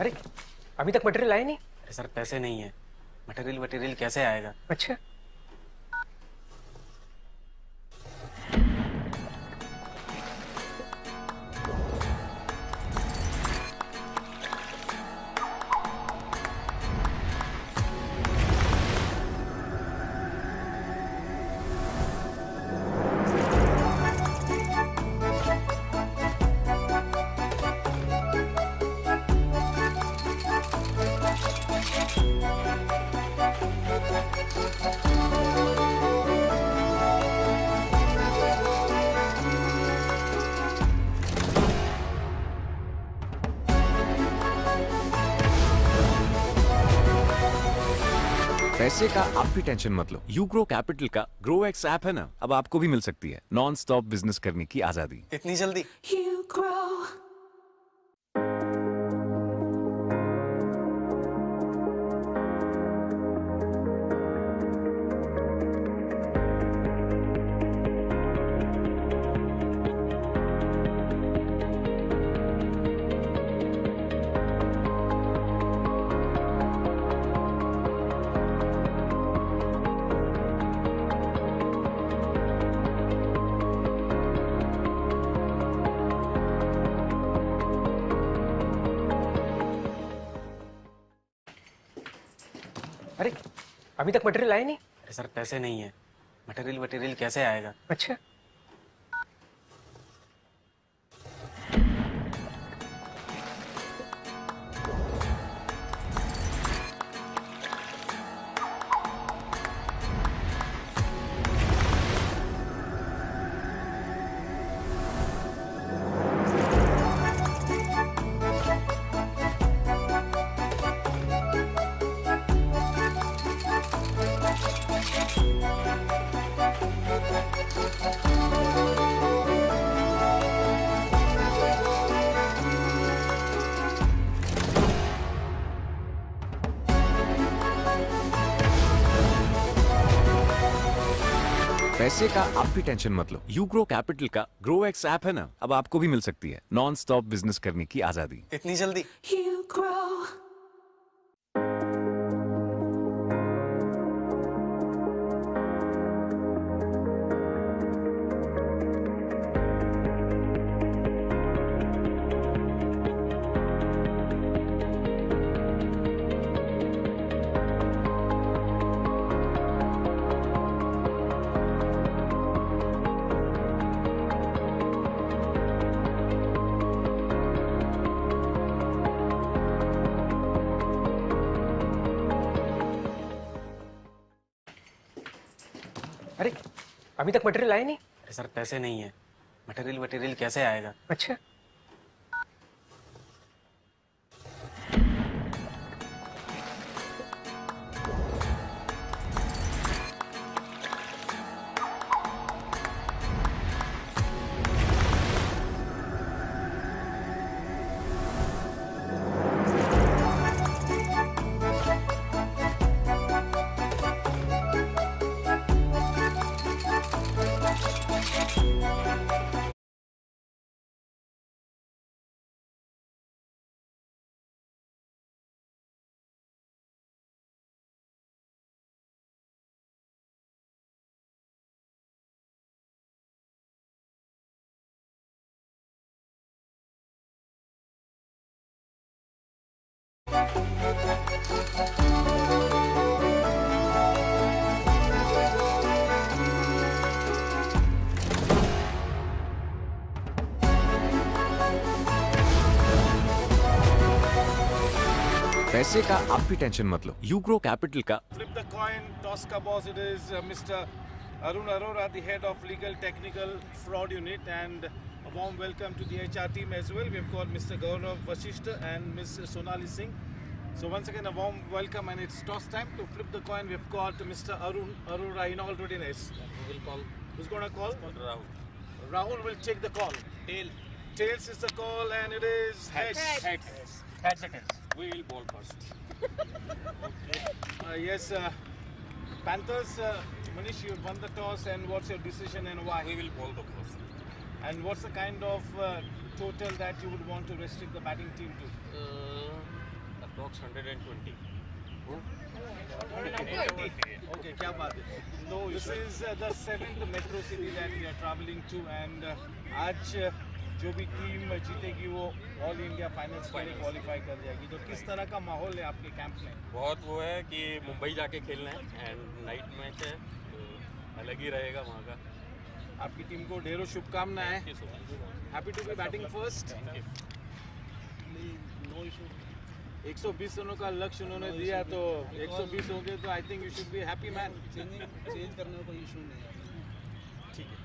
अरे अभी तक मटेरियल आया नहीं। अरे सर पैसे नहीं है। मटेरियल कैसे आएगा? अच्छा, पैसे का आप भी टेंशन मत लो। यूग्रो कैपिटल का ग्रो एक्स ऐप है ना, अब आपको भी मिल सकती है नॉन स्टॉप बिजनेस करने की आजादी। इतनी जल्दी? You grow. अरे अभी तक मटेरियल आया नहीं। अरे सर पैसे नहीं है। मटेरियल कैसे आएगा? अच्छा, पैसे का आप भी टेंशन मत लो। यूग्रो कैपिटल का ग्रो एक्स ऐप है ना, अब आपको भी मिल सकती है नॉन स्टॉप बिजनेस करने की आजादी। इतनी जल्दी? You grow. अरे अभी तक मटेरियल आया नहीं। अरे सर पैसे नहीं है। मटेरियल कैसे आएगा? अच्छा, पैसे का आप भी टेंशन मत लो। यूग्रो कैपिटल का Flip the coin, toss ka boss. It is Mr. Arun Arora, the head of Legal Technical Fraud Unit, and a warm welcome to the HR team as well. We've got Mr. Gaurav Vasishta and Ms. Sonali Singh. So once again, a warm welcome, and it's toss time to flip the coin. We've got Mr. Arun Arora in all readiness. Who will call? Who's gonna call? Rahul. Rahul will take the call. Tails is the call, and it is heads. Heads it is. We will bowl first. Yes, Panthers. Manish, you won the toss, and what's your decision and why? We will bowl the first. And what's the kind of total that you would want to restrict the batting team to? Approx 120. Okay, क्या बात है. No, this is the 7th metro city that we are traveling to, and आज जो भी team जीतेगी वो all India finals के लिए क्वालिफाई कर जाएगी. तो किस तरह का माहौल है आपके कैंप में? बहुत वो है कि मुंबई जाके खेलना है एंड नाइट मैच है तो अलग ही रहेगा वहाँ का. आपकी टीम को ढेरों शुभकामनाएं. Thank you so much. Happy to be batting first. Thank you. 120 रनों का लक्ष्य उन्होंने दिया, तो 120 हो गए तो I think you should be happy man. Change करने में कोई इशू नहीं है. ठीक है.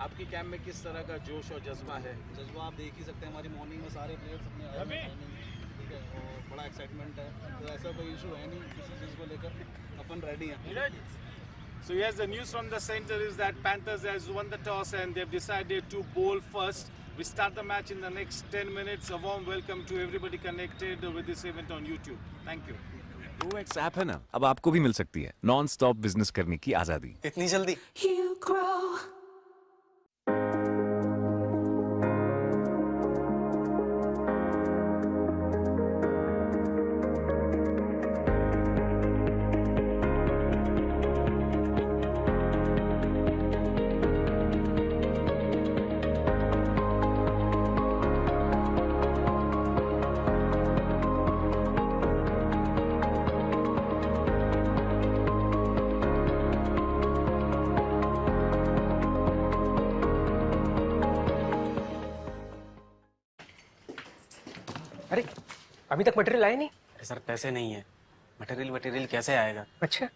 आपकी कैंप में किस तरह का जोश और जज्बा है? जज्बा आप देख ही सकते हैं, हमारी मॉर्निंग में सारे प्लेयर्स अपने आए हुए हैं training, ठीक है, और बड़ा एक्साइटमेंट है. तो ऐसा कोई इशू है नहीं किसी चीज़ को लेकर, अपन रेडी हैं. So yes, the news from the center is that Panthers has won the toss and they've decided to bowl first. We start the match in the next 10 minutes. A warm welcome to everybody connected with this event on YouTube. Thank you. GrowX app है ना, अब आपको भी मिल सकती है non stop business करने की आजादी. इतनी जल्दी? You grow. अरे अभी तक मटेरियल आया नहीं. अरे सर पैसे नहीं है. मटेरियल कैसे आएगा? अच्छा,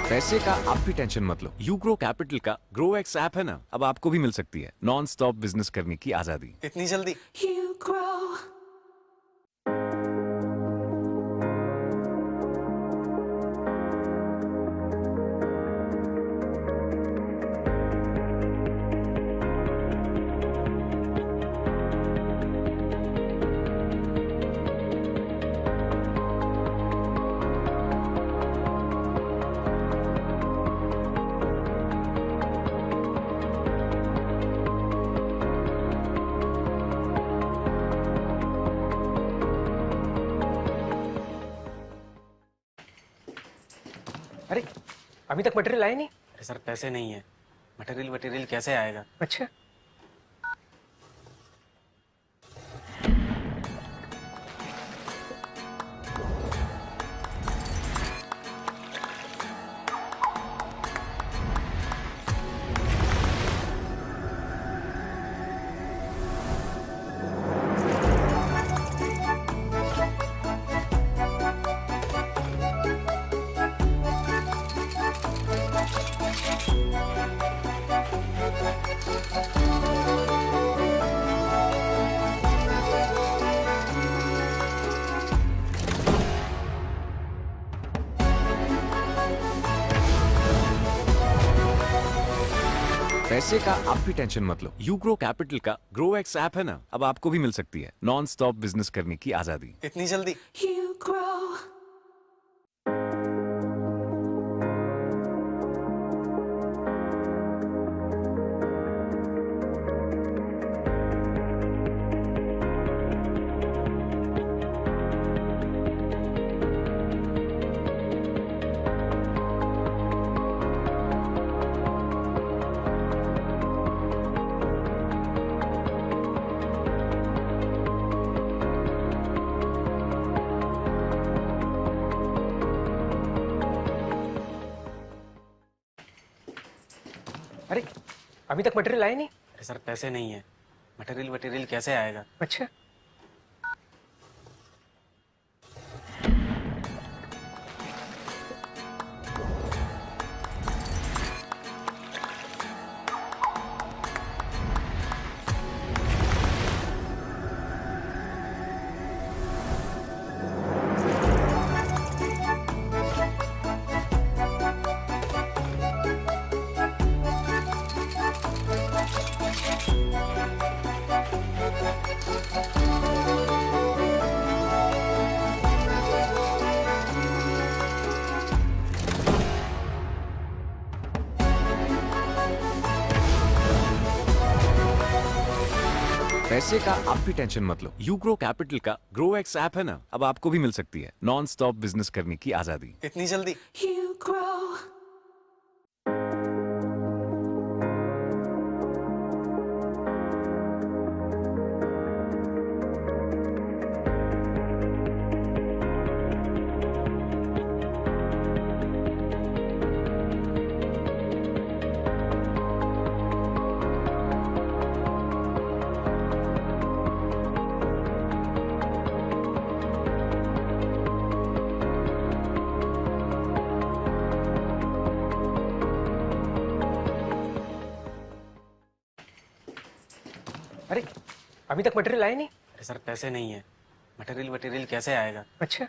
पैसे का आप भी टेंशन मत लो. यूग्रो कैपिटल का GrowX ऐप है ना, अब आपको भी मिल सकती है नॉन स्टॉप बिजनेस करने की आजादी. इतनी जल्दी? You grow. अरे अभी तक मटेरियल आया नहीं. अरे सर पैसे नहीं है. मटेरियल कैसे आएगा? अच्छा, पैसे का आप भी टेंशन मत लो. यूग्रो कैपिटल का GrowX ऐप है ना, अब आपको भी मिल सकती है नॉन स्टॉप बिजनेस करने की आजादी. इतनी जल्दी? You grow. अरे अभी तक मटेरियल आया नहीं. अरे सर पैसे नहीं है. मटेरियल कैसे आएगा? अच्छा, पैसे का आप भी टेंशन मत लो, यूग्रो कैपिटल का ग्रो एक्स ऐप है ना, अब आपको भी मिल सकती है नॉन स्टॉप बिजनेस करने की आजादी। इतनी जल्दी? You grow. अरे अभी तक मटेरियल आया नहीं। अरे सर पैसे नहीं है, मटेरियल कैसे आएगा? अच्छा,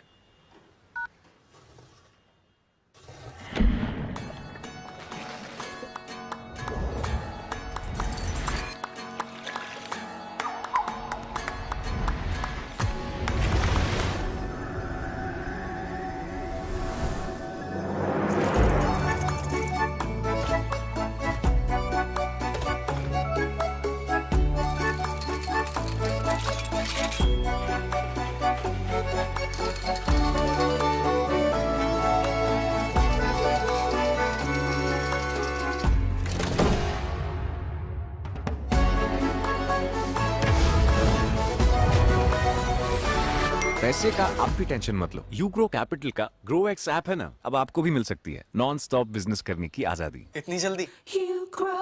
पैसे का आप भी टेंशन मत लो, यूग्रो कैपिटल का ग्रो एक्स ऐप है ना, अब आपको भी मिल सकती है नॉन स्टॉप बिजनेस करने की आजादी। इतनी जल्दी? You grow.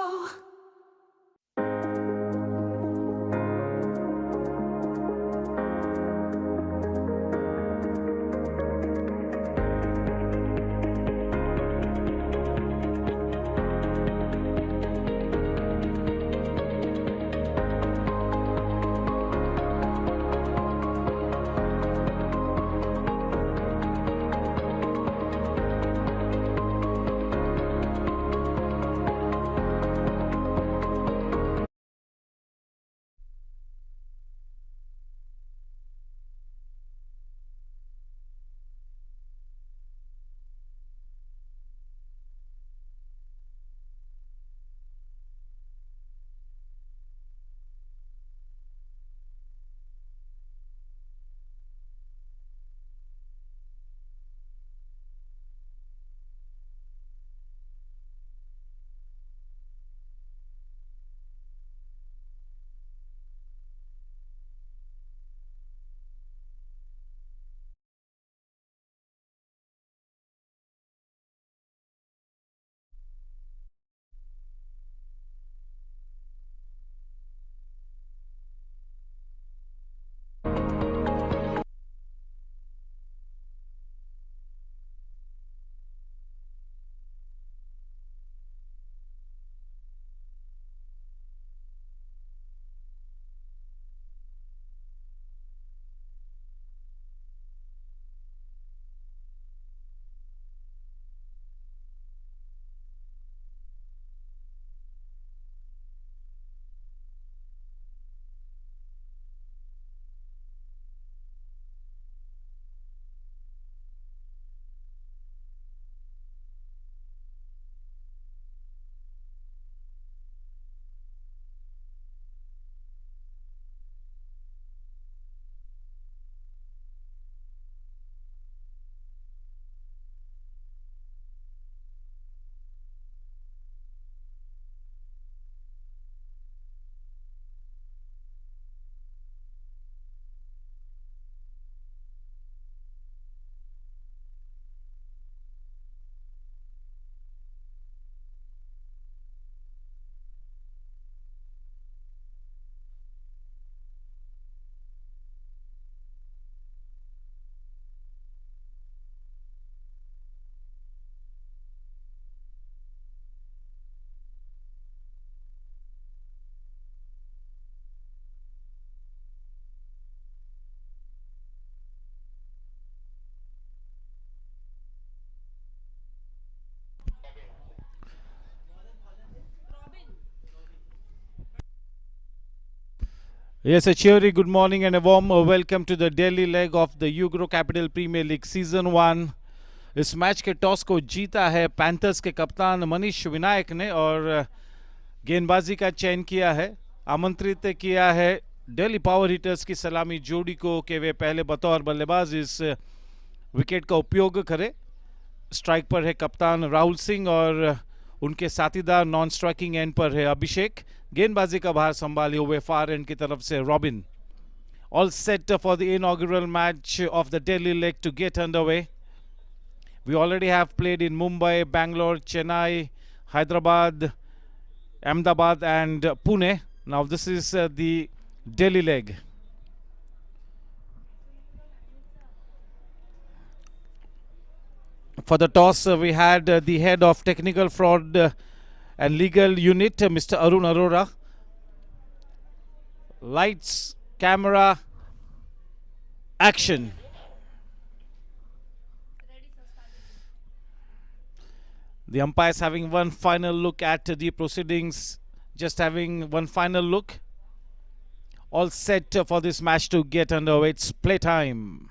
Yes, a cheery good morning and a warm welcome to the Delhi leg of the Ugro Capital Premier League Season 1. इस मैच के टॉस को जीता है पैंथर्स के कप्तान मनीष विनायक ने और गेंदबाजी का चयन किया है, आमंत्रित किया है दिल्ली पावर हिटर्स की सलामी जोड़ी को कि वे पहले बतौर बल्लेबाज इस विकेट का उपयोग करें। स्ट्राइक पर है कप्तान राहुल सिंह और उनके साथीदार नॉन स्ट्राइकिंग एंड पर है अभिषेक। गेंदबाजी का भार संभाले हुए फार एंड की तरफ से robin. All set for the inaugural match of the Delhi leg to get underway. We already have played in Mumbai, Bangalore, Chennai, Hyderabad, Ahmedabad and Pune. Now this is the Delhi leg. For the toss, we had the head of technical fraud and legal unit, Mr. Arun Arora. Lights, camera, action. The umpires having one final look at the proceedings, just having one final look. All set for this match to get underway. It's playtime.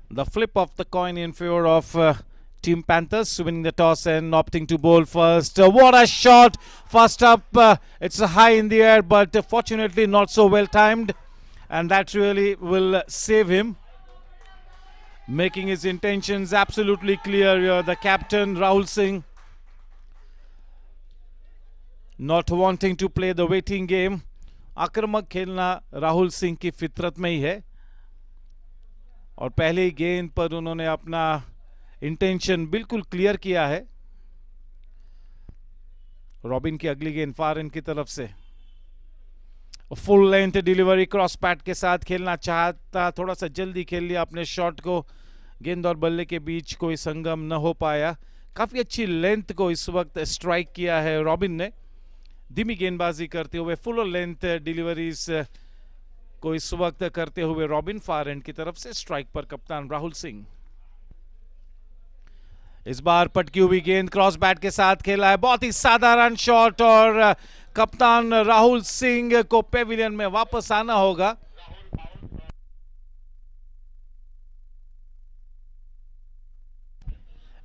The flip of the coin in favor of Team Panthers, winning the toss and opting to bowl first. What a shot! First up, it's high in the air, but fortunately not so well timed, and that really will save him. Making his intentions absolutely clear here, the captain Rahul Singh not wanting to play the waiting game. आक्रामक खेलना राहुल सिंह की फितरत में ही है और पहले ही गेंद पर उन्होंने अपना इंटेंशन बिल्कुल क्लियर किया है। रॉबिन की अगली गेंद फार एंड की तरफ से full length delivery cross PAT के साथ खेलना चाहता, थोड़ा सा जल्दी खेल लिया अपने शॉट को। गेंद और बल्ले के बीच कोई संगम न हो पाया। काफी अच्छी लेंथ को इस वक्त स्ट्राइक किया है रॉबिन ने, धीमी गेंदबाजी करते हुए फुल लेंथ डिलीवरीज को इस वक्त करते हुए रॉबिन फार एंड की तरफ से स्ट्राइक पर कप्तान राहुल सिंह। इस बार पटकी हुई गेंद क्रॉस बैट के साथ खेला है, बहुत ही साधारण शॉट और कप्तान राहुल सिंह को पेविलियन में वापस आना होगा।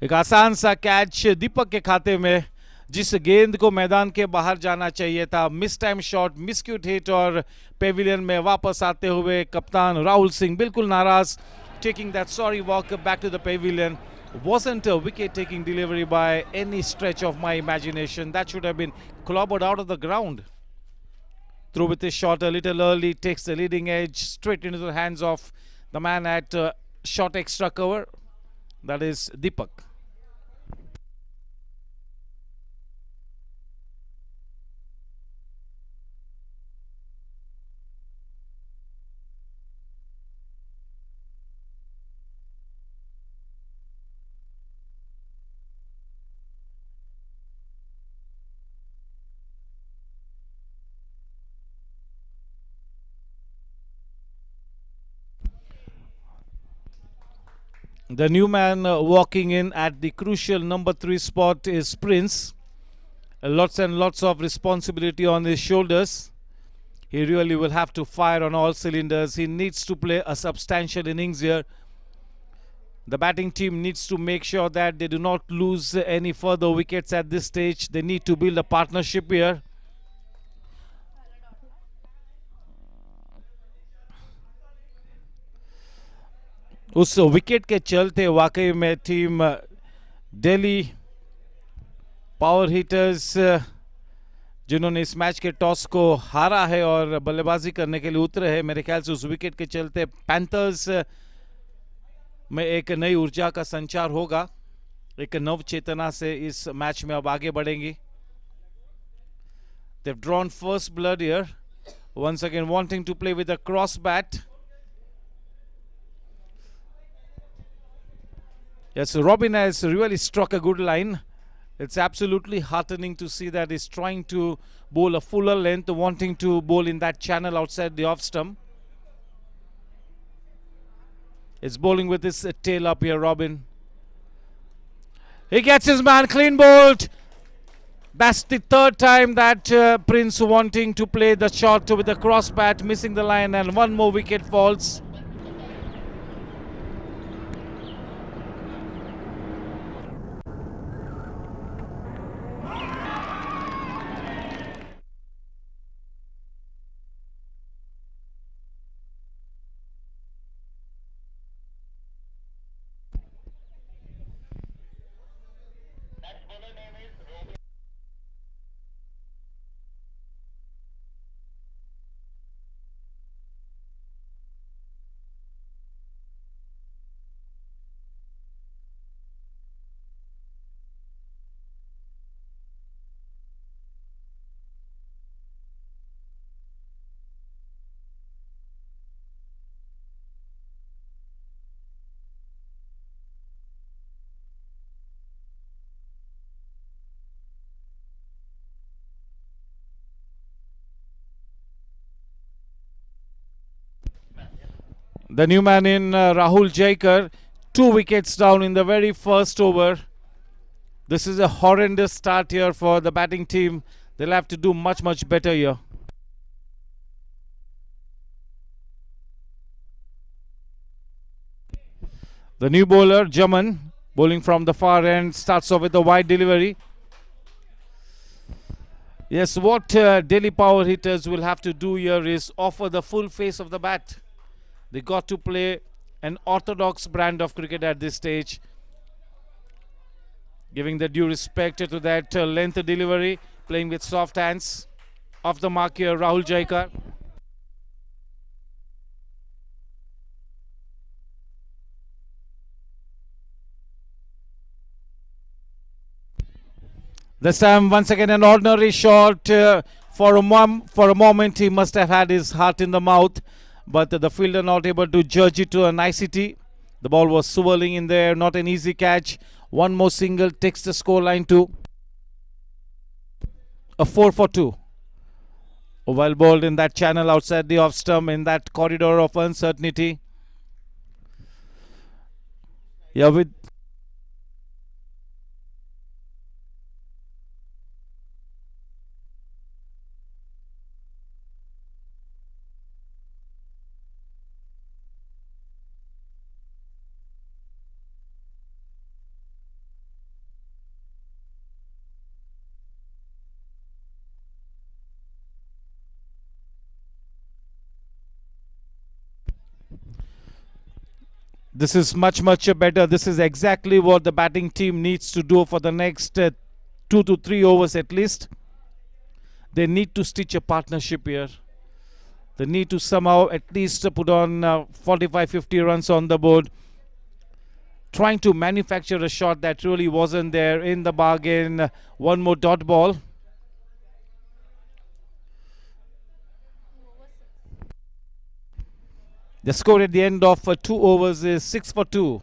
एक आसान सा कैच दीपक के खाते में, जिस गेंद को मैदान के बाहर जाना चाहिए था। Miss time shot, miscued hit और पेविलियन में वापस आते हुए कप्तान राहुल सिंह बिल्कुल नाराज, taking that sorry walk back to the pavilion. Wasn't a wicket-taking delivery by any stretch of my imagination. That should have been clobbered out of the ground. Through with his shot a little early, takes the leading edge straight into the hands of the man at short extra cover. That is Deepak. The new man walking in at the crucial number 3 spot is Prince. Lots and lots of responsibility on his shoulders. He really will have to fire on all cylinders. He needs to play a substantial innings here. The batting team needs to make sure that they do not lose any further wickets at this stage. They need to build a partnership here. उस wicket के चलते वाकई में team Delhi power hitters जिन्होंने इस match के toss को हारा है और बल्लेबाजी करने के लिए उतरे हैं, मेरे ख्याल से उस विकेट के चलते पैंथर्स में एक नई ऊर्जा का संचार होगा, एक नव चेतना से इस मैच में अब आगे बढ़ेंगी। They've drawn first blood here, once again wanting to play with a cross bat. Yes, Robin has really struck a good line. It's absolutely heartening to see that he's trying to bowl a fuller length, wanting to bowl in that channel outside the off stump. It's bowling with his tail up here, Robin. He gets his man clean bowled. That's the third time that Prince wanting to play the shot with the cross bat, missing the line, and one more wicket falls. The new man in Rahul Jaikar, 2 wickets down in the very first over. This is a horrendous start here for the batting team. They'll have to do much better here. The new bowler, Jaman, bowling from the far end, starts off with a wide delivery. Yes, what Delhi power hitters will have to do here is offer the full face of the bat. They got to play an orthodox brand of cricket at this stage, giving the due respect to that length delivery, playing with soft hands. Off the mark here, Rahul Jaikar. This time, once again, an ordinary shot. For a moment, he must have had his heart in the mouth, but the fielder not able to judge it to a nicety. The ball was swirling in there, not an easy catch. One more single takes the scoreline to a 4 for 2. Well bowled in that channel outside the off stump, in that corridor of uncertainty. Yeah, with this is much better. This is exactly what the batting team needs to do for the next 2 to 3 overs at least. They need to stitch a partnership here. They need to somehow at least put on 45-50 runs on the board. Trying to manufacture a shot that really wasn't there in the bargain. One more dot ball. The score at the end of 2 overs is 6 for 2.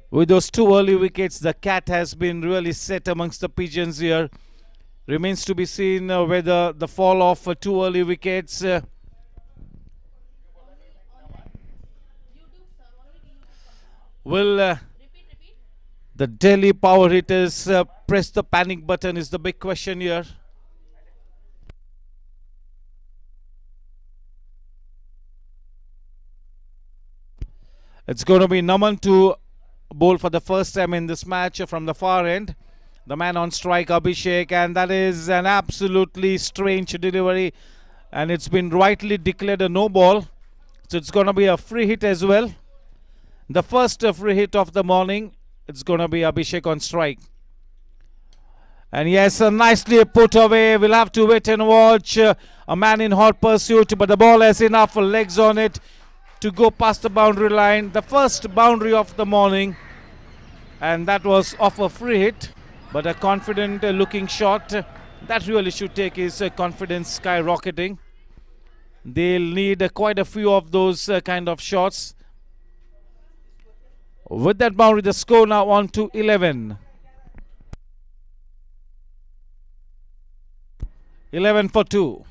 With those 2 early wickets, the cat has been really set amongst the pigeons here. Remains to be seen whether the fall of 2 early wickets will the Delhi power hitters press the panic button is the big question here. It's going to be Naman to bowl for the first time in this match from the far end. The man on strike, Abhishek, and that is an absolutely strange delivery, and it's been rightly declared a no ball. So it's going to be a free hit as well. The first free hit of the morning. It's going to be Abhishek on strike. And yes, nicely put away. We'll have to wait and watch. A man in hot pursuit, but the ball has enough legs on it to go past the boundary line. The first boundary of the morning, and that was off a free hit, but a confident looking shot. That really should take his confidence skyrocketing. They'll need quite a few of those kind of shots. With that boundary, the score now on to 11. 11 for 2.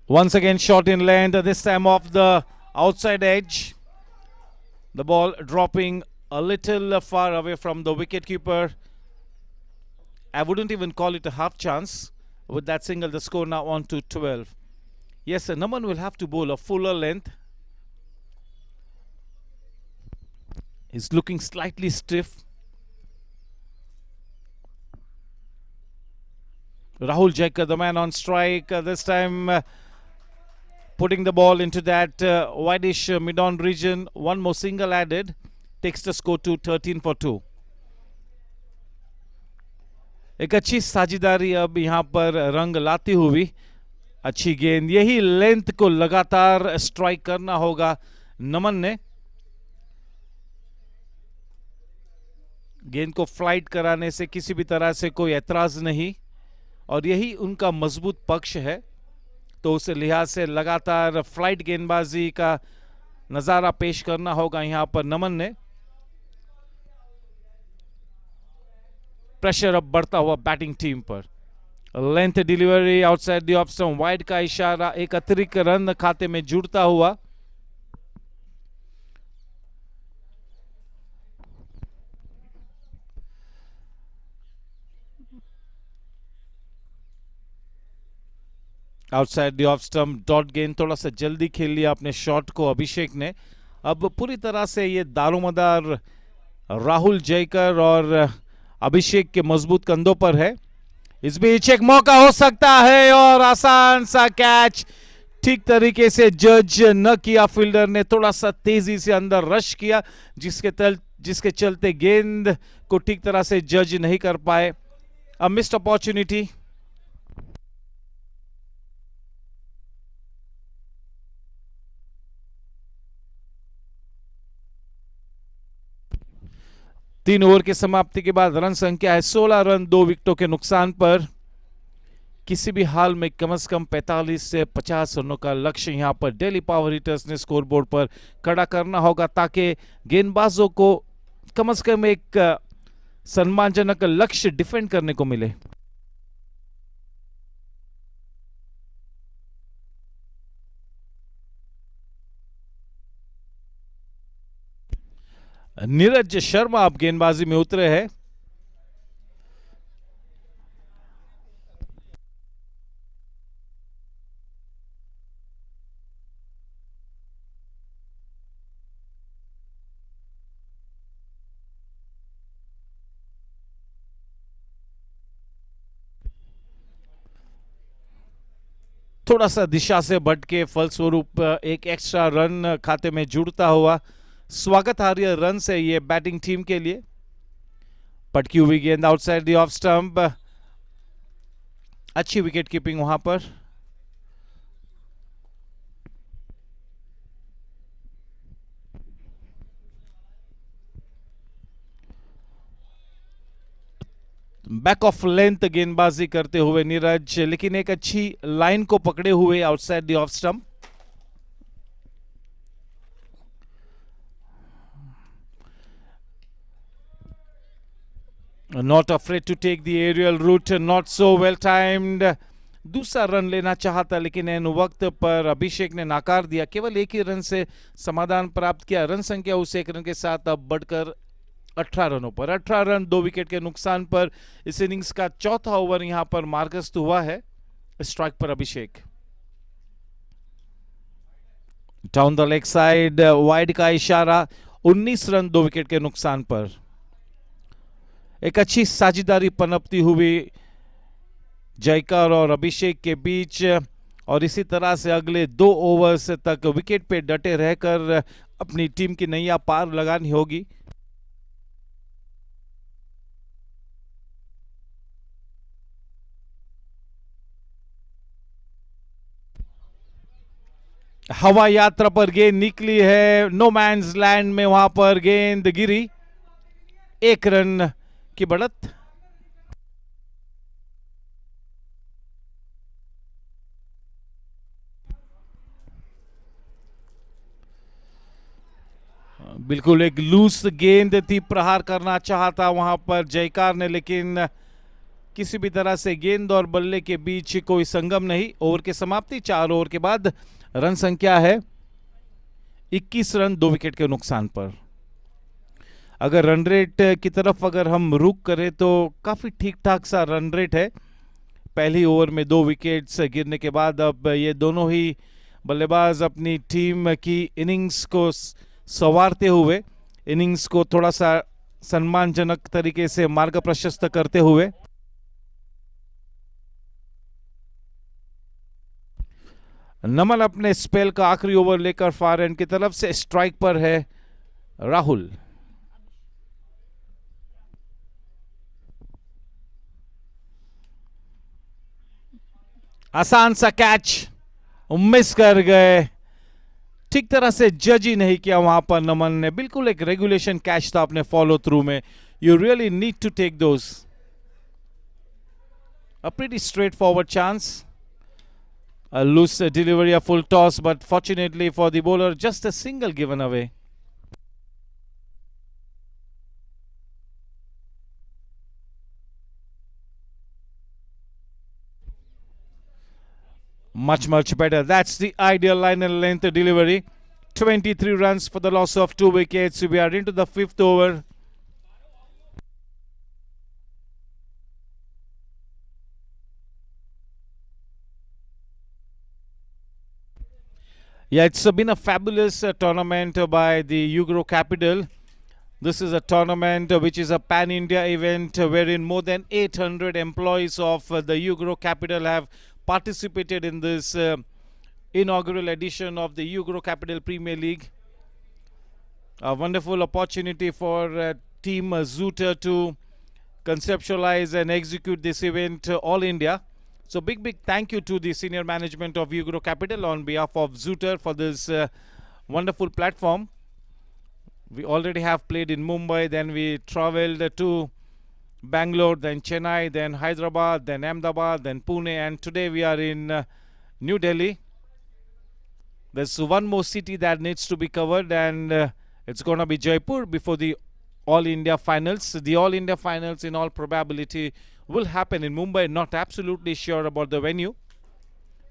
Once again, shot in length, this time off the outside edge. The ball dropping a little far away from the wicketkeeper. I wouldn't even call it a half chance. With that single, the score now on to 12. Yes, Naman will have to bowl a fuller length. He's looking slightly stiff. Rahul Jaikar, the man on strike, this time putting the ball into that wideish mid-on region. One more single added takes the score to 13 for 2. एक अच्छी साझेदारी अब यहाँ पर रंग लाती हुई अच्छी गेंद, यही लेंथ को लगातार स्ट्राइक करना होगा नमन ने. गेंद को फ्लाइट कराने से किसी भी तरह से कोई एतराज नहीं, और यही उनका मजबूत पक्ष है. तो उस लिहाज से लगातार फ्लाइट गेंदबाजी का नज़ारा पेश करना होगा यहाँ पर नमन ने. प्रेशर अब बढ़ता हुआ बैटिंग टीम पर. Length delivery outside the off stump, wide का इशारा, एक अतिरिक्त रन खाते में जुड़ता हुआ। Outside the off stump, dot गेंद, थोड़ा सा जल्दी खेल लिया अपने शॉट को अभिषेक ने। अब पूरी तरह से ये दारोमदार राहुल जयकर और अभिषेक के मजबूत कंधों पर है। इस बीच एक मौका हो सकता है और आसान सा कैच, ठीक तरीके से जज न किया फील्डर ने, थोड़ा सा तेजी से अंदर रश किया जिसके चलते गेंद को ठीक तरह से जज नहीं कर पाए। A missed opportunity. तीन ओवर की समाप्ति के बाद रन संख्या है 16 रन, 2 विकेटों के नुकसान पर। किसी भी हाल में कम से कम 45 से 50 रनों का लक्ष्य यहां पर दिल्ली पावर हिटर्स ने स्कोरबोर्ड पर खड़ा करना होगा ताकि गेंदबाजों को कम से कम एक सम्मानजनक लक्ष्य डिफेंड करने को मिले। नीरज शर्मा अब गेंदबाजी में उतरे हैं। थोड़ा सा दिशा से भटके, फलस्वरूप एक एक्स्ट्रा रन खाते में जुड़ता हुआ स्वागतार्ह रन से ये बैटिंग टीम के लिए। पटकी हुई गेंद आउटसाइड द ऑफ स्टंप, अच्छी विकेट कीपिंग वहां पर। बैक ऑफ लेंथ गेंदबाजी करते हुए नीरज, लेकिन एक अच्छी लाइन को पकड़े हुए outside the off stump. Not afraid to take the aerial route, not so well timed. दूसरा रन लेना चाहता लेकिन इन वक्त पर अभिषेक ने नाकार दिया। केवल एक ही रन से समाधान प्राप्त किया। रन संख्या उस एक रन के साथ अब बढ़कर 18 रनों पर। 18 रन 2 विकेट के नुकसान पर इस इनिंग्स का चौथा ओवर यहां पर मार्गस्थ हुआ है। स्ट्राइक पर Abhishek, down the leg side, wide का इशारा, 19 रन 2 विकेट के नुकसान पर। एक अच्छी साझेदारी पनपती हुई जयकर और अभिषेक के बीच, और इसी तरह से अगले 2 ओवर्स तक विकेट पे डटे रहकर अपनी टीम की नैया पार लगानी होगी। हवा यात्रा पर गेंद निकली है, नो मैन्स लैंड में वहां पर गेंद गिरी। 1 रन की बढ़त। बिल्कुल एक लूज गेंद थी, प्रहार करना चाहता वहां पर जयकार ने, लेकिन किसी भी तरह से गेंद और बल्ले के बीच कोई संगम नहीं। ओवर की समाप्ति 4 ओवर के बाद। रन संख्या है 21 रन 2 विकेट के नुकसान पर। अगर रन रेट की तरफ अगर हम रुक करें तो काफी ठीक ठाक सा रन रेट है। पहली ओवर में 2 विकेट्स गिरने के बाद अब ये दोनों ही बल्लेबाज अपनी टीम की इनिंग्स को संवारते हुए, इनिंग्स को थोड़ा सा सम्मानजनक तरीके से मार्ग प्रशस्त करते हुए। नमन अपने स्पेल का आखिरी ओवर लेकर फार एंड की तरफ से स्ट्राइक पर है राहुल। आसान सा कैच मिस कर गए, ठीक तरह से जज ही नहीं किया वहां पर नमन ने। बिल्कुल एक रेगुलेशन कैच था अपने फॉलो थ्रू में। You really need to take those. A pretty straightforward chance, a loose delivery, a full toss, but fortunately for the bowler, just a single given away. Much better. That's the ideal line and length delivery. 23 runs for the loss of 2 wickets. We are into the 5th over. Yeah, it's been a fabulous tournament by the Ugro Capital. This is a tournament which is a pan-India event wherein more than 800 employees of the Ugro Capital have participated in this inaugural edition of the Ugro Capital Premier League. A wonderful opportunity for Team Zooter to conceptualize and execute this event all India. So big thank you to the senior management of Ugro Capital on behalf of Zooter for this wonderful platform. We already have played in Mumbai, then we traveled to Bangalore, then Chennai, then Hyderabad, then Ahmedabad, then Pune, and today we are in New Delhi. There's one more city that needs to be covered, and it's going to be Jaipur before the All India Finals. The All India Finals in all probability will happen in Mumbai. Not absolutely sure about the venue,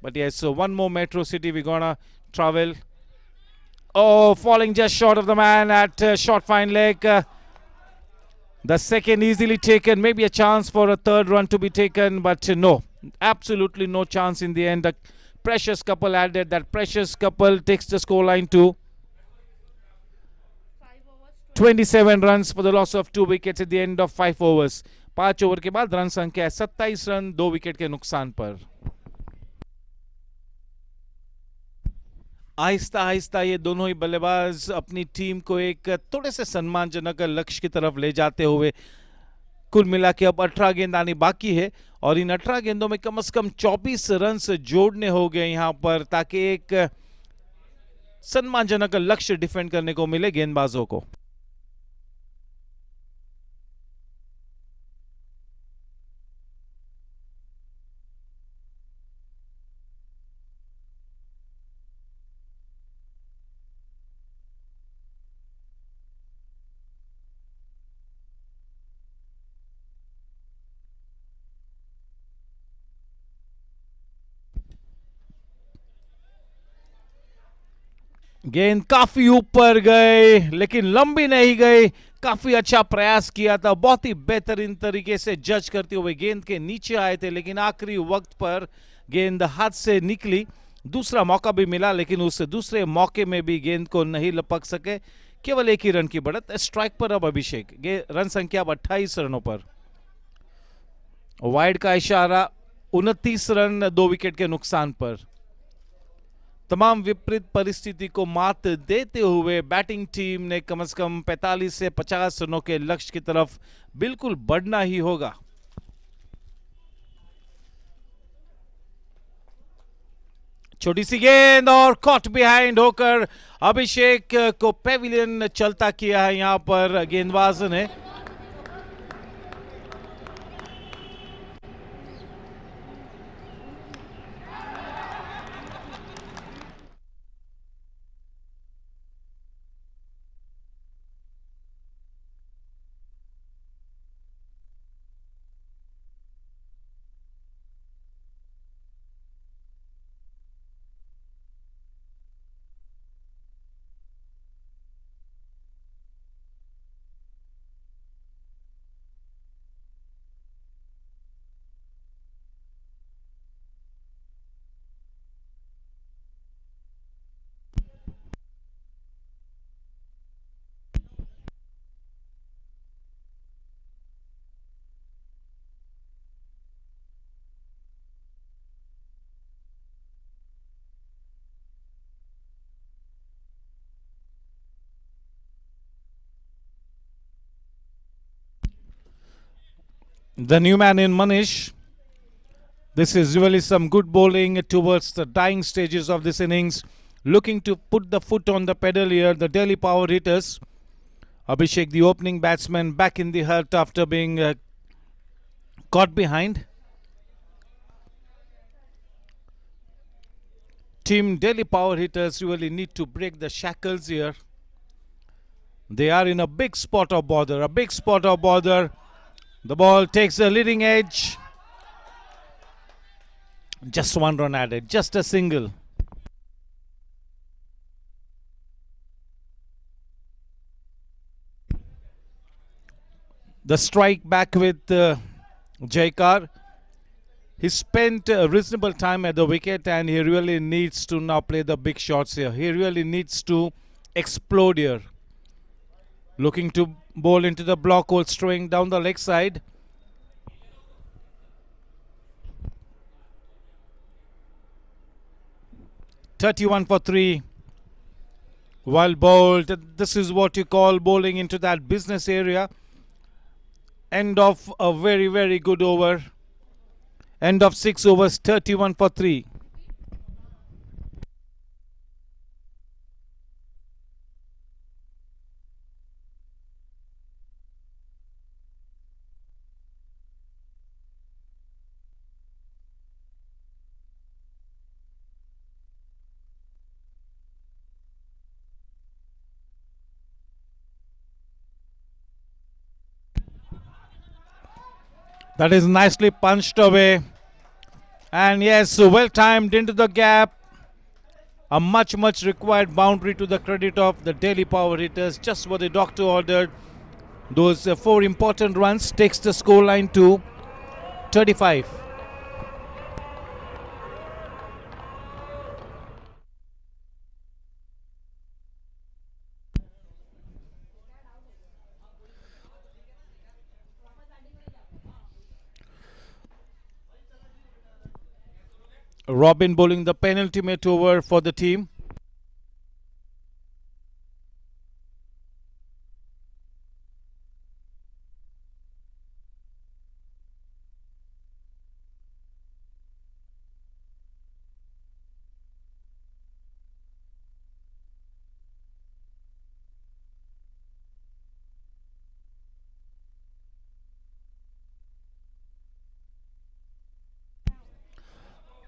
but yes, so one more metro city we're gonna travel. Oh, falling just short of the man at short fine leg. The second easily taken, maybe a chance for a third run to be taken, but no, absolutely no chance in the end. A precious couple added. That precious couple takes the scoreline to 27 runs for the loss of 2 wickets at the end of 5 overs. 5 over के बाद run संख्या है 27 run 2 wicket के नुकसान पर. आहिस्ता आहिस्ता ये दोनों ही बल्लेबाज अपनी टीम को एक थोड़े से सम्मानजनक लक्ष्य की तरफ ले जाते हुए, कुल मिला के अब 18 गेंद आनी बाकी है और इन 18 गेंदों में कम से कम 24 रन जोड़ने हो गए यहां पर, ताकि एक सम्मानजनक लक्ष्य डिफेंड करने को मिले गेंदबाजों को. गेंद काफी ऊपर गए लेकिन लंबी नहीं गई. काफी अच्छा प्रयास किया था, बहुत ही बेहतरीन तरीके से जज करते हुए गेंद के नीचे आए थे, लेकिन आखिरी वक्त पर गेंद हाथ से निकली. दूसरा मौका भी मिला लेकिन उस दूसरे मौके में भी गेंद को नहीं लपक सके. केवल एक ही रन की बढ़त. स्ट्राइक पर अब अभिषेक. रन संख्या 28 रनों पर. वाइड का इशारा. 29 रन 2 विकेट के नुकसान पर. तमाम विपरीत परिस्थिति को मात देते हुए बैटिंग टीम ने कम से कम 45 से 50 रनों के लक्ष्य की तरफ बिल्कुल बढ़ना ही होगा. छोटी सी गेंद और कॉट बिहाइंड होकर अभिषेक को पेविलियन चलता किया है यहां पर गेंदबाज ने. The new man in Manish. This is really some good bowling towards the dying stages of this innings. Looking to put the foot on the pedal here, the Delhi power hitters. Abhishek, the opening batsman, back in the hurt after being caught behind. Team Delhi power hitters really need to break the shackles here. They are in a big spot of bother, The ball takes the leading edge. Just one run added, just a single. The strike back with Jaikar. He spent a reasonable time at the wicket and he really needs to now play the big shots here. He really needs to explode here. Looking to bowl into the block hole, straying down the leg side. (31 for 3). Well bowled. This is what you call bowling into that business area. End of a very, very good over. End of 6 overs, 31 for 3. That is nicely punched away. And yes, well timed into the gap. A much required boundary to the credit of the Delhi Power Hitters. Just what the doctor ordered. Those 4 important runs takes the scoreline to 35. Robin bowling the penultimate over for the team.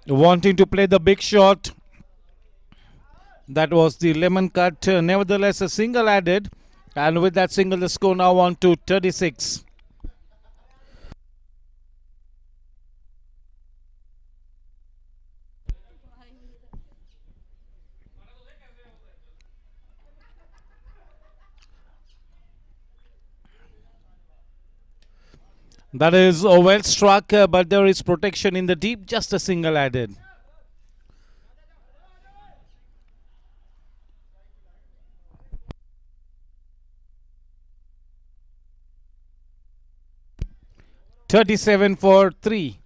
Wanting to play the big shot. That was the lemon cut. Nevertheless, a single added. And with that single, the score now on to 36. That is well struck, but there is protection in the deep. Just a single added. (37 for 3).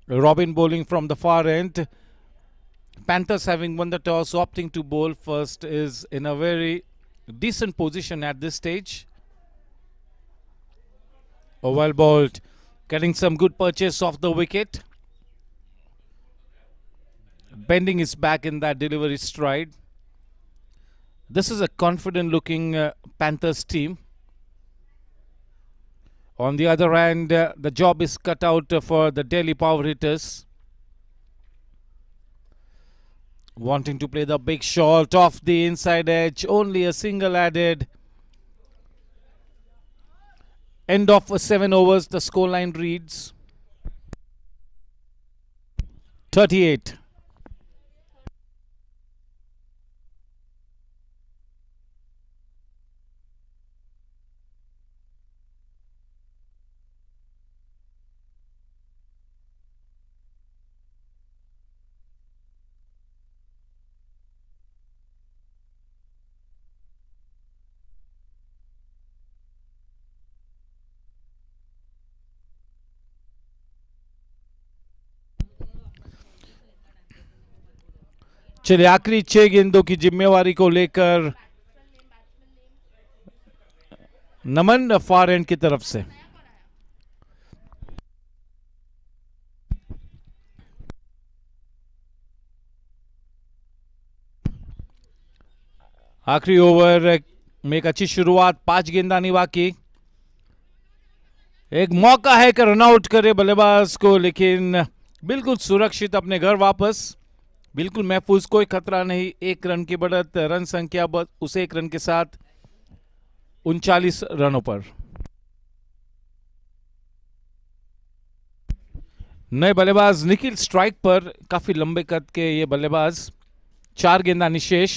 Robin bowling from the far end. Panthers, having won the toss, opting to bowl first, is in a very decent position at this stage. Oh, well bowled. Getting some good purchase off the wicket. Bending his back in that delivery stride. This is a confident looking Panthers team. On the other hand, the job is cut out for the Delhi Power Hitters. Wanting to play the big shot off the inside edge. Only a single added. End of 7 overs. The scoreline reads 38. चलिए आखिरी 6 गेंदों की जिम्मेवारी को लेकर नमन far and की तरफ से आखिरी ओवर में एक अच्छी शुरुआत. 5 गेंदानी बाकी. एक मौका है कि रनआउट करे बल्लेबाज को, लेकिन बिल्कुल सुरक्षित अपने घर वापस. बिल्कुल महफूज, कोई खतरा नहीं. 1 रन की बढ़त, रन संख्या उस 1 रन के साथ 39 रनों पर। नए बल्लेबाज निखिल स्ट्राइक पर, काफी लंबे कद के ये बल्लेबाज। 4 गेंदा निशेष,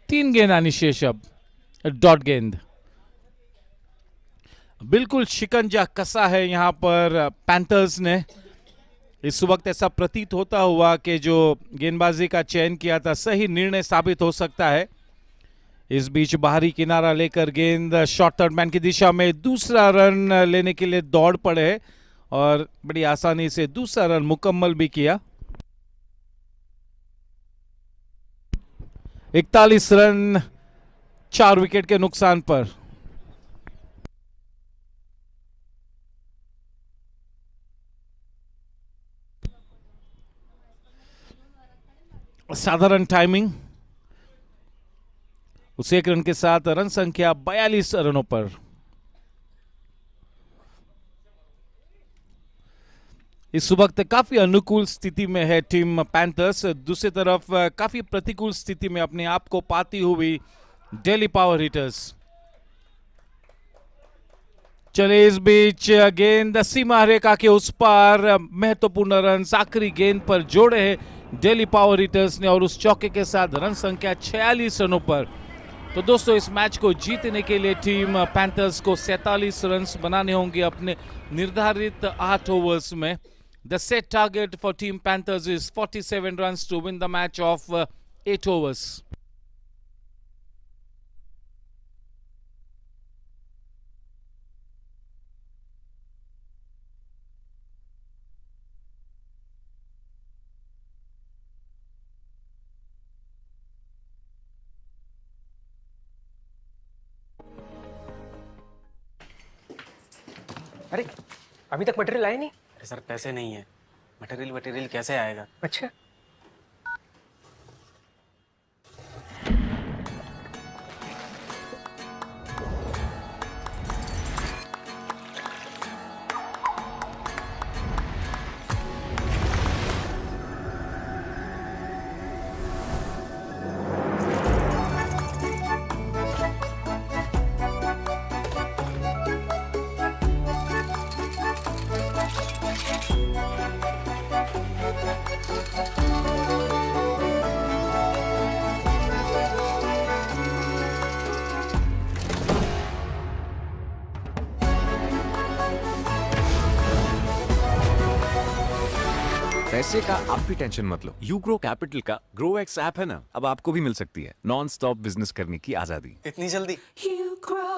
3 गेंदा निशेष, अब डॉट गेंद। बिल्कुल शिकंजा कसा है यहां पर पैंथर्स ने। इस वक्त ऐसा प्रतीत होता हुआ कि जो गेंदबाजी का चयन किया था सही निर्णय साबित हो सकता है। इस बीच बाहरी किनारा लेकर गेंद शॉर्ट थर्ड मैन की दिशा में, दूसरा रन लेने के लिए दौड़ पड़े और बड़ी आसानी से दूसरा रन मुकम्मल भी किया। 41 रन 4 विकेट के नुकसान पर। साधारण टाइमिंग, उस 1 रन के साथ रन संख्या 42 रनों पर। इस वक्त काफी अनुकूल स्थिति में है टीम पैंथर्स। दूसरी तरफ काफी प्रतिकूल स्थिति में अपने आप को पाती हुई दिल्ली पावर हिटर्स। चले इस बीच गेंद सीमा रेखा के उस पार, महत्वपूर्ण रन आखिरी गेंद पर जोड़े हैं दिल्ली पावर हिटर्स ने और उस चौके के साथ रन संख्या 46 रनों पर। तो दोस्तों, इस मैच को जीतने के लिए टीम पैंथर्स को 47 रन बनाने होंगे अपने निर्धारित 8 ओवर्स में। The set target for team panthers is 47 runs to win the match of 8 overs. अरे अभी तक मटेरियल आया नहीं। अरे सर पैसे नहीं है, मटेरियल कैसे आएगा? अच्छा, पैसे का आप भी टेंशन मत लो, यूग्रो कैपिटल का ग्रो एक्स ऐप है ना, अब आपको भी मिल सकती है नॉन स्टॉप बिजनेस करने की आजादी। इतनी जल्दी? You grow.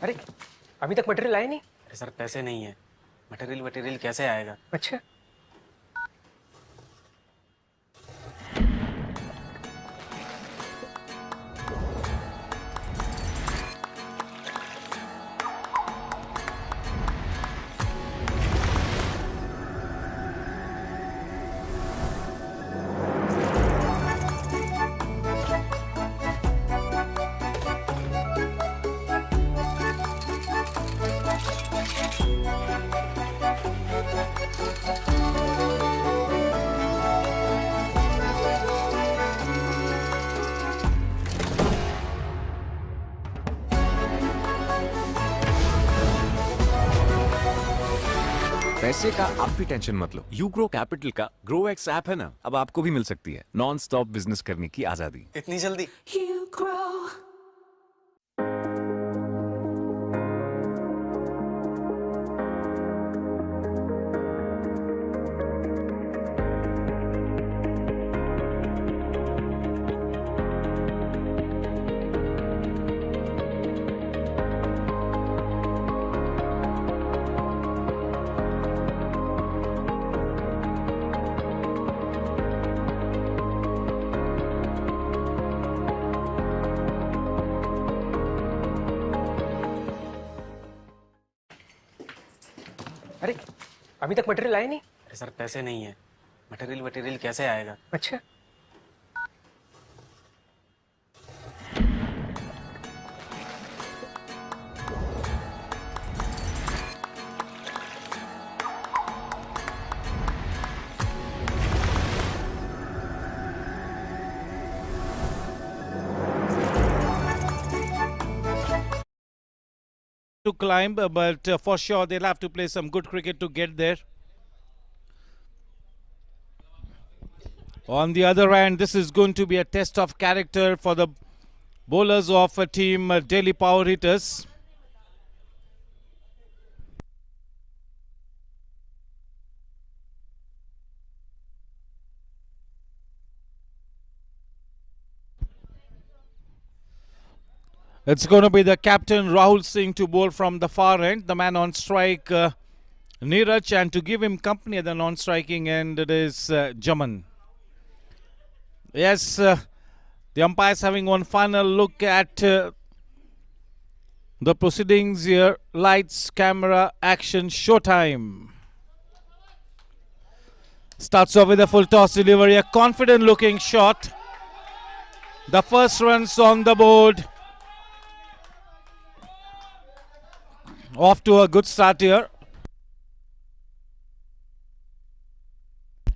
अरे अभी तक मटेरियल आया नहीं। अरे सर पैसे नहीं है, मटेरियल कैसे आएगा? अच्छा, पैसे का आप भी टेंशन मत लो, यूग्रो कैपिटल का ग्रो एक्स ऐप है ना, अब आपको भी मिल सकती है नॉन स्टॉप बिजनेस करने की आजादी। इतनी जल्दी? You grow. अभी तक मटेरियल आया नहीं? अरे सर पैसे नहीं है, मटेरियल वटेरियल कैसे आएगा? अच्छा, to climb, but for sure they'll have to play some good cricket to get there. On the other hand, this is going to be a test of character for the bowlers of a team Delhi Power Hitters. It's going to be the captain Rahul Singh to bowl from the far end, the man on strike Neeraj, and to give him company at the non-striking end it is Jaman. Yes, the umpires having one final look at the proceedings here. Lights, camera, action, showtime. Starts off with a full toss delivery, a confident looking shot. The first runs on the board. Off to a good start here.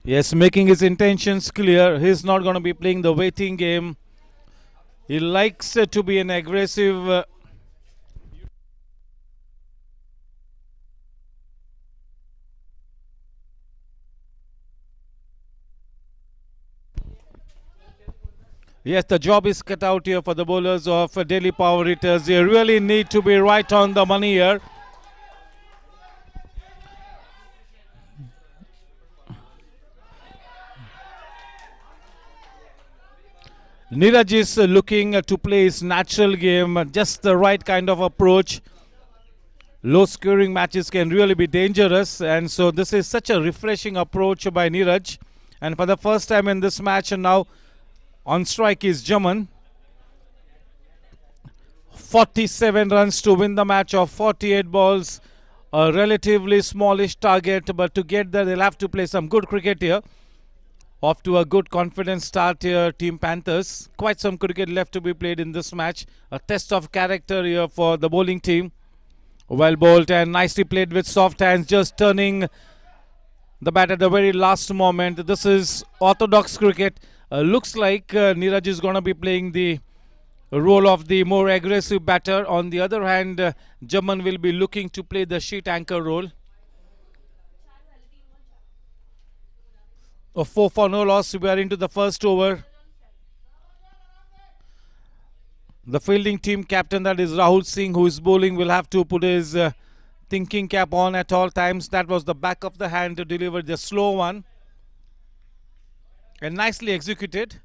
Yes, making his intentions clear. He's not going to be playing the waiting game. He likes to be an aggressive Yes, the job is cut out here for the bowlers of Delhi Power Hitters. They really need to be right on the money here. Neeraj is looking to play his natural game, just the right kind of approach. Low scoring matches can really be dangerous, and so this is such a refreshing approach by Neeraj. And for the first time in this match, and now on strike is Jaman. 47 runs to win the match of 48 balls. A relatively smallish target, but to get there they'll have to play some good cricket here. Off to a good confident start here, Team Panthers. Quite some cricket left to be played in this match. A test of character here for the bowling team. Well bowled and nicely played with soft hands, just turning the bat at the very last moment. This is orthodox cricket. Looks like Neeraj is going to be playing the role of the more aggressive batter. On the other hand, Jaman will be looking to play the sheet anchor role. A 4 for no loss. We are into the first over. The fielding team captain, that is Rahul Singh, who is bowling, will have to put his thinking cap on at all times. That was the back of the hand to deliver the slow one. And nicely executed.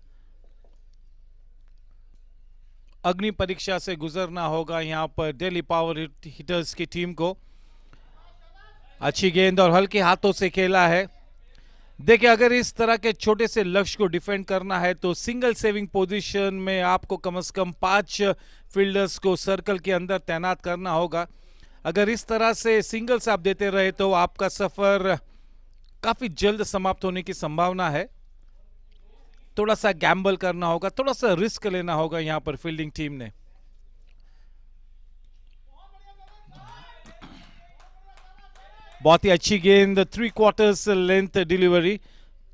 अग्नि परीक्षा से गुजरना होगा यहाँ पर Delhi power hitters की team को. अच्छी गेंद और हल्के हाथों से खेला है. देखिए, अगर इस तरह के छोटे से लक्ष्य को डिफेंड करना है तो सिंगल सेविंग पोजीशन में आपको कम से कम 5 फील्डर्स को सर्कल के अंदर तैनात करना होगा. अगर इस तरह से सिंगल्स आप देते रहे तो आपका सफर काफी जल्द समाप्त होने की संभावना है. थोड़ा सा गैम्बल करना होगा, थोड़ा सा रिस्क लेना होगा यहां पर फील्डिंग टीम ने. बहुत ही अच्छी गेंद, 3/4 लेंथ डिलीवरी.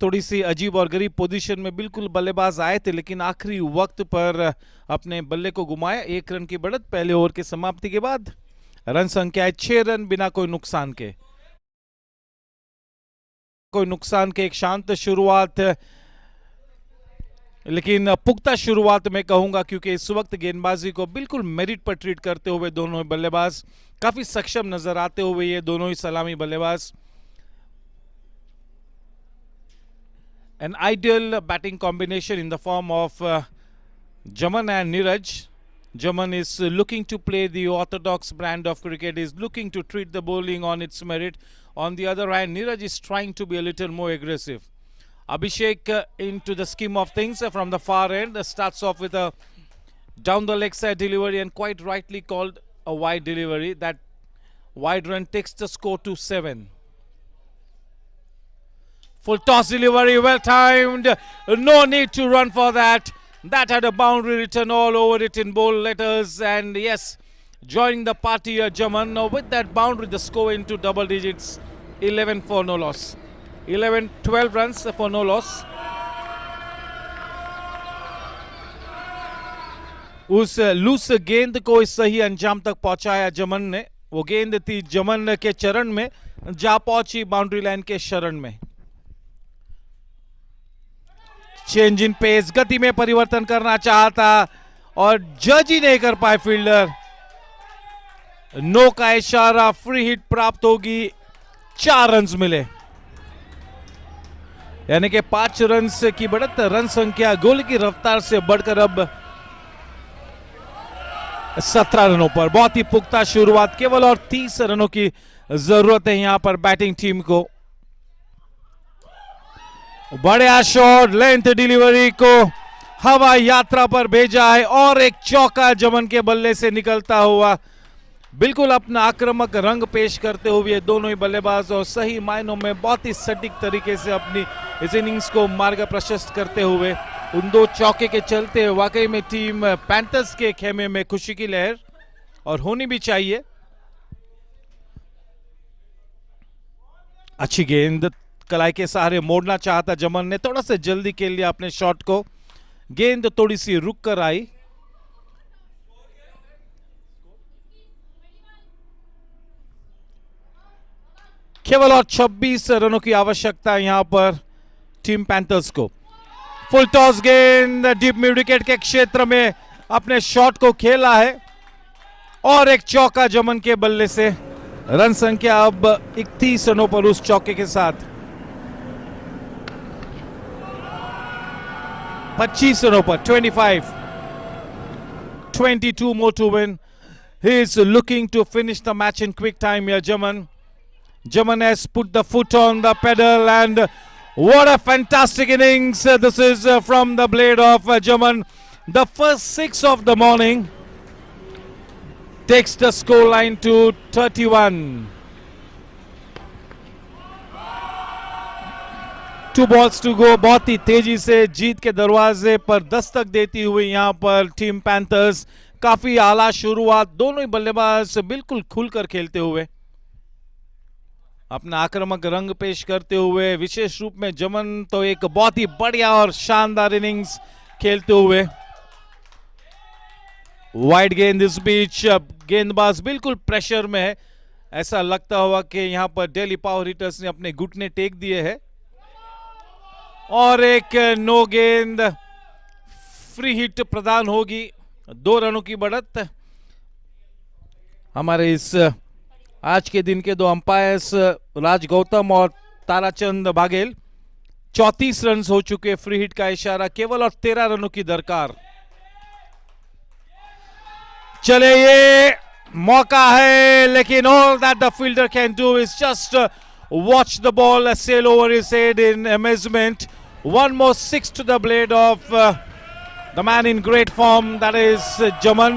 थोड़ी सी अजीब और गरीब पोजीशन में बिल्कुल बल्लेबाज आए थे, लेकिन आखिरी वक्त पर अपने बल्ले को घुमाया. 1 रन की बढ़त पहले ओवर की समाप्ति के बाद. रन संख्या है 6 रन बिना कोई नुकसान के. एक शांत शुरुआत, लेकिन पुख्ता शुरुआत में कहूंगा, क्योंकि इस वक्त गेंदबाजी को बिल्कुल मेरिट पर ट्रीट करते हुए दोनों बल्लेबाज काफी सक्षम नजर आते हुए ये दोनों ही सलामी बल्लेबाज. An ideal batting combination in the form of Jaman and Neeraj. Jaman is looking to play the orthodox brand of cricket, is looking to treat the bowling on its merit. On the other hand, Neeraj is trying to be a little more aggressive. Abhishek into the scheme of things from the far end, starts off with a down the leg side delivery, and quite rightly called a wide delivery. That wide run takes the score to 7. Full toss delivery, well timed. No need to run for that. That had a boundary written all over it in bold letters. And yes, joining the party here, Jaman. Now with that boundary, the score into double digits. 11 for no loss. 12 runs for no loss. उस loose गेंद को इस सही अंजाम तक पहुंचाया जमन ने. वो गेंद थी जमन के चरण में, जा पहुंची बाउंड्री लाइन के शरण में. चेंज इन पेस, गति में परिवर्तन करना चाहता और जज ही नहीं कर पाए फील्डर. नो का इशारा, फ्री हिट प्राप्त होगी. 4 रन मिले, यानी कि 5 रन की बढ़त रन संख्या गोल की रफ्तार से बढ़कर अब 17 रनों पर. बहुत ही पुख्ता शुरुआत, केवल और 30 रनों की जरूरत है यहां पर बैटिंग टीम को. बढ़िया शॉट, लेंथ डिलीवरी को हवाई यात्रा पर भेजा है और एक चौका जमन के बल्ले से निकलता हुआ. बिल्कुल अपना आक्रामक रंग पेश करते हुए दोनों ही बल्लेबाज और सही मायनों में बहुत ही सटीक तरीके से अपनी इस इनिंग्स को मार्ग प्रशस्त करते हुए उन 2 चौके के चलते वाकई में टीम पैंथर्स के खेमे में खुशी की लहर, और होनी भी चाहिए. अच्छी गेंद, कलाई के सहारे मोड़ना चाहता जमन ने, थोड़ा सा जल्दी खेल लिया अपने शॉट को. गेंद थोड़ी सी रुक कर आई. केवल और 26 रनों की आवश्यकता है यहां पर टीम पैंथर्स को. फुल टॉस गेंद डीप मिड विकेट के क्षेत्र में अपने शॉट को खेला है और एक चौका जमन के बल्ले से. रन संख्या अब 31 रनों पर उस चौके के साथ. 25 रनों पर 22 more to win. He is looking to finish the match in quick time here, Jaman. Jaman has put the foot on the pedal, and what a fantastic innings this is from the blade of Jaman. The first 6 of the morning takes the scoreline to 31. 2 balls to go. बहुत ही तेजी से जीत के दरवाजे पर दस्तक देती हुई यहां पर टीम पैंथर्स. काफी आला शुरुआत, दोनों ही बल्लेबाज बिल्कुल खुलकर खेलते हुए, अपना आक्रामक रंग पेश करते हुए. विशेष रूप में जमन तो एक बहुत ही बढ़िया और शानदार इनिंग्स खेलते हुए. वाइड गेंद इस बीच, गेंदबाज बिल्कुल प्रेशर में है. ऐसा लगता हुआ कि यहां पर दिल्ली पावर हिटर्स ने अपने घुटने टेक दिए हैं. और एक नो गेंद, फ्री हिट प्रदान होगी. 2 रनों की बढ़त. हमारे इस आज के दिन के 2 अंपायर्स राज गौतम और ताराचंद बाघेल. 34 रन हो चुके. फ्री हिट का इशारा, केवल और 13 रनों की दरकार. चले, ये मौका है, लेकिन all that the fielder can do is just watch the ball sail over his head in amazement. One more 6 to the blade of the man in great form, that is Jaman.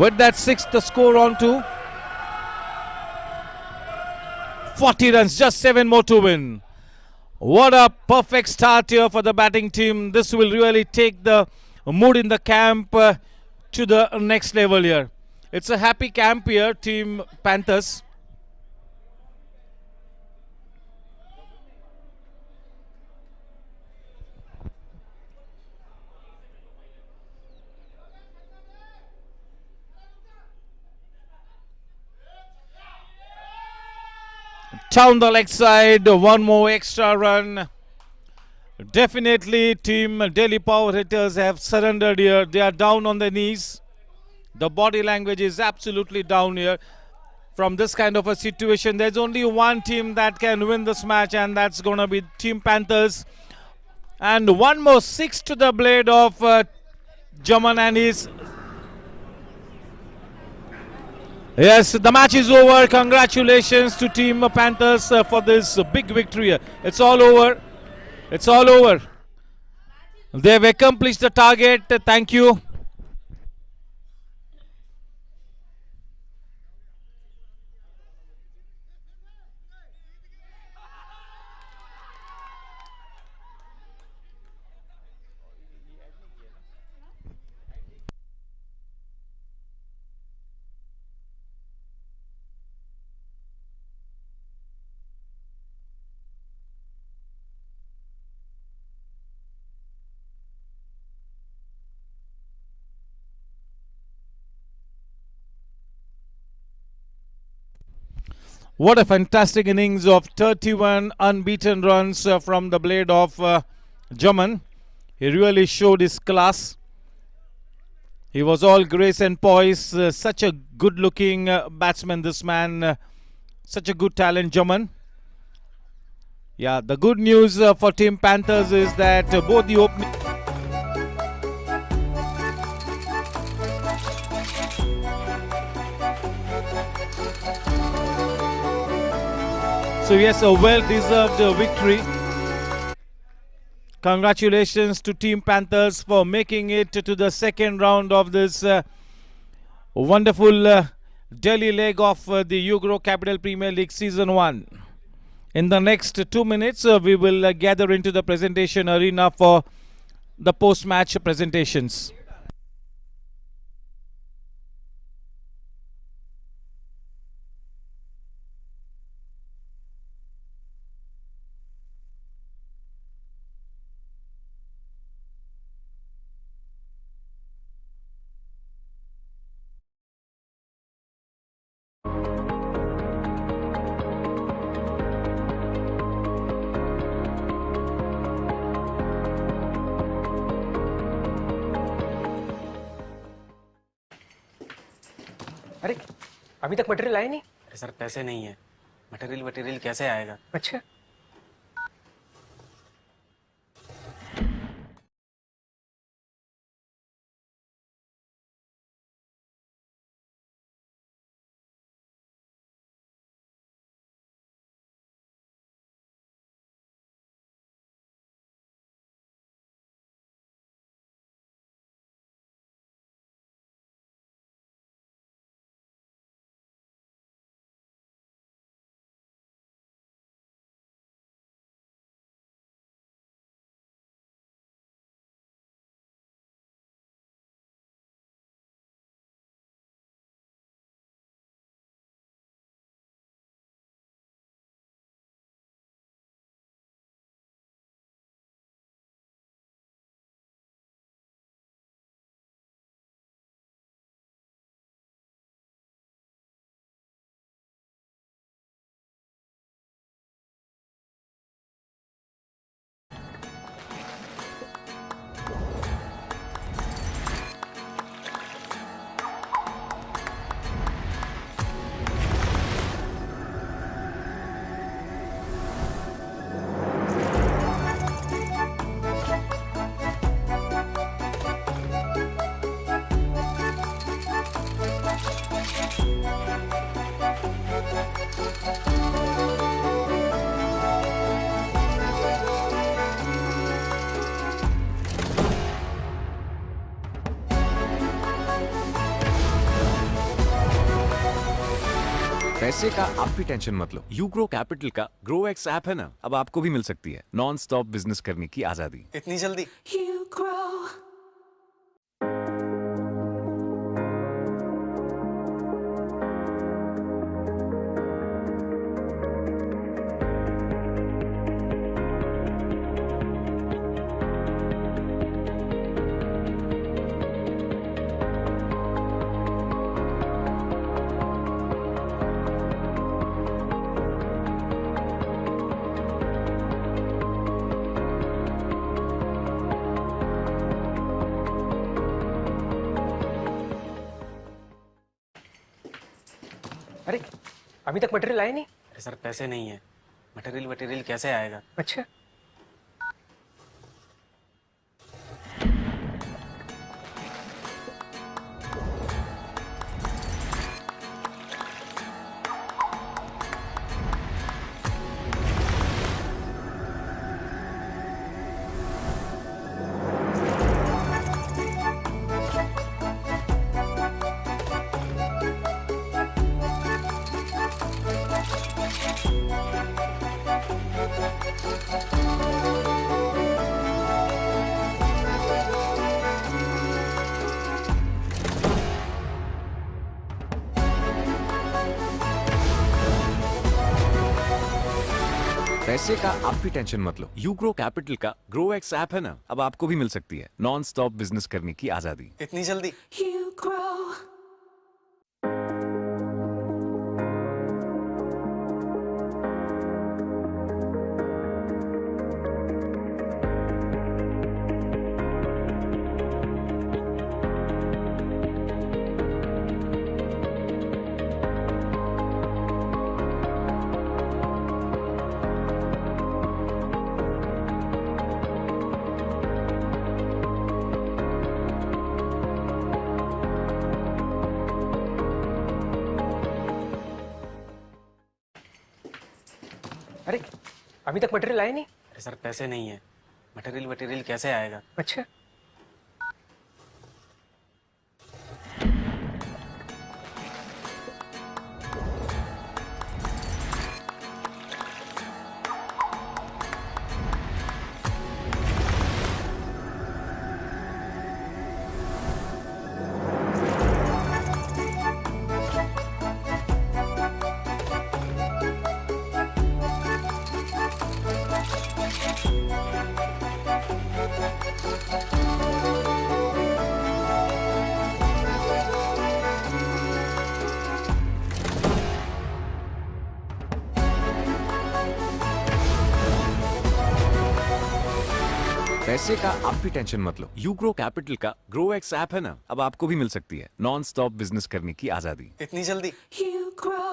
With that 6, the score on to 40 runs, just 7 more to win. What a perfect start here for the batting team. This will really take the mood in the camp to the next level here. It's a happy camp here, Team Panthers. Down the leg side, one more extra run. Definitely Team Delhi Power Hitters have surrendered here. They are down on their knees. The body language is absolutely down here. From this kind of a situation, there's only one team that can win this match, and that's going to be Team Panthers. And one more 6 to the blade of Jaman and his... Yes, the match is over. Congratulations to Team Panthers for this big victory. It's all over. It's all over. They've accomplished the target. Thank you. What a fantastic innings of 31 unbeaten runs from the blade of Jaman. He really showed his class. He was all grace and poise. Such a good looking batsman, this man. Such a good talent, Jaman. Yeah, the good news for Team Panthers is that both the opening... So yes, a well-deserved victory. Congratulations to Team Panthers for making it to the second round of this wonderful Delhi leg of the Ugro Capital Premier League Season 1. In the next 2 minutes, we will gather into the presentation arena for the post-match presentations. अरे अभी तक material आया नहीं। अरे sir पैसे नहीं है, material कैसे आएगा? अच्छा, पैसे का आप भी टेंशन मत लो। यूग्रो कैपिटल का ग्रो एक्स ऐप है ना, अब आपको भी मिल सकती है नॉन स्टॉप बिजनेस करने की आजादी। इतनी जल्दी? You grow. अरे अभी तक मटेरियल आया नहीं। अरे सर पैसे नहीं है, मटेरियल कैसे आएगा? अच्छा, पैसे का आप भी टेंशन मत लो। यूग्रो कैपिटल का ग्रो एक्स ऐप है ना, अब आपको भी मिल सकती है नॉन स्टॉप बिजनेस करने की आजादी। इतनी जल्दी? You grow. अभी तक मटेरियल आया नहीं। अरे सर पैसे नहीं है, मटेरियल वटेरियल कैसे आएगा? अच्छा, पैसे का आप भी टेंशन मत लो, यूग्रो कैपिटल का ग्रो एक्स ऐप है ना, अब आपको भी मिल सकती है नॉन स्टॉप बिजनेस करने की आजादी। इतनी जल्दी? You grow.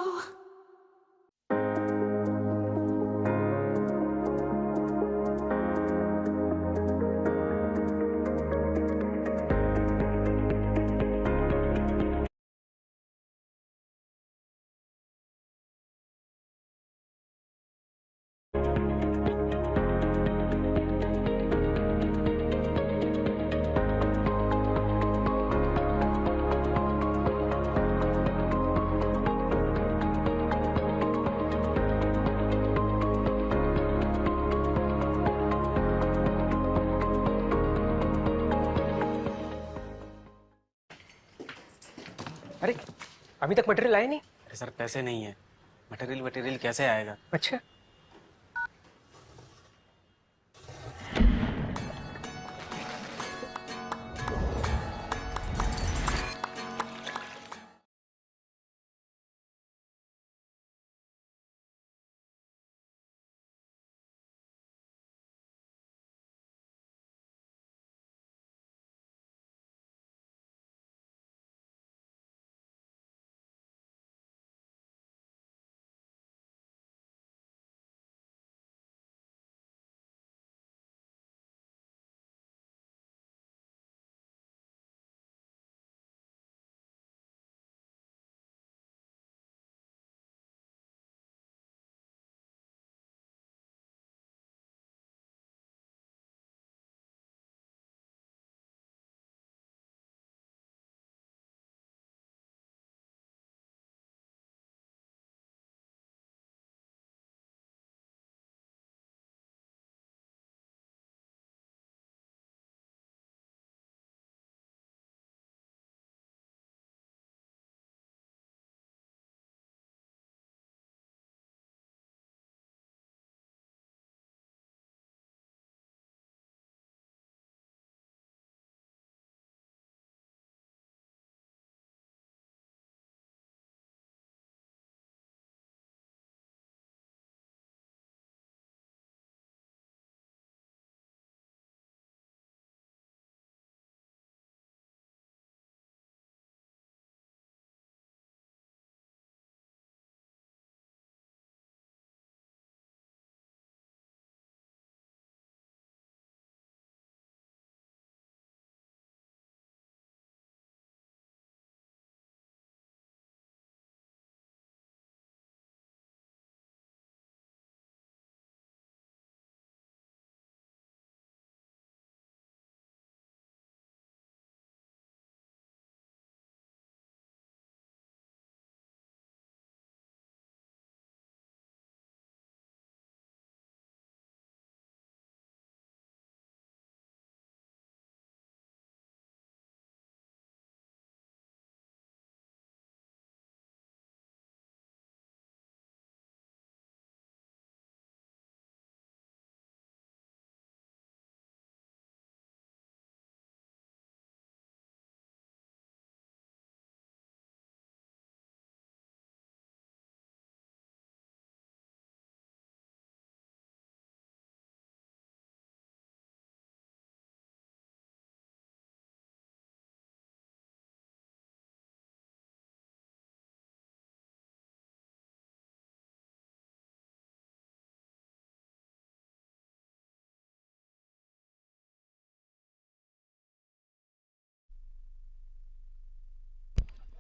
अरे अभी तक मटेरियल आया नहीं। अरे सर पैसे नहीं है, मटेरियल वटेरियल कैसे आएगा? अच्छा,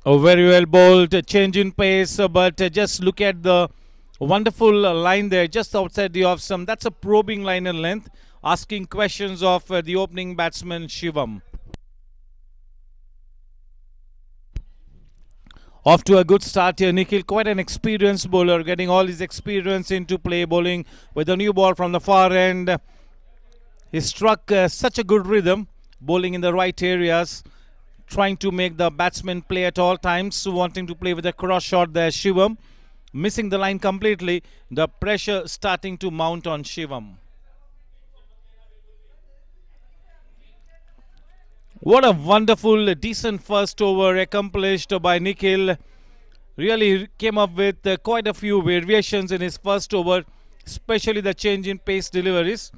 Oh, very well bowled. A change in pace, but just look at the Wonderful line there just outside the off stump. That's a probing line in length, asking questions of the opening batsman Shivam. Off to a good start here, Nikhil. Quite an experienced bowler, getting all his experience into play, bowling with a new ball from the far end. He struck such a good rhythm, bowling in the right areas, trying to make the batsman play at all times, wanting to play with a cross shot there, Shivam. Missing the line completely, the pressure starting to mount on Shivam. What a wonderful, decent first over accomplished by Nikhil. Really came up with quite a few variations in his first over, especially the change in pace deliveries.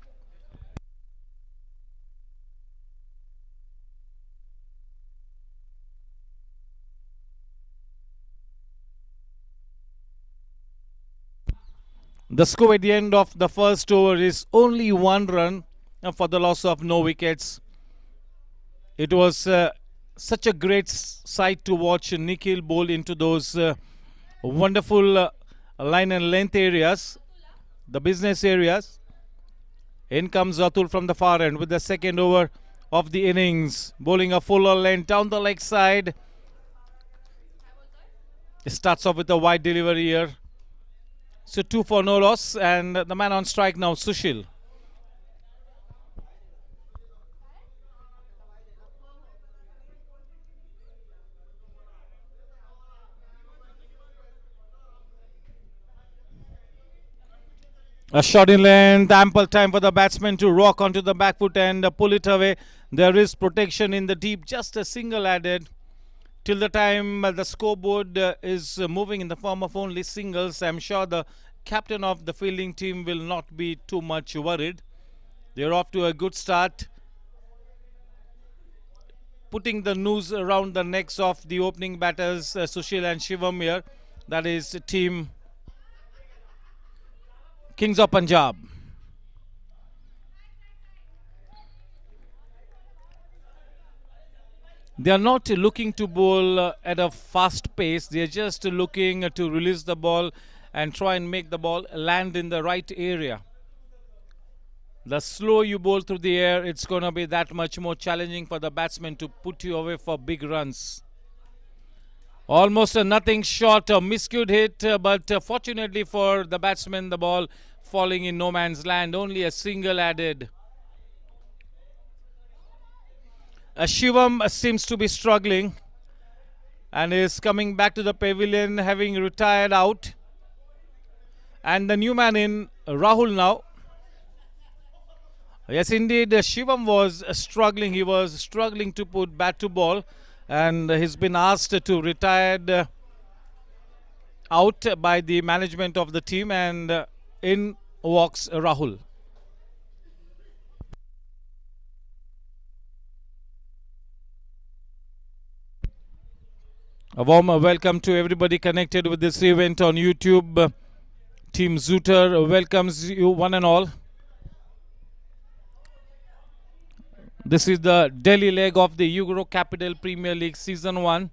The score at the end of the first over is only 1 run for the loss of no wickets. It was such a great sight to watch Nikhil bowl into those wonderful line and length areas, the business areas. In comes Atul from the far end with the second over of the innings, bowling a fuller length down the leg side. It starts off with a wide delivery here. So 2 for no loss, and the man on strike now, Sushil. A shot in length, ample time for the batsman to rock onto the back foot and pull it away. There is protection in the deep, just a single added. Till the time the scoreboard is moving in the form of only singles, I'm sure the captain of the fielding team will not be too much worried. They're off to a good start, putting the noose around the necks of the opening batters, Sushil and Shivam here. That is team Kings of Punjab. They are not looking to bowl at a fast pace. They are just looking to release the ball and try and make the ball land in the right area. The slower you bowl through the air, it's going to be that much more challenging for the batsman to put you away for big runs. Almost a nothing shot, a miscued hit, but fortunately for the batsman, the ball falling in no man's land. Only a single added. Shivam seems to be struggling and is coming back to the pavilion having retired out. And the new man in, Rahul now. Yes, indeed, Shivam was struggling. He was struggling to put bat to ball, and he's been asked to retire out by the management of the team, and in walks Rahul. A warm welcome to everybody connected with this event on YouTube. Team Zooter welcomes you one and all. This is the Delhi leg of the Euro Capital Premier League Season 1.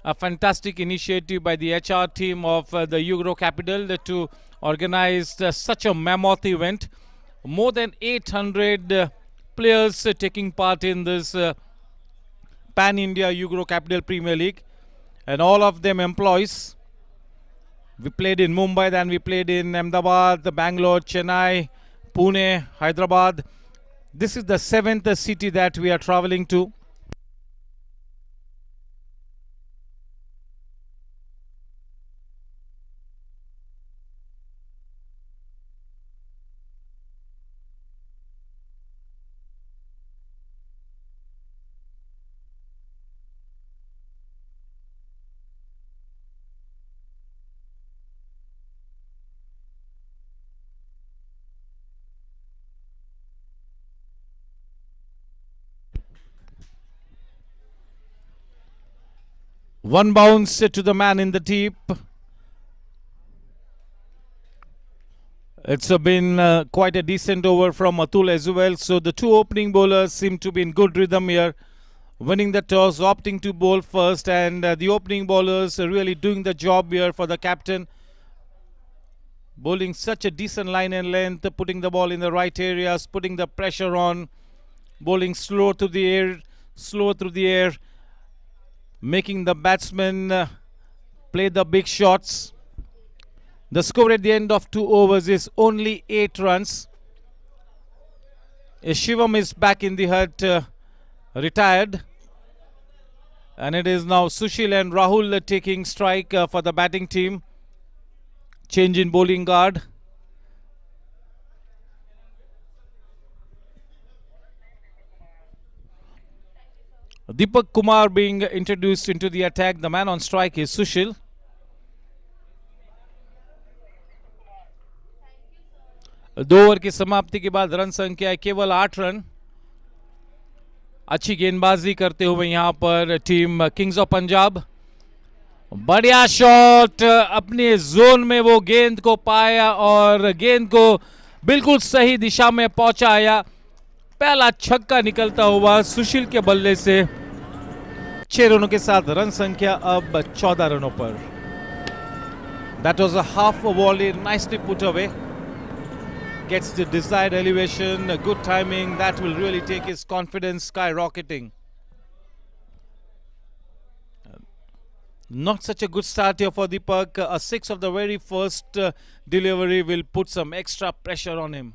A fantastic initiative by the HR team of the Euro Capital to organize such a mammoth event. More than 800 players taking part in this Pan-India Euro Capital Premier League. And all of them employees. We played in Mumbai, then we played in Ahmedabad, Bangalore, Chennai, Pune, Hyderabad. This is the 7th city that we are traveling to. One bounce to the man in the deep. It's been quite a decent over from Atul as well. So the two opening bowlers seem to be in good rhythm here. Winning the toss, opting to bowl first, and the opening bowlers are really doing the job here for the captain. bowling such a decent line and length, putting the ball in the right areas, putting the pressure on, bowling slow through the air, making the batsmen play the big shots. The score at the end of 2 overs is only 8 runs. Shivam is back in the hut, retired. And it is now Sushil and Rahul taking strike for the batting team. Change in bowling guard. Deepak Kumar being introduced into the attack. The man on strike is Sushil. दो over की समाप्ति के बाद run संख्या है केवल 8 run. अच्छी गेंदबाजी करते हुए यहां पर टीम किंग्स ऑफ पंजाब. बढ़िया शॉट, अपने जोन में वो गेंद को पाया और गेंद को बिल्कुल सही दिशा में पहुंचाया. पहला छक्का निकलता हुआ सुशील के बल्ले से. 6 रनों के साथ रन संख्या अब 14 रनों पर. That was a half volley, nicely put away. Gets the desired elevation, a good timing. That will really take his confidence skyrocketing. Not such a good start here for Deepak. A 6 of the very first delivery will put some extra pressure on him.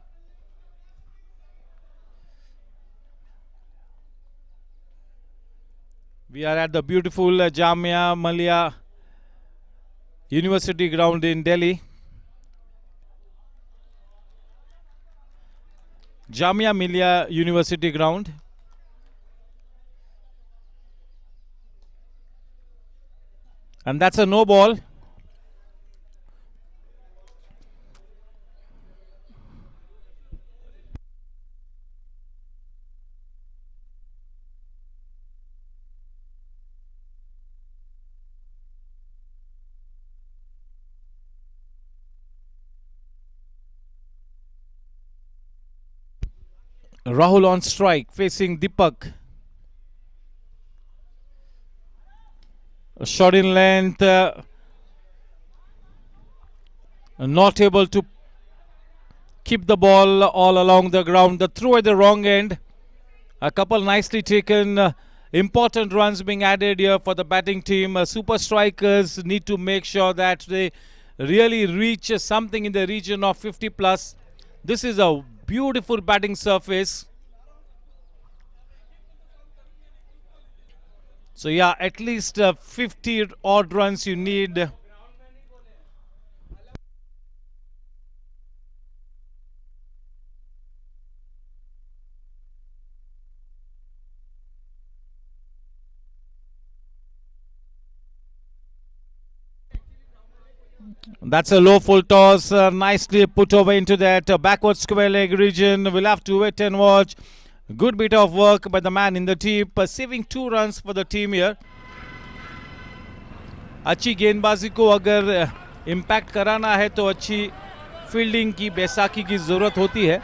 We are at the beautiful Jamia Millia University ground in Delhi. Jamia Millia University ground. And that's a no ball. Rahul on strike facing Deepak. A shot in length, not able to keep the ball all along the ground. The throw at the wrong end. A couple nicely taken, important runs being added here for the batting team. Super strikers need to make sure that they really reach something in the region of 50 plus. This is a beautiful batting surface. So yeah, at least 50 odd runs you need. That's a low full toss, nicely put over into that backward square leg region. We'll have to wait and watch. Good bit of work by the man in the team, saving 2 runs for the team here. अच्छी गेंदबाजी को अगर impact कराना है तो अच्छी fielding की, बैसाखी की जरूरत होती है.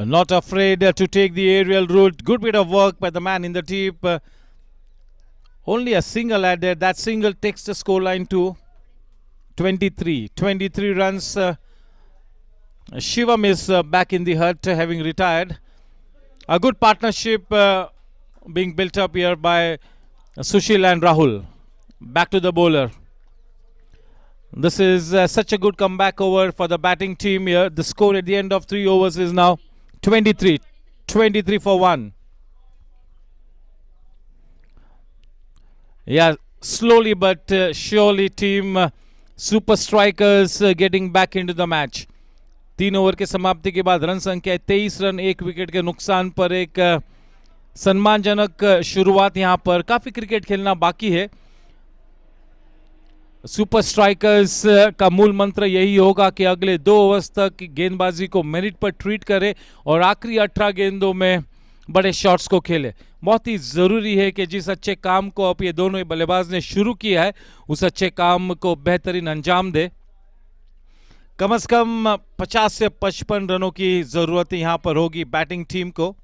Not afraid to take the aerial route. Good bit of work by the man in the team. Only a single added. That single takes the scoreline to 23. 23 runs. Shivam is back in the hut, having retired. A good partnership being built up here by Sushil and Rahul. Back to the bowler. This is such a good comeback over for the batting team here. The score at the end of 3 overs is now 23 for 1. Yeah, slowly but surely team super strikers getting back into the match. 3 over के समाप्ति के बाद run संख्या 23 run, 1 wicket के नुकसान पर एक सम्मानजनक शुरुआत यहां पर, काफी क्रिकेट खेलना बाकी है। सुपर स्ट्राइकर्स का मूल मंत्र यही होगा कि अगले 2 ओवर्स तक गेंदबाजी को मेरिट पर ट्रीट करे और आखिरी 18 गेंदों में बड़े शॉट्स को खेले। बहुत ही जरूरी है कि जिस अच्छे काम को अब ये दोनों ही बल्लेबाज ने शुरू किया है उस अच्छे काम को बेहतरीन अंजाम दे। कम से कम 50 से 55 रनों की जरूरत यहां पर होगी बैटिंग टीम को।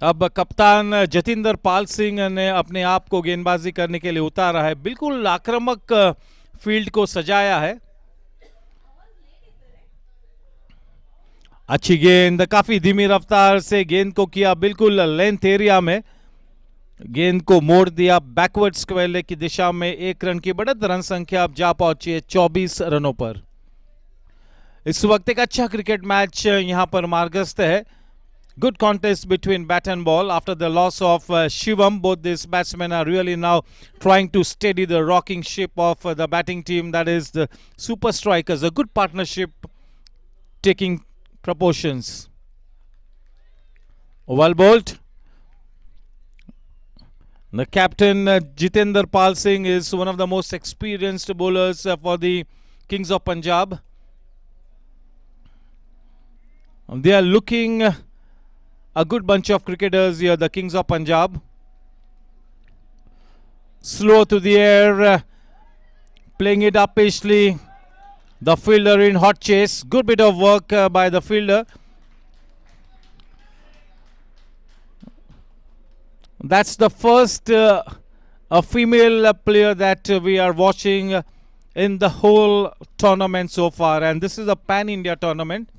अब कप्तान जतिंदर पाल सिंह ने अपने आप को गेंदबाजी करने के लिए उतारा है। बिल्कुल आक्रामक फील्ड को सजाया है। अच्छी गेंद, काफी धीमी रफ्तार से गेंद को किया बिल्कुल लेंथ एरिया में, गेंद को मोड़ दिया बैकवर्ड स्क्वायर लेग की दिशा में। 1 रन की बढ़त, रन संख्या अब जा पहुंची है 24 रनों पर। इस वक्त एक अच्छा क्रिकेट मैच यहां पर मार्गस्थ है। Good contest between bat and ball. After the loss of Shivam, both these batsmen are really now trying to steady the rocking ship of the batting team, that is the super strikers. A good partnership taking proportions. Well bowled. The captain Jitendra Pal Singh is one of the most experienced bowlers for the Kings of Punjab. They are looking a good bunch of cricketers here, the Kings of Punjab. Slow to the air, playing it up pacefully. The fielder in hot chase. Good bit of work by the fielder. That's the first a female player that we are watching in the whole tournament so far, and this is a pan-India tournament.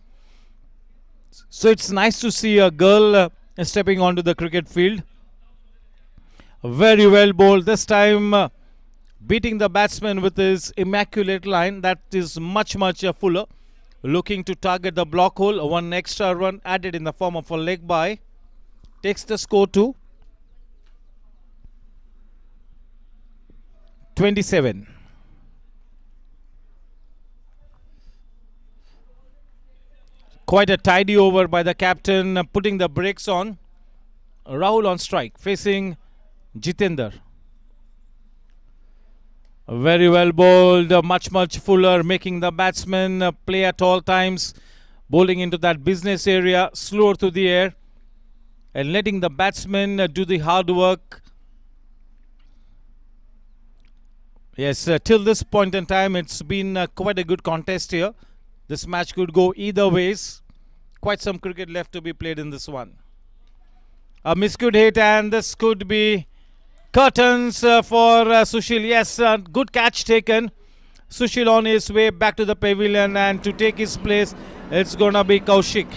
So it's nice to see a girl stepping onto the cricket field. Very well bowled. This time beating the batsman with his immaculate line. That is much fuller. Looking to target the block hole. 1 extra run added in the form of a leg bye. Takes the score to 27. Quite a tidy over by the captain, putting the brakes on. Rahul on strike, facing Jitendra. Very well bowled, much fuller, making the batsman play at all times, bowling into that business area, slower to the air, and letting the batsman do the hard work. Yes, till this point in time, it's been quite a good contest here. This match could go either ways. Quite some cricket left to be played in this one. A miscue hit, and this could be curtains for Sushil. Yes, good catch taken. Sushil on his way back to the pavilion, and to take his place, it's gonna be Kaushik.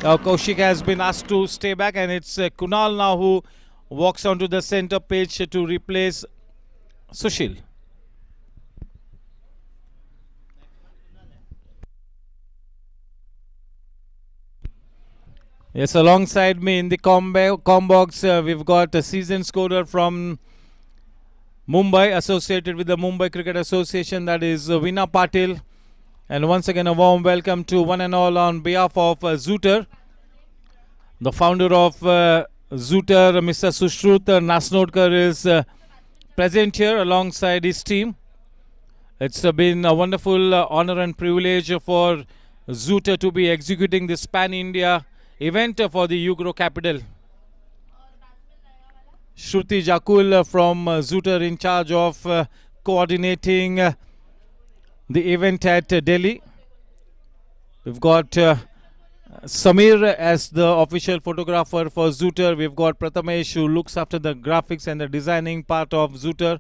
Now Kaushik has been asked to stay back, and it's Kunal now who walks onto the center pitch to replace Sushil. Yes, alongside me in the combox, we've got a seasoned scorer from Mumbai, associated with the Mumbai Cricket Association, that is Veena Patil. And once again, a warm welcome to one and all on behalf of Zooter. The founder of Zooter, Mr. Sushrut Nasnodkar, is present here alongside his team. It's been a wonderful honor and privilege for Zooter to be executing this pan-India event for the Ugro capital. Shruti Jakul from Zooter in charge of coordinating the event at Delhi. We've got Samir as the official photographer for Zooter. We've got Prathamesh who looks after the graphics and the designing part of Zooter.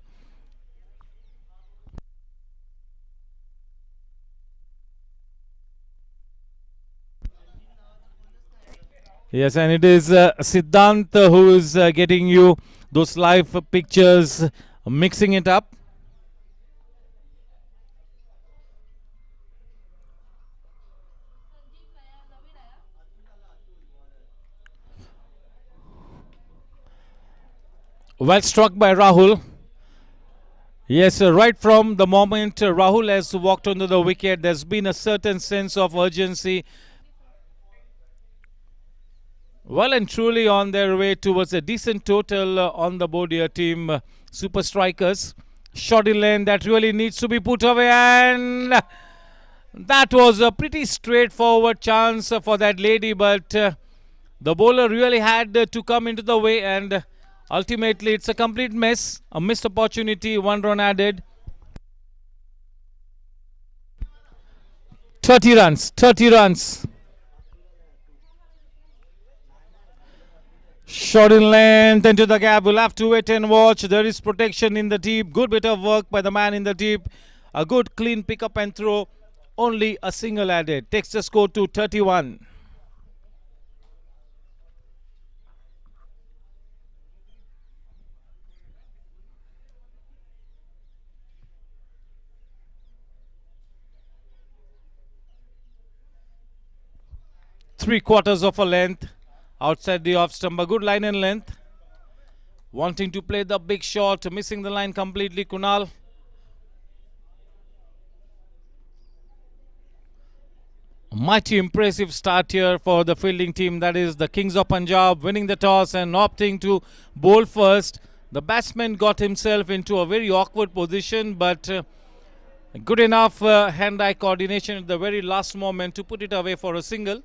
Yes, and it is Siddhant who is getting you those live pictures, mixing it up. Well struck by Rahul. Yes, right from the moment Rahul has walked onto the wicket, there's been a certain sense of urgency. Well and truly on their way towards a decent total on the board here, team Super Strikers. Shot in lane that really needs to be put away, and that was a pretty straightforward chance for that lady, but the bowler really had to come into the way, and ultimately it's a complete mess. A missed opportunity, 1 run added. 30 runs, 30 runs. Shot in length into the gap. We'll have to wait and watch. There is protection in the deep. Good bit of work by the man in the deep. A good clean pick up and throw. Only a single added. Takes the score to 31. Three-quarters of a length outside the off stump. A good line and length. Wanting to play the big shot, missing the line completely, Kunal. Mighty impressive start here for the fielding team, that is the Kings of Punjab, winning the toss and opting to bowl first. The batsman got himself into a very awkward position, but good enough hand-eye coordination at the very last moment to put it away for a single.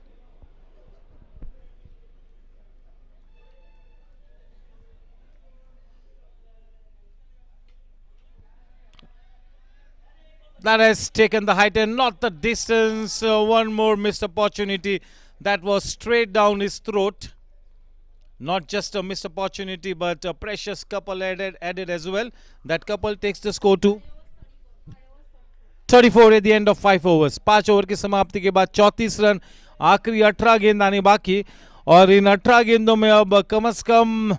That has taken the height and not the distance. One more missed opportunity. That was straight down his throat. Not just a missed opportunity, but a precious couple added as well. That couple takes the score to 34 at the end of 5 overs. 5 over की समाप्ति के बाद 34 run. आखिरी 18 गेंद आने बाकी, और इन 18 गेंदों में अब कम से कम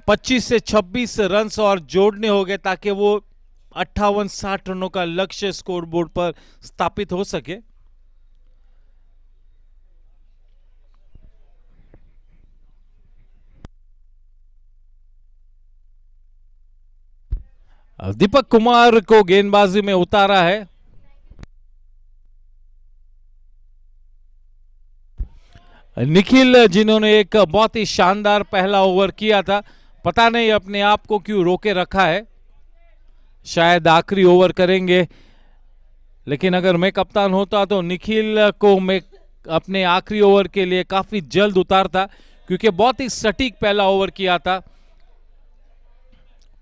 25 से 26 रन और जोड़ने होंगे ताकि वो 58-60 रनों का लक्ष्य स्कोर बोर्ड पर स्थापित हो सके. दीपक कुमार को गेंदबाजी में उतारा है. निखिल, जिन्होंने एक बहुत ही शानदार पहला ओवर किया था, पता नहीं अपने आप को क्यों रोके रखा है. शायद आखिरी ओवर करेंगे, लेकिन अगर मैं कप्तान होता तो निखिल को मैं अपने आखिरी ओवर के लिए काफी जल्द उतारता, क्योंकि बहुत ही सटीक पहला ओवर किया था.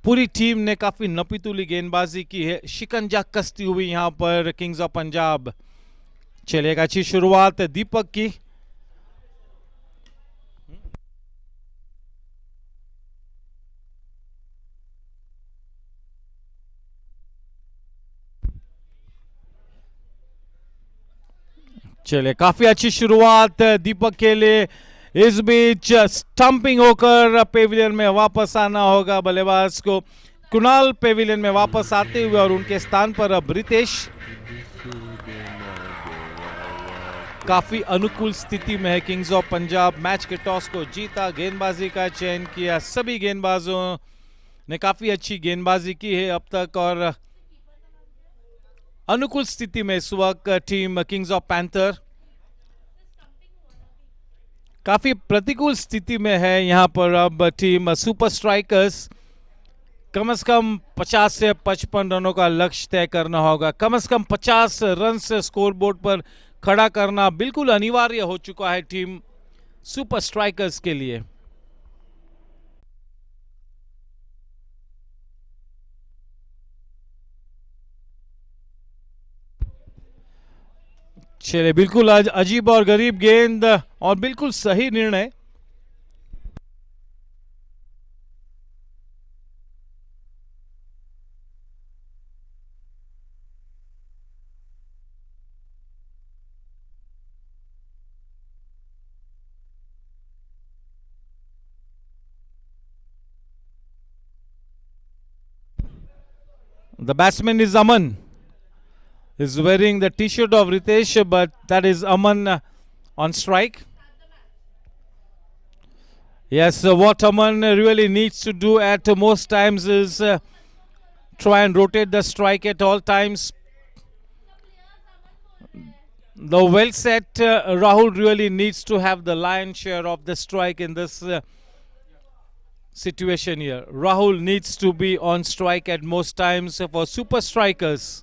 पूरी टीम ने काफी नपीतुली गेंदबाजी की है. शिकंजा कसती हुई यहां पर किंग्स ऑफ पंजाब. चलेगा अच्छी शुरुआत दीपक की. चले, काफी अच्छी शुरुआत दीपक के लिए. इस बीच स्टंपिंग होकर पेविलियन में वापस आना होगा बल्लेबाज को. कुणाल पेविलियन में वापस आते हुए और उनके स्थान पर अब रितेश. काफी अनुकूल स्थिति में है किंग्स ऑफ पंजाब. मैच के टॉस को जीता, गेंदबाजी का चयन किया. सभी गेंदबाजों ने काफी अच्छी गेंदबाजी की है अब तक, और अनुकूल स्थिति में इस वक्त टीम किंग्स ऑफ पैंथर. काफी प्रतिकूल स्थिति में है यहां पर अब टीम सुपर स्ट्राइकर्स. कम से कम 50 से 55 रनों का लक्ष्य तय करना होगा. कम से कम 50 रन से स्कोर बोर्ड पर खड़ा करना बिल्कुल अनिवार्य हो चुका है टीम सुपर स्ट्राइकर्स के लिए. चले, बिल्कुल अजीब और गरीब गेंद और बिल्कुल सही निर्णय. The batsman is Aman. Is wearing the t-shirt of Ritesh, but that is Aman on strike. Yes, what Aman really needs to do at most times is try and rotate the strike at all times. The well set Rahul really needs to have the lion's share of the strike in this situation here. Rahul needs to be on strike at most times for super strikers.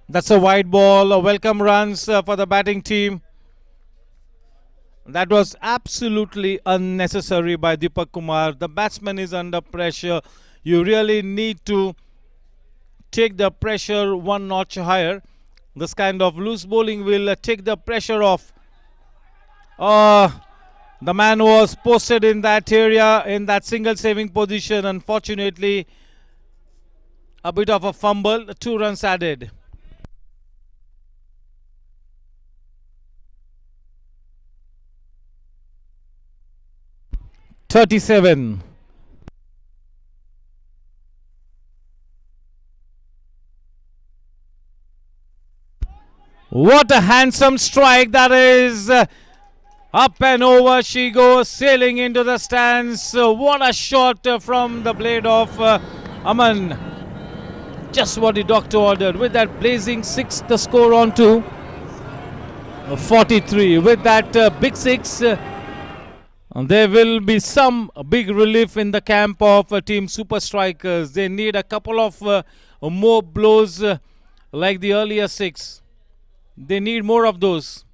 That's a wide ball. Welcome runs for the batting team. That was absolutely unnecessary by Deepak Kumar. The batsman is under pressure. You really need to take the pressure one notch higher. This kind of loose bowling will take the pressure off. The man was posted in that area, in that single saving position. Unfortunately, a bit of a fumble. 2 runs added. .37. What a handsome strike that is. Up and over she goes, sailing into the stands. What a shot from the blade of Aman. Just what the doctor ordered. With that blazing 6, the score on to 43. With that big 6, there will be some big relief in the camp of Team Super Strikers. They need a couple of more blows like the earlier 6. They need more of those.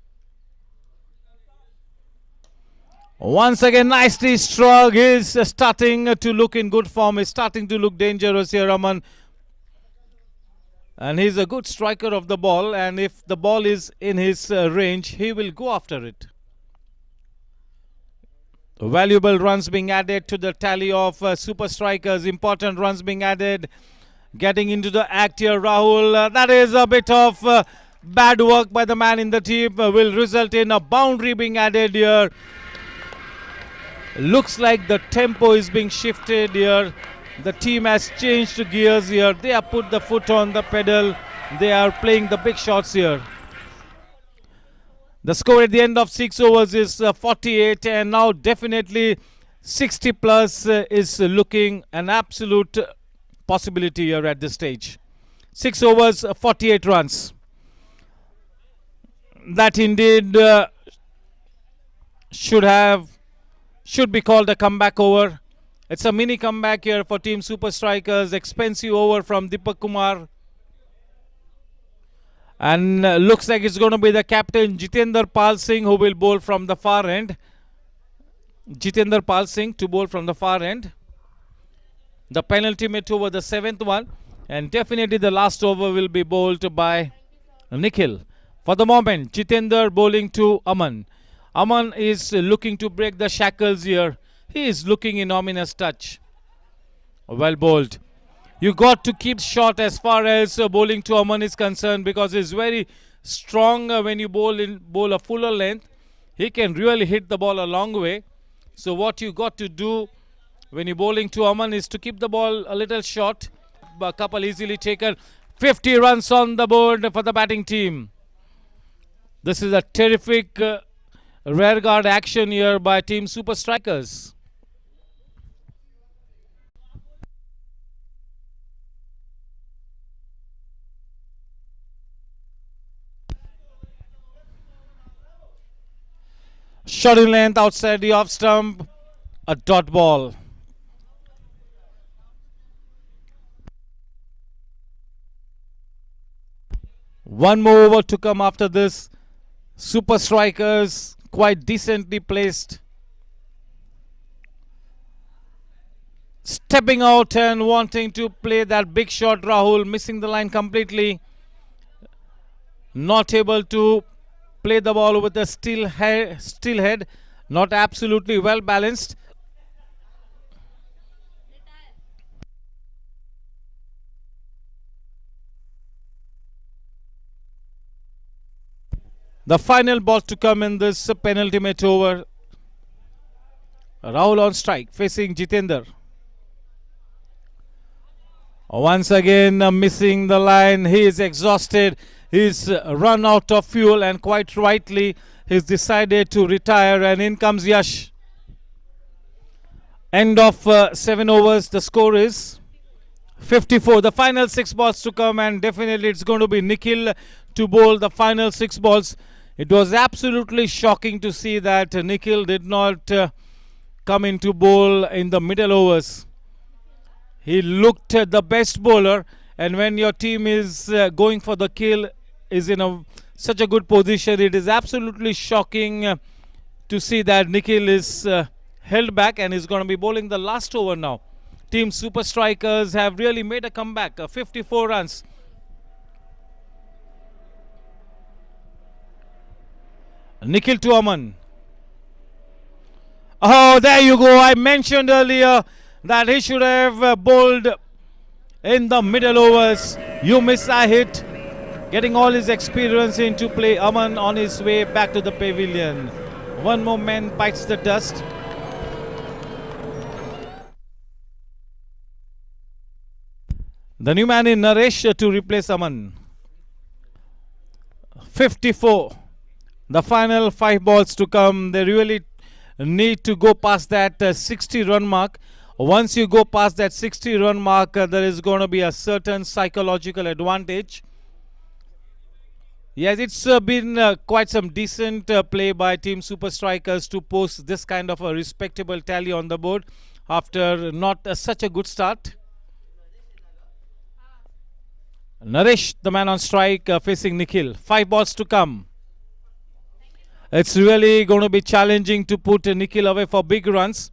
Once again, nicely struck. Is starting to look in good form. Is starting to look dangerous here, Aman. And he's a good striker of the ball. And if the ball is in his range, he will go after it. Valuable runs being added to the tally of super strikers. Important runs being added. Getting into the act here, Rahul. That is a bit of bad work by the man in the team. Will result in a boundary being added here. Looks like the tempo is being shifted here. The team has changed gears here. They have put the foot on the pedal. They are playing the big shots here. The score at the end of 6 overs is 48, and now definitely 60 plus is looking an absolute possibility here at this stage. 6 overs, 48 runs. That indeed should be called a comeback over. It's a mini comeback here for Team Super Strikers. Expensive over from Deepak Kumar. And looks like it's going to be the captain Jitendra Pal Singh who will bowl from the far end. Jitendra Pal Singh to bowl from the far end. The penultimate over, the 7th one. And definitely the last over will be bowled by Nikhil. For the moment, Jitendra bowling to Aman. Aman is looking to break the shackles here. He is looking in ominous touch. Well bowled. You got to keep short as far as bowling to Aman is concerned, because he's very strong when you bowl a fuller length. He can really hit the ball a long way. So what you got to do when you're bowling to Aman is to keep the ball a little short. A couple easily taken. 50 runs on the board for the batting team. This is a terrific rearguard action here by Team Super Strikers. Shot in length outside the off stump. A dot ball. One more over to come after this. Super Strikers quite decently placed. Stepping out and wanting to play that big shot, Rahul missing the line completely. Not able to play the ball with a still head. Not absolutely well balanced. The final ball to come in this penultimate over. Rahul on strike facing Jitendra. Once again missing the line. He is exhausted. he's run out of fuel, and quite rightly he's decided to retire, and in comes Yash. End of 7 overs, the score is 54. The final 6 balls to come, and definitely it's going to be Nikhil to bowl the final 6 balls. It was absolutely shocking to see that Nikhil did not come into bowl in the middle overs. He looked the best bowler, and when your team is going for the kill, is in such a good position, it is absolutely shocking to see that Nikhil is held back and is going to be bowling the last over now. Team Super Strikers have really made a comeback, 54 runs. Nikhil to Aman. Oh, there you go. I mentioned earlier that he should have bowled in the middle overs. You miss a hit. Getting all his experience into play. Aman on his way back to the pavilion. One more man bites the dust. The new man in Naresh to replace Aman. 54. The final 5 balls to come. They really need to go past that 60 run mark. Once you go past that 60 run mark, there is going to be a certain psychological advantage. Yes, it's been quite some decent play by Team Super Strikers to post this kind of a respectable tally on the board after not such a good start. Naresh, the man on strike, facing Nikhil. 5 balls to come. It's really going to be challenging to put Nikhil away for big runs.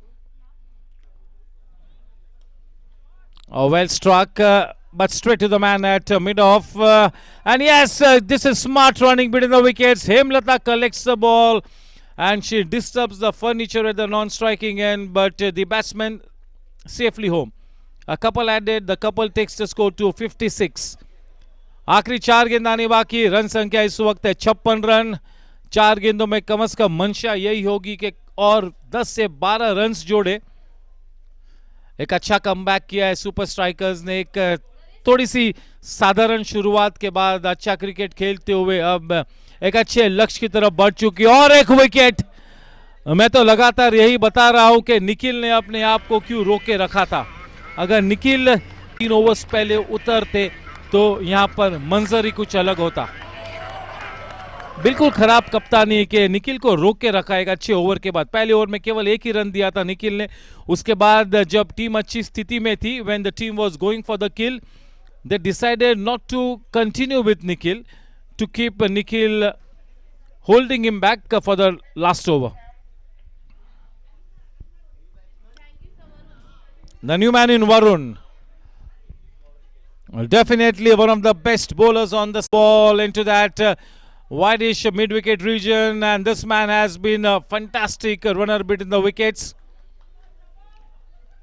Oh, well struck, but straight to the man at mid-off. And yes, this is smart running between the wickets. Hemlata collects the ball and she disturbs the furniture at the non-striking end, but the batsman safely home. A couple added, the couple takes the score to 56. आखिरी 4 गेंद आने बाकी. Run संख्या इस वक्त है 56 run. 4 गेंदों में कम से कम मंशा यही होगी कि और 10 से 12 रन्स जोड़े. एक अच्छा कमबैक किया है सुपर स्ट्राइकर्स ने. एक थोड़ी सी साधारण शुरुआत के बाद अच्छा क्रिकेट खेलते हुए अब एक अच्छे लक्ष्य की तरफ बढ़ चुकी और एक विकेट. मैं तो लगातार यही बता रहा हूं कि निखिल ने अपने आप को क्यों रोक के रखा था. अगर निखिल 3 ओवर्स पहले उतरते तो यहां पर मंजर ही कुछ अलग होता. बिल्कुल खराब कप्तानी के निखिल को रोक के रखा एक अच्छे ओवर के बाद. पहले ओवर में केवल 1 ही रन दिया था निखिल ने. उसके बाद जब टीम अच्छी स्थिति में थी, when the team was going for the kill, they decided not to continue with Nikhil, to keep Nikhil holding him back for the last over. The new man in Varun. Well, definitely one of the best bowlers on the ball into that wideish mid-wicket region, and this man has been a fantastic runner between the wickets.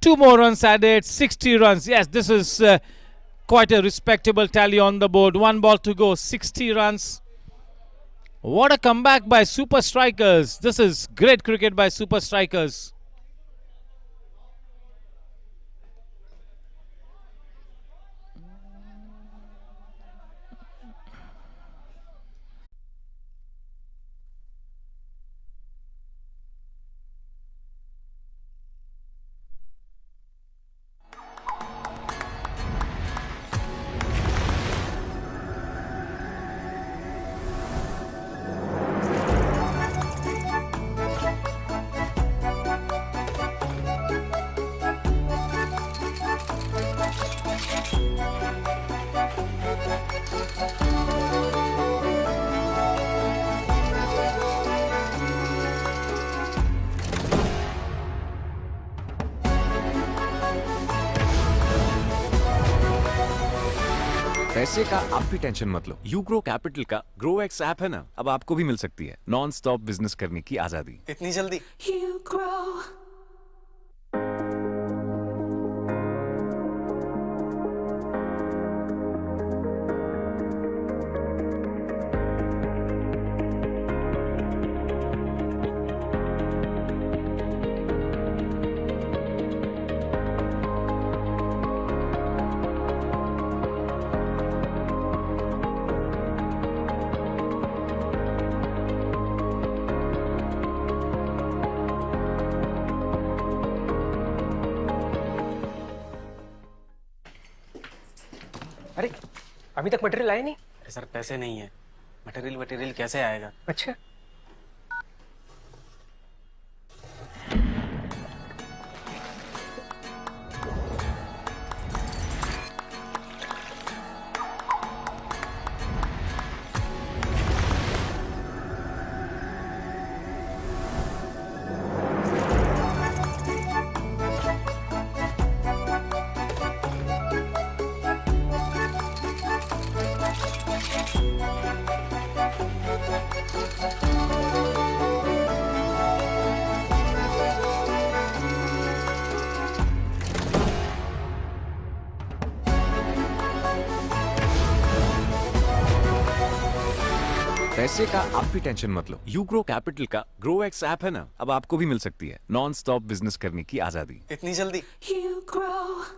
2 more runs added, 60 runs. Yes, this is quite a respectable tally on the board. 1 ball to go, 60 runs. What a comeback by Super Strikers. This is great cricket by Super Strikers. पैसे का आप भी tension मत लो. Ugro capital का ग्रोएक्स app है ना, अब आपको भी मिल सकती है नॉन स्टॉप बिजनेस करने की आजादी. इतनी जल्दी? You grow. अभी तक मटेरियल आया नहीं। अरे सर पैसे नहीं है, मटेरियल वटेरियल कैसे आएगा? अच्छा, पैसे का आप भी टेंशन मत लो, यूग्रो कैपिटल का ग्रो एक्स ऐप है ना, अब आपको भी मिल सकती है नॉन स्टॉप बिजनेस करने की आजादी। इतनी जल्दी? You grow.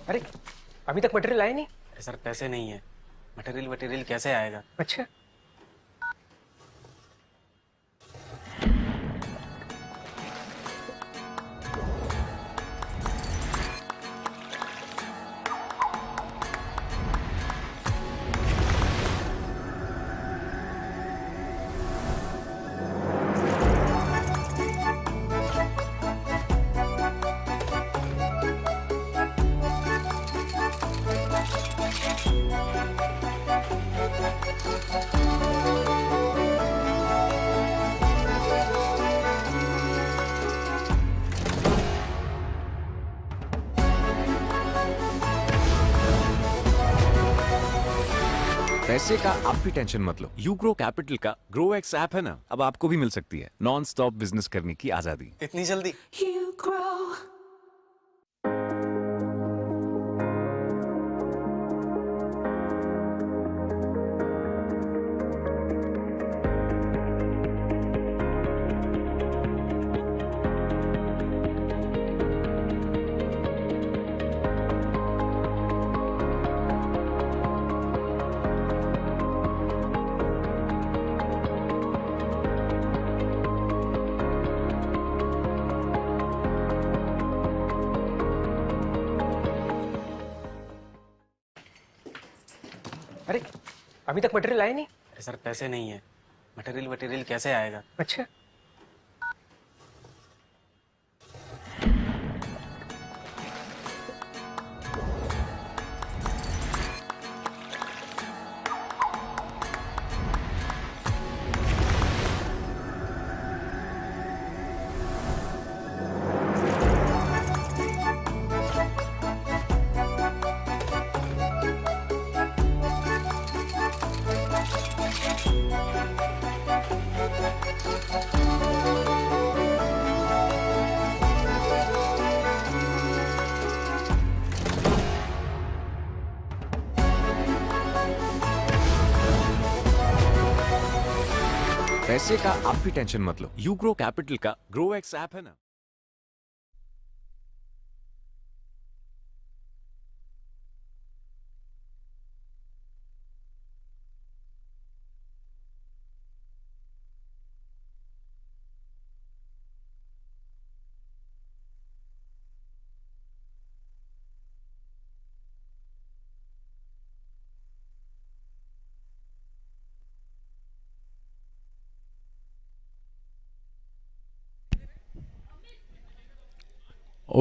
अरे अभी तक मटेरियल आया नहीं। अरे सर पैसे नहीं है, मटेरियल वटेरियल कैसे आएगा? अच्छा, पैसे का आप भी टेंशन मत लो, यूग्रो कैपिटल का ग्रो एक्स ऐप है ना, अब आपको भी मिल सकती है नॉन स्टॉप बिजनेस करने की आजादी। इतनी जल्दी? You grow. अरे अभी तक मटेरियल आया नहीं। अरे सर पैसे नहीं है, मटेरियल वटेरियल कैसे आएगा? अच्छा, पैसे का आप भी टेंशन मत लो, यूग्रो कैपिटल का ग्रो एक्स ऐप है ना।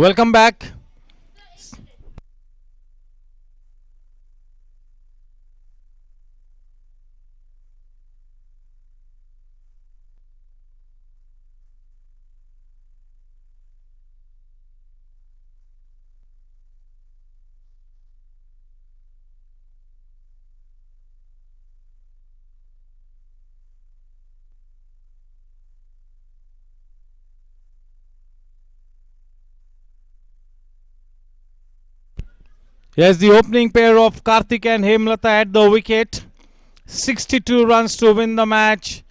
Welcome back. Here's the opening pair of Karthik and Hemlata at the wicket. 62 runs to win the match.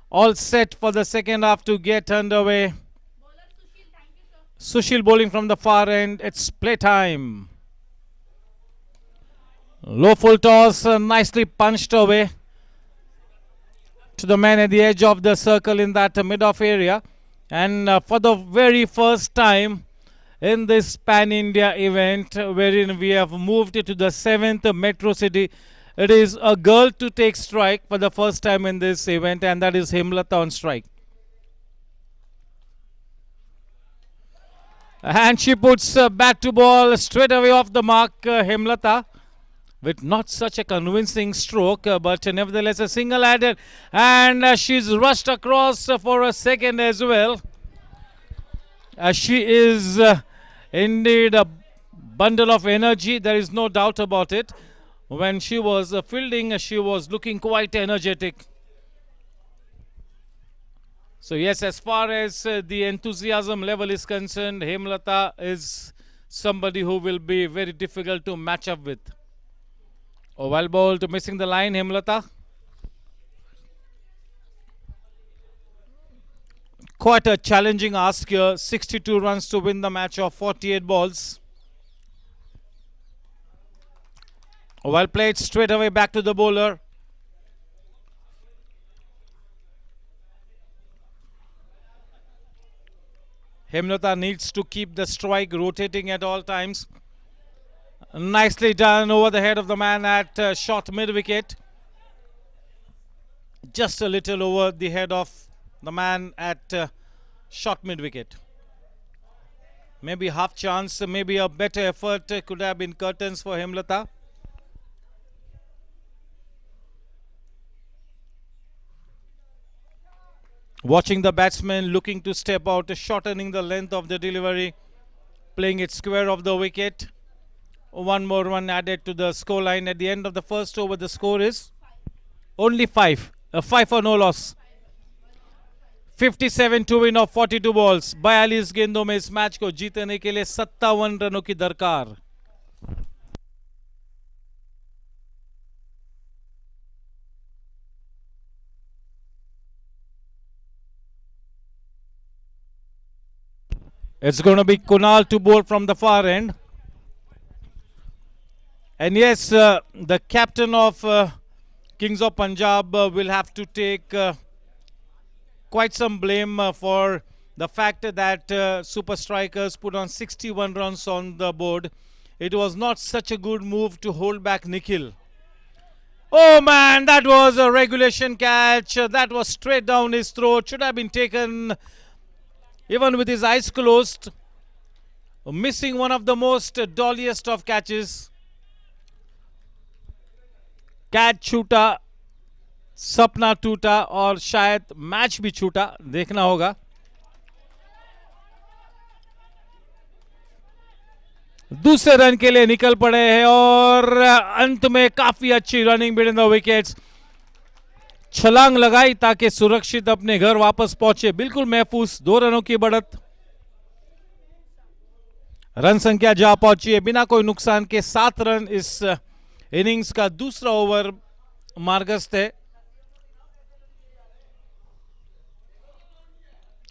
All set for the second half to get underway. Sushil bowling from the far end. It's playtime. Low full toss, nicely punched away to the man at the edge of the circle in that mid-off area. And for the very first time in this Pan-India event, wherein we have moved it to the 7th metro city, it is a girl to take strike for the first time in this event, and that is Hemlata on strike. And she puts bat to ball straight away off the mark, Hemlata, with not such a convincing stroke, but nevertheless a single added, and she's rushed across for a second as well. She is indeed a bundle of energy, there is no doubt about it. When she was fielding, she was looking quite energetic. So yes, as far as the enthusiasm level is concerned, Hemlata is somebody who will be very difficult to match up with. Oh, well bowled, missing the line, Hemlata. Quite a challenging ask here. 62 runs to win the match of 48 balls. Well played, straight away back to the bowler. Hemlata needs to keep the strike rotating at all times. Nicely done over the head of the man at short mid-wicket. Just a little over the head of the man at short mid-wicket. Maybe half chance, maybe a better effort could have been curtains for Hemlata. Watching the batsman looking to step out, shortening the length of the delivery, playing it square of the wicket. One more run added to the scoreline. At the end of the first over, the score is only 5. A 5 for no loss. 57 to win of 42 balls. 42 गेंदों में इस match को जीतने के लिए 57 रनों की दरकार. It's going to be Kunal to bowl from the far end. And yes, the captain of Kings of Punjab will have to take quite some blame for the fact that Super Strikers put on 61 runs on the board. It was not such a good move to hold back Nikhil. Oh man, that was a regulation catch. That was straight down his throat. Should have been taken even with his eyes closed. Missing one of the most dolliest of catches. Catch छूटा, सपना टूटा और शायद match भी छूटा, देखना होगा. दूसरे रन के लिए निकल पड़े हैं और अंत में काफी अच्छी रनिंग बिटवीन द विकेट्स. छलांग लगाई ताकि सुरक्षित अपने घर वापस पहुंचे. बिल्कुल महफूज. 2 रनों की बढ़त. रन संख्या जहां पहुंची है बिना कोई नुकसान के 7 रन इस इनिंग्स का दूसरा ओवर मार्गस्थ है.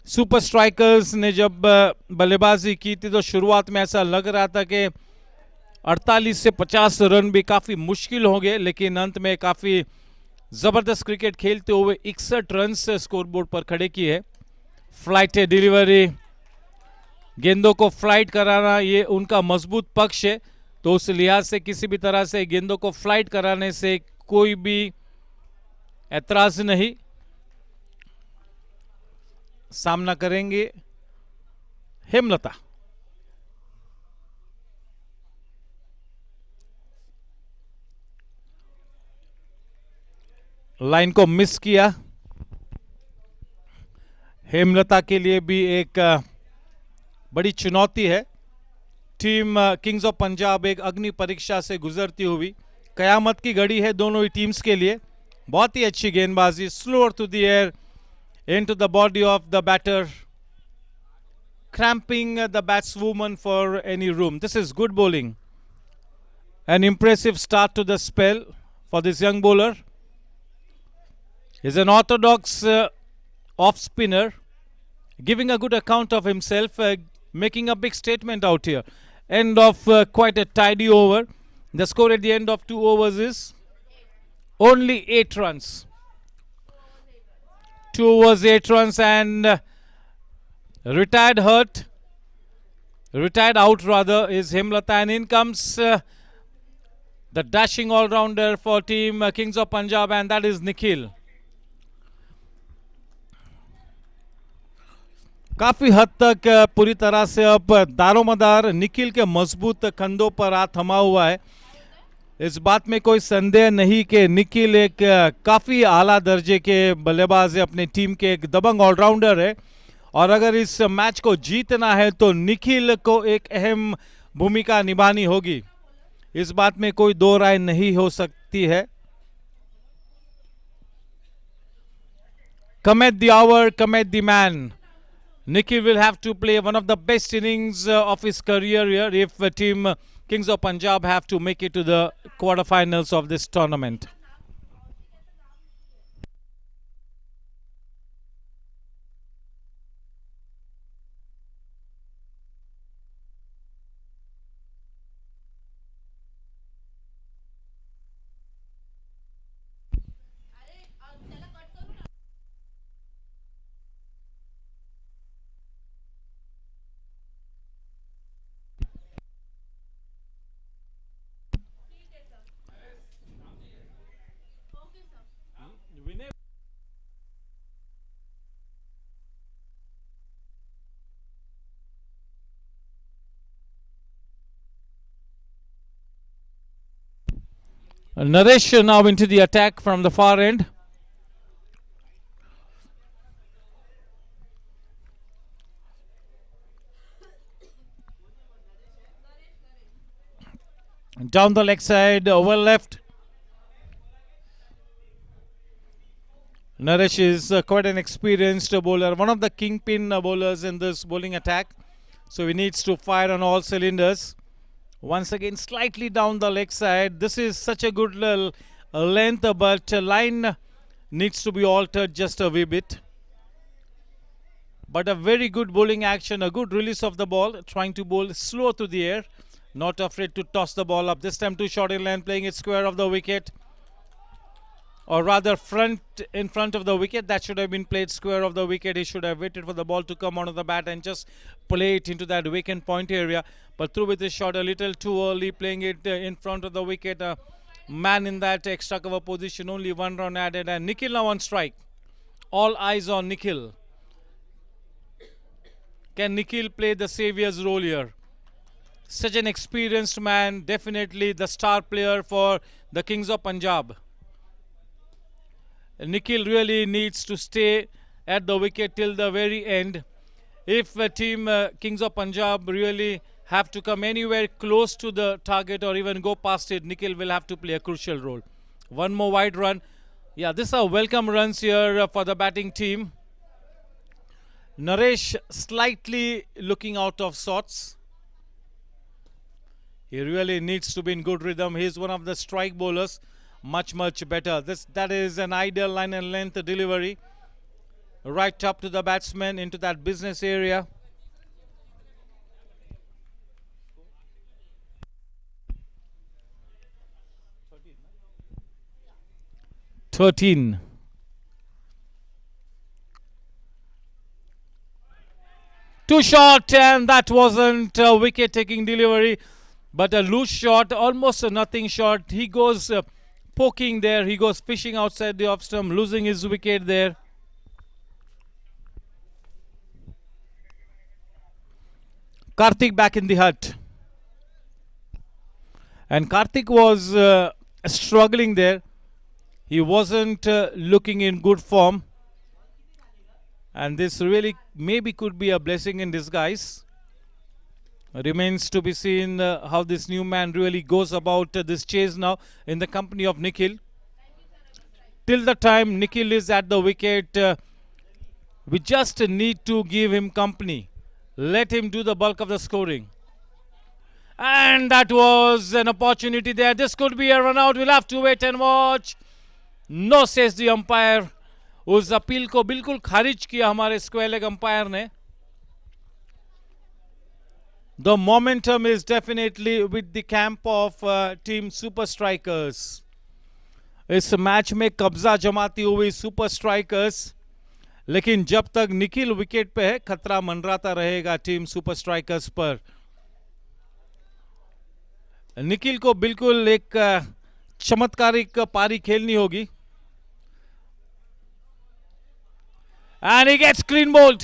सुपर स्ट्राइकर्स ने जब बल्लेबाजी की थी तो शुरुआत में ऐसा लग रहा था कि 48 से 50 रन भी काफी मुश्किल होंगे, लेकिन अंत में काफी जबरदस्त क्रिकेट खेलते हुए 61 रन से स्कोरबोर्ड पर खड़े किए है. फ्लाइट डिलीवरी, गेंदों को फ्लाइट कराना ये उनका मजबूत पक्ष है, तो उस लिहाज से किसी भी तरह से गेंदों को फ्लाइट कराने से कोई भी ऐतराज नहीं. सामना करेंगे हेमलता. लाइन को मिस किया. हेमलता के लिए भी एक बड़ी चुनौती है. टीम किंग्स ऑफ पंजाब एक अग्नि परीक्षा से गुजरती हुई. कयामत की घड़ी है दोनों ही टीम्स के लिए. बहुत ही अच्छी गेंदबाजी, slower to the air into the body of the batter, cramping the batswoman for any room. This is good bowling. An impressive start to the spell for this young bowler. He's an orthodox off spinner, giving a good account of himself, making a big statement out here. End of quite a tidy over. The score at the end of 2 overs is only 8 runs. 2 overs, 8 runs, and retired out rather, is Hemlata, and in comes the dashing all-rounder for team Kings of Punjab, and that is Nikhil. काफ़ी हद तक पूरी तरह से अब दारोमदार निखिल के मजबूत कंधों पर हाथ थमा हुआ है. इस बात में कोई संदेह नहीं कि निखिल एक काफ़ी आला दर्जे के बल्लेबाज है, अपनी टीम के एक दबंग ऑलराउंडर है, और अगर इस मैच को जीतना है तो निखिल को एक अहम भूमिका निभानी होगी. इस बात में कोई दो राय नहीं हो सकती है. Come at the hour, come at the man. Nikhil will have to play one of the best innings of his career here if team Kings of Punjab have to make it to the quarterfinals of this tournament. Naresh now into the attack from the far end. Down the leg side, well left. Naresh is quite an experienced bowler, one of the kingpin bowlers in this bowling attack. So he needs to fire on all cylinders. Once again, slightly down the leg side. This is such a good length, but line needs to be altered just a wee bit. But a very good bowling action, a good release of the ball, trying to bowl slow to the air, not afraid to toss the ball up. This time too short in length, playing it square of the wicket, or rather in front of the wicket. That should have been played square of the wicket. He should have waited for the ball to come onto the bat and just play it into that vacant point area. But through with his shot a little too early, playing it in front of the wicket. Man in that extra cover position, only 1 run added, and Nikhil now on strike. All eyes on Nikhil. Can Nikhil play the saviour's role here? Such an experienced man, definitely the star player for the Kings of Punjab. Nikhil really needs to stay at the wicket till the very end. If team Kings of Punjab really have to come anywhere close to the target or even go past it, Nikhil will have to play a crucial role. One more wide run. Yeah, these are welcome runs here for the batting team. Naresh slightly looking out of sorts. He really needs to be in good rhythm. He is one of the strike bowlers. Much better. That is an ideal line and length delivery. Right up to the batsman into that business area. Too short, and that wasn't a wicket-taking delivery, but a loose shot, almost a nothing shot. He goes poking there, he goes fishing outside the off stump, losing his wicket there. Karthik back in the hut, and Karthik was struggling there. He wasn't looking in good form, and this really maybe could be a blessing in disguise. Remains to be seen how this new man really goes about this chase now in the company of Nikhil. Till the time Nikhil is at the wicket, we just need to give him company. Let him do the bulk of the scoring. And that was an opportunity there. This could be a run out. We'll have to wait and watch. No, says the umpire. उस appeal को बिल्कुल खारिज किया हमारे square leg umpire ने. The momentum is definitely with the camp of team Super Strikers. इस match में कब्जा जमाती हुई सुपर स्ट्राइकर्स, लेकिन जब तक निखिल विकेट पे है खतरा मंडराता रहेगा टीम सुपर स्ट्राइकर्स पर. निखिल को बिल्कुल एक चमत्कारिक पारी खेलनी होगी. And he gets clean bowled.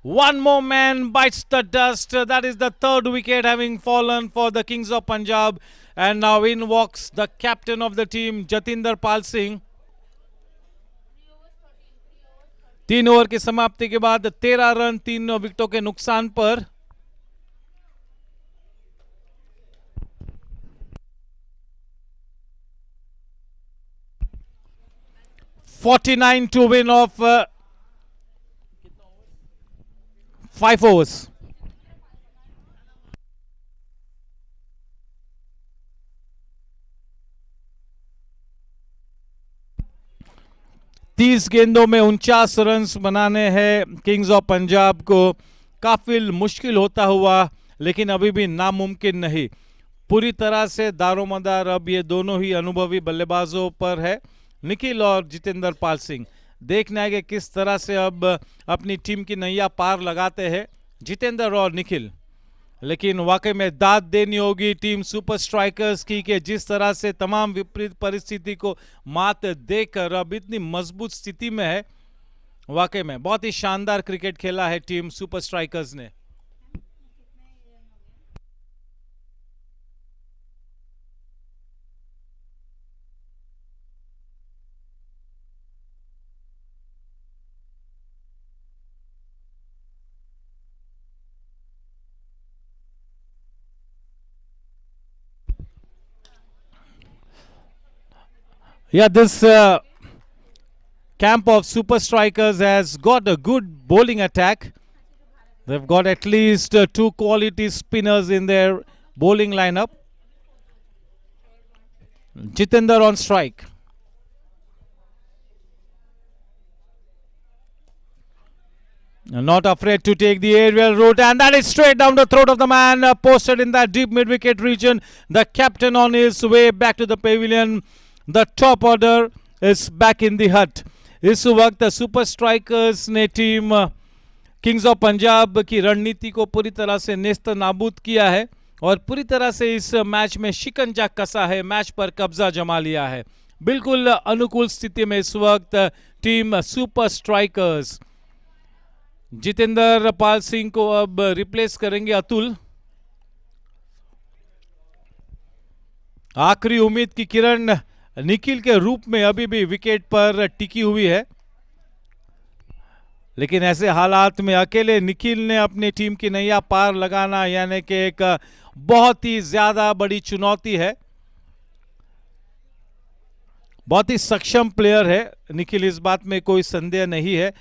One more man bites the dust. That is the third wicket having fallen for the Kings of Punjab. And now in walks the captain of the team, Jatinder Pal Singh. 3 over की समाप्ति के बाद 13 run 3 विकेटों के नुकसान पर. $49 to win of 5 overs. तीस गेंदों में 49 रन बनाने हैं किंग्स ऑफ पंजाब को. काफी मुश्किल होता हुआ, लेकिन अभी भी नामुमकिन नहीं. पूरी तरह से दारोमदार अब ये दोनों ही अनुभवी बल्लेबाजों पर है, निखिल और जितेंद्र पाल सिंह. देखना है कि किस तरह से अब अपनी टीम की नैया पार लगाते हैं जितेंद्र और निखिल. लेकिन वाकई में दाद देनी होगी टीम सुपर स्ट्राइकर्स की कि जिस तरह से तमाम विपरीत परिस्थिति को मात देकर अब इतनी मजबूत स्थिति में है. वाकई में बहुत ही शानदार क्रिकेट खेला है टीम सुपर स्ट्राइकर्स ने. Yeah, this camp of super strikers has got a good bowling attack. They've got at least 2 quality spinners in their bowling lineup. Jitender on strike. Not afraid to take the aerial route, and that is straight down the throat of the man posted in that deep mid-wicket region. The captain on his way back to the pavilion. The top order is back in the hut. इस वक्त super strikers ने team Kings of Punjab की रणनीति को पूरी तरह से नेस्त नाबूद किया है और पूरी तरह से इस मैच में शिकंजा कसा है, मैच पर कब्जा जमा लिया है. बिल्कुल अनुकूल स्थिति में इस वक्त team super strikers. Jitendra Pal Singh को अब रिप्लेस करेंगे अतुल. आखिरी उम्मीद की किरण निखिल के रूप में अभी भी विकेट पर टिकी हुई है, लेकिन ऐसे हालात में अकेले निखिल ने अपनी टीम की नैया पार लगाना यानी कि एक बहुत ही ज्यादा बड़ी चुनौती है. बहुत ही सक्षम प्लेयर है निखिल, इस बात में कोई संदेह नहीं है.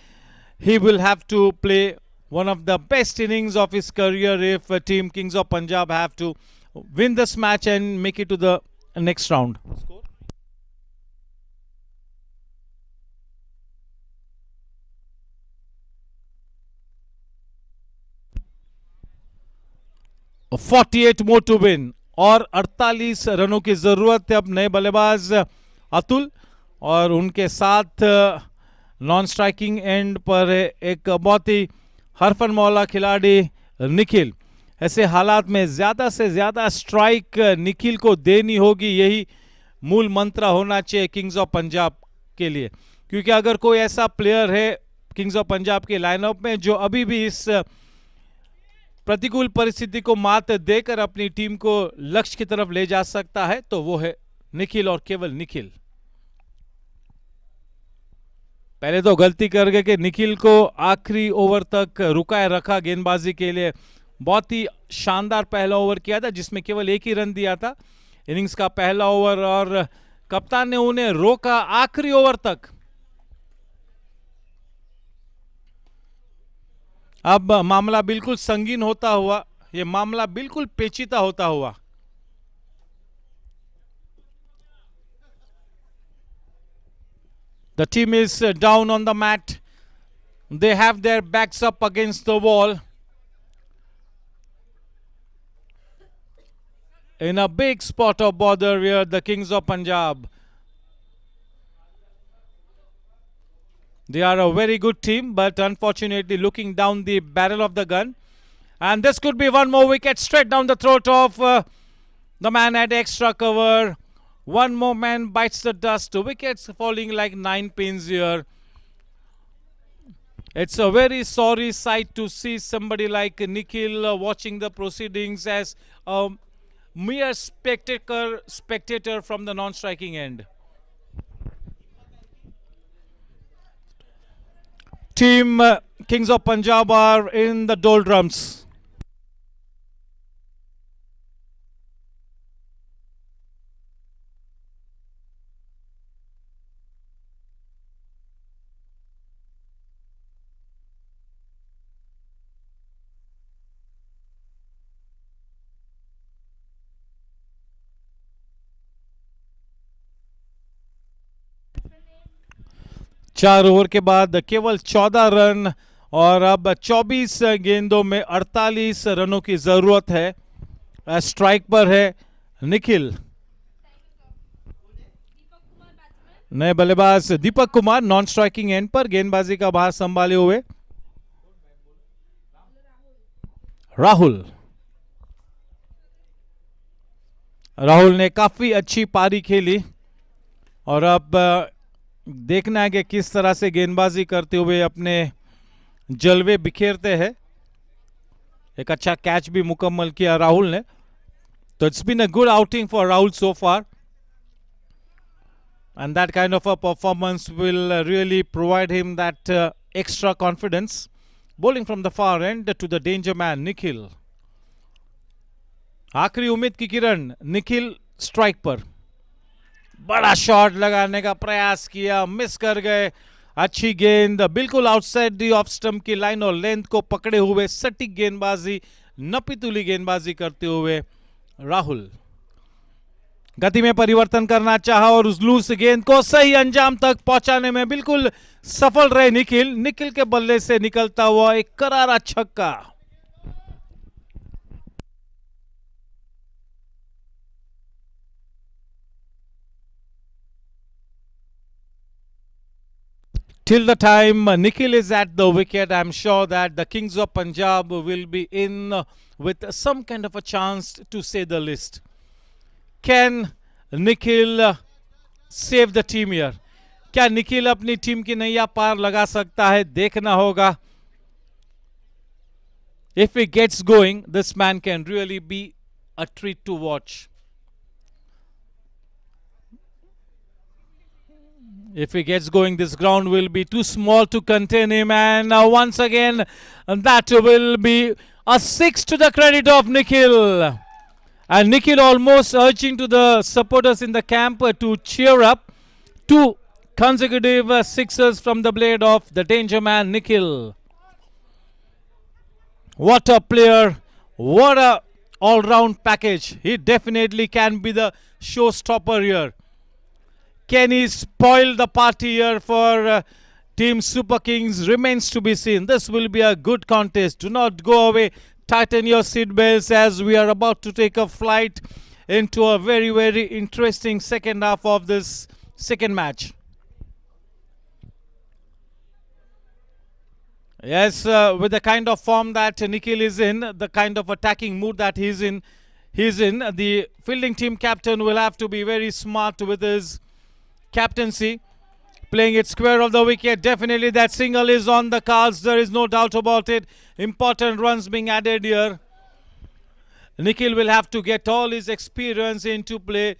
He will have to play one of the best innings of his career if team Kings of Punjab have to win this match and make it to the next round. Score? A 48 more to win और 48 रनों की जरूरत है अब नए बल्लेबाज अतुल और उनके साथ नॉन स्ट्राइकिंग एंड पर एक बहुत ही हरफन मौला खिलाड़ी निखिल. ऐसे हालात में ज्यादा से ज्यादा स्ट्राइक निखिल को देनी होगी, यही मूल मंत्र होना चाहिए किंग्स ऑफ पंजाब के लिए, क्योंकि अगर कोई ऐसा प्लेयर है किंग्स ऑफ पंजाब के लाइनअप में जो अभी भी इस प्रतिकूल परिस्थिति को मात देकर अपनी टीम को लक्ष्य की तरफ ले जा सकता है तो वो है निखिल और केवल निखिल. पहले तो गलती कर गए कि निखिल को आखिरी ओवर तक रुकाए रखा गेंदबाजी के लिए. बहुत ही शानदार पहला ओवर किया था जिसमें केवल 1 ही रन दिया था इनिंग्स का पहला ओवर, और कप्तान ने उन्हें रोका आखिरी ओवर तक. अब मामला बिल्कुल संगीन होता हुआ ये मामला बिल्कुल पेचीदा होता हुआ। The team is down on the mat. They have their backs up against the wall. In a big spot of bother here, the Kings of Punjab. They are a very good team, but unfortunately looking down the barrel of the gun. And this could be one more wicket straight down the throat of the man at extra cover. One more man bites the dust. Wickets falling like 9 pins here. It's a very sorry sight to see somebody like Nikhil watching the proceedings as a mere spectator from the non-striking end. Team Kings of Punjab are in the doldrums. चार over के बाद केवल 14 run और अब 24 गेंदों में 48 रनों की जरूरत है। स्ट्राइक पर है निखिल। नए बल्लेबाज Deepak Kumar non striking and पर गेंदबाजी का भार संभाले हुए। राहुल ने काफी अच्छी पारी खेली और अब देखना है कि किस तरह से गेंदबाजी करते हुए अपने जलवे बिखेरते हैं। एक अच्छा कैच भी मुकम्मल किया राहुल ने, तो it's been a good outing for Rahul so far and that kind of a performance will really provide him that extra confidence. Bowling from the far end to the danger man Nikhil. आखिरी उम्मीद की किरण Nikhil strike पर। बड़ा shot लगाने का प्रयास किया, miss कर गए। अच्छी गेंद बिल्कुल आउटसाइड दी ऑफ स्टंप की लाइन और लेंथ को पकड़े हुए सटीक गेंदबाजी, नपीतुली गेंदबाजी करते हुए राहुल। गति में परिवर्तन करना चाहा और उस लूज गेंद को सही अंजाम तक पहुंचाने में बिल्कुल सफल रहे निखिल। निखिल के बल्ले से निकलता हुआ एक करारा छक्का। Till the time Nikhil is at the wicket, I'm sure that the Kings of Punjab will be in with some kind of a chance to say the least. Can Nikhil save the team here? क्या निखिल अपनी team की नैया पार लगा सकता है? देखना होगा। If he gets going, this man can really be a treat to watch. If he gets going, this ground will be too small to contain him, and once again that will be a 6 to the credit of Nikhil. And Nikhil almost urging to the supporters in the camp to cheer up. 2 consecutive sixes from the blade of the danger man Nikhil. What a player, what a all-round package. He definitely can be the showstopper here. Can he spoil the party here for Team Super Kings? Remains to be seen. This will be a good contest. Do not go away. Tighten your seatbelts as we are about to take a flight into a very, very interesting second half of this second match. Yes, with the kind of form that Nikhil is in, the kind of attacking mood that he's in, the fielding team captain will have to be very smart with his captaincy, playing it square of the wicket. Definitely that single is on the cards, there is no doubt about it. Important runs being added here. Nikhil will have to get all his experience into play.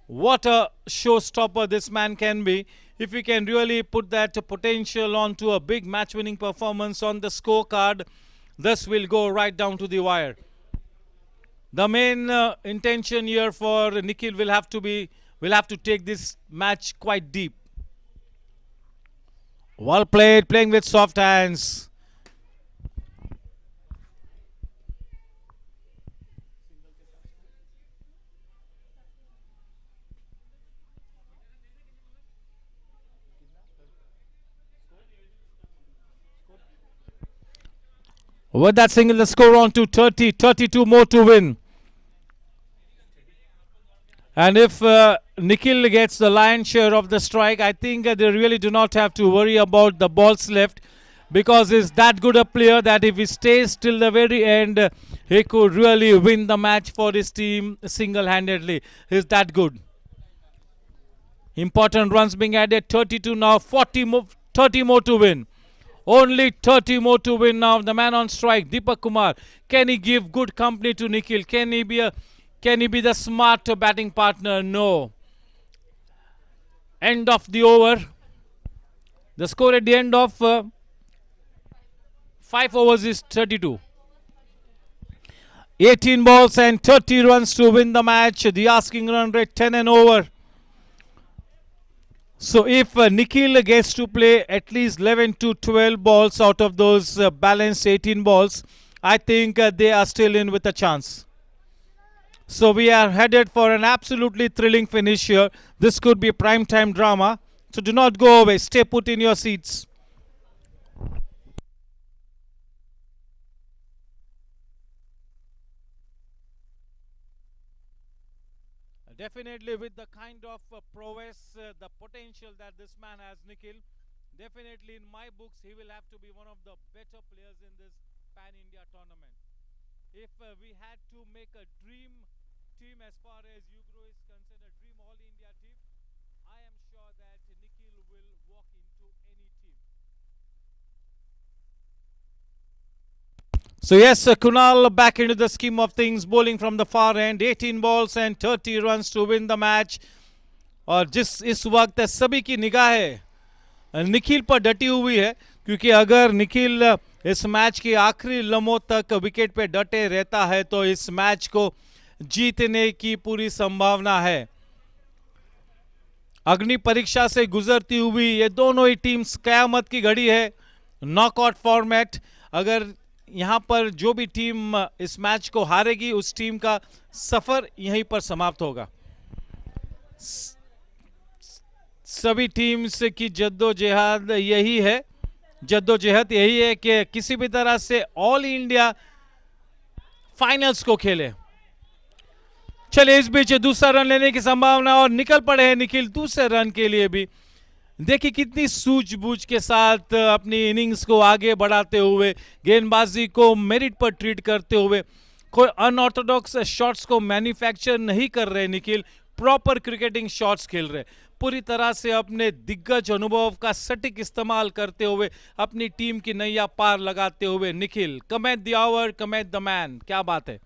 What a showstopper this man can be. If he can really put that potential onto a big match-winning performance on the scorecard, this will go right down to the wire. The main intention here for Nikhil will have to take this match quite deep. Well played, playing with soft hands. With that single, the score on to 30, 32 more to win. And if Nikhil gets the lion's share of the strike, I think they really do not have to worry about the balls left, because he's that good a player that if he stays till the very end, he could really win the match for his team single-handedly. He's that good. Important runs being added, 32 now, 30 more to win. Only 30 more to win now. The man on strike, Deepak Kumar. Can he give good company to Nikhil? Can he be the smart batting partner? No. End of the over. The score at the end of 5 overs is 32. 18 balls and 30 runs to win the match. The asking run rate 10 and over. So if Nikhil gets to play at least 11 to 12 balls out of those balanced 18 balls, I think they are still in with a chance. So we are headed for an absolutely thrilling finish here. This could be prime time drama. So do not go away. Stay put in your seats. Definitely with the kind of prowess, the potential that this man has, Nikhil, definitely in my books he will have to be one of the better players in this Pan-India tournament. If we had to make a dream team as far as UGRO is concerned, a dream all-India team, I am sure that Nikhil will walk into any team. So yes, Kunal back into the scheme of things, bowling from the far end, 18 balls and 30 runs to win the match. और जिस इस वक्त सभी की निगाहें निखिल पर डटी हुई है, क्योंकि अगर निखिल इस मैच के आखिरी लम्हों तक विकेट पे डटे रहता है तो इस मैच को जीतने की पूरी संभावना है। अग्नि परीक्षा से गुजरती हुई ये दोनों ही टीम्स, कयामत की घड़ी है, नॉकआउट फॉर्मेट। अगर यहाँ पर जो भी टीम इस मैच को हारेगी उस टीम का सफर यहीं पर समाप्त होगा। सभी टीम्स की जद्दोजहद यही है कि किसी भी तरह से ऑल इंडिया फाइनल्स को खेले। चलिए इस बीच दूसरा रन लेने की संभावना और निकल पड़े हैं निखिल दूसरे रन के लिए भी। देखिए कितनी सूझबूझ के साथ अपनी इनिंग्स को आगे बढ़ाते हुए, गेंदबाजी को मेरिट पर ट्रीट करते हुए, कोई अनऑर्थोडॉक्स शॉट्स को मैन्युफैक्चर नहीं कर रहे निखिल, प्रॉपर क्रिकेटिंग शॉट्स खेल रहे, पूरी तरह से अपने दिग्गज अनुभव का सटीक इस्तेमाल करते हुए अपनी टीम की नैया पार लगाते हुए Nikhil, cometh the hour, cometh the man. क्या बात है।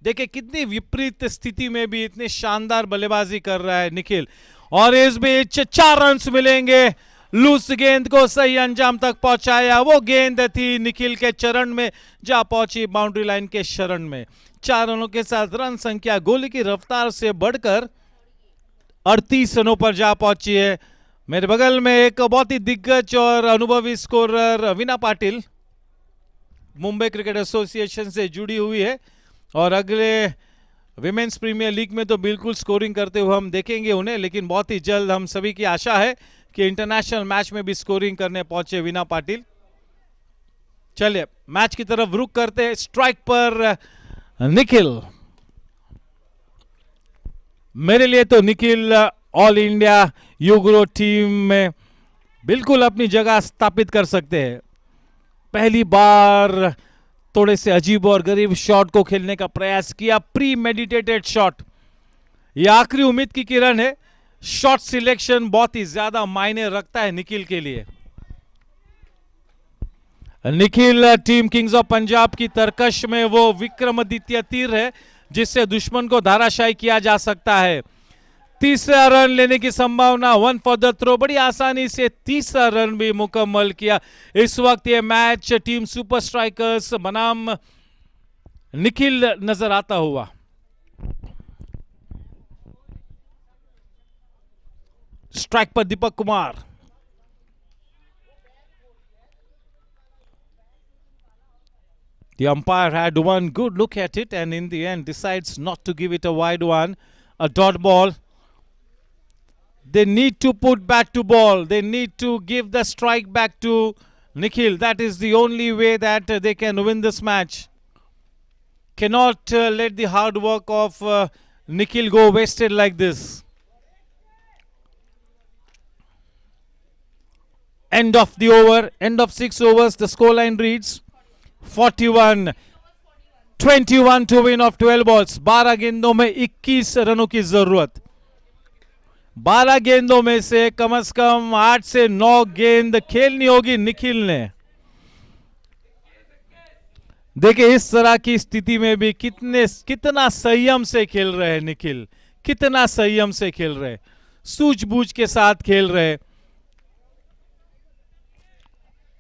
देखिए कितनी विपरीत स्थिति में भी इतनी शानदार बल्लेबाजी कर रहा है निखिल। और इस बीच 4 रन्स मिलेंगे, लूज गेंद को सही अंजाम तक पहुंचाया, वो गेंद थी निखिल के चरण में, जा पहुंची बाउंड्री लाइन के शरण में। 4 रनों के साथ रन संख्या गोली की रफ्तार से बढ़कर 38 रनों पर जा पहुंची है। मेरे बगल में एक बहुत ही दिग्गज और अनुभवी scorer Veena Patil, Mumbai cricket association से जुड़ी हुई है, और अगले विमेंस प्रीमियर लीग में तो बिल्कुल स्कोरिंग करते हुए हम देखेंगे उन्हें, लेकिन बहुत ही जल्द हम सभी की आशा है कि इंटरनेशनल मैच में भी स्कोरिंग करने पहुंचे वीना पाटिल। चलिए मैच की तरफ रुख करते हैं। स्ट्राइक पर निखिल। मेरे लिए तो निखिल ऑल इंडिया युग्रो टीम में बिल्कुल अपनी जगह स्थापित कर सकते हैं। पहली बार थोड़े से अजीब और गरीब शॉट को खेलने का प्रयास किया, प्री मेडिटेटेड शॉट। यह आखिरी उम्मीद की किरण है। शॉट सिलेक्शन बहुत ही ज्यादा मायने रखता है निखिल के लिए। Nikhil team Kings of Punjab की तरकश में वो विक्रमादित्य तीर है जिससे दुश्मन को धाराशायी किया जा सकता है। तीसरा रन लेने की संभावना, 1 फॉर द थ्रो, बड़ी आसानी से तीसरा रन भी मुकम्मल किया। इस वक्त ये मैच टीम सुपर स्ट्राइकर्स बनाम निखिल नजर आता हुआ। स्ट्राइक पर Deepak Kumar. The umpire had one good look at it and in the end decides not to give it a wide one, a dot ball. They need to put back to ball. They need to give the strike back to Nikhil, that is the only way that they can win this match. Cannot let the hard work of Nikhil go wasted like this. End of the over, end of 6 overs. The scoreline reads 41-21 to win of 12 balls. 12 गेंदों में 21 रनों की जरूरत. 12 गेंदों में से कम 8 से 9 गेंद खेलनी होगी निखिल ने. देखिए इस तरह की स्थिति में भी कितना संयम से खेल रहे हैं निखिल. कितना संयम से खेल रहे, सूझबूझ के साथ खेल रहे.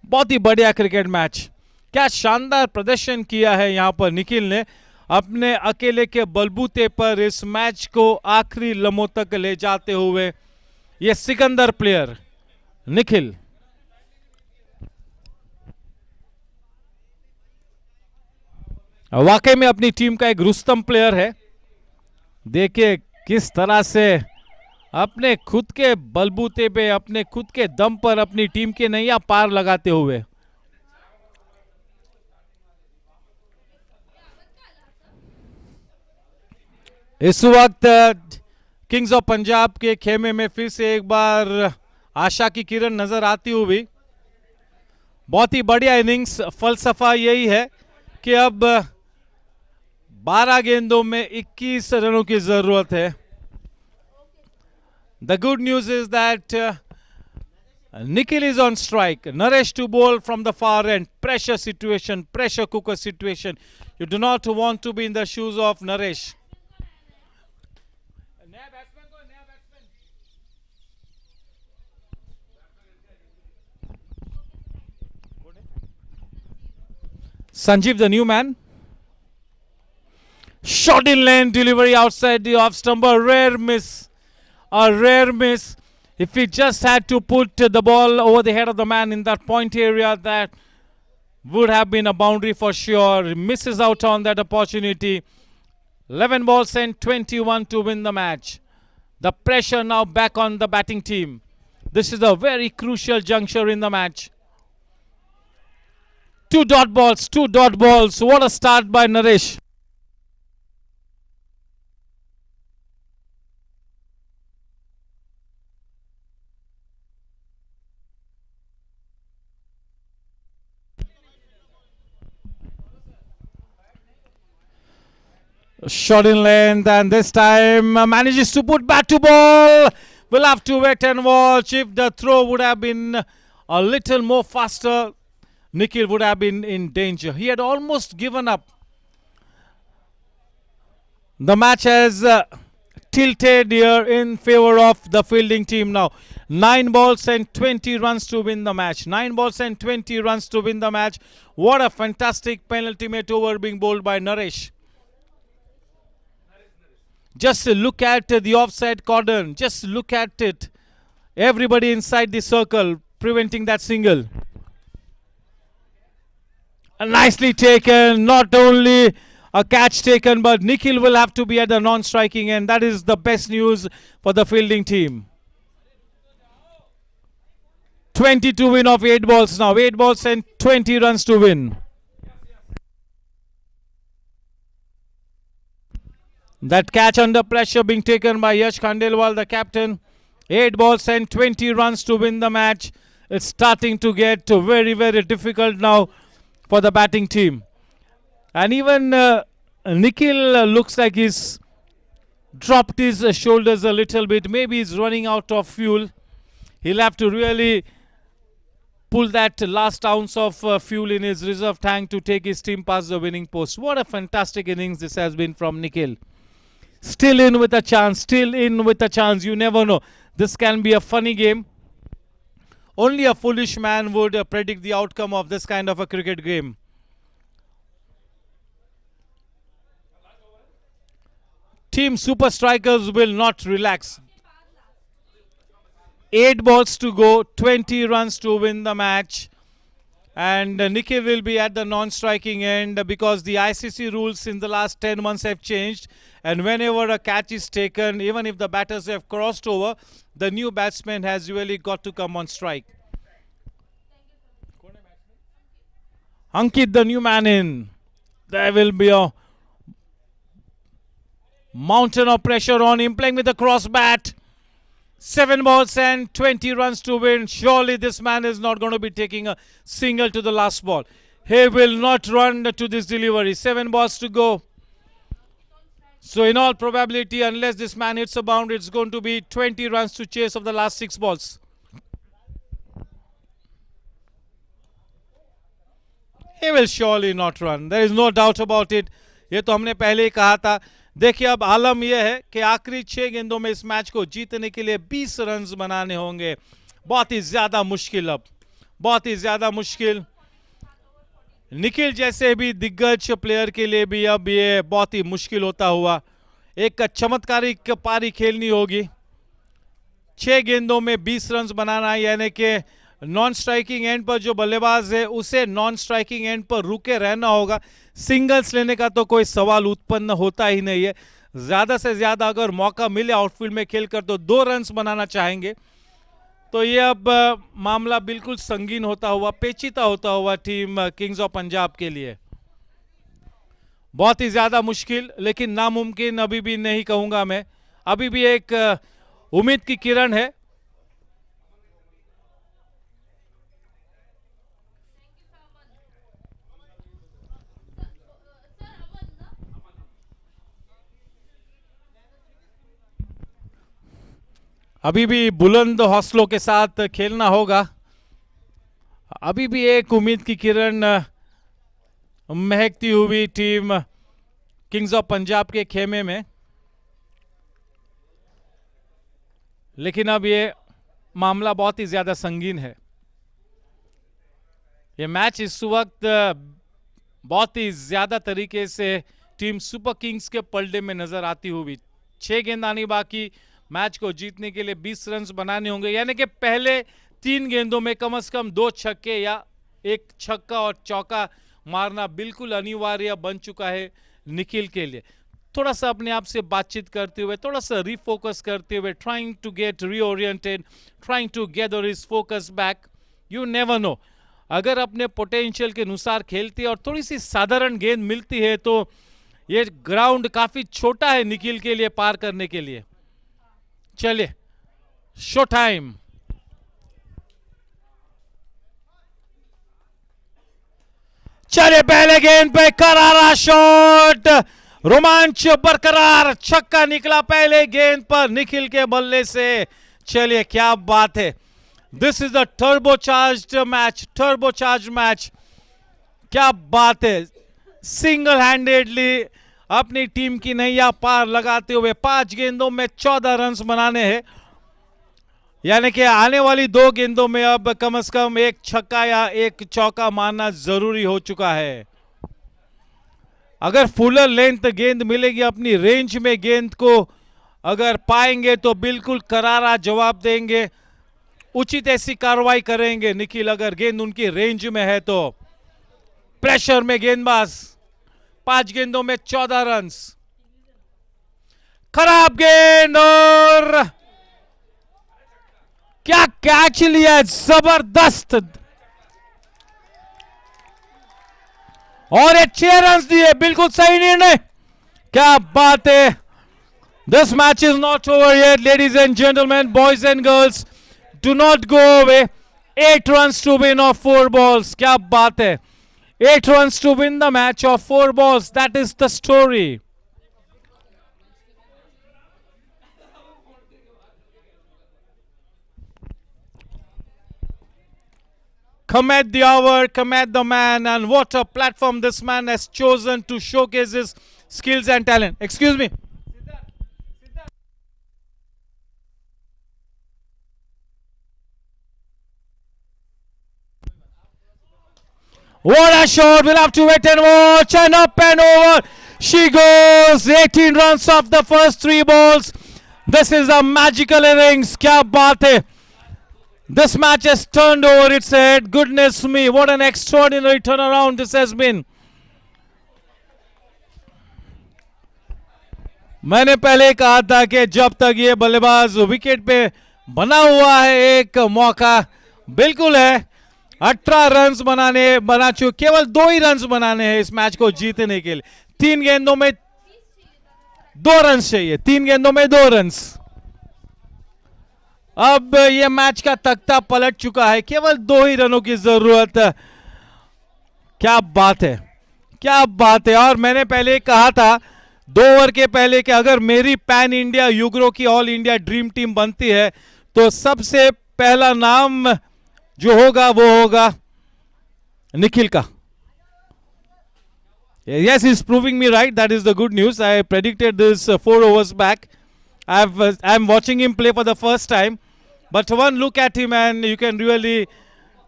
बहुत ही बढ़िया क्रिकेट मैच. क्या शानदार प्रदर्शन किया है यहां पर निखिल ने. अपने अकेले के बलबूते पर इस मैच को आखिरी लम्हों तक ले जाते हुए ये सिकंदर प्लेयर निखिल. वाकई में अपनी टीम का एक रुस्तम प्लेयर है. देखिए किस तरह से अपने खुद के बलबूते पे, अपने खुद के दम पर अपनी टीम के नैया पार लगाते हुए. इस वक्त किंग्स ऑफ पंजाब के खेमे में फिर से एक बार आशा की किरण नजर आती हुई. बहुत ही बढ़िया इनिंग्स. फलसफा यही है कि अब 12 गेंदों में 21 रनों की जरूरत है. The good news is that Nikhil is on strike. Naresh to bowl from the far end. Pressure situation, pressure cooker situation. You do not want to be in the shoes of Naresh. Sanjeev, the new man. Shot in lane, delivery outside the off stump. A rare miss. A rare miss. If he just had to put the ball over the head of the man in that point area, that would have been a boundary for sure. He misses out on that opportunity. 11 balls and 21 to win the match. The pressure now back on the batting team. This is a very crucial juncture in the match. 2 dot balls, 2 dot balls. What a start by Naresh. Shot in length, and this time manages to put bat to ball. We'll have to wait and watch. If the throw would have been a little more faster, Nikhil would have been in danger. He had almost given up. The match has tilted here in favor of the fielding team now. 9 balls and 20 runs to win the match. 9 balls and 20 runs to win the match. What a fantastic penultimate over being bowled by Naresh. Just look at the offside cordon. Just look at it. Everybody inside the circle preventing that single. Nicely taken. Not only a catch taken, but Nikhil will have to be at the non-striking end. That is the best news for the fielding team. 20 to win of 8 balls now. 8 balls and 20 runs to win. That catch under pressure being taken by Yash Khandelwal, the captain. 8 balls and 20 runs to win the match. It's starting to get very, very difficult now for the batting team. And even Nikhil looks like he's dropped his shoulders a little bit. Maybe he's running out of fuel. He'll have to really pull that last ounce of fuel in his reserve tank to take his team past the winning post. What a fantastic innings this has been from Nikhil. Still in with a chance, still in with a chance. You never know. This can be a funny game. Only a foolish man would predict the outcome of this kind of a cricket game. Team Super Strikers will not relax. 8 balls to go, 20 runs to win the match. And Nikhil will be at the non-striking end because the ICC rules in the last 10 months have changed. And whenever a catch is taken, even if the batters have crossed over, the new batsman has really got to come on strike. Ankit, the new man in. There will be a mountain of pressure on him, playing with the cross bat. 7 balls and 20 runs to win. Surely this man is not going to be taking a single to the last ball. He will not run to this delivery. 7 balls to go. So in all probability, unless this man hits a boundary, it's going to be 20 runs to chase of the last 6 balls. He will surely not run. There is no doubt about it. ये तो हमने पहले ही कहा था. देखिए अब आलम यह है कि आखिरी 6 गेंदों में इस मैच को जीतने के लिए 20 रन बनाने होंगे. बहुत ही ज्यादा मुश्किल, अब बहुत ही ज्यादा मुश्किल. निखिल जैसे भी दिग्गज प्लेयर के लिए भी अब ये बहुत ही मुश्किल होता हुआ. एक चमत्कारिक पारी खेलनी होगी. 6 गेंदों में 20 रन बनाना, यानी कि नॉन स्ट्राइकिंग एंड पर जो बल्लेबाज है उसे नॉन स्ट्राइकिंग एंड पर रुके रहना होगा. सिंगल्स लेने का तो कोई सवाल उत्पन्न होता ही नहीं है. ज्यादा से ज्यादा अगर मौका मिले आउटफील्ड में खेलकर तो 2 रन बनाना चाहेंगे. तो ये अब मामला बिल्कुल संगीन होता हुआ, पेचीदा होता हुआ टीम किंग्स ऑफ पंजाब के लिए. बहुत ही ज्यादा मुश्किल, लेकिन नामुमकिन अभी भी नहीं कहूंगा मैं. अभी भी एक उम्मीद की किरण है. अभी भी बुलंद हौसलों के साथ खेलना होगा. अभी भी एक उम्मीद की किरण महकती हुई टीम किंग्स ऑफ पंजाब के खेमे में. लेकिन अब ये मामला बहुत ही ज्यादा संगीन है. ये मैच इस वक्त बहुत ही ज्यादा तरीके से टीम सुपर किंग्स के पलड़े में नजर आती हुई. 6 गेंद आनी बाकी. मैच को जीतने के लिए 20 रन बनाने होंगे, यानी कि पहले 3 गेंदों में कम से कम 2 छक्के या 1 छक्का और चौका मारना बिल्कुल अनिवार्य बन चुका है निखिल के लिए. थोड़ा सा अपने आप से बातचीत करते हुए, थोड़ा सा रिफोकस करते हुए, trying to get reoriented, trying to gather his focus back. You never know, अगर अपने पोटेंशियल के अनुसार खेलती है और थोड़ी सी साधारण गेंद मिलती है तो ये ग्राउंड काफी छोटा है निखिल के लिए पार करने के लिए. चलिए, शो टाइम. चलिए, पहले गेंद पे करारा शॉट, रोमांच बरकरार. छक्का निकला पहले गेंद पर निखिल के बल्ले से. चलिए, क्या बात है. This is the turbocharged match, turbocharge match. क्या बात है. सिंगल हैंडेडली अपनी टीम की नैया पार लगाते हुए 5 गेंदों में 14 रन बनाने हैं, यानी कि आने वाली 2 गेंदों में अब कम से कम 1 छक्का या 1 चौका मारना जरूरी हो चुका है. अगर फुलर लेंथ गेंद मिलेगी, अपनी रेंज में गेंद को अगर पाएंगे तो बिल्कुल करारा जवाब देंगे, उचित ऐसी कार्रवाई करेंगे निखिल. अगर गेंद उनकी रेंज में है तो प्रेशर में गेंदबाज. 5 गेंदों में 14 रन. खराब गेंद और क्या कैच लिया, जबरदस्त. और ये 6 रन दिए, बिल्कुल सही निर्णय. क्या बात है. This match is not over yet, ladies and gentleman, boys and girls. Do not go away. 8 run to win of 4 balls. क्या बात है. 8 runs to win the match of 4 balls. That is the story. Come at the hour, come at the man, and what a platform this man has chosen to showcase his skills and talent. Excuse me. What a shot. We'll have to wait and watch. And up and over she goes. 18 runs off the first 3 balls. This is a magical innings. Kya baat hai. This match has turned over its head. Goodness me, what an extraordinary turnaround this has been. मैंने पहले कहा था कि जब तक ये बल्लेबाज wicket पे बना हुआ है एक मौका बिल्कुल है. 18 रन्स बना चुके, केवल 2 ही रन्स बनाने हैं इस मैच को जीतने के लिए। 3 गेंदों में 2 रन्स चाहिए, 3 गेंदों में 2 रन्स। अब यह मैच का तख्ता पलट चुका है, केवल 2 ही रनों की जरूरत। क्या बात है, क्या बात है। और मैंने पहले कहा था 2 ओवर के पहले कि अगर मेरी पैन इंडिया यूग्रो की ऑल इंडिया ड्रीम टीम बनती है तो सबसे पहला नाम जो होगा वो होगा निखिल का। Yes, he's proving me right. That is the good news. I predicted this 4 overs back. I'm watching him play for the first time, but one look at him and you can really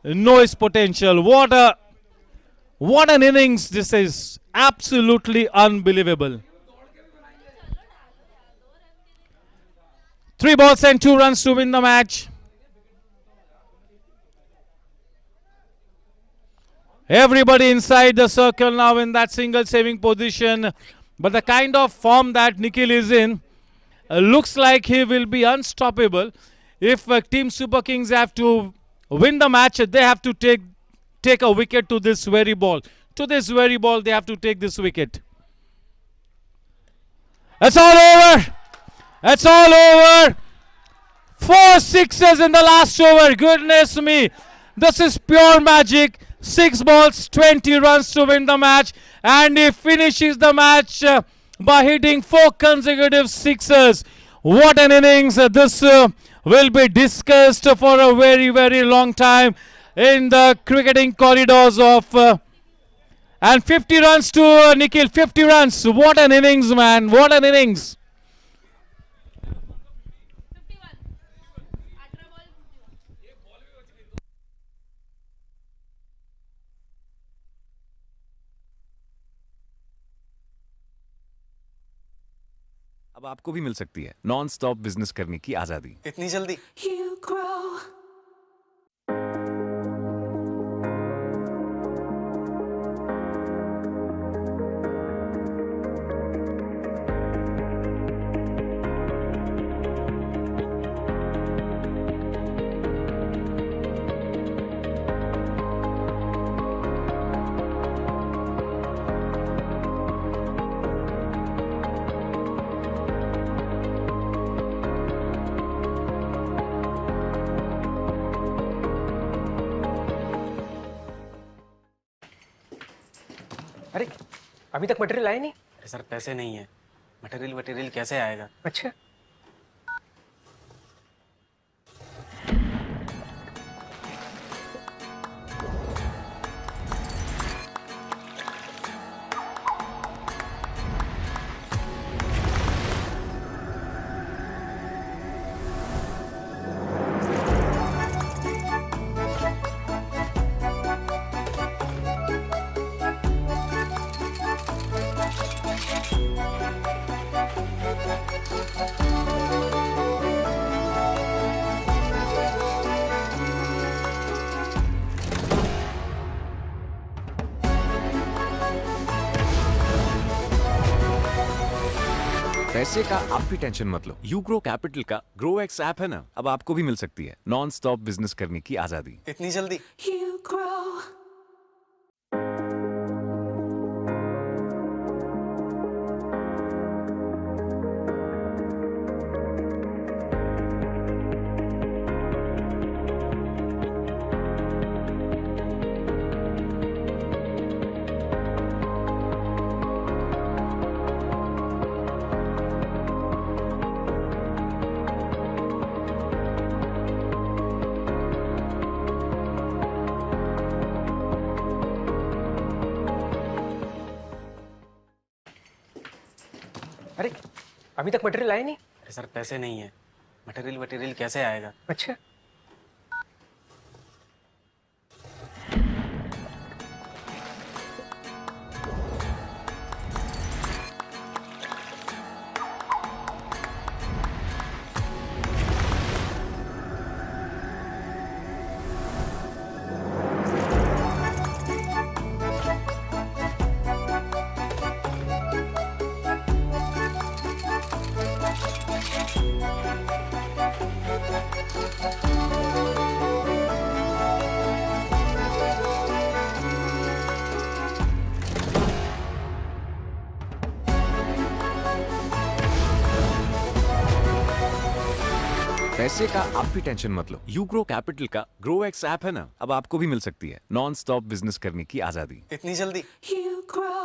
know his potential. What an innings this is! Absolutely unbelievable. 3 balls and 2 runs to win the match. Everybody inside the circle now in that single saving position. But the kind of form that Nikhil is in looks like he will be unstoppable. If Team Super Kings have to win the match, they have to take a wicket to this very ball. To this very ball, they have to take this wicket. It's all over. It's all over. 4 sixes in the last over. Goodness me. This is pure magic. 6 balls, 20 runs to win the match. And he finishes the match by hitting 4 consecutive sixes. What an innings. This will be discussed for a very, very long time in the cricketing corridors of... and 50 runs to Nikhil. 50 runs. What an innings, man. What an innings. अब आपको भी मिल सकती है non stop business करने की आजादी। इतनी जल्दी? You grow. अरे अभी तक मटेरियल आया नहीं। अरे सर पैसे नहीं है, मटेरियल कैसे आएगा? अच्छा, पैसे का आप भी टेंशन मत लो। यूग्रो कैपिटल का ग्रो एक्स ऐप है ना, अब आपको भी मिल सकती है नॉन स्टॉप बिजनेस करने की आजादी। इतनी जल्दी? You grow. अरे अभी तक मटेरियल आया नहीं। अरे सर पैसे नहीं है, मटेरियल कैसे आएगा? अच्छा, पैसे का आप भी टेंशन मत लो, यूग्रो कैपिटल का ग्रोएक्स ऐप है ना, अब आपको भी मिल सकती है नॉन स्टॉप बिजनेस करने की आजादी। इतनी जल्दी? You grow.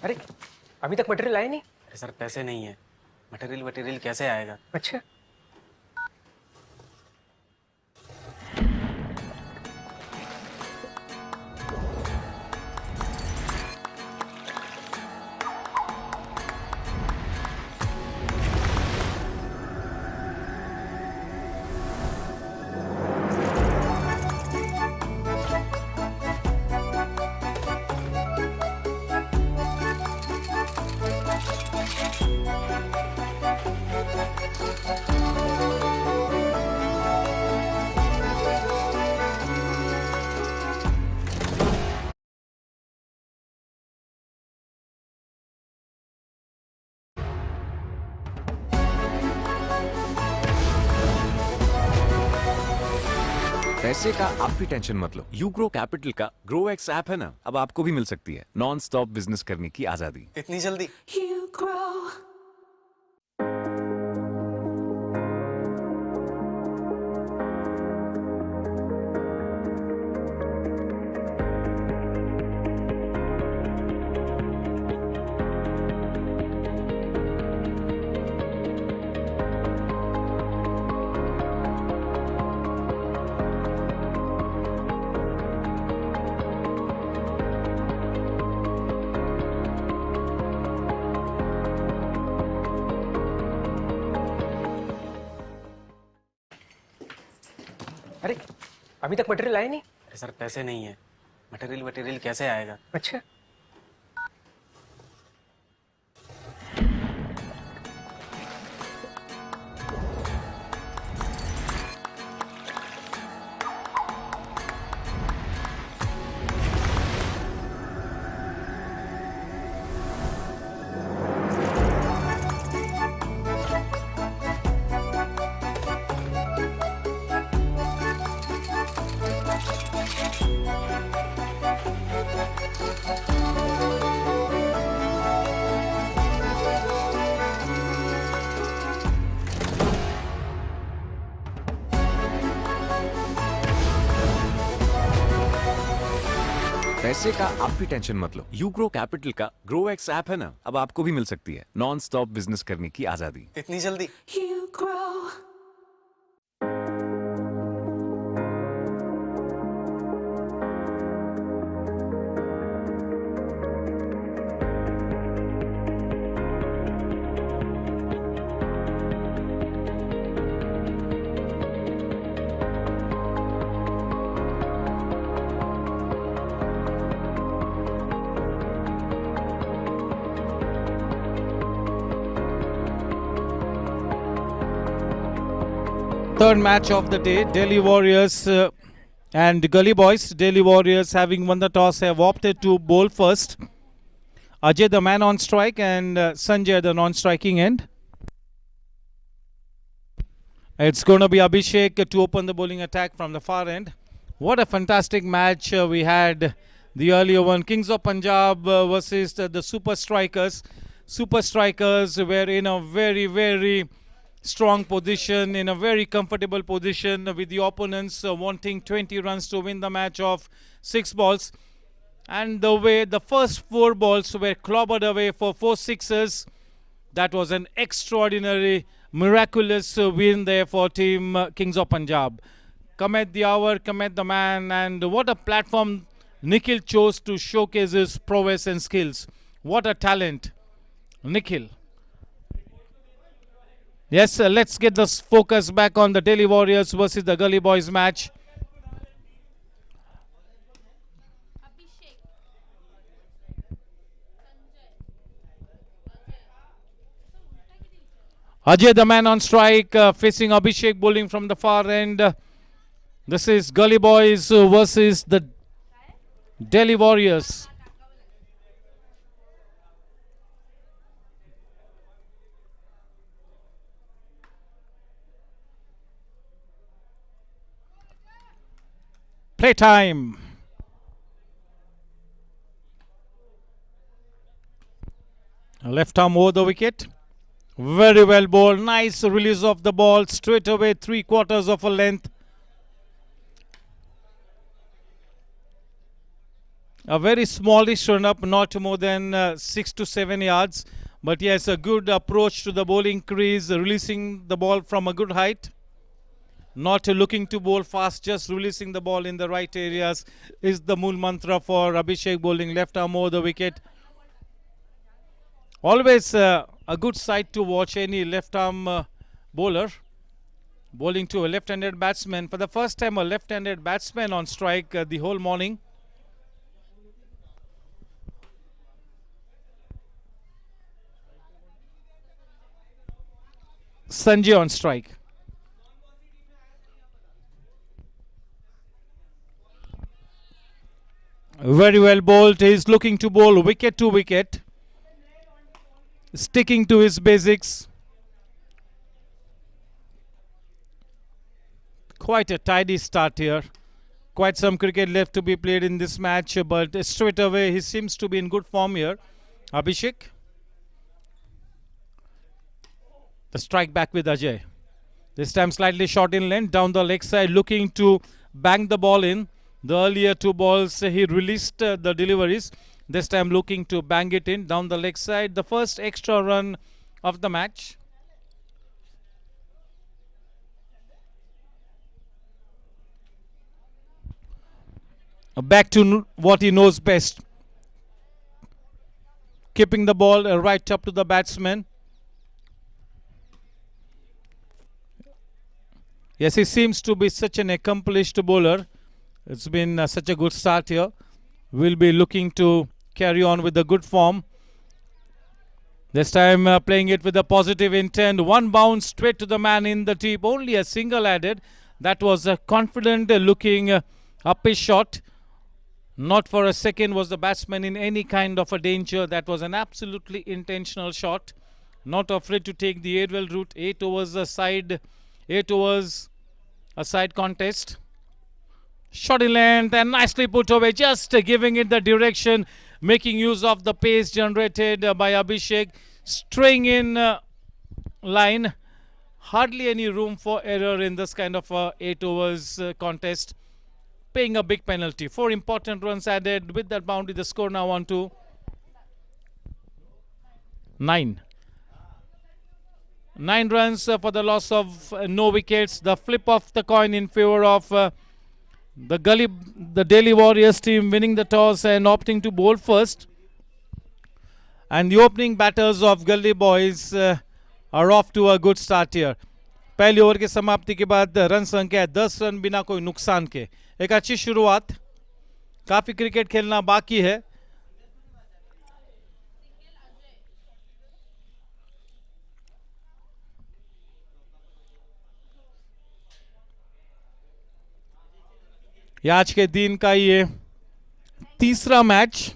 अरे अभी तक मटेरियल आया नहीं। अरे सर पैसे नहीं है, मटेरियल कैसे आएगा? अच्छा, पैसे का आप भी टेंशन मत लो, यूग्रो कैपिटल का ग्रोएक्स ऐप है ना, अब आपको भी मिल सकती है नॉन स्टॉप बिजनेस करने की आजादी। इतनी जल्दी? You grow. अरे अभी तक मटेरियल आया नहीं। अरे सर पैसे नहीं है, मटेरियल कैसे आएगा? अच्छा, पैसे का आप भी टेंशन मत लो, यूग्रो कैपिटल का ग्रोएक्स ऐप है ना, अब आपको भी मिल सकती है नॉन स्टॉप बिजनेस करने की आजादी। इतनी जल्दी? You grow. Third match of the day, Delhi Warriors and Gully Boys. Delhi Warriors, having won the toss, have opted to bowl first. Ajay the man on strike and Sanjay the non-striking end. It's going to be Abhishek to open the bowling attack from the far end. What a fantastic match we had, the earlier one. Kings of Punjab versus the Super Strikers. Super Strikers were in a very, very strong position, in a very comfortable position, with the opponents wanting 20 runs to win the match of 6 balls. And the way the first 4 balls were clobbered away for 4 sixes, that was an extraordinary, miraculous win there for team Kings of Punjab. Come at the hour, come at the man, and what a platform Nikhil chose to showcase his prowess and skills. What a talent, Nikhil. Yes, let's get the focus back on the Delhi Warriors versus the Gully Boys match. Ajay, the man on strike, facing Abhishek bowling from the far end. This is Gully Boys versus the Delhi Warriors. Playtime. Left arm over the wicket. Very well bowled. Nice release of the ball. Straight away, 3/4 of a length. A very smallish run up, not more than 6 to 7 yards. But yes, a good approach to the bowling crease, releasing the ball from a good height. Not looking to bowl fast, just releasing the ball in the right areas is the mool mantra for Abhishek, bowling left arm over the wicket. Always a good sight to watch any left arm bowler bowling to a left-handed batsman. For the first time, a left-handed batsman on strike the whole morning. Sanjay on strike. Very well bowled. He is looking to bowl wicket to wicket, sticking to his basics. Quite a tidy start here. Quite some cricket left to be played in this match, but straight away he seems to be in good form here. Abhishek. The strike back with Ajay. This time slightly short in length, down the leg side, looking to bang the ball in. The earlier two balls he released the deliveries. This time looking to bang it in down the leg side. The first extra run of the match. Back to what he knows best. Keeping the ball right up to the batsman. Yes, he seems to be such an accomplished bowler. It's been such a good start here. We'll be looking to carry on with the good form. This time playing it with a positive intent. One bounce straight to the man in the deep. Only a single added. That was a confident looking up his shot. Not for a second was the batsman in any kind of a danger. That was an absolutely intentional shot. Not afraid to take the 8-well route. 8 overs a side. 8 overs a side contest. Shot in length and nicely put away, just giving it the direction, making use of the pace generated by Abhishek, straying in line. Hardly any room for error in this kind of 8 overs contest. Paying a big penalty. 4 important runs added. With that boundary, the score now on to 9. 9 runs for the loss of no wickets. The flip of the coin in favor of the Delhi Warriors team, winning the toss and opting to bowl first. And the opening batters of Gully Boys are off to a good start here. पहली over की समाप्ति के बाद run संख्या 10 run बिना कोई नुकसान के. एक अच्छी शुरुआत. काफी क्रिकेट खेलना बाकी है. आज के दिन का ये तीसरा मैच.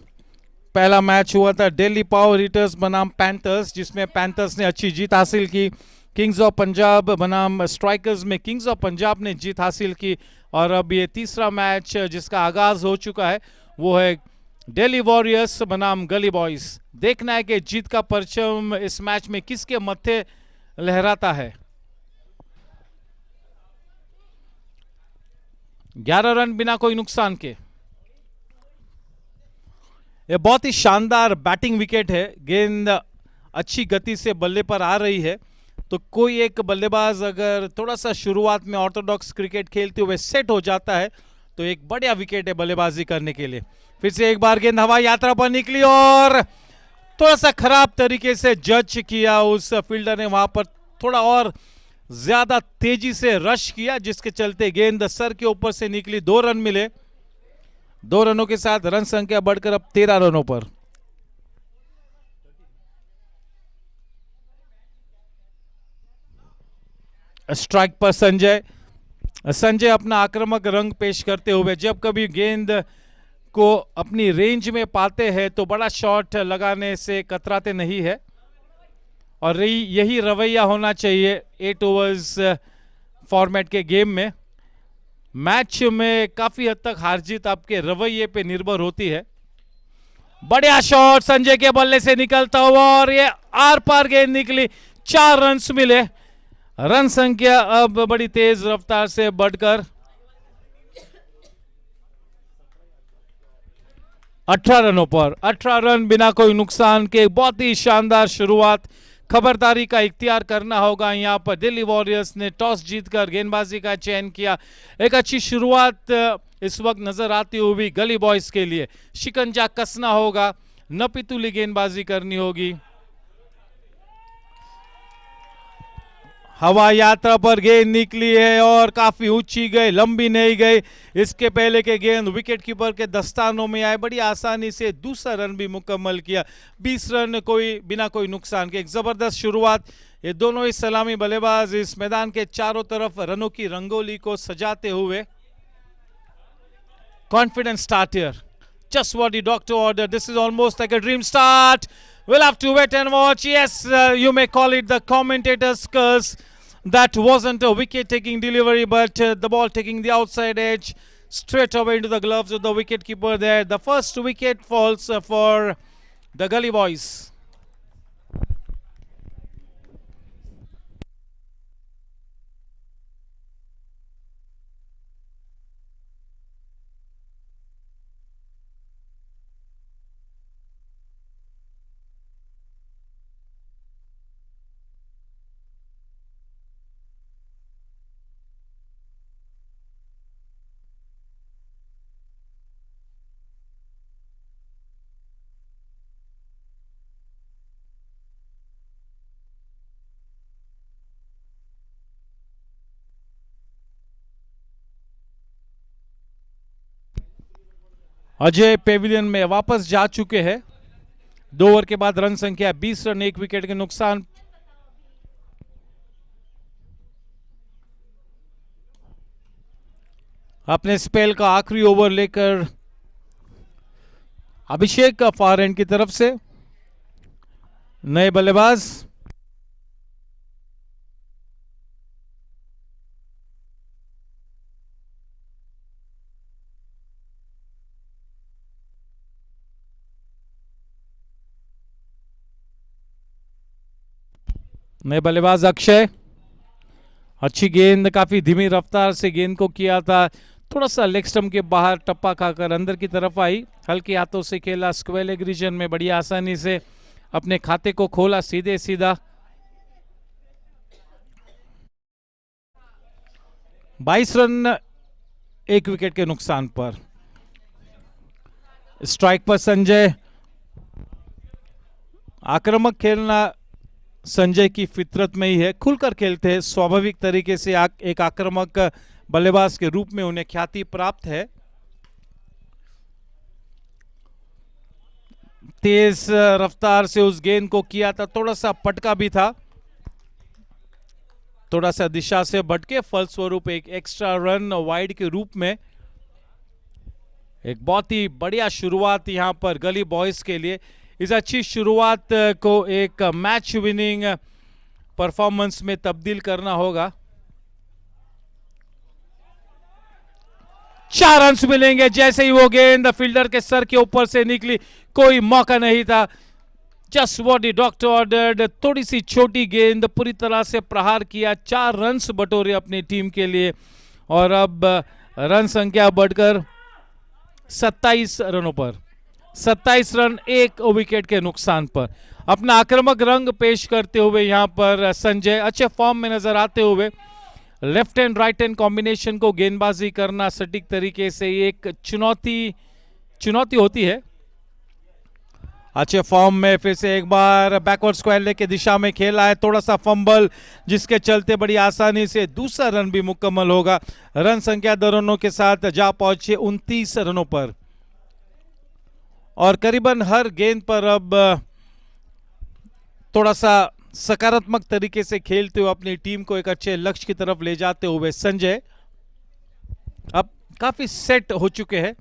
पहला मैच हुआ था दिल्ली पावर हिटर्स बनाम पैंथर्स, जिसमें पैंथर्स ने अच्छी जीत हासिल की. किंग्स ऑफ पंजाब बनाम स्ट्राइकर्स में किंग्स ऑफ पंजाब ने जीत हासिल की. और अब ये तीसरा मैच जिसका आगाज हो चुका है वो है दिल्ली वॉरियर्स बनाम गली बॉयज. देखना है कि जीत का परचम इस मैच में किसके मत्थे लहराता है. 11 रन बिना कोई नुकसान के. यह बहुत ही शानदार बैटिंग विकेट है. गेंद अच्छी गति से बल्ले पर आ रही है, तो कोई एक बल्लेबाज अगर थोड़ा सा शुरुआत में ऑर्थोडॉक्स क्रिकेट खेलते हुए सेट हो जाता है तो एक बढ़िया विकेट है बल्लेबाजी करने के लिए. फिर से एक बार गेंद हवाई यात्रा पर निकली और थोड़ा सा खराब तरीके से जज किया उस फील्डर ने. वहां पर थोड़ा और ज्यादा तेजी से रश किया, जिसके चलते गेंद सर के ऊपर से निकली. 2 रन मिले. 2 रनों के साथ रन संख्या बढ़कर अब 13 रनों पर. स्ट्राइक पर संजय। संजय अपना आक्रामक रंग पेश करते हुए जब कभी गेंद को अपनी रेंज में पाते हैं तो बड़ा शॉट लगाने से कतराते नहीं है, और यही रवैया होना चाहिए 8 ओवर्स फॉर्मेट के गेम में। मैच में काफी हद तक हार जीत आपके रवैये पे निर्भर होती है। बढ़िया शॉट संजय के बल्ले से निकलता हुआ और ये आर पार गेंद निकली, 4 रन्स मिले। रन संख्या अब बड़ी तेज रफ्तार से बढ़कर 18 रनों पर। 18 रन बिना कोई नुकसान के बहुत ही शानदार शुरुआत। खबरदारी का इख्तियार करना होगा यहां पर। दिल्ली वॉरियर्स ने टॉस जीतकर गेंदबाजी का चयन किया। एक अच्छी शुरुआत इस वक्त नजर आती हुई गली बॉयज के लिए। शिकंजा कसना होगा, न पितुली गेंदबाजी करनी होगी। हवा यात्रा पर गेंद निकली है और काफी ऊंची गई, लंबी नहीं गई। इसके पहले के गेंद विकेट कीपर के दस्तानों में आए, बड़ी आसानी से दूसरा रन भी मुकम्मल किया। 20 रन बिना कोई नुकसान के। एक जबरदस्त शुरुआत। ये दोनों ही सलामी बल्लेबाज इस मैदान के चारों तरफ रनों की रंगोली को सजाते हुए। Confident start here, just what the doctor ordered. This is almost like a dream start. We'll have to wait and watch. Yes, you may call it the commentator's curse. That wasn't a wicket-taking delivery, but the ball taking the outside edge straight away into the gloves of the wicket-keeper there. The first wicket falls for the Gully Boys. Ajay Pavilion में वापस जा चुके हैं। 2 over के बाद run संख्या 20 run, 1 wicket के नुकसान। अपने स्पेल का आखिरी ओवर लेकर अभिषेक का फार एंड की तरफ से नए बल्लेबाज। नए बल्लेबाज अक्षय। अच्छी गेंद, काफी धीमी रफ्तार से गेंद को किया था, थोड़ा सा लेग स्टंप के बाहर टप्पा खाकर अंदर की तरफ आई। हल्के हाथों से खेला, स्क्वायर लेग रीजन में बड़ी आसानी से अपने खाते को खोला सीधे सीधा। 22 रन 1 विकेट के नुकसान पर। स्ट्राइक पर संजय। आक्रामक खेलना संजय की फितरत में ही है, खुलकर खेलते हैं स्वाभाविक तरीके से। एक आक्रामक बल्लेबाज के रूप में उन्हें ख्याति प्राप्त है। तेज रफ्तार से उस गेंद को किया था, थोड़ा सा पटका भी था, थोड़ा सा दिशा से भटके, फलस्वरूप एक एक्स्ट्रा रन वाइड के रूप में। एक बहुत ही बढ़िया शुरुआत यहां पर गली बॉयज के लिए। इस अच्छी शुरुआत को एक मैच विनिंग परफॉर्मेंस में तब्दील करना होगा। 4 रन मिलेंगे जैसे ही वो गेंद फील्डर के सर के ऊपर से निकली। कोई मौका नहीं था, just what the doctor ordered. थोड़ी सी छोटी गेंद, पूरी तरह से प्रहार किया, 4 रन बटोरे अपनी टीम के लिए। और अब रन संख्या बढ़कर 27 रनों पर। 27 रन 1 विकेट के नुकसान पर। अपना आक्रामक रंग पेश करते हुए यहां पर संजय अच्छे फॉर्म में नजर आते हुए। Left hand right hand combination को गेंदबाजी करना सटीक तरीके से एक चुनौती होती है। अच्छे फॉर्म में फिर से एक बार बैकवर्ड स्क्वायर लेग की दिशा में खेला है, थोड़ा सा फंबल जिसके चलते बड़ी आसानी से दूसरा रन भी मुकम्मल होगा। रन संख्या 2 रनों के साथ जा पहुंचे 29 रनों पर। और करीबन हर गेंद पर अब थोड़ा सा सकारात्मक तरीके से खेलते हुए अपनी टीम को एक अच्छे लक्ष्य की तरफ ले जाते हुए संजय अब काफी सेट हो चुके हैं।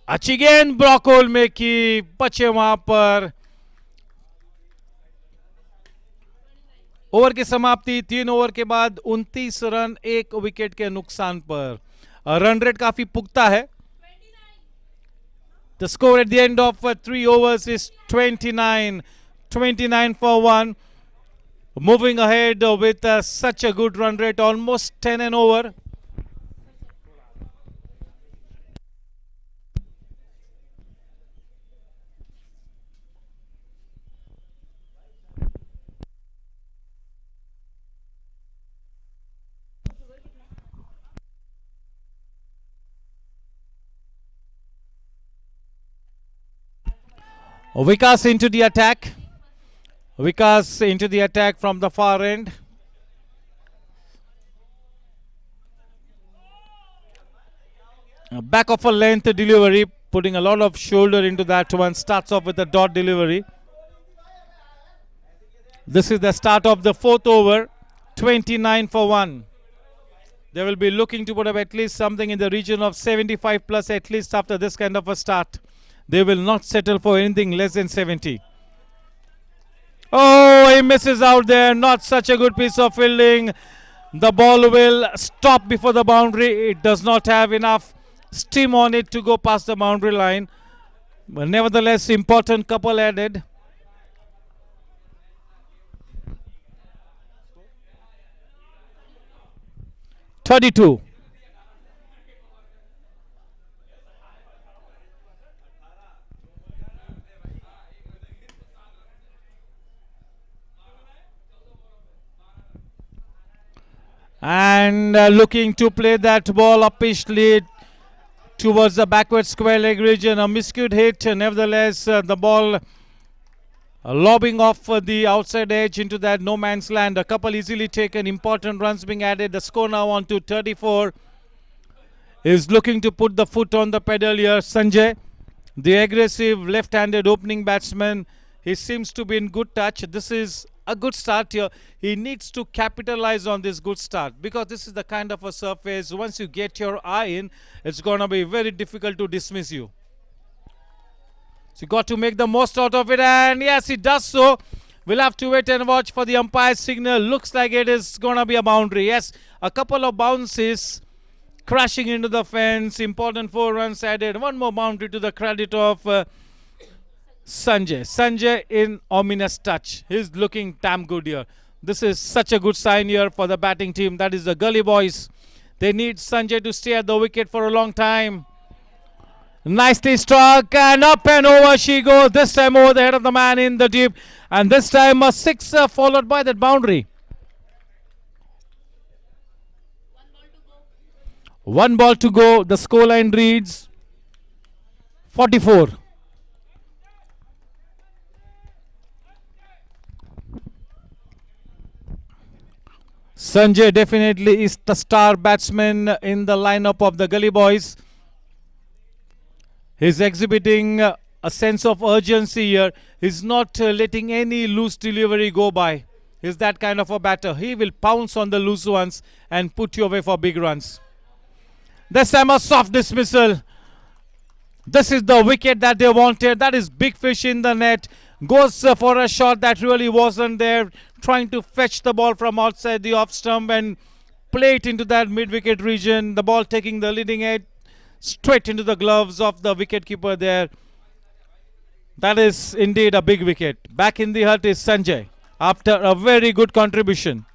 अच्छी गेंद ब्रॉकोल में की, बचे वहां पर। ओवर की समाप्ति 3 ओवर के बाद 29 रन 1 विकेट के नुकसान पर। रन रेट काफी पुख्ता है। The score at the end of 3 overs is 29 for 1. Moving ahead with such a good run rate, almost 10 an over. Vikas into the attack. Vikas into the attack from the far end. Back of a length delivery, putting a lot of shoulder into that one. Starts off with a dot delivery. This is the start of the 4th over. 29 for 1. They will be looking to put up at least something in the region of 75 plus at least after this kind of a start. They will not settle for anything less than 70. Oh, he misses out there. Not such a good piece of fielding. The ball will stop before the boundary. It does not have enough steam on it to go past the boundary line. But nevertheless, important couple added. (32). And looking to play that ball uppishly towards the backward square leg region. A miscued hit. Nevertheless, the ball lobbing off the outside edge into that no man's land. A couple easily taken. Important runs being added. The score now on to 34. Is looking to put the foot on the pedal here. Sanjay, the aggressive left-handed opening batsman. He seems to be in good touch. This is a good start here. He needs to capitalize on this good start because this is the kind of a surface, once you get your eye in, it's going to be very difficult to dismiss you. So you got to make the most out of it, and yes, he does so. We'll have to wait and watch for the umpire's signal. Looks like it is going to be a boundary. Yes, a couple of bounces crashing into the fence. Important 4 runs added. One more boundary to the credit of Sanjay. Sanjay in ominous touch. He's looking damn good here. This is such a good sign here for the batting team. That is the Gully Boys. They need Sanjay to stay at the wicket for a long time. Nicely struck and up and over she goes. This time over the head of the man in the deep. And this time a 6 followed by that boundary. 1 ball to go. The scoreline reads 44. Sanjay definitely is the star batsman in the lineup of the Gully Boys. He's exhibiting a sense of urgency here. He's not letting any loose delivery go by. He's that kind of a batter. He will pounce on the loose ones and put you away for big runs. This time a soft dismissal. This is the wicket that they wanted. That is big fish in the net. Goes for a shot that really wasn't there. Trying to fetch the ball from outside the off stump and play it into that mid-wicket region. The ball taking the leading edge straight into the gloves of the wicketkeeper there. That is indeed a big wicket. Back in the hut is Sanjay after a very good contribution.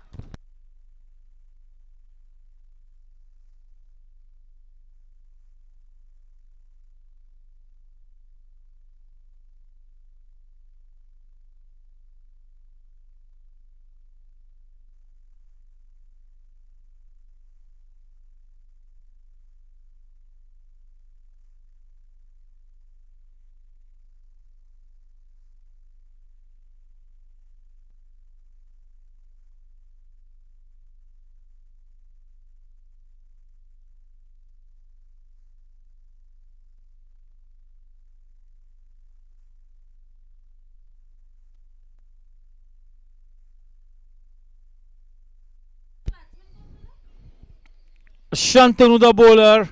Shantanu, the bowler,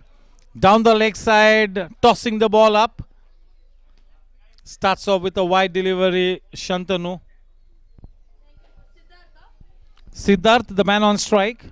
down the leg side, tossing the ball up. Starts off with a wide delivery, Shantanu. Siddharth, the man on strike.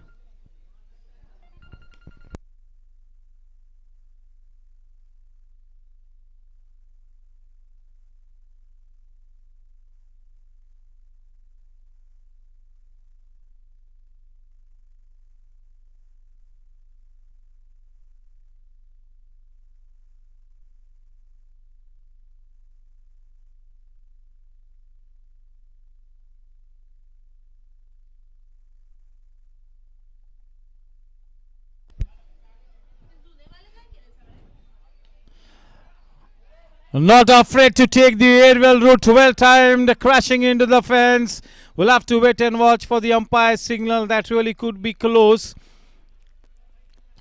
Not afraid to take the aerial route, well timed, crashing into the fence. We'll have to wait and watch for the umpire signal. That really could be close.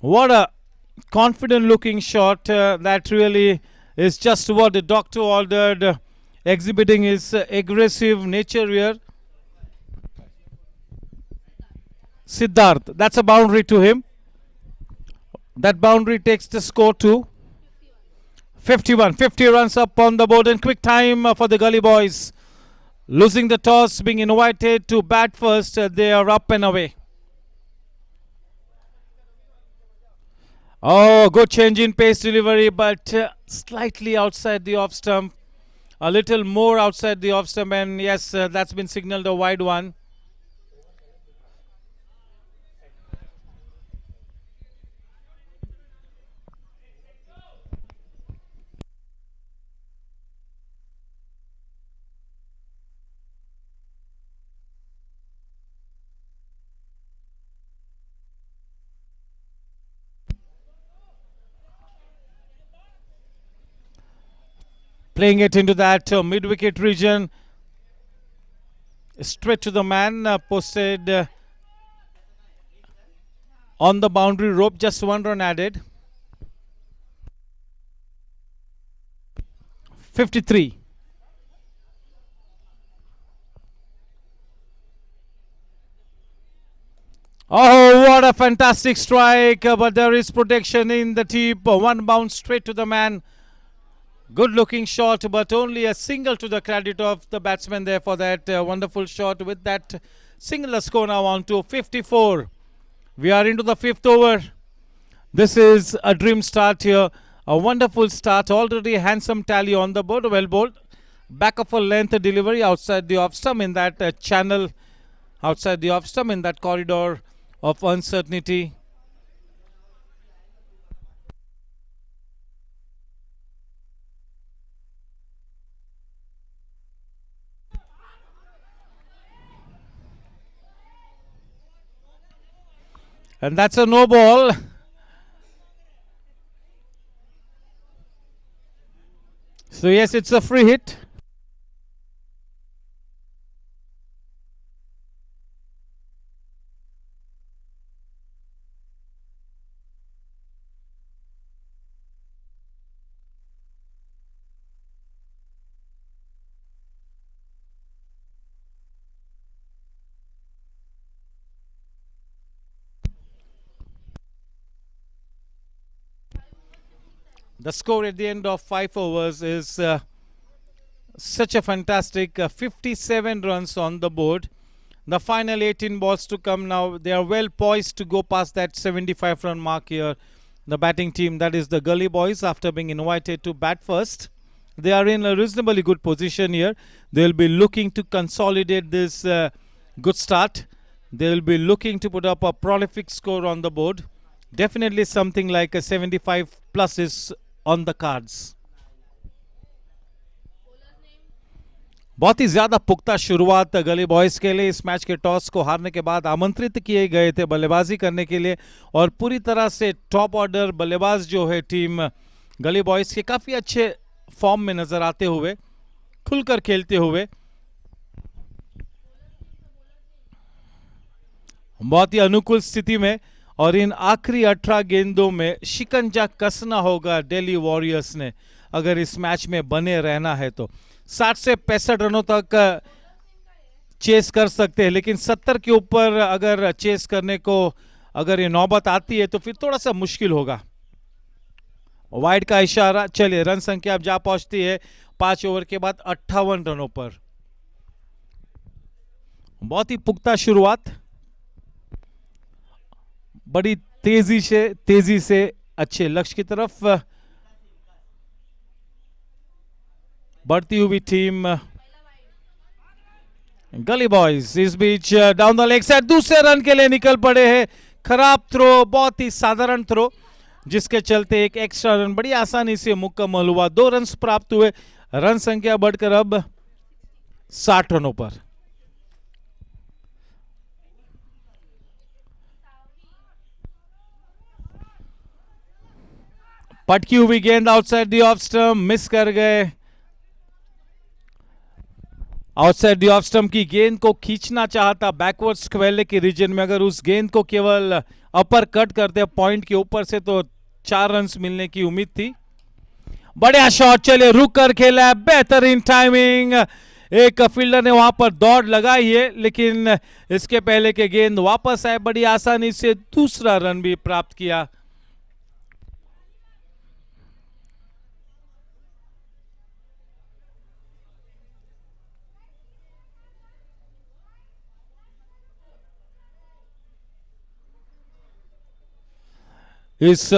What a confident looking shot. That really is just what the doctor ordered, exhibiting his aggressive nature here. Siddharth, that's a boundary to him. That boundary takes the score to 51. 50 runs up on the board, and quick time for the Gully Boys. Losing the toss, being invited to bat first, they are up and away. Oh, good change in pace delivery, but slightly outside the off stump. A little more outside the off stump, and yes, that's been signaled a wide one. Playing it into that mid-wicket region. Straight to the man, posted on the boundary rope. Just one run added. 53. Oh, what a fantastic strike, but there is protection in the tip. One bounce straight to the man. Good looking shot, but only a single to the credit of the batsman there for that wonderful shot. With that single, score now on to 54. We are into the 5th over. This is a dream start here. A wonderful start. Already handsome tally on the board. Well bowled. Back of a length delivery outside the off stump in that channel. Outside the off stump in that corridor of uncertainty. And that's a no ball. So yes, it's a free hit. The score at the end of 5 overs is such a fantastic 57 runs on the board. The final 18 balls to come now. They are well poised to go past that 75 run mark here. The batting team, that is the Gully Boys, after being invited to bat first. They are in a reasonably good position here. They will be looking to consolidate this good start. They will be looking to put up a prolific score on the board. Definitely something like a 75 plus is on the cards. बहुत ही ज्यादा पुख्ता शुरुआत गली boys के लिए। इस match के toss को हारने के बाद आमंत्रित किए गए थे बल्लेबाजी करने के लिए, और पूरी तरह से टॉप ऑर्डर बल्लेबाज जो है टीम गली बॉयज के काफी अच्छे फॉर्म में नजर आते हुए, खुलकर खेलते हुए। बहुत ही अनुकूल स्थिति में, और इन आखिरी 18 गेंदों में शिकंजा कसना होगा दिल्ली वॉरियर्स ने अगर इस मैच में बने रहना है तो। 60 से 65 रनों तक चेस कर सकते हैं, लेकिन 70 के ऊपर अगर चेस करने को अगर ये नौबत आती है तो फिर थोड़ा सा मुश्किल होगा। वाइड का इशारा, चलिए रन संख्या अब जा पहुंचती है 5 ओवर के बाद 58 रनों पर। बहुत ही पुख्ता शुरुआत, बड़ी तेजी से अच्छे लक्ष्य की तरफ बढ़ती हुई टीम गली बॉयज इस बीच डाउन द लेग साइड दूसरे रन के लिए निकल पड़े हैं। खराब थ्रो, बहुत ही साधारण थ्रो, जिसके चलते एक एक्स्ट्रा रन बड़ी आसानी से मुकम्मल हुआ। 2 रन प्राप्त हुए, रन संख्या बढ़कर अब 60 रनों पर। पटकी हुई गेंद outside the off stump, miss कर गए। आउटसाइड दी ऑफ स्टंप की गेंद को खींचना चाहता बैकवर्ड स्क्वेयर के रीजन में, अगर उस गेंद को केवल अपर कट करते पॉइंट के ऊपर से तो 4 रन मिलने की उम्मीद थी। बढ़िया शॉट, चले रुक कर खेला, बेहतरीन टाइमिंग। एक फील्डर ने वहां पर दौड़ लगाई है, लेकिन इसके पहले के गेंद वापस आए, बड़ी आसानी से दूसरा रन भी प्राप्त किया। इस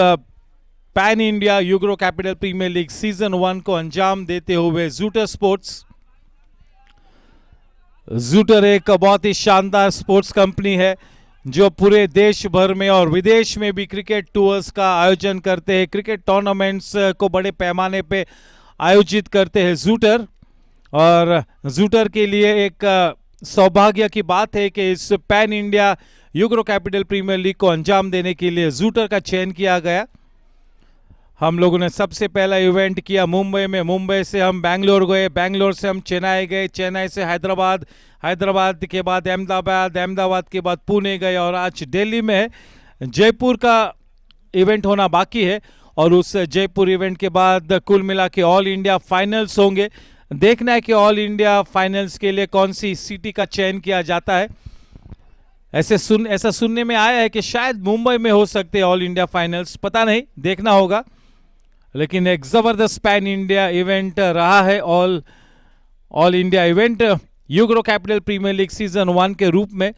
pan India UGRO capital premier league season 1 को अंजाम देते हुए जूटर स्पोर्ट्स, जूटर एक बहुत ही शानदार स्पोर्ट्स कंपनी है जो पूरे देश भर में और विदेश में भी क्रिकेट टूर्स का आयोजन करते हैं, क्रिकेट टूर्नामेंट्स को बड़े पैमाने पे आयोजित करते हैं जूटर। और जूटर के लिए एक सौभाग्य की बात है कि इस pan India UGRO capital premier league को अंजाम देने के लिए जूटर का चयन किया गया। हम लोगों ने सबसे पहला इवेंट किया मुंबई में, मुंबई से हम बैंगलोर गए, बैंगलोर से हम चेन्नई गए, चेन्नई से हैदराबाद, हैदराबाद के बाद अहमदाबाद, अहमदाबाद के बाद पुणे गए और आज दिल्ली में जयपुर का इवेंट होना बाकी है। और उस जयपुर इवेंट के बाद कुल मिला के ऑल इंडिया फाइनल्स होंगे। देखना है कि ऑल इंडिया फाइनल्स के लिए कौन सी सिटी का चयन किया जाता है। ऐसा सुनने में आया है कि शायद मुंबई में हो सकते हैं ऑल इंडिया फाइनल्स, पता नहीं, देखना होगा। लेकिन एक जबरदस्त पैन इंडिया इवेंट रहा है all India event UGRO capital premier league season 1 के रूप में।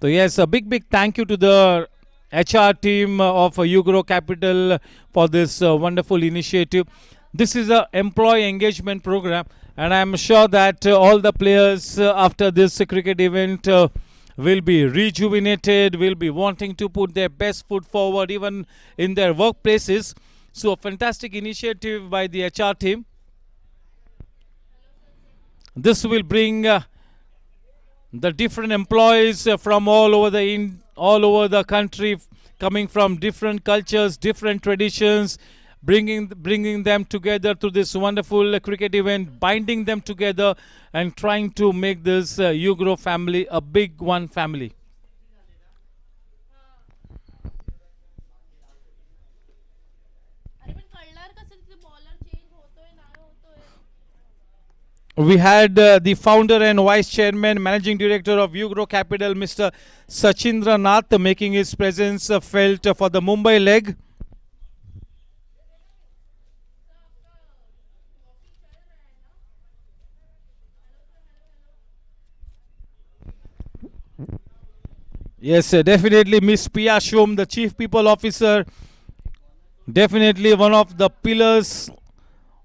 तो yes, a big thank you to the HR team of Ugro Capital for this wonderful initiative. This is a employee engagement program, and I am sure that all the players after this cricket event will be rejuvenated, will be wanting to put their best foot forward even in their workplaces. So a fantastic initiative by the HR team. This will bring the different employees from all over the country, coming from different cultures, different traditions, bringing them together through this wonderful cricket event, binding them together and trying to make this Ugro family a big one family. We had the founder and vice chairman, managing director of Ugro Capital, Mr. Sachindra Nath, making his presence felt for the Mumbai leg. Yes, definitely Miss Pia Shom, the chief people officer, definitely one of the pillars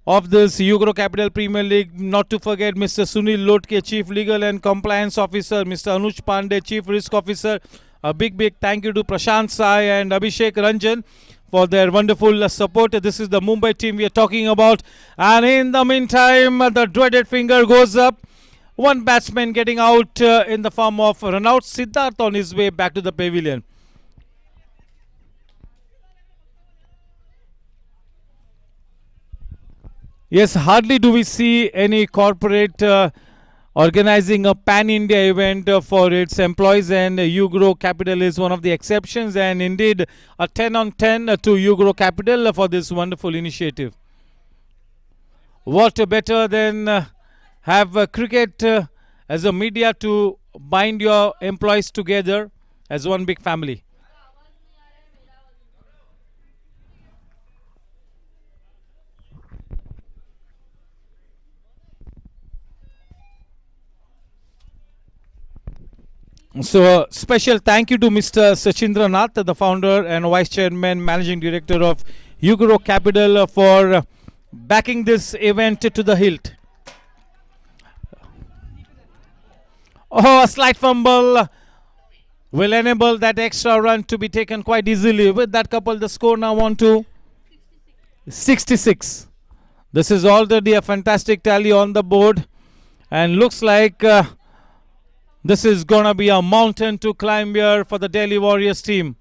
of this Ugro Capital Premier League. Not to forget Mr. Sunil Lotke, Chief Legal and Compliance Officer, Mr. Anuj Pandey, Chief Risk Officer. A big thank you to Prashant Sai and Abhishek Ranjan for their wonderful support. This is the Mumbai team we are talking about. And in the meantime, the dreaded finger goes up. One batsman getting out in the form of Ranaut Siddharth on his way back to the pavilion. Yes, hardly do we see any corporate organizing a pan-India event for its employees, and Ugro Capital is one of the exceptions, and indeed a 10 on 10 to Ugro Capital for this wonderful initiative. What better than have cricket as a media to bind your employees together as one big family. So, a special thank you to Mr. Sachindra Nath, the founder and vice chairman, managing director of Ugro Capital, for backing this event to the hilt. Oh, a slight fumble will enable that extra run to be taken quite easily. With that couple, the score now on to 66. This is already a fantastic tally on the board, and looks like this is gonna be a mountain to climb here for the Delhi Warriors team.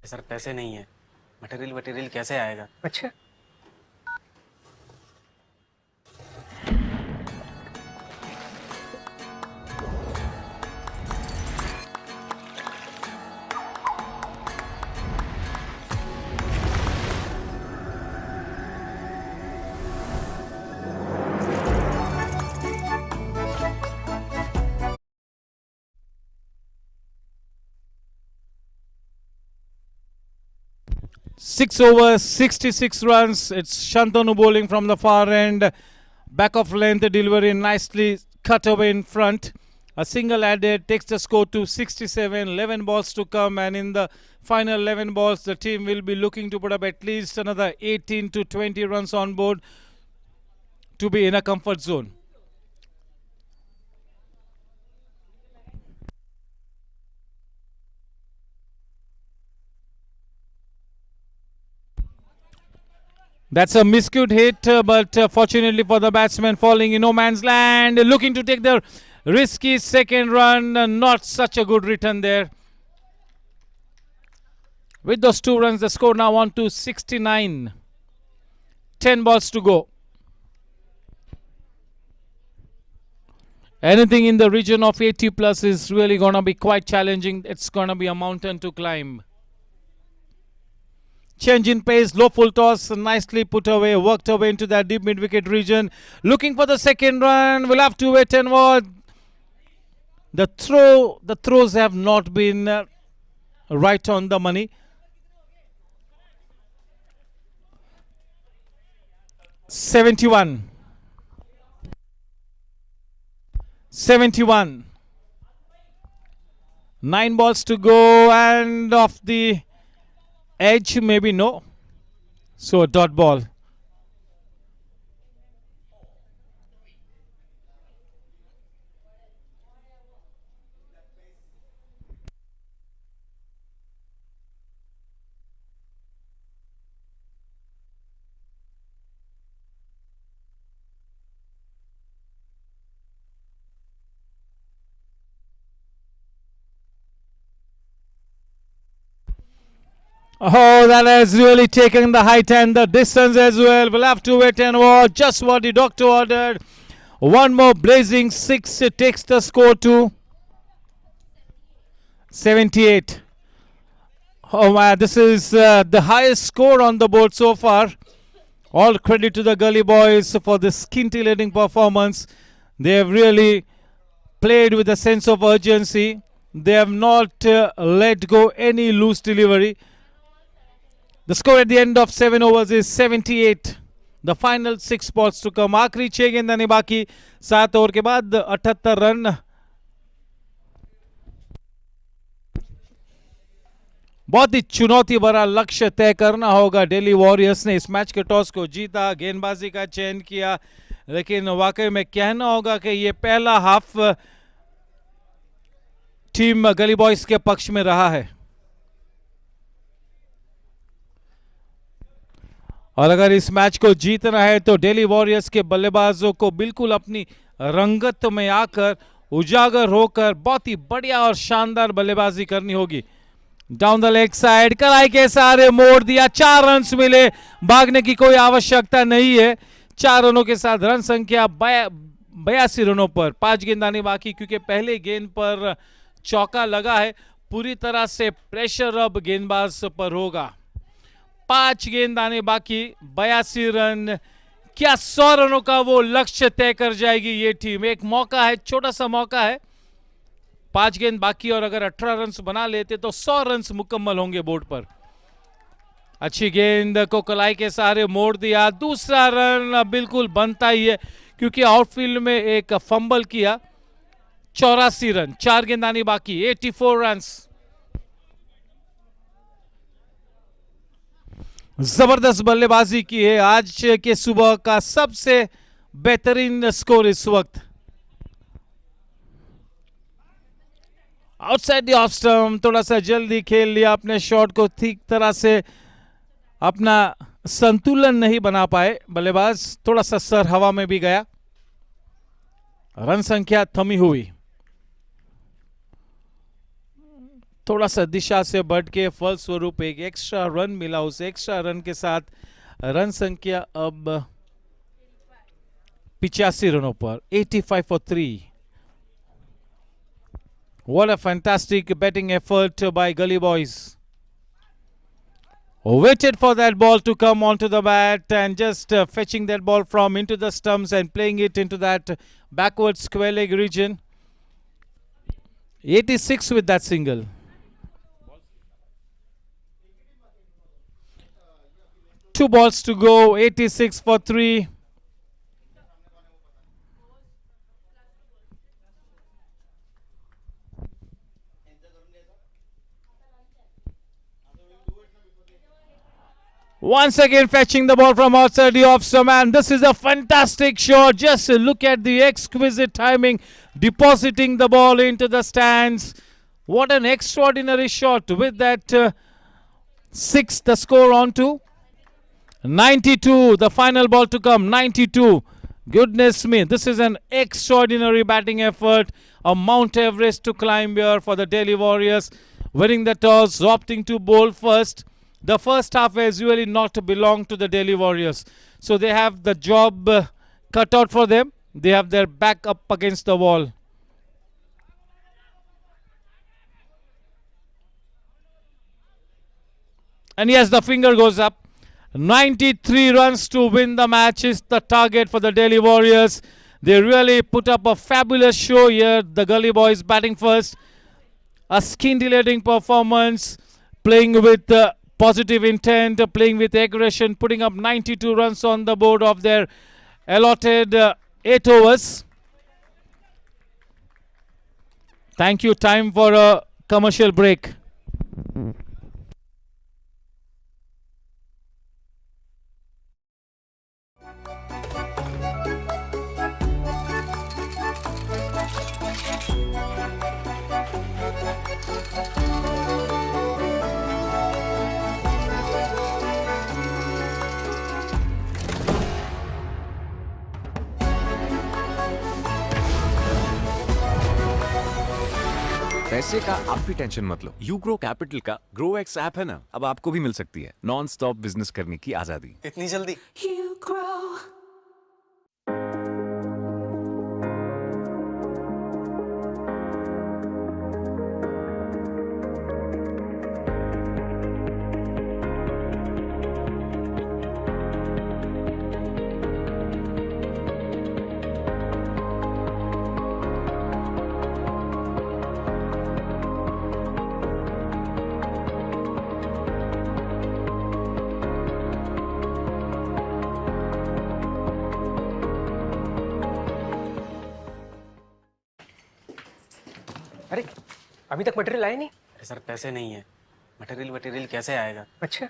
Sir पैसे नहीं है, material वटेरियल कैसे आएगा? अच्छा, Six overs, 66 runs. It's Shantanu bowling from the far end. Back of length delivery, nicely cut away in front. A single added takes the score to 67. 11 balls to come, and in the final 11 balls, the team will be looking to put up at least another 18 to 20 runs on board to be in a comfort zone. That's a miscued hit, but fortunately for the batsman, falling in no man's land, looking to take their risky second run. Not such a good return there. With those 2 runs, the score now on to 69. 10 balls to go. Anything in the region of 80 plus is really going to be quite challenging. It's going to be a mountain to climb. Change in pace, low full toss, nicely put away, worked away into that deep mid-wicket region. Looking for the second run, we'll have to wait and watch. The throws have not been right on the money. 71. 71. 9 balls to go, and off the edge, maybe no. So a dot ball. Oh, that has really taken the height and the distance as well. We'll have to wait and watch. Just what the doctor ordered. One more blazing 6. It takes the score to 78. Oh man, this is the highest score on the board so far. All credit to the Gully Boys for this scintillating performance. They have really played with a sense of urgency. They have not let go any loose delivery. The score at the end of 7 overs is 78. The final 6 balls to come. आखिरी 6 गेंदें बाकी 7 over के बाद 78 run. बहुत ही चुनौती भरा लक्ष्य तय करना होगा. दिल्ली वॉरियर्स ने इस मैच के टॉस को जीता, गेंदबाजी का चयन किया, लेकिन वाकई में कहना होगा कि ये पहला हाफ टीम गली बॉयज के पक्ष में रहा है. और अगर इस मैच को जीतना है तो दिल्ली वॉरियर्स के बल्लेबाजों को बिल्कुल अपनी रंगत में आकर उजागर होकर बहुत ही बढ़िया और शानदार बल्लेबाजी करनी होगी. डाउन द लेग साइड, कलाई के सहारे मोड़ दिया. 4 रन्स मिले. भागने की कोई आवश्यकता नहीं है. 4 रनों के साथ रन संख्या 82 रनों पर. 5 गेंद आने बाकी, क्योंकि पहले गेंद पर चौका लगा है, पूरी तरह से प्रेशर अब गेंदबाज पर होगा। 5 गेंद आने बाकी, 82 रन। क्या 100 रनों का वो लक्ष्य तय कर जाएगी ये टीम? एक मौका है, छोटा सा मौका है, 5 गेंद बाकी, और अगर 18 रन बना लेते तो 100 रन मुकम्मल होंगे बोर्ड पर। अच्छी गेंद को कलाई के सहारे मोड़ दिया, दूसरा रन बिल्कुल बनता ही है क्योंकि आउटफील्ड में एक फंबल किया। 84 रन, 4 गेंद आनी बाकी, 84 रन। जबरदस्त बल्लेबाजी की है, आज के सुबह का सबसे बेहतरीन स्कोर इस वक्त। आउटसाइड द ऑफ स्टंप, थोड़ा सा जल्दी खेल लिया, अपने शॉट को ठीक तरह से अपना संतुलन नहीं बना पाए बल्लेबाज, थोड़ा सा सर हवा में भी गया, रन संख्या थमी हुई। थोड़ा सा दिशा से बढ़ के फलस्वरूप एक एक्स्ट्रा रन मिला, उस एक्स्ट्रा रन के साथ रन संख्या अब 85 रनों पर, 85 for 3। What a fantastic batting effort by Gully Boys. Waited for that ball to come onto the bat and just fetching that ball from into the stumps and playing it into that backward square leg region. 86 with that single. Two balls to go, 86 for 3. Once again fetching the ball from outside the off stump, and this is a fantastic shot. Just look at the exquisite timing, depositing the ball into the stands. What an extraordinary shot. With that 6, the score on to 92, the final ball to come, 92. Goodness me, this is an extraordinary batting effort, a Mount Everest to climb here for the Delhi Warriors. Winning the toss, opting to bowl first. The first half has really not belonged to the Delhi Warriors, so they have the job cut out for them. They have their back up against the wall. And yes, the finger goes up. 93 runs to win the match is the target for the Delhi Warriors. They really put up a fabulous show here. The Gully Boys batting first. A scintillating performance, playing with positive intent, playing with aggression, putting up 92 runs on the board of their allotted 8 overs. Thank you. Time for a commercial break. पैसे का आप भी tension मत लो, Ugro capital का ग्रोएक्स app है ना, अब आपको भी मिल सकती है नॉन स्टॉप बिजनेस करने की आजादी। इतनी जल्दी? You grow. अरे अभी तक मटेरियल आया नहीं। अरे सर पैसे नहीं है, मटेरियल कैसे आएगा? अच्छा,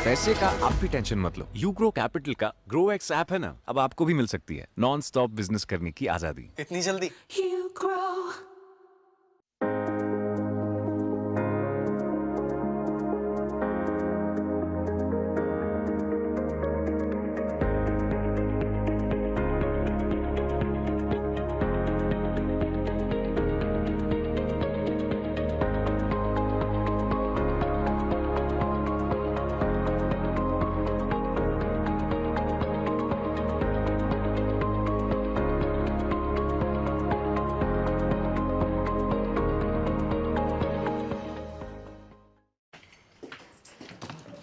पैसे का आप भी टेंशन मत लो, यूग्रो कैपिटल का ग्रोएक्स ऐप है ना, अब आपको भी मिल सकती है नॉन स्टॉप बिजनेस करने की आजादी। इतनी जल्दी? You grow.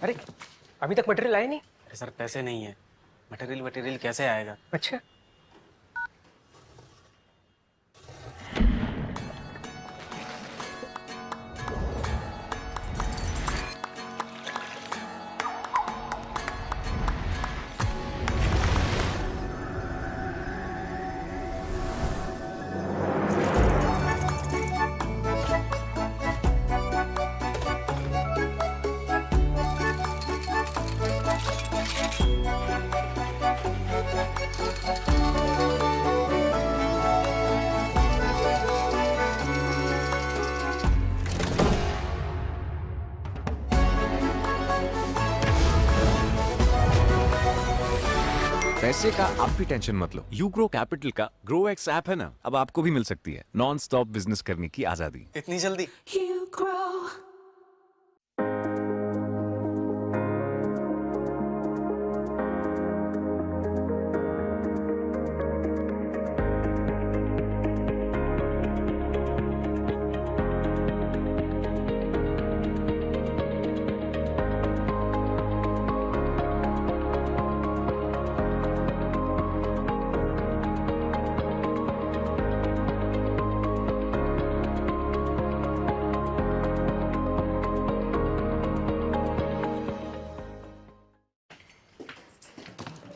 अरे अभी तक मटेरियल आया नहीं। अरे सर पैसे नहीं है, मटेरियल वटेरियल कैसे आएगा? अच्छा, पैसे का आप भी टेंशन मत लो, यूग्रो कैपिटल का ग्रोएक्स ऐप है ना, अब आपको भी मिल सकती है नॉन स्टॉप बिजनेस करने की आजादी। इतनी जल्दी? You grow.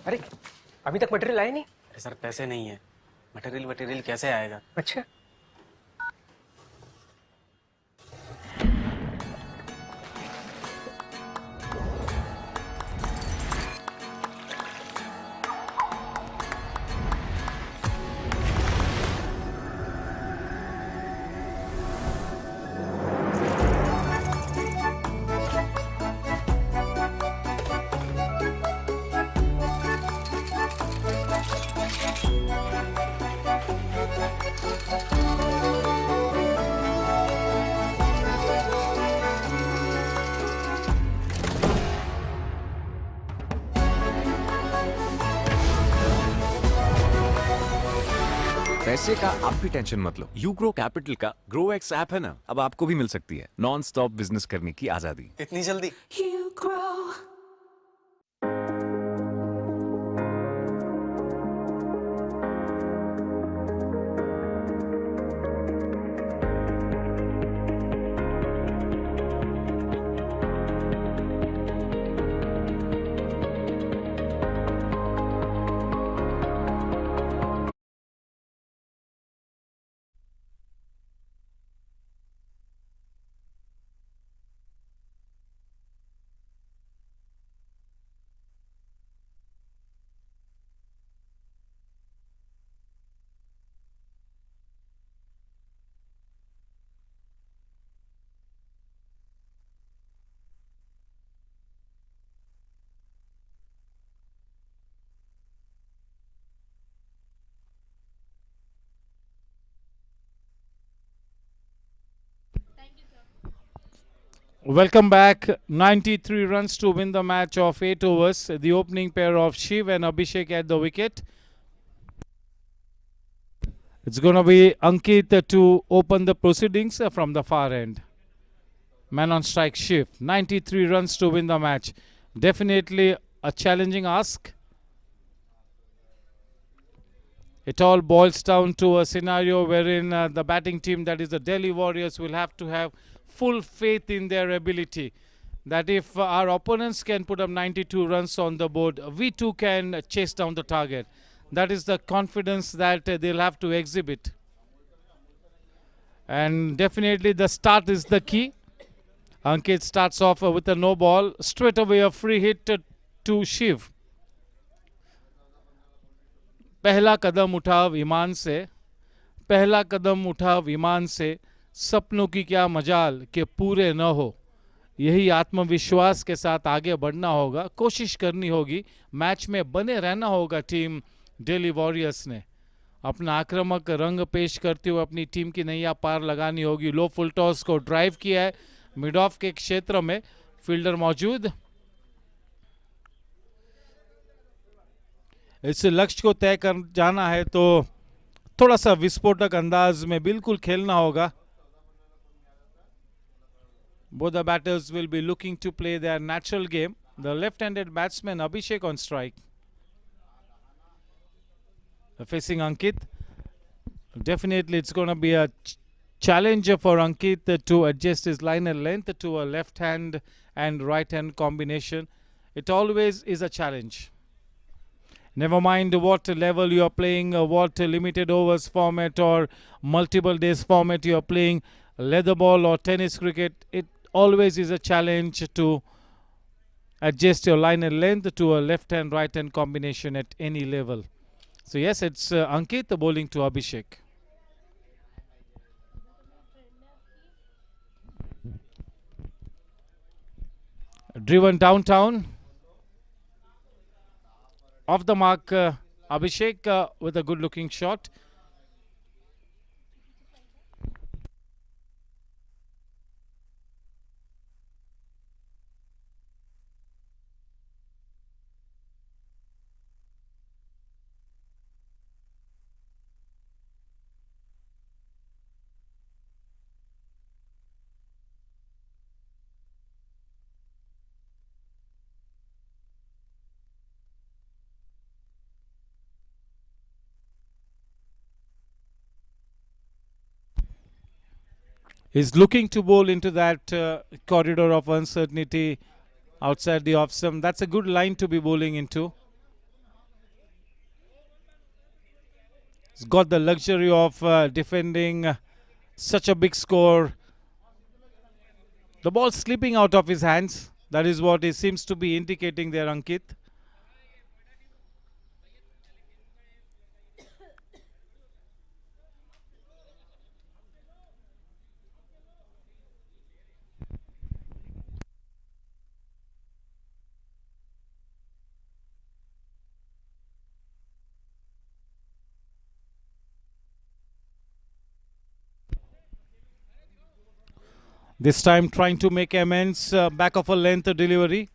अरे अभी तक मटेरियल आया नहीं। अरे सर पैसे नहीं है, मटेरियल वटेरियल कैसे आएगा? अच्छा, पैसे का आप भी टेंशन मत लो, यूग्रो कैपिटल का ग्रोएक्स ऐप है ना, अब आपको भी मिल सकती है नॉन स्टॉप बिजनेस करने की आजादी। इतनी जल्दी? You grow. Welcome back. 93 runs to win the match of 8 overs. The opening pair of Shiv and Abhishek at the wicket. It's going to be Ankit to open the proceedings from the far end. Man on strike Shiv. 93 runs to win the match. Definitely a challenging ask. It all boils down to a scenario wherein the batting team, that is the Delhi Warriors, will have to have full faith in their ability. That if our opponents can put up 92 runs on the board, we too can chase down the target. That is the confidence that they'll have to exhibit. And definitely the start is the key. Ankit starts off with a no ball. Straight away a free hit to Shiv. पहला कदम उठा विमान से, पहला कदम उठा विमान से, सपनों की क्या मजाल के पूरे न हो. यही आत्मविश्वास के साथ आगे बढ़ना होगा, कोशिश करनी होगी, मैच में बने रहना होगा. टीम दिल्ली वॉरियर्स ने अपना आक्रामक रंग पेश करते हुए अपनी टीम की नैया पार लगानी होगी. लो फुल टॉस को ड्राइव किया है, मिड ऑफ के क्षेत्र में फील्डर मौजूद. इस लक्ष्य को तय कर जाना है तो थोड़ा सा विस्फोटक अंदाज में बिल्कुल खेलना होगा. Both the batters will be looking to play their natural game. The left-handed batsman Abhishek on strike. Facing Ankit. Definitely it's going to be a challenge for Ankit to adjust his line and length to a left hand and right hand combination. It always is a challenge. Never mind what level you are playing, what limited overs format or multiple days format you are playing, leather ball or tennis cricket, it always is a challenge to adjust your line and length to a left hand right hand combination at any level. So yes, it's Ankit bowling to Abhishek. Driven downtown. Off the mark, Abhishek with a good looking shot. Is looking to bowl into that corridor of uncertainty outside the off stump. That's a good line to be bowling into. He's got the luxury of defending such a big score. The ball slipping out of his hands. That is what he seems to be indicating there, Ankit. This time trying to make amends, back of a length delivery.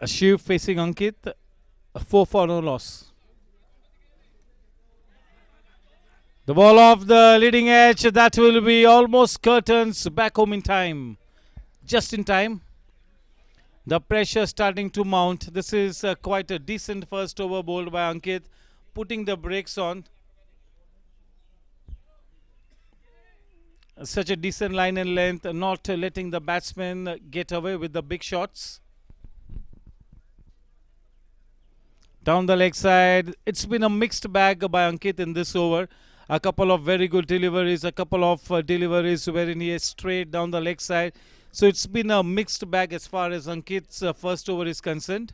A Shiv facing Ankit, a 4 for no loss. The ball off the leading edge, that will be almost curtains, back home in time. Just in time. The pressure starting to mount. This is quite a decent first over bowled by Ankit, putting the brakes on. Such a decent line and length, not letting the batsman get away with the big shots. Down the leg side, it's been a mixed bag by Ankit in this over. A couple of very good deliveries, a couple of deliveries wherein he is straight down the leg side. So it's been a mixed bag as far as Ankit's first over is concerned.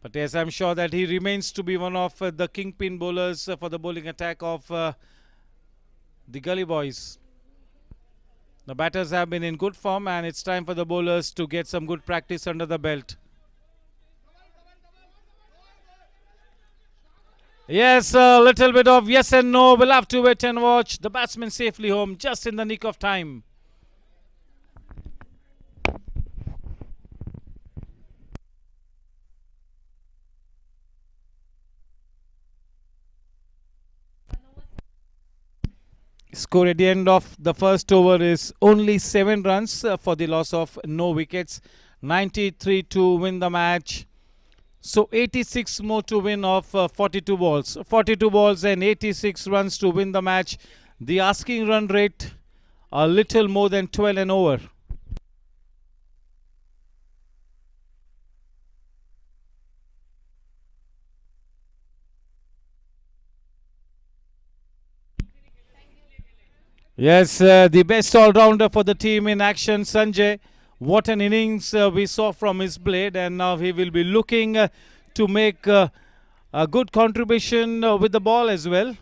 But yes, I'm sure that he remains to be one of the kingpin bowlers for the bowling attack of the Gully Boys. The batters have been in good form and it's time for the bowlers to get some good practice under the belt. Yes, a little bit of yes and no. We'll have to wait and watch. The batsman safely home just in the nick of time. Score at the end of the first over is only 7 runs for the loss of no wickets. 93 to win the match. So 86 more to win of 42 balls. 42 balls and 86 runs to win the match. The asking run rate a little more than 12 and over. Yes, the best all-rounder for the team in action, Sanjay. What an innings we saw from his blade, and now he will be looking to make a good contribution with the ball as well.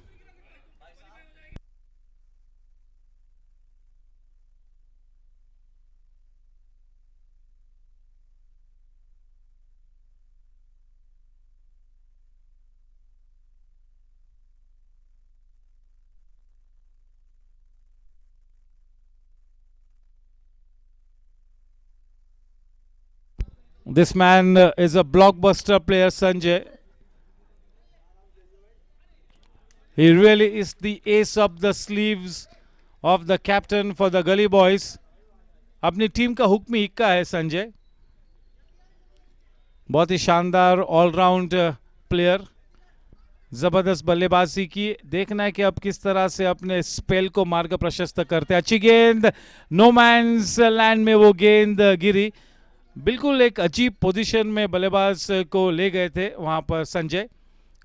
This man is a blockbuster player, Sanjay. He really is the ace up the sleeves of the captain for the Gully Boys. अपनी team का हुक्मी इक्का है संजय. बहुत ही शानदार all-round player. जबरदस्त बल्लेबाजी की. देखना है कि अब किस तरह से अपने स्पेल को मार्ग प्रशस्त करते हैं. अच्छी गेंद, नो मैन्स लैंड में वो गेंद गिरी. बिल्कुल एक अजीब पोजीशन में बल्लेबाज को ले गए थे वहां पर संजय.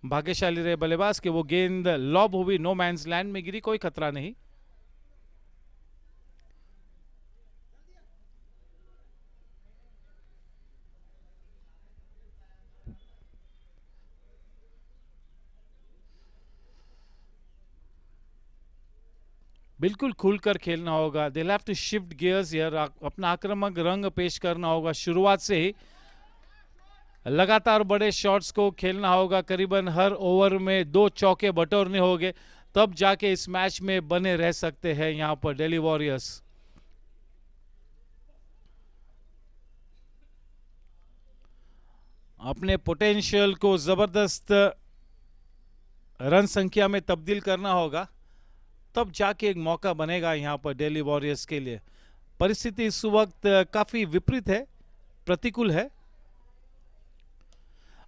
भाग्यशाली रहे बल्लेबाज कि वो गेंद लॉब हुई, नो मैन्स लैंड में गिरी, कोई खतरा नहीं. बिल्कुल खुलकर खेलना होगा. They have to shift gears here. अपना आक्रामक रंग पेश करना होगा शुरुआत से ही. लगातार बड़े शॉट्स को खेलना होगा. करीबन हर ओवर में 2 चौके बटोरने होंगे, तब जाके इस मैच में बने रह सकते हैं यहां पर दिल्ली वॉरियर्स. अपने पोटेंशियल को जबरदस्त रन संख्या में तब्दील करना होगा, तब जाके एक मौका बनेगा यहां पर दिल्ली वॉरियर्स के लिए. परिस्थिति इस वक्त काफी विपरीत है, प्रतिकूल है.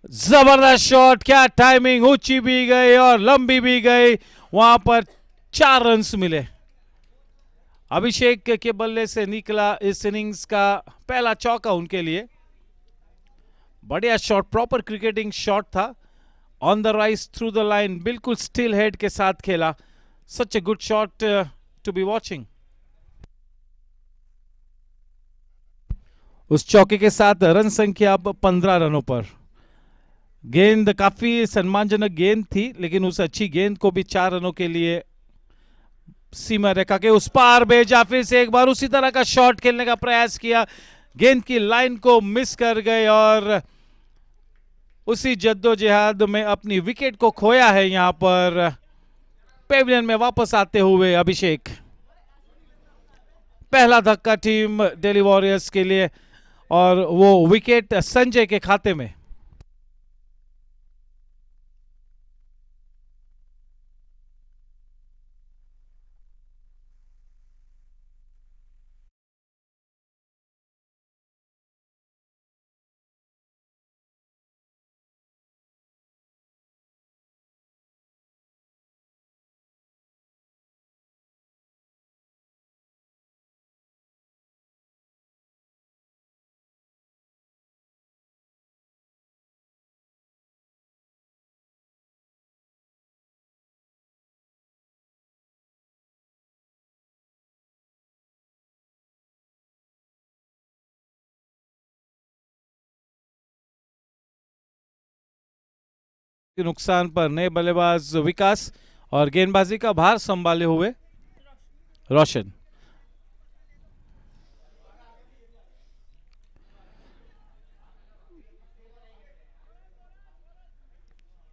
जबरदस्त शॉट, क्या टाइमिंग, ऊंची भी गई और लंबी भी गई. वहां पर 4 रन्स मिले. अभिषेक के बल्ले से निकला इस इनिंग्स का पहला चौका उनके लिए. बढ़िया शॉट, प्रॉपर क्रिकेटिंग शॉट था. On the rise through the line, बिल्कुल स्टिल हेड के साथ खेला. Such a good shot to be watching. उस चौके के साथ रन संख्या अब 15 रनों पर. गेंद काफी सम्मानजनक गेंद थी, लेकिन उस अच्छी गेंद को भी 4 रनों के लिए सीमा रेखा के उस पार भेजा. फिर से एक बार उसी तरह का शॉट खेलने का प्रयास किया. गेंद की लाइन को मिस कर गए और उसी जद्दोजहद में अपनी विकेट को खोया है यहां पर पेविलियन में वापस आते हुए अभिषेक. पहला धक्का टीम दिल्ली वॉरियर्स के लिए और वो विकेट संजय के खाते में. नुकसान पर नए बल्लेबाज विकास और गेंदबाजी का भार संभाले हुए रोशन.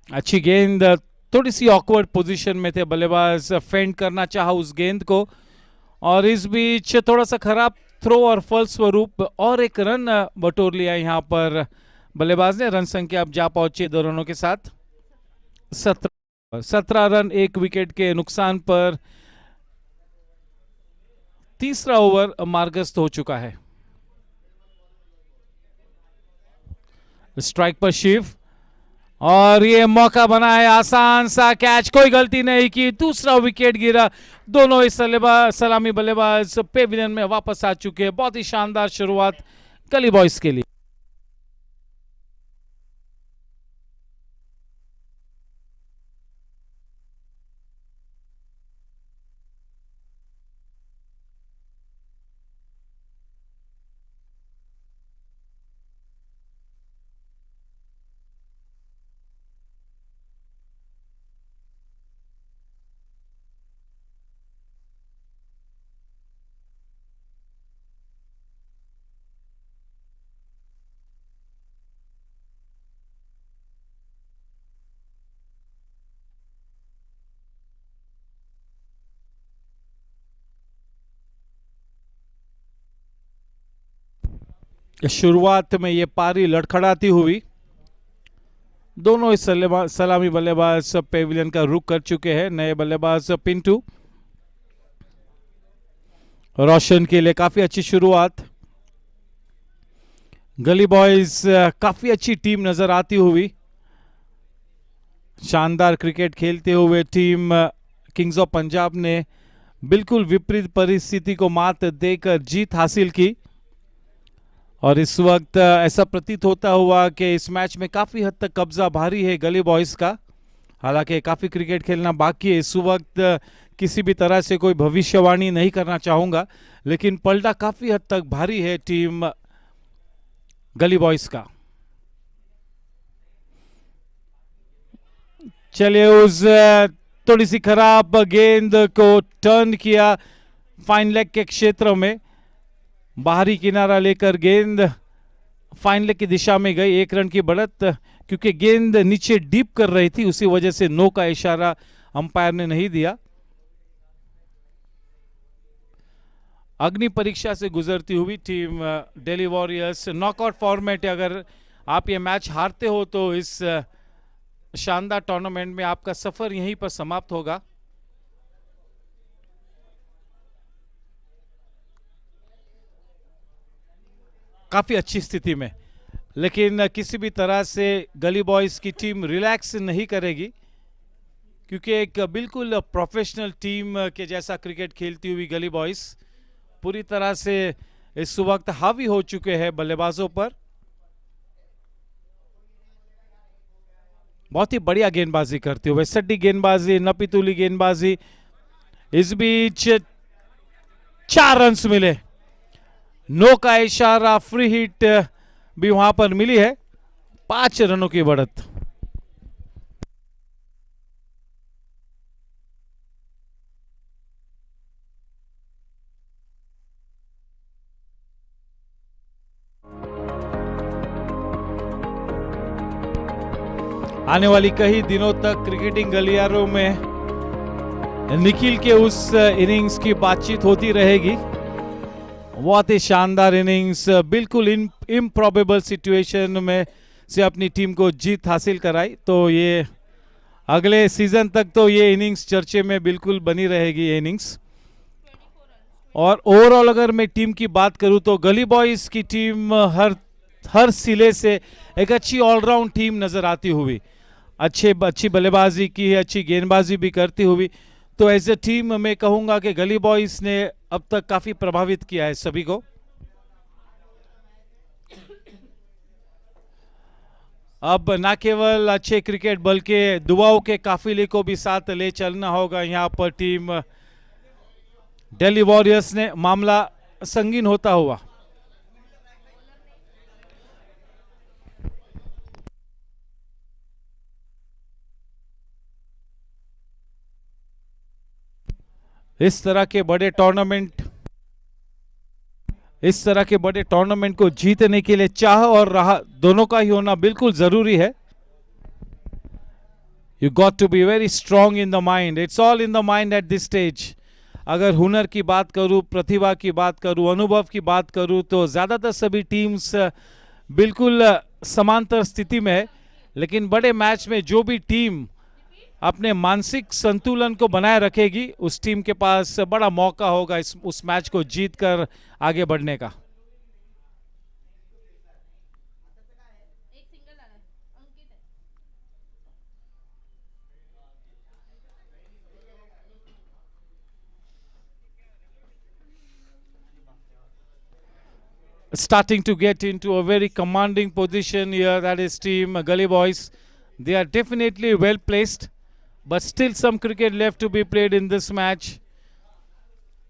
अच्छी गेंद, थोड़ी सी ऑकवर्ड पोजीशन में थे बल्लेबाज, फेंड करना चाहा उस गेंद को और इस बीच थोड़ा सा खराब थ्रो और फलस्वरूप और एक रन बटोर लिया यहां पर बल्लेबाज ने. रन संख्या अब जा पहुंची 2 रनों के साथ. 17 रन 1 विकेट के नुकसान पर तीसरा ओवर मार्गस्थ हो चुका है. स्ट्राइक पर शिव और ये मौका बना है, आसान सा कैच, कोई गलती नहीं की, दूसरा विकेट गिरा। दोनों इस सलामी बल्लेबाज पेविलियन में वापस आ चुके हैं। बहुत ही शानदार शुरुआत गली बॉयज के लिए। शुरुआत में ये पारी लड़खड़ाती हुई, दोनों इस सलामी बल्लेबाज पेविलियन का रुख कर चुके हैं। नए बल्लेबाज पिंटू, रोशन के लिए काफी अच्छी शुरुआत। गली बॉयज काफी अच्छी टीम नजर आती हुई, शानदार क्रिकेट खेलते हुए टीम किंग्स ऑफ पंजाब ने बिल्कुल विपरीत परिस्थिति को मात देकर जीत हासिल की। और इस वक्त ऐसा प्रतीत होता हुआ कि इस मैच में काफी हद तक कब्जा भारी है गली बॉयज का। हालांकि काफी क्रिकेट खेलना बाकी है, इस वक्त किसी भी तरह से कोई भविष्यवाणी नहीं करना चाहूंगा, लेकिन पलटा काफी हद तक भारी है टीम गली बॉयज का। चलिए, उस थोड़ी सी खराब गेंद को टर्न किया फाइन लेग के क्षेत्र में, बाहरी किनारा लेकर गेंद फाइन लेग की दिशा में गई। 1 रन की बढ़त, क्योंकि गेंद नीचे डीप कर रही थी, उसी वजह से नो का इशारा अंपायर ने नहीं दिया। अग्नि परीक्षा से गुजरती हुई team Delhi warriors knockout format है। अगर आप ये मैच हारते हो तो इस शानदार टूर्नामेंट में आपका सफर यहीं पर समाप्त होगा। काफी अच्छी स्थिति में, लेकिन किसी भी तरह से गली बॉयज की टीम रिलैक्स नहीं करेगी, क्योंकि एक बिल्कुल प्रोफेशनल टीम के जैसा क्रिकेट खेलती हुई गली बॉयज पूरी तरह से इस वक्त हावी हो चुके हैं बल्लेबाजों पर। बहुत ही बढ़िया गेंदबाजी करते हुए, सट्टी गेंदबाजी, नपीतुली गेंदबाजी। इस बीच 4 रन्स मिले, नो का इशारा, फ्री हिट भी वहां पर मिली है। 5 रनों की बढ़त। आने वाली कई दिनों तक क्रिकेटिंग गलियारों में निखिल के उस इनिंग्स की बातचीत होती रहेगी। बहुत ही शानदार इनिंग्स, बिल्कुल इम्प्रॉबेबल सिचुएशन में से अपनी टीम को जीत हासिल कराई। तो ये अगले सीजन तक तो ये इनिंग्स चर्चे में बिल्कुल बनी रहेगी ये इनिंग्स। और ओवरऑल अगर मैं टीम की बात करूं तो गली बॉयज की टीम हर सिले से एक अच्छी ऑलराउंड टीम नजर आती हुई, अच्छी बल्लेबाजी की है, अच्छी गेंदबाजी भी करती हुई। तो एज ए टीम मैं कहूंगा कि गली बॉयज ने अब तक काफी प्रभावित किया है सभी को। अब ना केवल अच्छे क्रिकेट बल्कि दुआओं के काफिले को भी साथ ले चलना होगा। यहां पर टीम दिल्ली वॉरियर्स ने मामला संगीन होता हुआ। इस तरह के बड़े टूर्नामेंट को जीतने के लिए चाह और राह दोनों का ही होना बिल्कुल जरूरी है। You got to be very strong in the mind, it's all in the mind at this stage. अगर हुनर की बात करूं, प्रतिभा की बात करूं, अनुभव की बात करूं, तो ज्यादातर सभी टीम्स बिल्कुल समांतर स्थिति में है। लेकिन बड़े मैच में जो भी टीम अपने मानसिक संतुलन को बनाए रखेगी, उस टीम के पास बड़ा मौका होगा उस मैच को जीतकर आगे बढ़ने का। starting to get into a very commanding position here. That is team Gully Boys. They are definitely well placed, but still some cricket left to be played in this match.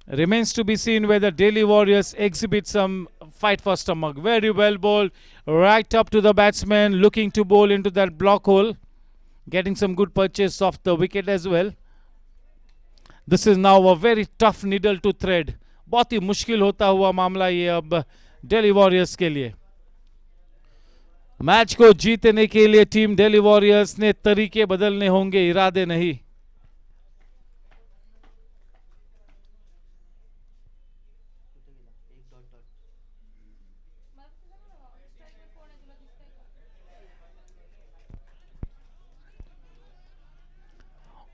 Remains to be seen whether Delhi Warriors exhibit some fight for stomach. Very well bowled, right up to the batsman, looking to bowl into that block hole, getting some good purchase off the wicket as well. This is now a very tough needle to thread. बहुत ही मुश्किल होता हुआ मामला ये अब Delhi warriors के लिए. Match को जीतने के लिए टीम दिल्ली वॉरियर्स ने तरीके बदलने होंगे, इरादे नहीं.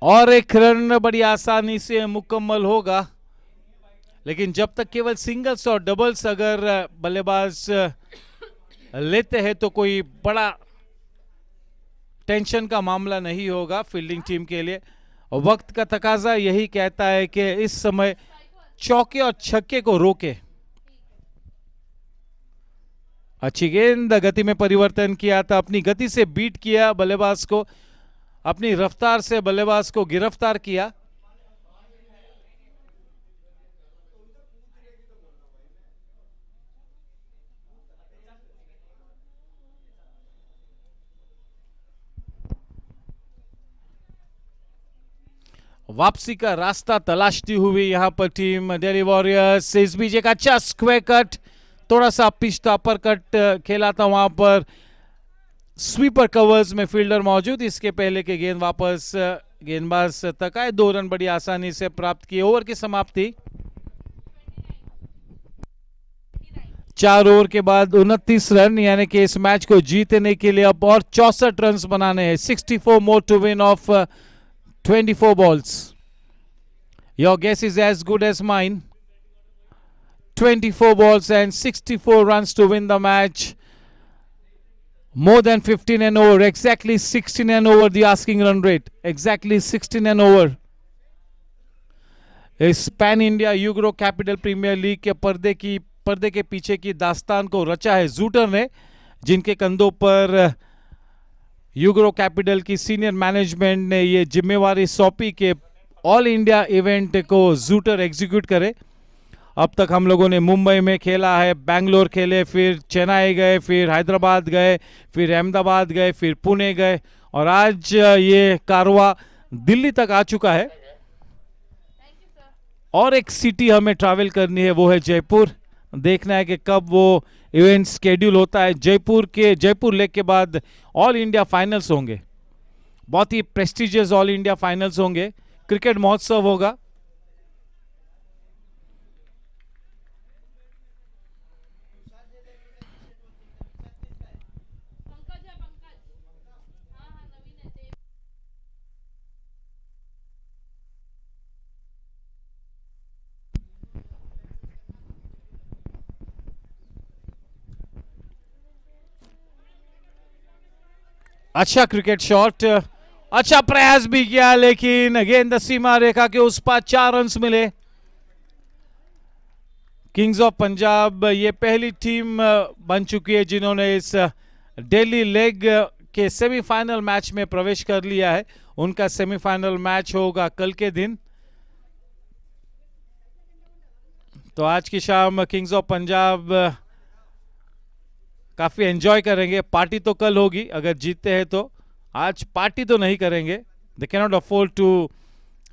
और एक रन बड़ी आसानी से मुकम्मल होगा, लेकिन जब तक केवल सिंगल्स और डबल्स अगर बल्लेबाज लेते हैं तो कोई बड़ा टेंशन का मामला नहीं होगा फील्डिंग टीम के लिए. वक्त का तकाजा यही कहता है कि इस समय चौके और छक्के को रोके. अच्छी गेंद, गति में परिवर्तन किया था, अपनी गति से बीट किया बल्लेबाज को, अपनी रफ्तार से बल्लेबाज को गिरफ्तार किया. वापसी का रास्ता तलाशती हुई यहां पर टीम दिल्ली वॉरियर्स. इस बीच एक अच्छा स्क्वायर कट, थोड़ा सा पिछता अपर कट खेला था वहां पर. स्वीपर कवर्स में फील्डर मौजूद. इसके पहले के गेंद वापस गेंदबाज तक आए. 2 रन बड़ी आसानी से प्राप्त किए. ओवर की समाप्ति 4 ओवर के बाद 29 रन, यानी कि इस मैच को जीतने के लिए अब और 64 रन बनाने हैं. 64 more to win of 24 balls. Your guess is as good as mine. 24 balls and 64 runs to win the match. More than 15 and over. Exactly 16 and over the asking run rate. Exactly 16 and over. इस pan India UGRO capital premier league के पर्दे के पीछे की दास्तान को रचा है जूटर ने, जिनके कंधों पर यूग्रो कैपिटल की सीनियर मैनेजमेंट ने ये जिम्मेवारी सौंपी कि ऑल इंडिया इवेंट को जूटर एग्जीक्यूट करे. अब तक हम लोगों ने मुंबई में खेला है, बेंगलोर खेले, फिर चेन्नई गए, फिर हैदराबाद गए, फिर अहमदाबाद गए, फिर पुणे गए, और आज ये कारवा दिल्ली तक आ चुका है. और एक सिटी हमें ट्रैवल करनी है, वो है जयपुर. देखना है कि कब वो इवेंट स्केड्यूल होता है. जयपुर लेग के बाद ऑल इंडिया फाइनल्स होंगे. बहुत ही प्रेस्टिजियस ऑल इंडिया फाइनल्स होंगे. क्रिकेट महोत्सव होगा. अच्छा क्रिकेट शॉट, अच्छा प्रयास भी किया, लेकिन गेंद सीमा रेखा के उस पार. 4 रन मिले. किंग्स ऑफ पंजाब ये पहली टीम बन चुकी है जिन्होंने इस दिल्ली लेग के सेमीफाइनल मैच में प्रवेश कर लिया है. उनका सेमीफाइनल मैच होगा कल के दिन. तो आज की शाम किंग्स ऑफ पंजाब काफी एंजॉय करेंगे. पार्टी तो कल होगी अगर जीतते हैं तो. आज पार्टी तो नहीं करेंगे. They cannot afford to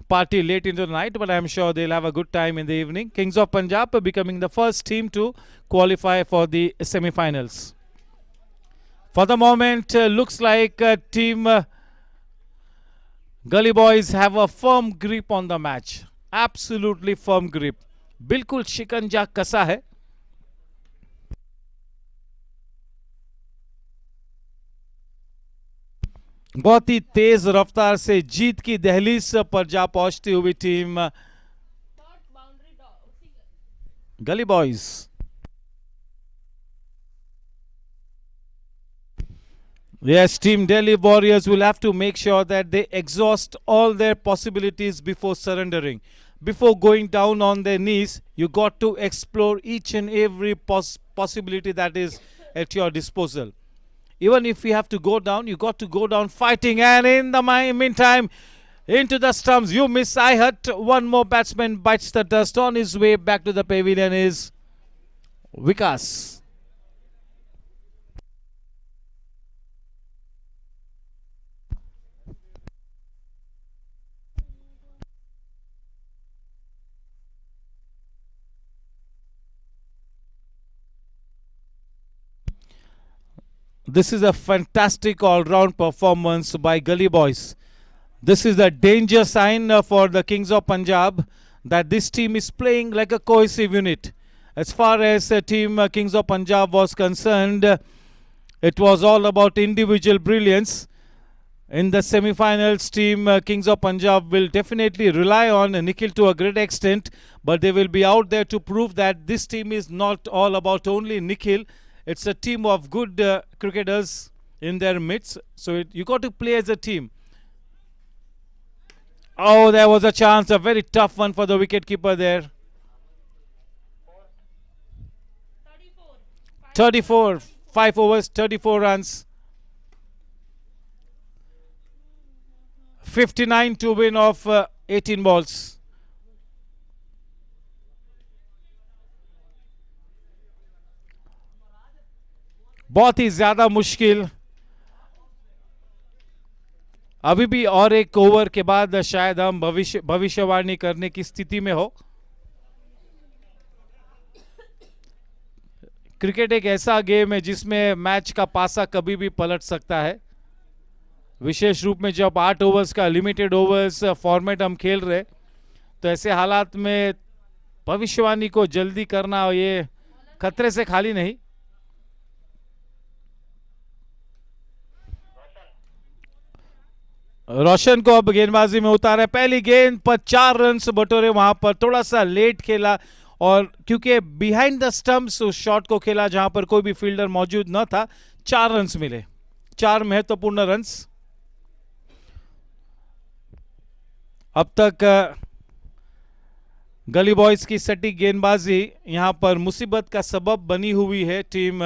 party late in the night, but I am sure they will have a good time in the evening. Kings of Punjab becoming the first team to qualify for the semifinals. For the moment looks like team Gully Boys have a firm grip on the match. Absolutely firm grip. बिल्कुल शिकंजा कसा है. बहुत ही तेज रफ्तार से जीत की दहलीज पर जा पहुंचती हुई team Gully boys. Yes, team Delhi Warriors will have to make sure that they exhaust all their possibilities before surrendering. before going down on their knees. You got to explore each and every possibility that is at your disposal. Even if you have to go down, you got to go down fighting. And in the meantime, into the stumps, you miss. I hurt. One more batsman bites the dust. On his way back to the pavilion is Vikas. This is a fantastic all-round performance by Gully Boys. This is a danger sign for the Kings of Punjab that this team is playing like a cohesive unit. As far as team Kings of Punjab was concerned, it was all about individual brilliance. In the semi-finals, team Kings of Punjab will definitely rely on Nikhil to a great extent, but they will be out there to prove that this team is not all about only Nikhil. It's a team of good cricketers in their midst. So you got to play as a team. Oh, there was a chance, a very tough one for the wicketkeeper there. 34, 5 overs, 34 runs. 59 to win of 18 balls. बहुत ही ज्यादा मुश्किल. अभी भी और एक over के बाद शायद हम भविष्यवाणी करने की स्थिति में हो. क्रिकेट एक ऐसा गेम है जिसमें मैच का पासा कभी भी पलट सकता है. विशेष रूप में जब 8 ओवर्स का लिमिटेड ओवर्स फॉर्मेट हम खेल रहे, तो ऐसे हालात में भविष्यवाणी को जल्दी करना ये खतरे से खाली नहीं. रोशन को अब गेंदबाजी में उतारा. पहली गेंद पर 4 रन बटोरे. वहां पर थोड़ा सा लेट खेला और क्योंकि बिहाइंड द स्टंप्स उस शॉट को खेला जहां पर कोई भी फील्डर मौजूद न था. 4 रन मिले, 4 महत्वपूर्ण रन. अब तक गली बॉयज की सटीक गेंदबाजी यहां पर मुसीबत का सबब बनी हुई है टीम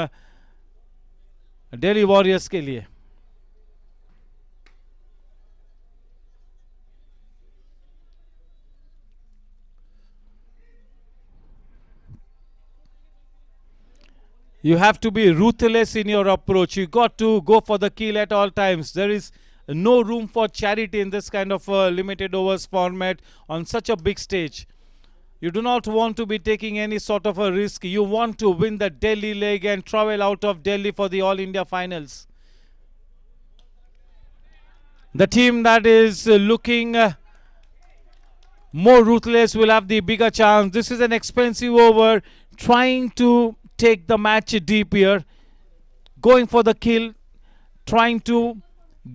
दिल्ली वॉरियर्स के लिए. You have to be ruthless in your approach. You got to go for the kill at all times. There is no room for charity in this kind of limited overs format on such a big stage. You do not want to be taking any sort of a risk. You want to win the Delhi leg and travel out of Delhi for the All India finals. The team that is looking more ruthless will have the bigger chance. This is an expensive over, trying to take the match deep here, going for the kill, trying to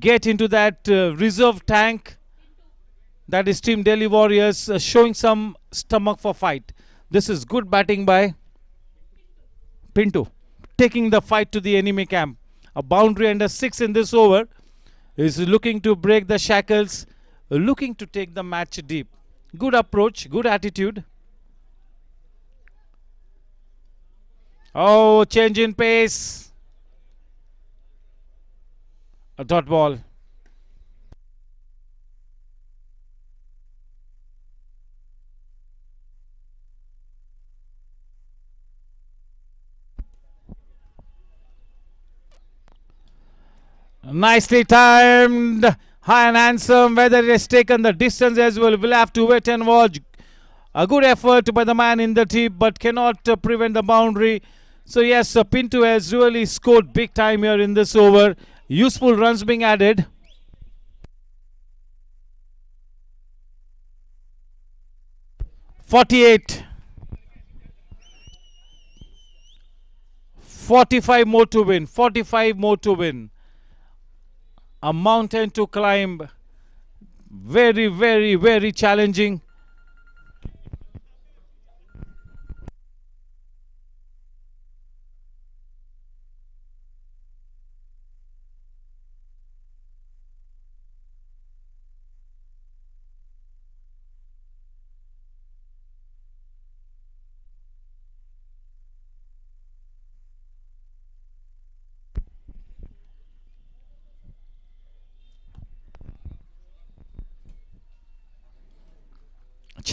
get into that reserve tank. That is Team Delhi Warriors showing some stomach for fight. This is good batting by Pinto, taking the fight to the enemy camp. A boundary and a 6 in this over. Is looking to break the shackles, looking to take the match deep. Good approach, good attitude. Oh, change in pace. A dot ball. Nicely timed. High and handsome. Whether it has taken the distance as well, we'll have to wait and watch. A good effort by the man in the team, but cannot prevent the boundary. So yes, Pinto has really scored big time here in this over. Useful runs being added. .48. 45 more to win. 45 more to win. A mountain to climb. Very, very, very challenging.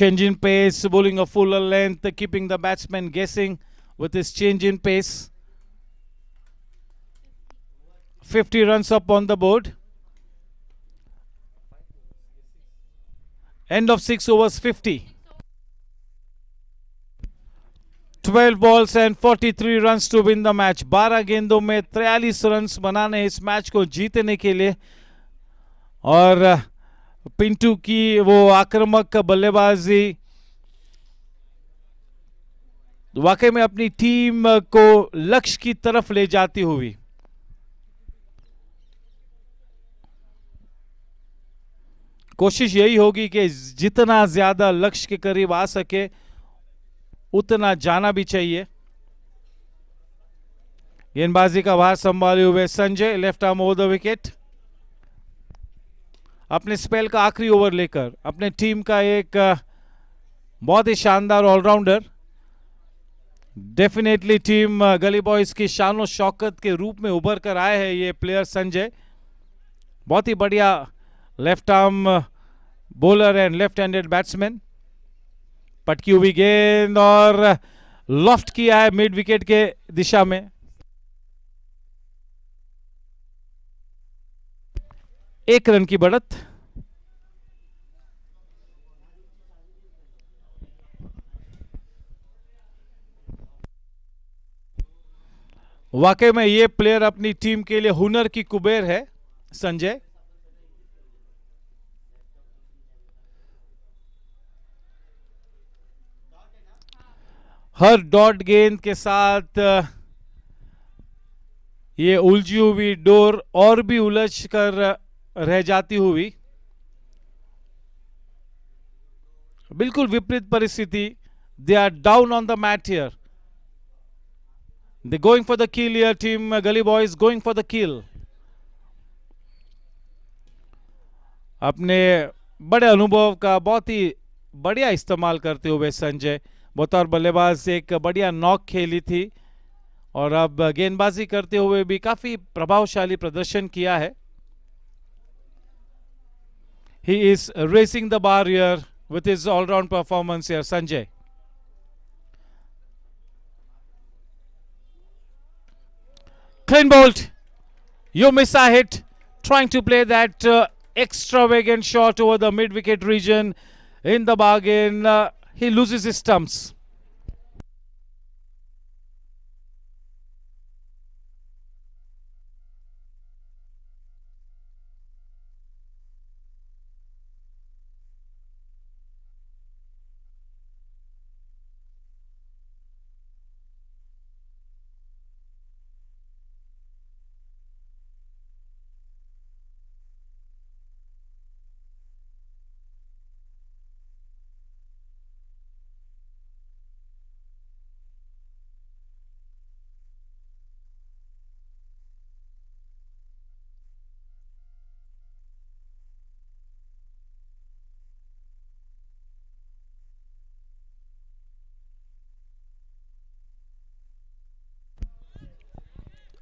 change in pace, bowling a fuller length, keeping the batsman guessing with his change in pace. 50 runs up on the board. End of 6 overs, 50. 12 balls and 43 runs to win the match. 12 गेंदों में 43 runs बनाने इस match को जीतने के लिए, और पिंटू की वो आक्रामक बल्लेबाजी वाकई में अपनी टीम को लक्ष्य की तरफ ले जाती हुई। कोशिश यही होगी कि जितना ज्यादा लक्ष्य के करीब आ सके उतना जाना भी चाहिए। गेंदबाजी का भार संभाले हुए Sanjay, left arm over the wicket. अपने स्पेल का आखिरी ओवर लेकर अपने टीम का एक बहुत ही शानदार allrounder, definitely team Gully boys की शान शौकत के रूप में उभर कर आए हैं ये प्लेयर संजय। बहुत ही बढ़िया left arm bowler and left handed batsman. पटकी हुई गेंद और लॉफ्ट किया है मिड विकेट के दिशा में। एक रन की बढ़त। वाकई में ये प्लेयर अपनी टीम के लिए हुनर की कुबेर है संजय। हर डॉट गेंद के साथ ये उलझी हुई डोर और भी उलझ कर रह जाती हुई। बिल्कुल विपरीत परिस्थिति। They are down on the mat here. They going for the kill here, team Gully Boys going for the kill. अपने बड़े अनुभव का बहुत ही बढ़िया इस्तेमाल करते हुए संजय बतौर बल्लेबाज एक बढ़िया नॉक खेली थी और अब गेंदबाजी करते हुए भी काफी प्रभावशाली प्रदर्शन किया है। He is racing the bar here with his all-round performance here, Sanjay. Clean bowled. You miss a hit, trying to play that extravagant shot over the mid-wicket region. In the bargain, he loses his stumps.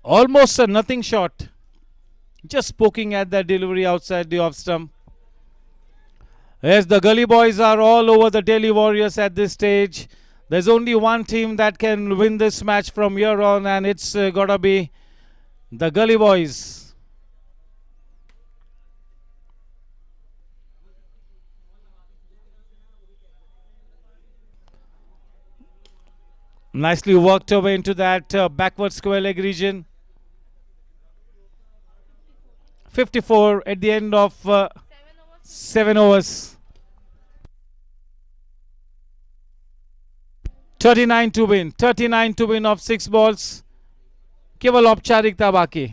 Almost a nothing shot. Just poking at that delivery outside the off stump. Yes, the gully boys are all over the Delhi Warriors at this stage. There's only one team that can win this match from here on, and it's gotta be the gully boys. Nicely worked away into that backward square leg region. 54 at the end of 7 overs. 39 to win. 39 to win of 6 balls. केवल औपचारिकता बाकी.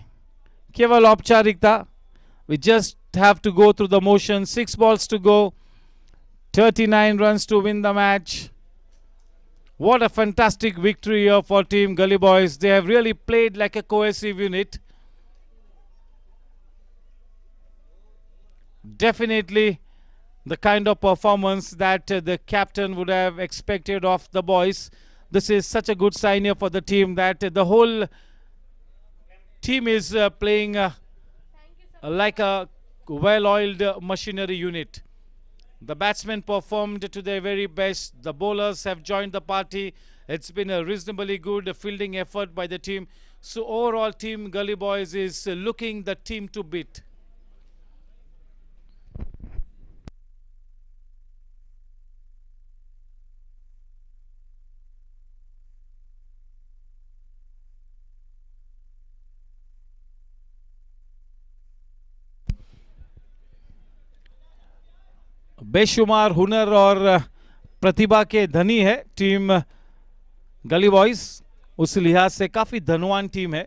केवल औपचारिकता. We just have to go through the motion. 6 balls to go. 39 runs to win the match. What a fantastic victory here for Team Gully Boys. They have really played like a cohesive unit. Definitely the kind of performance that the captain would have expected of the boys. This is such a good sign here for the team that the whole team is playing like a well-oiled machinery unit. The batsmen performed to their very best. The bowlers have joined the party. It's been a reasonably good fielding effort by the team. So overall team Gully Boys is looking the team to beat. बेशुमार हुनर और प्रतिभा के धनी है team Gully boys, उस लिहाज से काफी धनवान टीम है।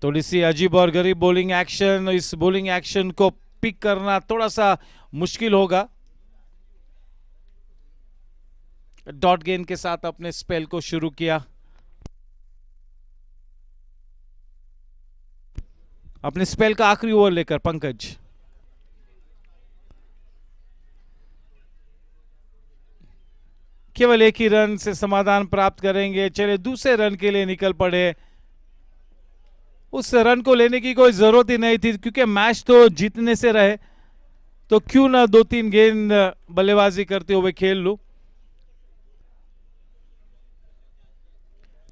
थोड़ी सी अजीब और गरीब बॉलिंग एक्शन, इस बॉलिंग एक्शन को पिक करना थोड़ा सा मुश्किल होगा। डॉट गेंद के साथ अपने स्पेल को शुरू किया। अपने स्पेल का आखिरी ओवर लेकर पंकज केवल एक ही रन से समाधान प्राप्त करेंगे। चले दूसरे रन के लिए निकल पड़े। उस रन को लेने की कोई जरूरत ही नहीं थी क्योंकि मैच तो जीतने से रहे, तो क्यों ना 2-3 गेंद बल्लेबाजी करते हुए खेल लूं।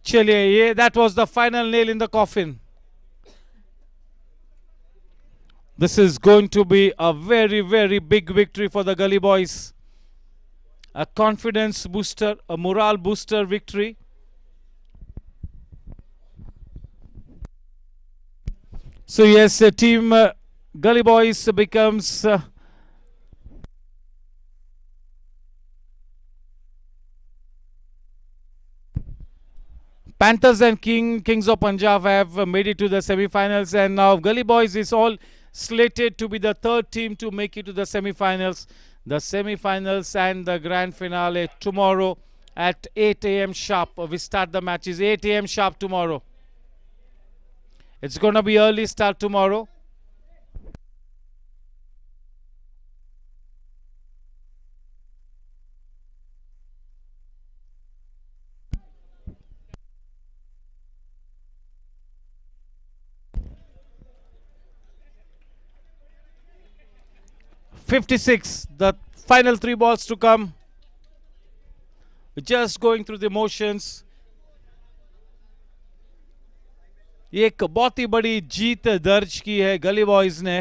चलिए, ये that was the final nail in the coffin. This is going to be a very, very big victory for the Gully Boys. A confidence booster, a morale booster victory. So yes, team Gully Boys becomes Panthers and Kings of Punjab have made it to the semi-finals, and now Gully Boys is all slated to be the third team to make it to the semi-finals. The semi-finals and the grand finale tomorrow at 8 a.m. sharp. We start the matches 8 a.m. sharp tomorrow. It's going to be early start tomorrow. .56, the final 3 balls to come. We're just going through the motions. एक बहुत ही बड़ी जीत दर्ज की है गली boys ने।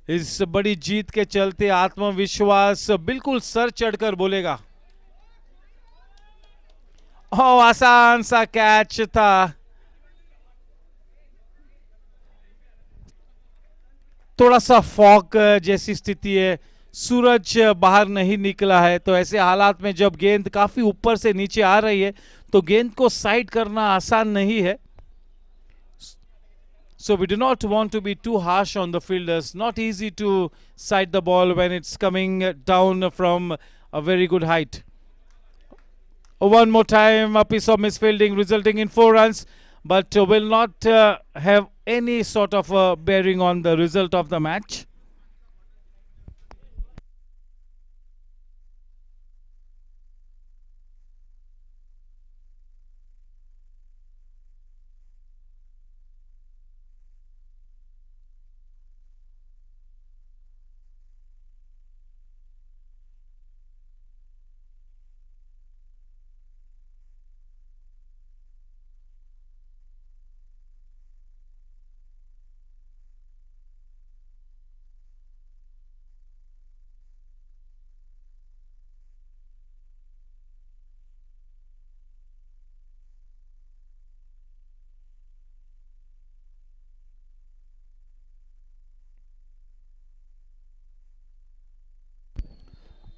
इस बड़ी जीत के चलते आत्मविश्वास बिल्कुल सर चढ़कर बोलेगा। आसान सा कैच था। थोड़ा सा फॉग जैसी स्थिति है, सूरज बाहर नहीं निकला है, तो ऐसे हालात में जब गेंद काफी ऊपर से नीचे आ रही है तो गेंद को साइड करना आसान नहीं है। So we do not want to be too harsh on the fielders. Not easy to side the ball when it's coming down from a very good height. One more time, a piece of misfielding resulting in 4 runs, but will not have any sort of bearing on the result of the match.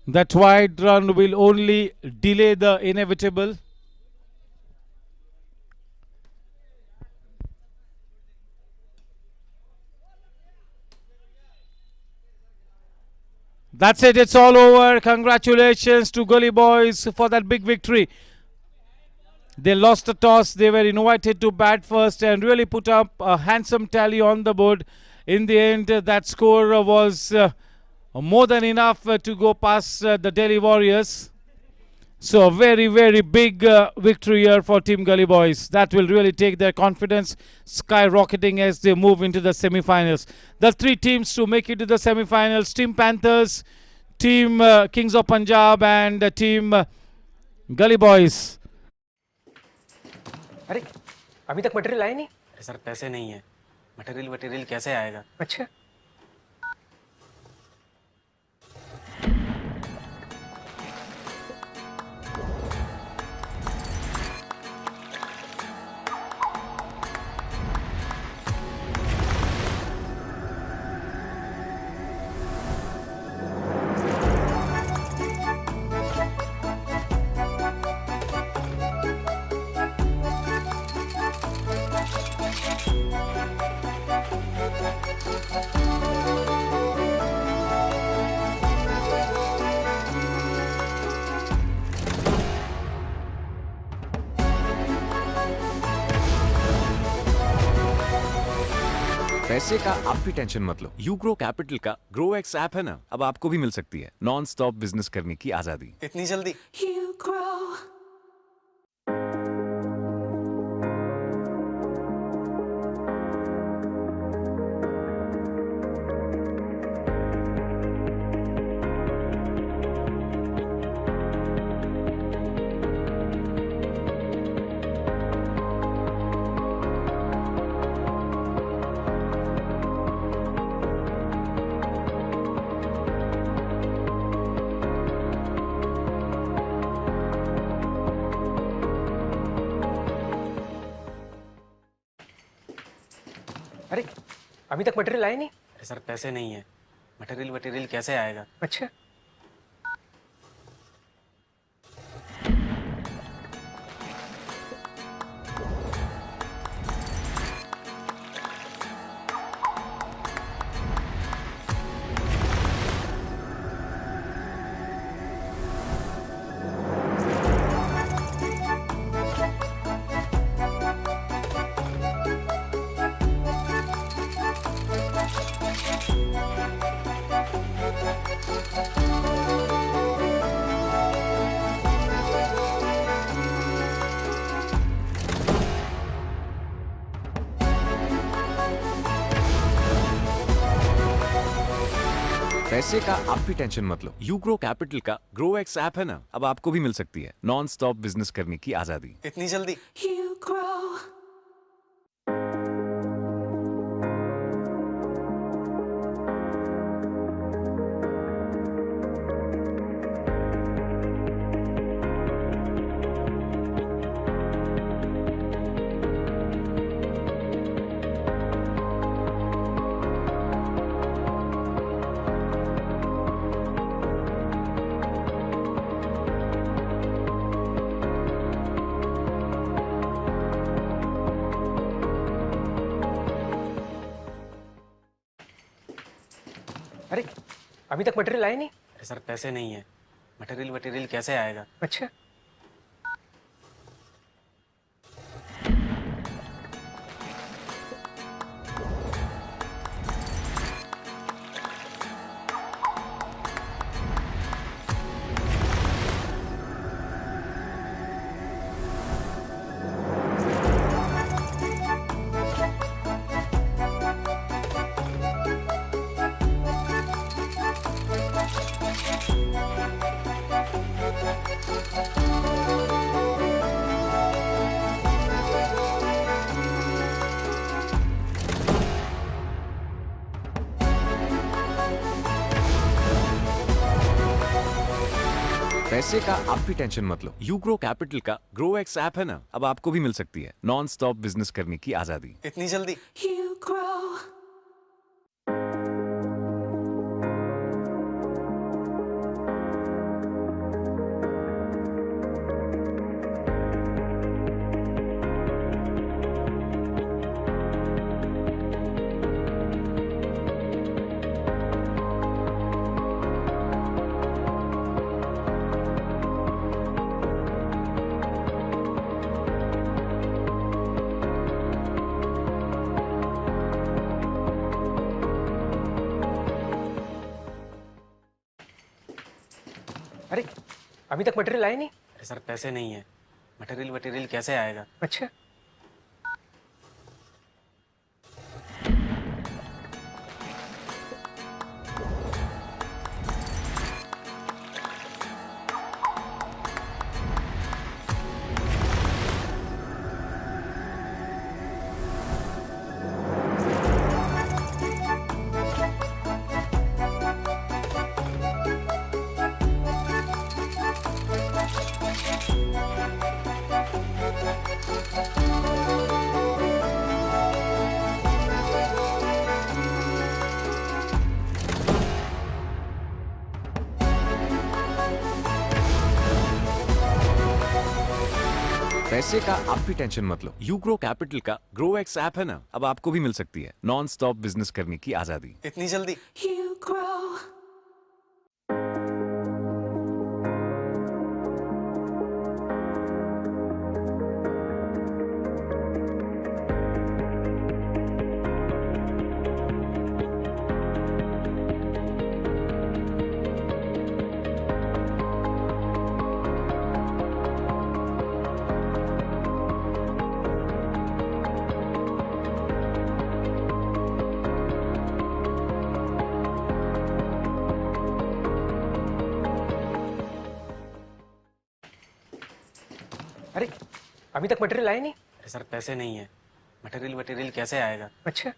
That wide run will only delay the inevitable. That's it, it's all over. Congratulations to Gully Boys for that big victory. They lost the toss. They were invited to bat first and really put up a handsome tally on the board. In the end, that score was more than enough to go past the Delhi Warriors. So a very, very big victory here for Team Gully Boys. That will really take their confidence skyrocketing as they move into the semi-finals. The three teams to make it to the semi-finals: Team Panthers, Team Kings of Punjab, and Team Gully Boys. अरे अभी तक material आया नहीं। अरे sir पैसे नहीं है, material कैसे आएगा? अच्छा, पैसे का आप भी टेंशन मत लो। यूग्रो कैपिटल का ग्रो एक्स ऐप है ना, अब आपको भी मिल सकती है नॉन स्टॉप बिजनेस करने की आजादी। इतनी जल्दी? You grow. अरे अभी तक मटेरियल आया नहीं। अरे सर पैसे नहीं है, मटेरियल कैसे आएगा? अच्छा, पैसे का आप भी टेंशन मत लो। यूग्रो कैपिटल का ग्रो एक्स ऐप है ना, अब आपको भी मिल सकती है नॉन स्टॉप बिजनेस करने की आजादी। इतनी जल्दी? You grow. अरे अभी तक मटेरियल आया नहीं। अरे सर पैसे नहीं है, मटेरियल कैसे आएगा? अच्छा, पैसे का आप भी टेंशन मत लो। यूग्रो कैपिटल का ग्रो एक्स ऐप है ना, अब आपको भी मिल सकती है नॉन स्टॉप बिजनेस करने की आजादी। इतनी जल्दी? You grow. अरे अभी तक मटेरियल आया नहीं। अरे अरे सर पैसे नहीं है, मटेरियल वटेरियल कैसे आएगा? अच्छा, पैसे का आप भी टेंशन मत लो, यूग्रो कैपिटल का ग्रो एक्स ऐप है ना, अब आपको भी मिल सकती है नॉन स्टॉप बिजनेस करने की आजादी। इतनी जल्दी? You grow. अरे अभी तक मटेरियल आया नहीं। अरे सर पैसे नहीं है, मटेरियल वटेरियल कैसे आएगा? अच्छा,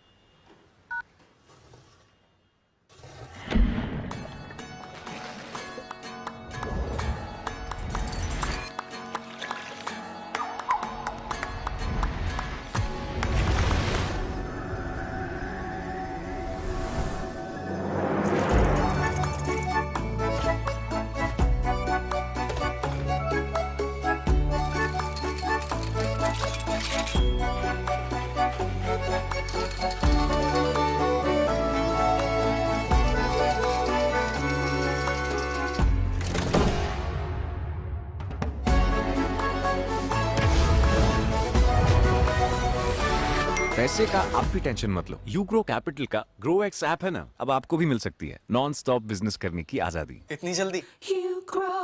पैसे का आप भी टेंशन मत लो, यूग्रो कैपिटल का ग्रो एक्स ऐप है ना, अब आपको भी मिल सकती है नॉन स्टॉप बिजनेस करने की आजादी। इतनी जल्दी? You grow.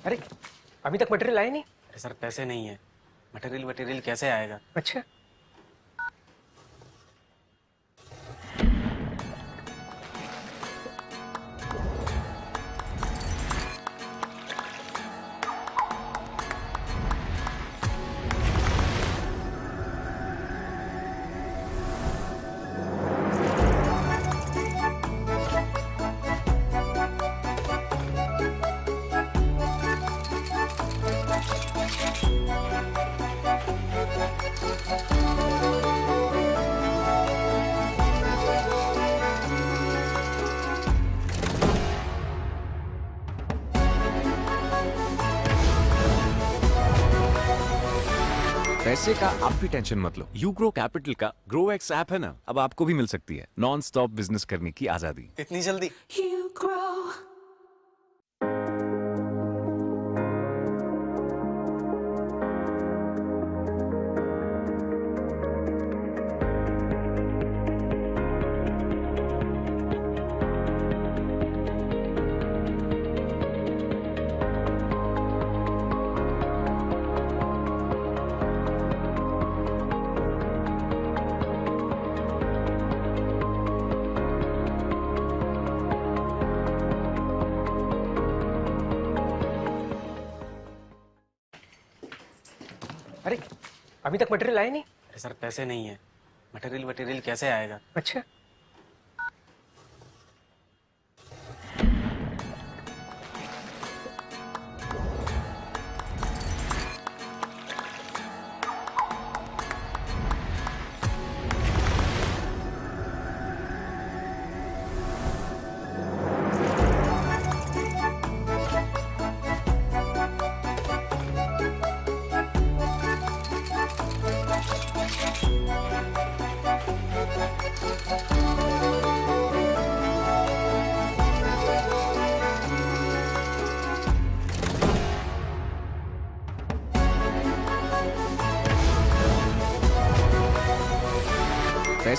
अरे अभी तक मटेरियल आया नहीं। अरे सर पैसे नहीं है, मटेरियल वटेरियल कैसे आएगा? अच्छा, पैसे का आप भी टेंशन मत लो, यूग्रो कैपिटल का ग्रो एक्स ऐप है ना, अब आपको भी मिल सकती है नॉन स्टॉप बिजनेस करने की आजादी। इतनी जल्दी? You grow. अरे अभी तक मटेरियल आया नहीं। अरे सर पैसे नहीं है, मटेरियल वटेरियल कैसे आएगा? अच्छा,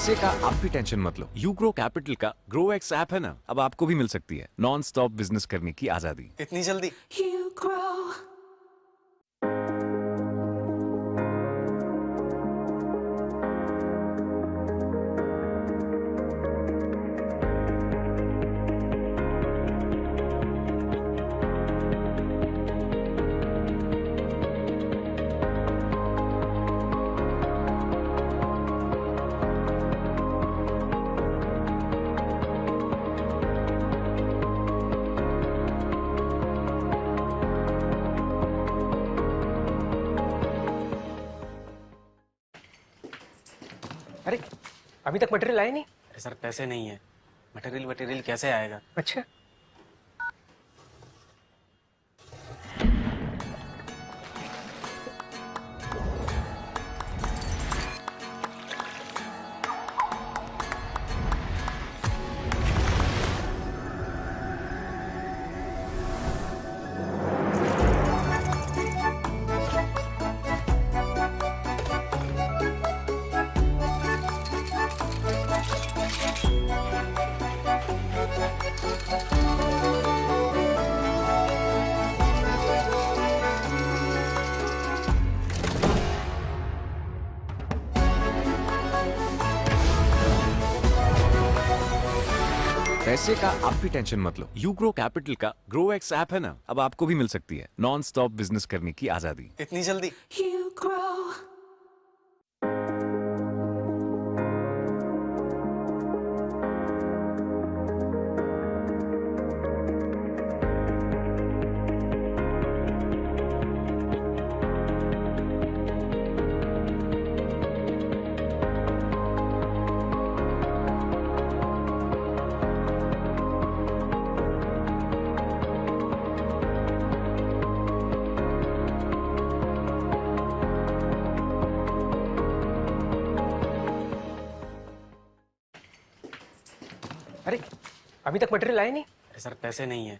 पैसे का आप भी टेंशन मत लो। यूग्रो कैपिटल का ग्रो एक्स ऐप है ना, अब आपको भी मिल सकती है नॉन स्टॉप बिजनेस करने की आजादी। इतनी जल्दी? You grow. अरे अभी तक मटेरियल आया नहीं। अरे सर पैसे नहीं है, मटेरियल कैसे आएगा? अच्छा, पैसे का आप भी टेंशन मत लो। यूग्रो कैपिटल का ग्रो एक्स ऐप है ना, अब आपको भी मिल सकती है नॉन स्टॉप बिजनेस करने की आजादी। इतनी जल्दी? You grow. अरे अभी तक मटेरियल आया नहीं। अरे सर पैसे नहीं है,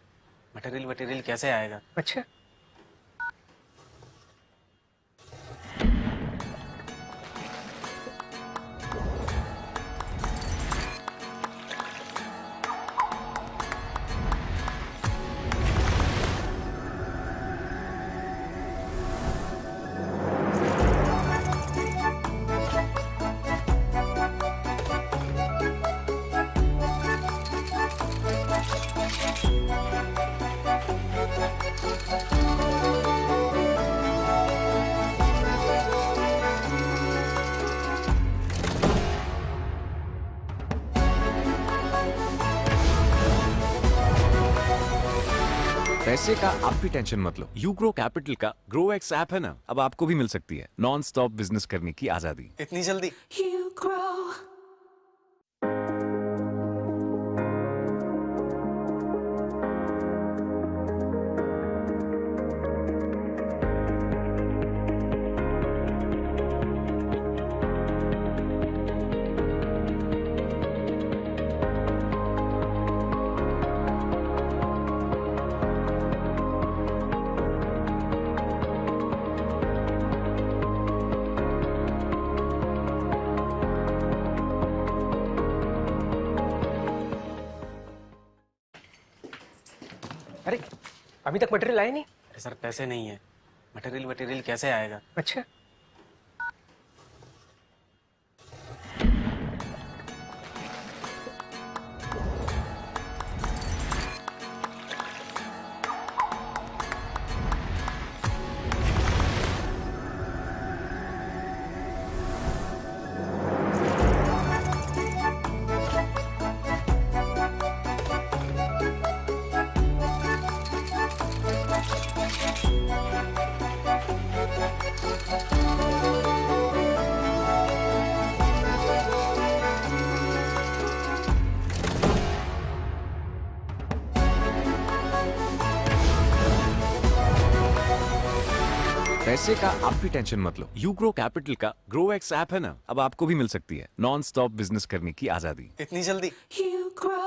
मटेरियल कैसे आएगा? अच्छा, पैसे का आप भी टेंशन मत लो। यूग्रो कैपिटल का ग्रो एक्स ऐप है ना, अब आपको भी मिल सकती है नॉन स्टॉप बिजनेस करने की आजादी। इतनी जल्दी? You grow. अरे अभी तक मटेरियल आया नहीं। अरे सर पैसे नहीं है, मटेरियल कैसे आएगा? अच्छा, पैसे का आप भी टेंशन मत लो। यूग्रो कैपिटल का ग्रो एक्स ऐप है ना, अब आपको भी मिल सकती है नॉन स्टॉप बिजनेस करने की आजादी। इतनी जल्दी? You grow.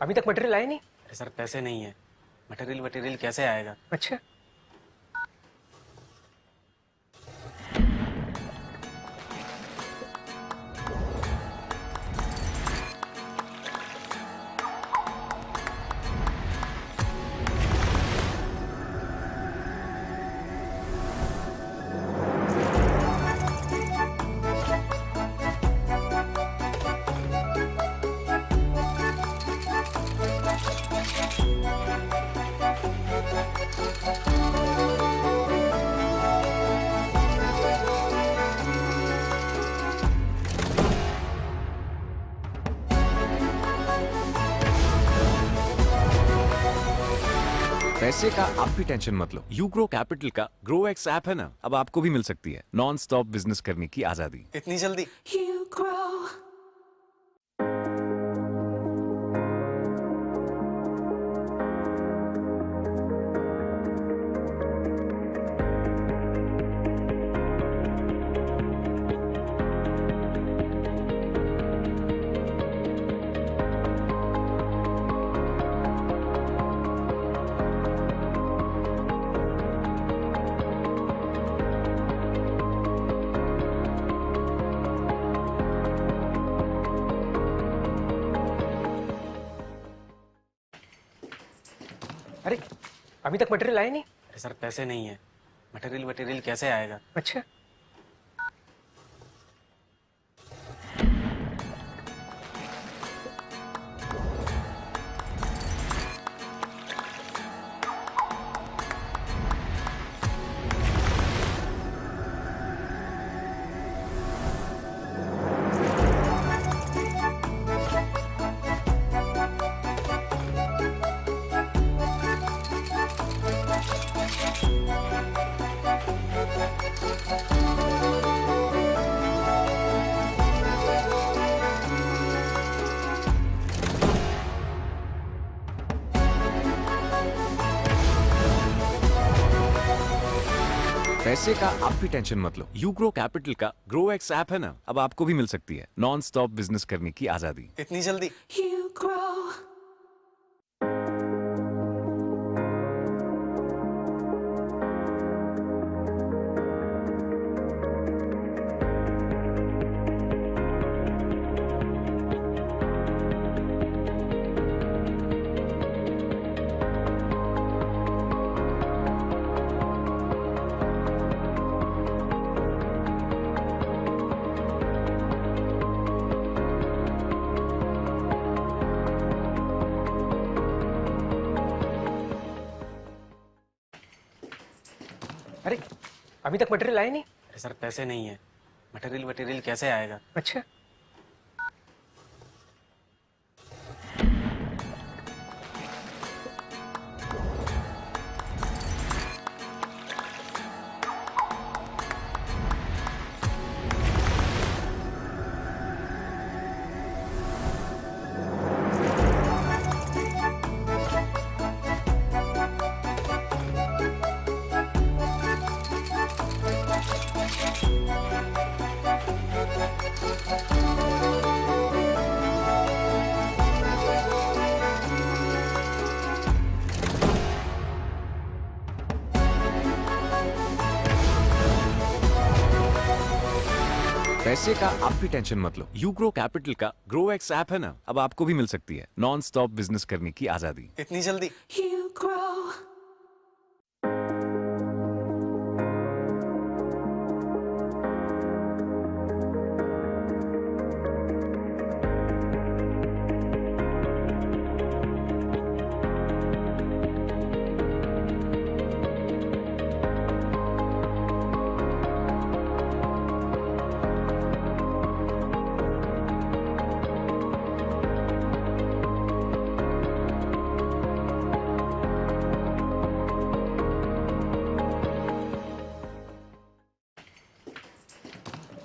अभी तक मटेरियल आया नहीं। अरे सर पैसे नहीं है, मटेरियल कैसे आएगा? अच्छा, पैसे का आप भी टेंशन मत लो, यूग्रो कैपिटल का ग्रो एक्स ऐप है ना, अब आपको भी मिल सकती है नॉन स्टॉप बिजनेस करने की आजादी। इतनी जल्दी? You grow. अरे अभी तक मटेरियल आया नहीं। अरे सर पैसे नहीं है, मटेरियल कैसे आएगा? अच्छा, पैसे का आप भी टेंशन मत लो, यूग्रो कैपिटल का ग्रो एक्स ऐप है ना, अब आपको भी मिल सकती है नॉन स्टॉप बिजनेस करने की आजादी। इतनी जल्दी? You grow. अरे अभी तक मटेरियल आया नहीं। अरे सर पैसे नहीं है, मटेरियल कैसे आएगा? अच्छा, पैसे का आप भी टेंशन मत लो, यूग्रो कैपिटल का ग्रो एक्स ऐप है ना, अब आपको भी मिल सकती है नॉन स्टॉप बिजनेस करने की आजादी। इतनी जल्दी? You grow.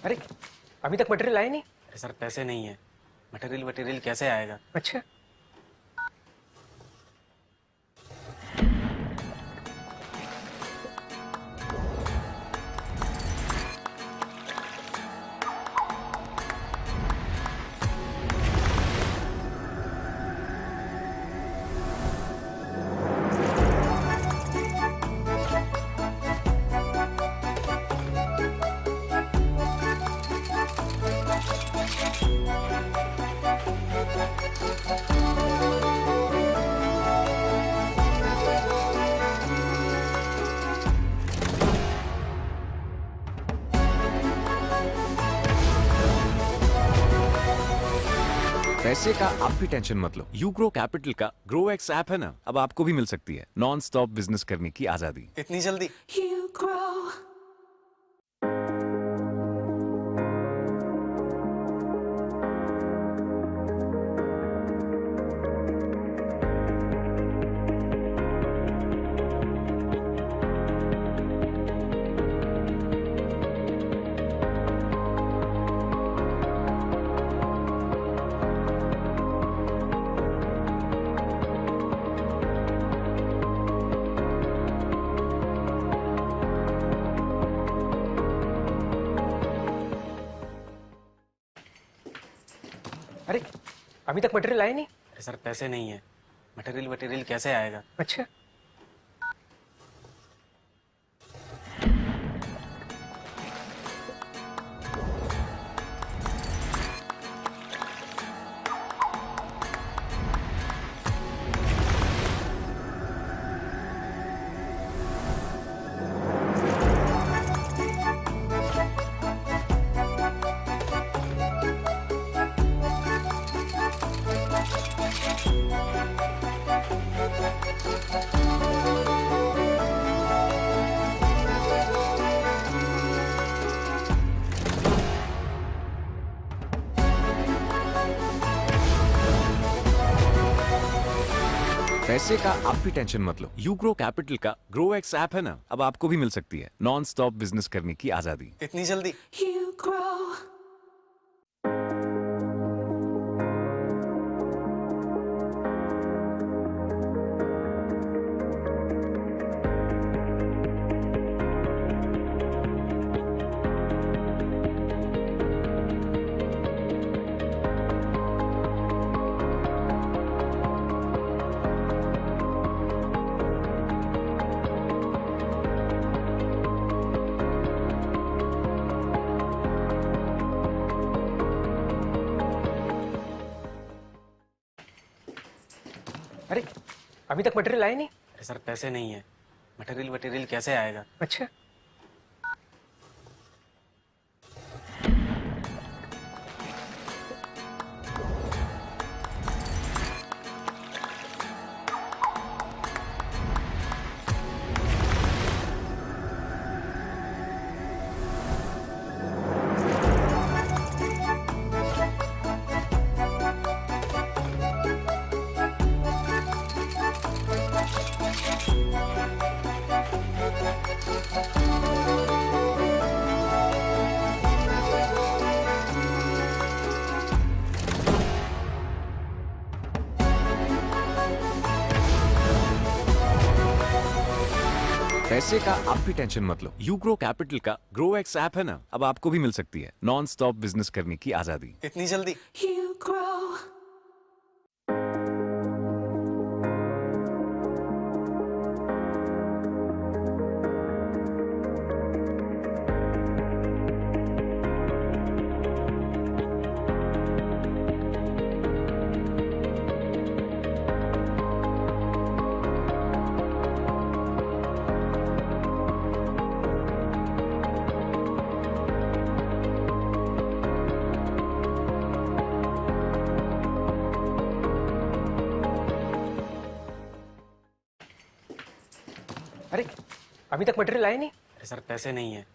अरे अभी तक मटेरियल आया नहीं। अरे सर पैसे नहीं है, मटेरियल कैसे आएगा? अच्छा, पैसे का आप भी टेंशन मत लो, यूग्रो कैपिटल का ग्रो एक्स ऐप है ना, अब आपको भी मिल सकती है नॉन स्टॉप बिजनेस करने की आजादी। इतनी जल्दी? You grow. अरे अभी तक मटेरियल आया नहीं। अरे सर पैसे नहीं है, मटेरियल वटेरियल कैसे आएगा? अच्छा, पैसे का आप भी टेंशन मत लो, यूग्रो कैपिटल का ग्रो एक्स ऐप है ना, अब आपको भी मिल सकती है नॉन स्टॉप बिजनेस करने की आजादी। इतनी जल्दी? You grow. अरे अभी तक मटेरियल आया नहीं। अरे सर पैसे नहीं है, मटेरियल वटेरियल कैसे आएगा? अच्छा, पैसे का आप भी टेंशन मत लो, यूग्रो कैपिटल का ग्रो एक्स ऐप है ना, अब आपको भी मिल सकती है नॉन स्टॉप बिजनेस करने की आजादी। इतनी जल्दी? You grow. अरे अभी तक मटेरियल आया नहीं। अरे सर पैसे नहीं है,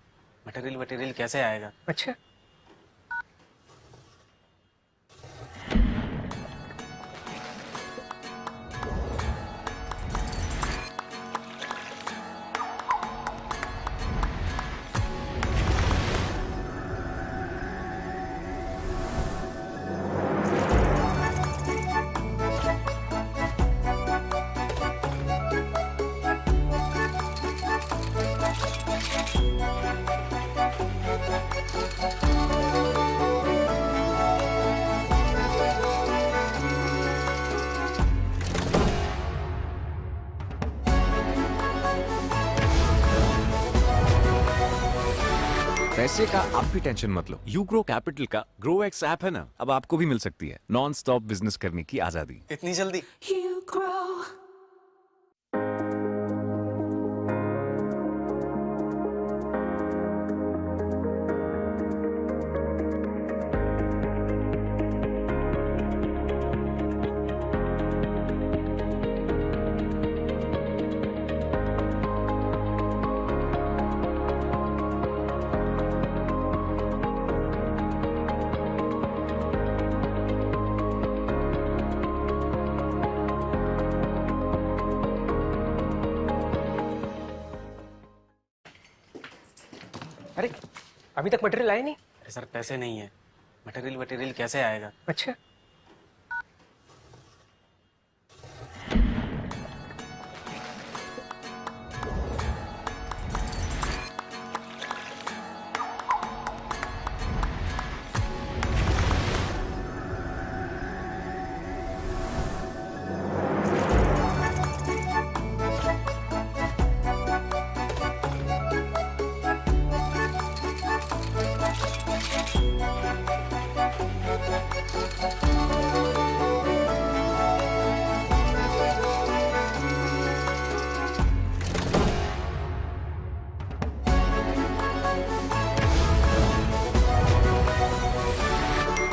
मटेरियल वटेरियल कैसे आएगा? अच्छा, पैसे का आप भी टेंशन मत लो, यूग्रो कैपिटल का ग्रो एक्स ऐप है ना, अब आपको भी मिल सकती है नॉन स्टॉप बिजनेस करने की आजादी। इतनी जल्दी? You grow. अरे अभी तक मटेरियल आया नहीं। अरे सर पैसे नहीं है, मटेरियल वटेरियल कैसे आएगा? अच्छा,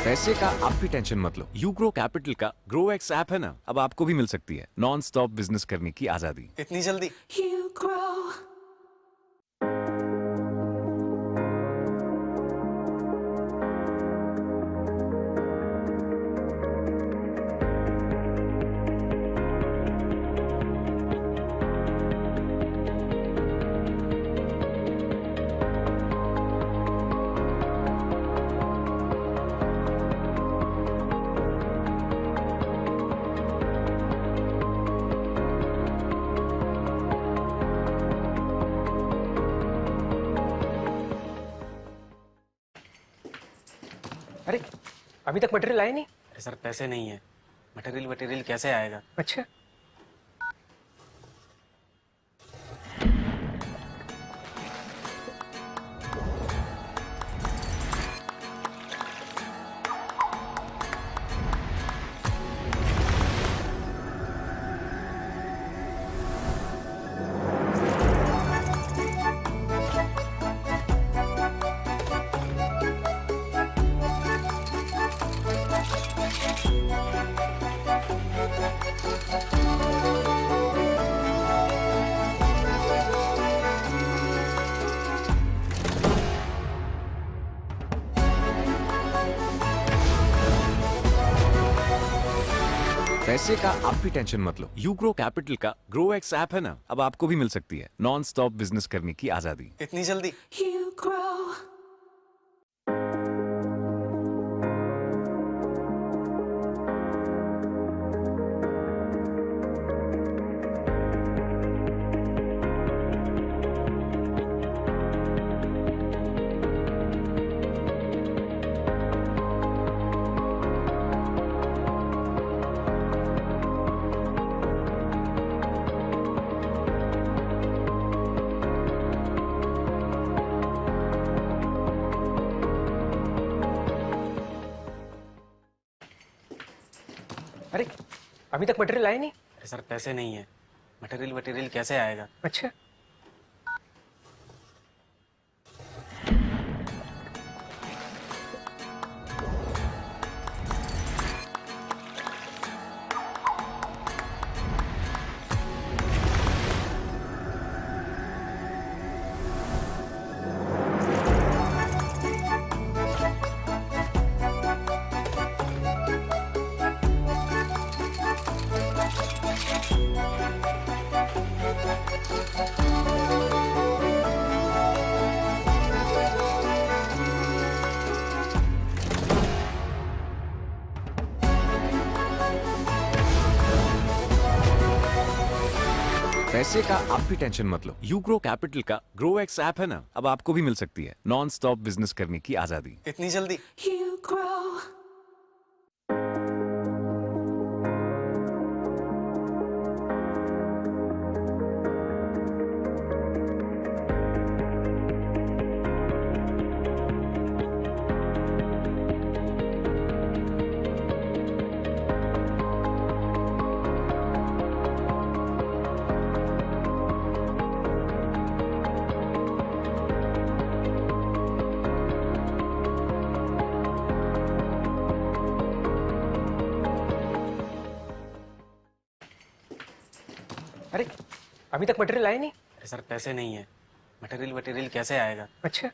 पैसे का आप भी टेंशन मत लो, यूग्रो कैपिटल का ग्रो एक्स ऐप है ना, अब आपको भी मिल सकती है नॉन स्टॉप बिजनेस करने की आजादी। इतनी जल्दी? You grow. अरे अभी तक मटेरियल आया नहीं। अरे सर पैसे नहीं है, मटेरियल वटेरियल कैसे आएगा? अच्छा, पैसे का आप भी टेंशन मत लो, यूग्रो कैपिटल का ग्रो एक्स ऐप है ना, अब आपको भी मिल सकती है नॉन स्टॉप बिजनेस करने की आजादी। इतनी जल्दी? You grow. अरे अभी तक मटेरियल आया नहीं। अरे सर पैसे नहीं है, मटेरियल वटेरियल कैसे आएगा? अच्छा, पैसे का आप भी टेंशन मत लो, यूग्रो कैपिटल का ग्रो एक्स ऐप है ना, अब आपको भी मिल सकती है नॉन स्टॉप बिजनेस करने की आजादी। इतनी जल्दी? You grow. अरे अभी तक मटेरियल आया नहीं। अरे सर पैसे नहीं है, मटेरियल वटेरियल कैसे आएगा? अच्छा,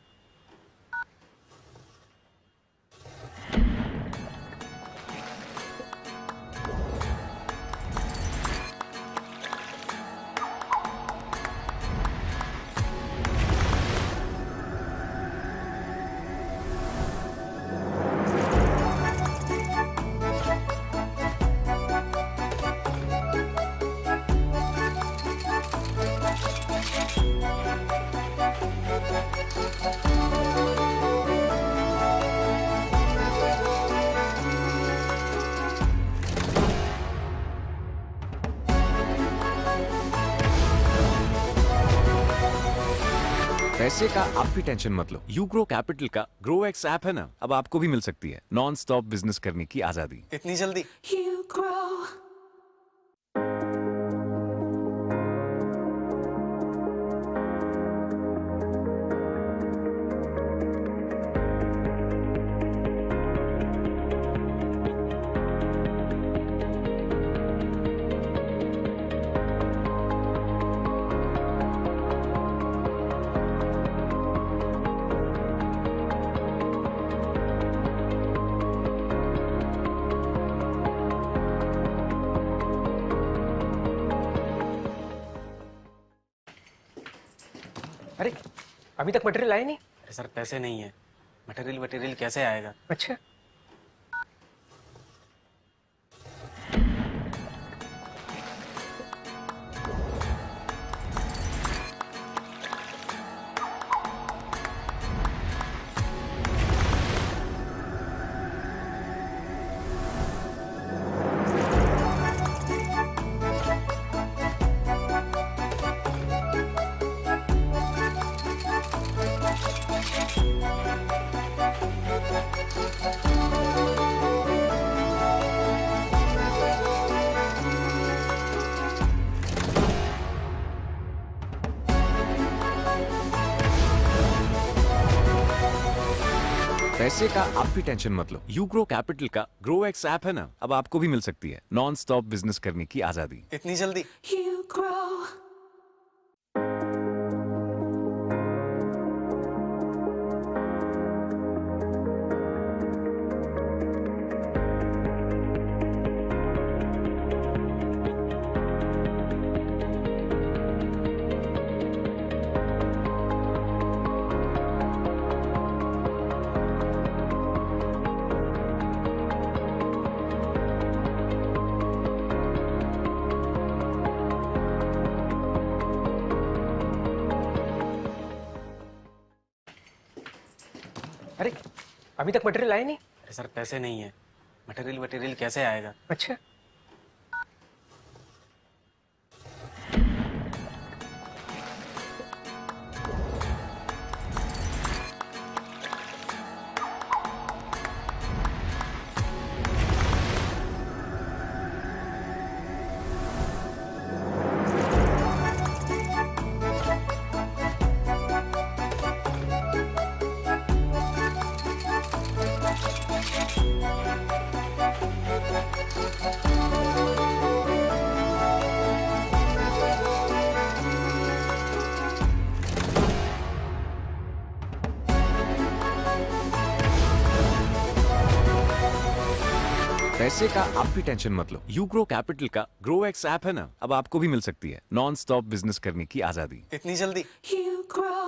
पैसे का आप भी टेंशन मत लो, यूग्रो कैपिटल का ग्रो एक्स ऐप है ना, अब आपको भी मिल सकती है नॉन स्टॉप बिजनेस करने की आजादी। इतनी जल्दी? You grow. अरे अभी तक मटेरियल आया नहीं। अरे सर पैसे नहीं है, मटेरियल कैसे आएगा? अच्छा, पैसे का आप भी टेंशन मत लो, यूग्रो कैपिटल का ग्रो एक्स ऐप है ना, अब आपको भी मिल सकती है नॉन स्टॉप बिजनेस करने की आजादी। इतनी जल्दी? You grow. अरे अभी तक मटेरियल आया नहीं। अरे सर पैसे नहीं है, मटेरियल कैसे आएगा? अच्छा, पैसे का आप भी टेंशन मत लो, यूग्रो कैपिटल का ग्रो एक्स ऐप है ना, अब आपको भी मिल सकती है नॉन स्टॉप बिजनेस करने की आजादी। इतनी जल्दी? You grow.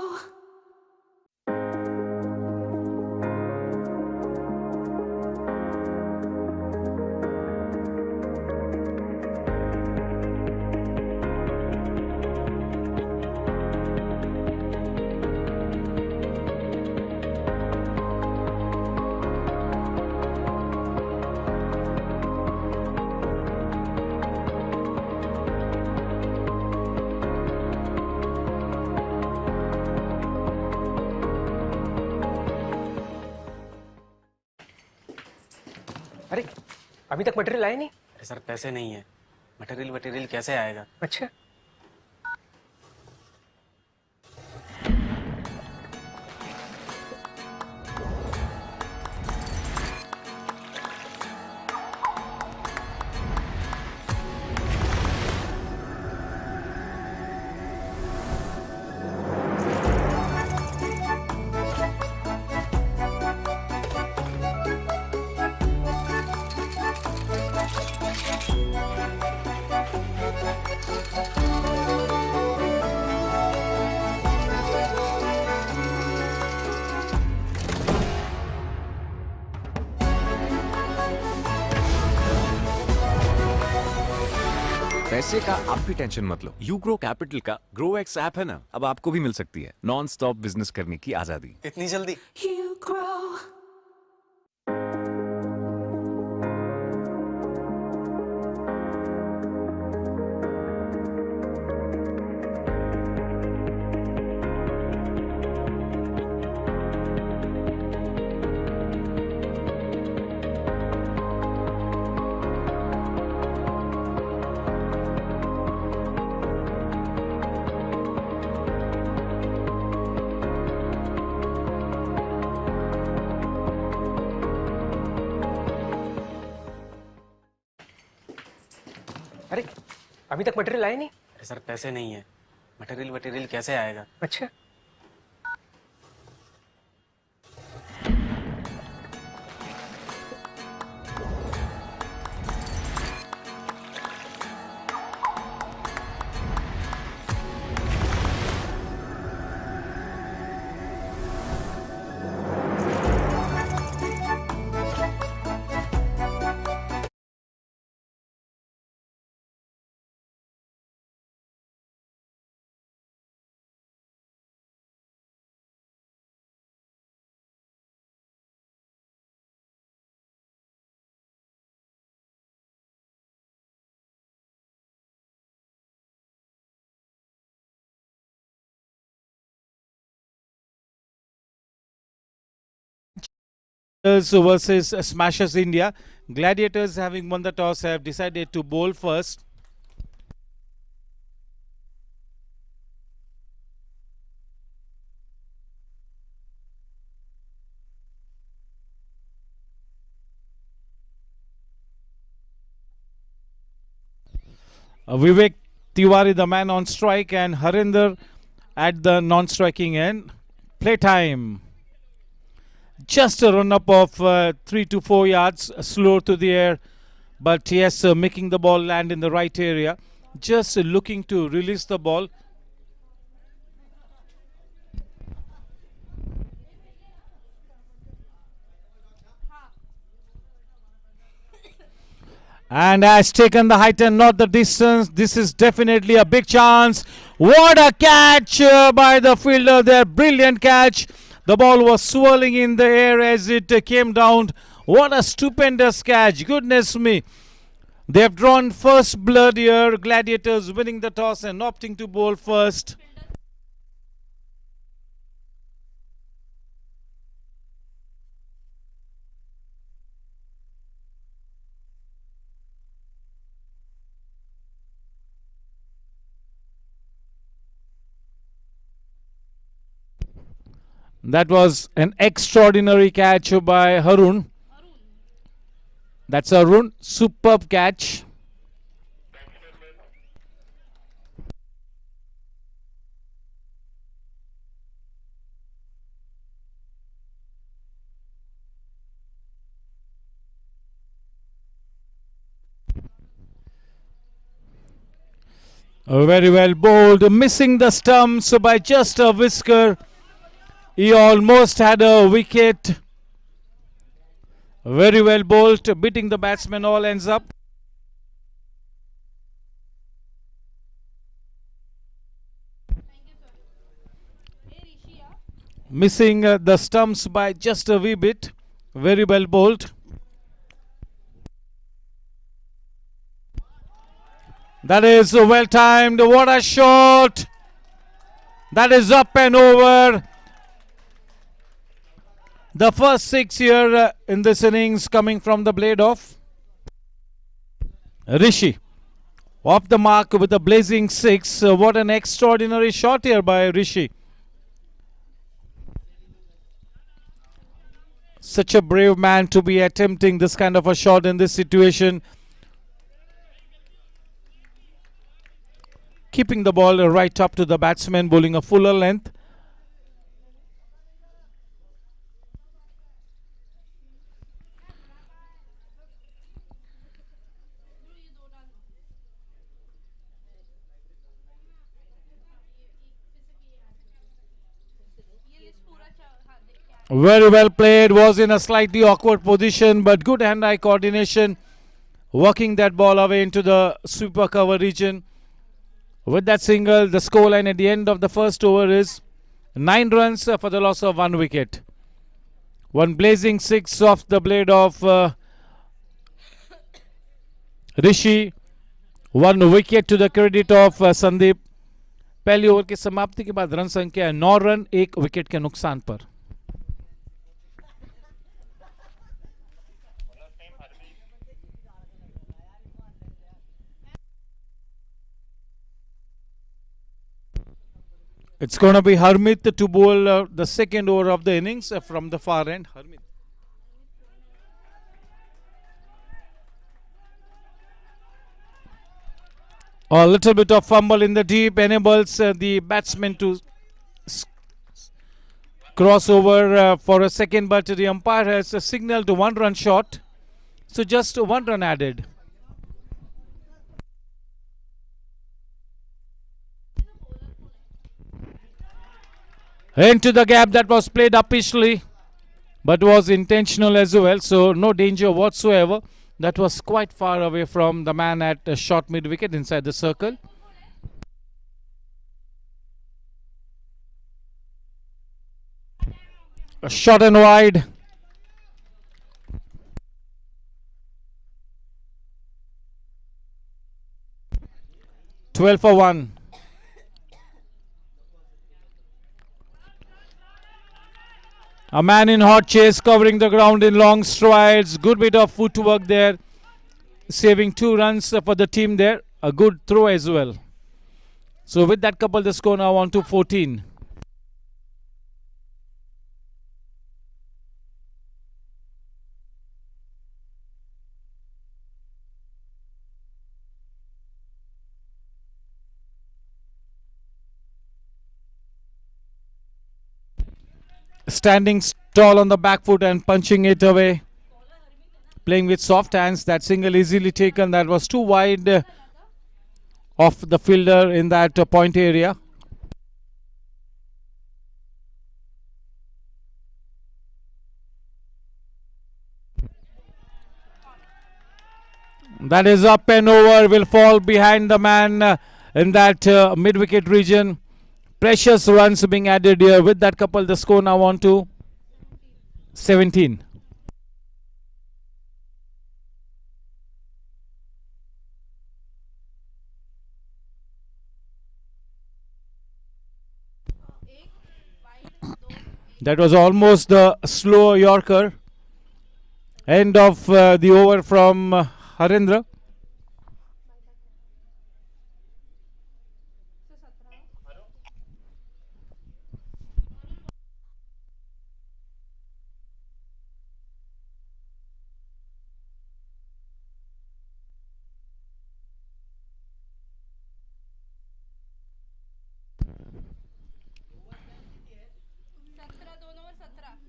अरे अभी तक मटेरियल आया नहीं। अरे सर पैसे नहीं है, मटेरियल कैसे आएगा? अच्छा, पैसे का आप भी टेंशन मत लो, यूग्रो कैपिटल का ग्रो एक्स ऐप है ना, अब आपको भी मिल सकती है नॉन स्टॉप बिजनेस करने की आजादी। इतनी जल्दी? You grow. अरे अभी तक मटेरियल आया नहीं। अरे सर पैसे नहीं है, मटेरियल वटेरियल कैसे आएगा? अच्छा, Versus Smashers India. Gladiators, having won the toss, have decided to bowl first. Vivek Tiwari, the man on strike, and Harinder at the non-striking end. Playtime. Just a run up of 3 to 4 yards, slow to the air, but yes, making the ball land in the right area. Just looking to release the ball. And has taken the height and not the distance. This is definitely a big chance. What a catch by the fielder there. Brilliant catch. The ball was swirling in the air as it came down. What a stupendous catch. Goodness me. They have drawn first blood here. Gladiators winning the toss and opting to bowl first. That was an extraordinary catch by Harun. That's Harun. Superb catch. Very well bowled. Missing the stumps by just a whisker. He almost had a wicket. Very well bowled, beating the batsman all ends up. Missing the stumps by just a wee bit. Very well bowled. That is well timed. What a shot. That is up and over. The first 6 here in this innings coming from the blade of Rishi. Off the mark with a blazing 6. What an extraordinary shot here by Rishi. Such a brave man to be attempting this kind of a shot in this situation. Keeping the ball right up to the batsman, bowling a fuller length. Very well played. Was in a slightly awkward position, but good hand-eye coordination, working that ball away into the sweeper cover region. With that single, the scoreline at the end of the first over is 9 runs for the loss of 1 wicket. One blazing 6 off the blade of Rishi. 1 wicket to the credit of Sandeep. पहली over की समाप्ति के बाद run संख्या 9 run 1 wicket के नुकसान पर. It's going to be Harmit to bowl the second over of the innings from the far end. Harmit. A little bit of fumble in the deep enables the batsman to cross over for a second, but the umpire has signaled to 1 run shot. So just 1 run added. Into the gap, that was played uppishly, but was intentional as well, so no danger whatsoever. That was quite far away from the man at a short mid wicket inside the circle. A shot and wide. "12 for 1. A man in hot chase, covering the ground in long strides. Good bit of footwork there, saving 2 runs for the team there. A good throw as well. So with that couple, the score now on to 14. Standing tall on the back foot and punching it away. Playing with soft hands. That single easily taken. That was too wide of the fielder in that point area. That is up and over. Will fall behind the man in that mid-wicket region. Precious runs being added here. With that couple, the score now on to 17. That was almost the slow Yorker. End of the over from Harendra.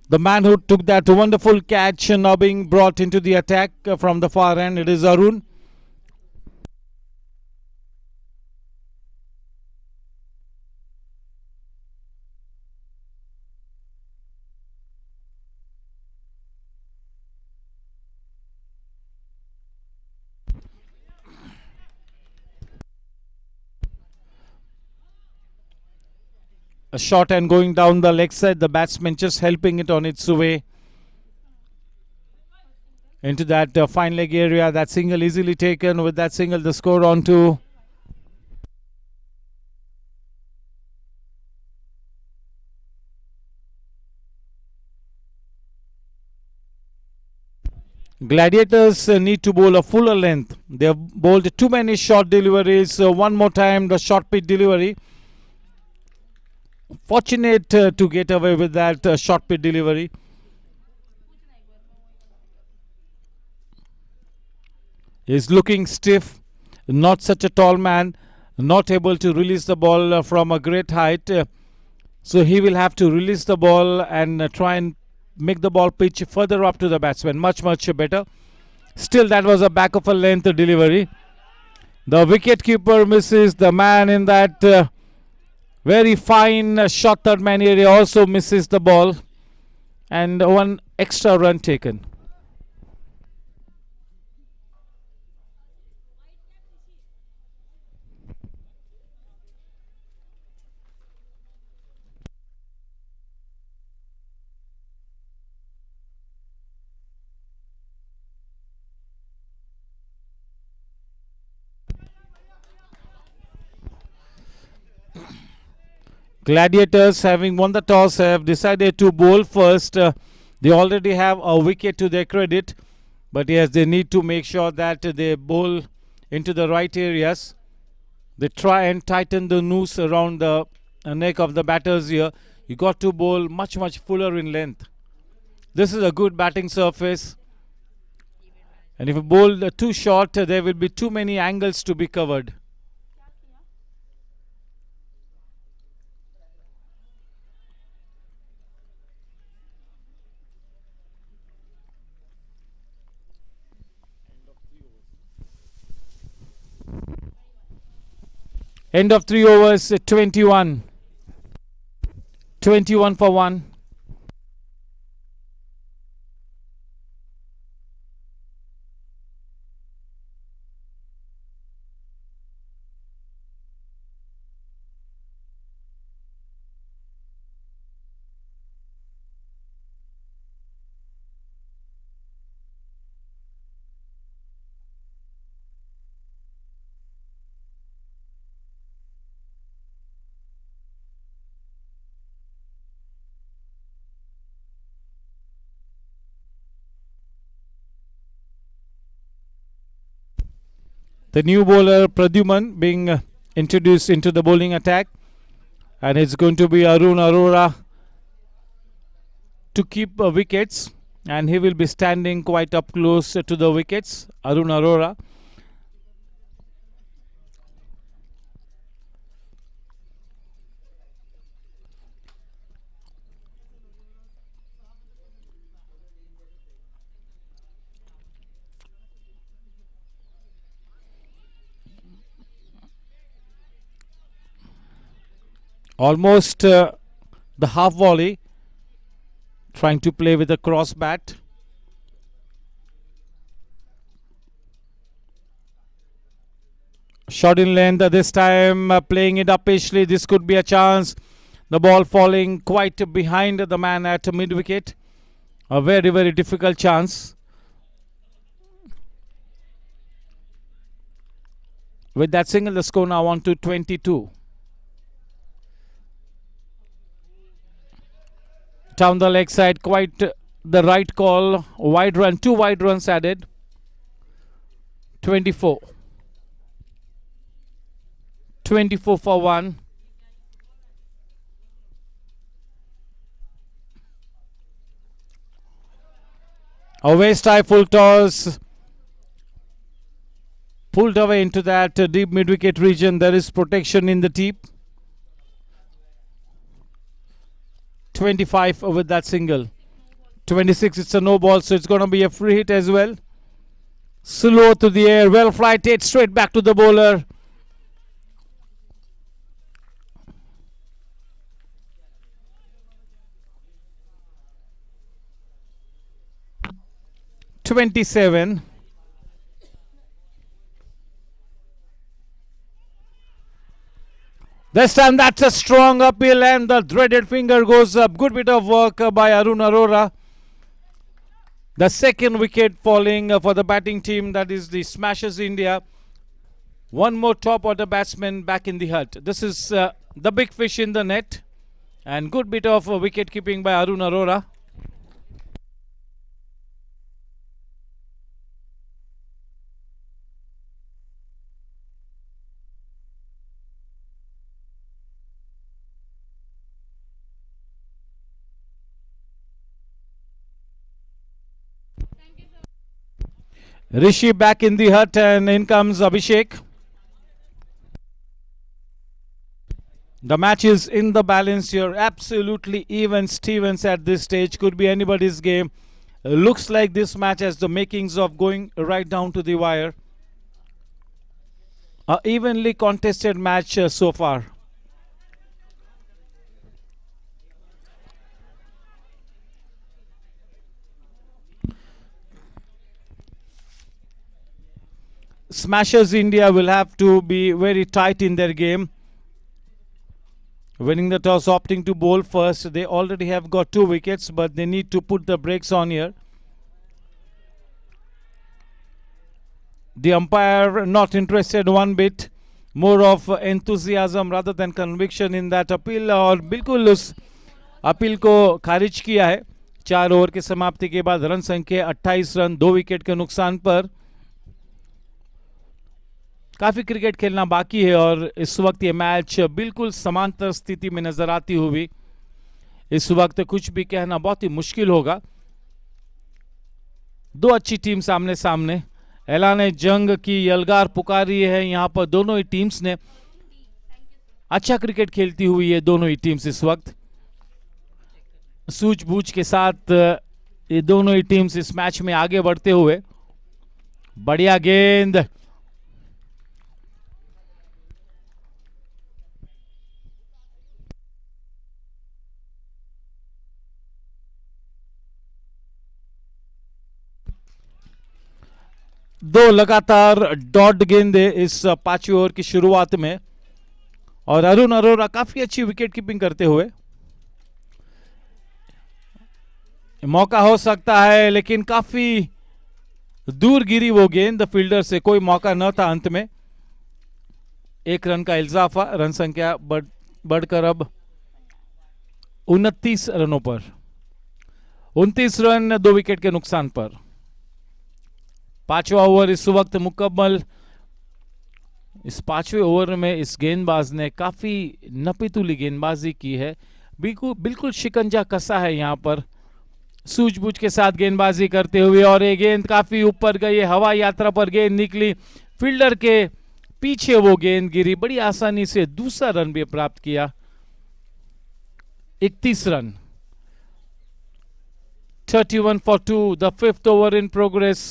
The man who took that wonderful catch now being brought into the attack from the far end. It is Arun. A shot and going down the leg side, the batsman just helping it on its way into that fine leg area. That single easily taken. With that single, the score on to 15. Gladiators need to bowl a fuller length. They have bowled too many short deliveries. One more time, the short pitch delivery. Fortunate to get away with that short pitch delivery. He's looking stiff, not such a tall man, not able to release the ball from a great height. So he will have to release the ball and try and make the ball pitch further up to the batsman. Much better. Still, that was a back of a length delivery. The wicket-keeper misses. The man in that very fine shot third man area also misses the ball, and 1 extra run taken. Gladiators, having won the toss, have decided to bowl first. They already have a wicket to their credit, but yes, they need to make sure that they bowl into the right areas. They try and tighten the noose around the neck of the batters here. You got to bowl much fuller in length. This is a good batting surface, and if you bowl too short, there will be too many angles to be covered. End of 3 overs, 21. 21 for 1. The new bowler Pradyuman being introduced into the bowling attack, and it's going to be Arun Arora to keep wickets, and he will be standing quite up close to the wickets. Arun Arora. Almost the half volley, trying to play with a cross bat. Shot in length this time, playing it uppishly. This could be a chance. The ball falling quite behind the man at mid wicket. A very, very difficult chance. With that single, the score now on to 22. Down the leg side, quite the right call. Wide run, 2 wide runs added. 24. 24 for 1. A waist high full toss. Pulled away into that deep mid wicket region. There is protection in the deep. 25 with that single. 26, it's a no ball, so it's going to be a free hit as well. Slow to the air, well flighted, straight back to the bowler. (27). This time that's a strong appeal and the dreaded finger goes up. Good bit of work by Arun Arora. The second wicket falling for the batting team, that is the Smashers India. One more top order batsman back in the hut. This is the big fish in the net, and good bit of wicket keeping by Arun Arora. Rishi back in the hut, and in comes Abhishek. The match is in the balance here. Absolutely even Stevens at this stage. Could be anybody's game. Looks like this match has the makings of going right down to the wire. A evenly contested match so far. Smashers India will have to be very tight in their game. Winning the toss, opting to bowl first. They already have got 2 wickets, but they need to put the brakes on here. The umpire not interested one bit. More of enthusiasm rather than conviction in that appeal, और बिल्कुल उस appeal को खारिज किया है. 4 over के समाप्ति के बाद रन संख्या 28 रन 2 विकेट के नुकसान पर. काफी क्रिकेट खेलना बाकी है और इस वक्त ये मैच बिल्कुल समांतर स्थिति में नजर आती हुई. इस वक्त कुछ भी कहना बहुत ही मुश्किल होगा. 2 अच्छी टीम सामने सामने. ऐलान जंग की यलगार पुकारी है यहां पर. दोनों ही टीम्स ने अच्छा क्रिकेट खेलती हुई है. दोनों ही टीम्स इस वक्त सूझबूझ के साथ ये दोनों ही टीम्स इस मैच में आगे बढ़ते हुए. बढ़िया गेंद. दो लगातार डॉट गेंदे इस पांचवें ओवर की शुरुआत में, और अरुण अरोरा काफी अच्छी विकेट कीपिंग करते हुए। मौका हो सकता है, लेकिन काफी दूर गिरी वो गेंद फील्डर से, कोई मौका न था अंत में। 1 रन का इजाफा, रन संख्या बढ़कर अब 29 रनों पर, 29 रन 2 विकेट के नुकसान पर। पांचवा ओवर इस वक्त मुकम्मल। इस पांचवें ओवर में इस गेंदबाज ने काफी नपीतुली गेंदबाजी की है, बिल्कुल बिल्कुल शिकंजा कसा है यहां पर, सूझबूझ के साथ गेंदबाजी करते हुए। और ये गेंद काफी ऊपर गई, हवा यात्रा पर गेंद निकली, फील्डर के पीछे वो गेंद गिरी, बड़ी आसानी से दूसरा रन भी प्राप्त किया। 31 run, 31 for 2, the 5th over in progress.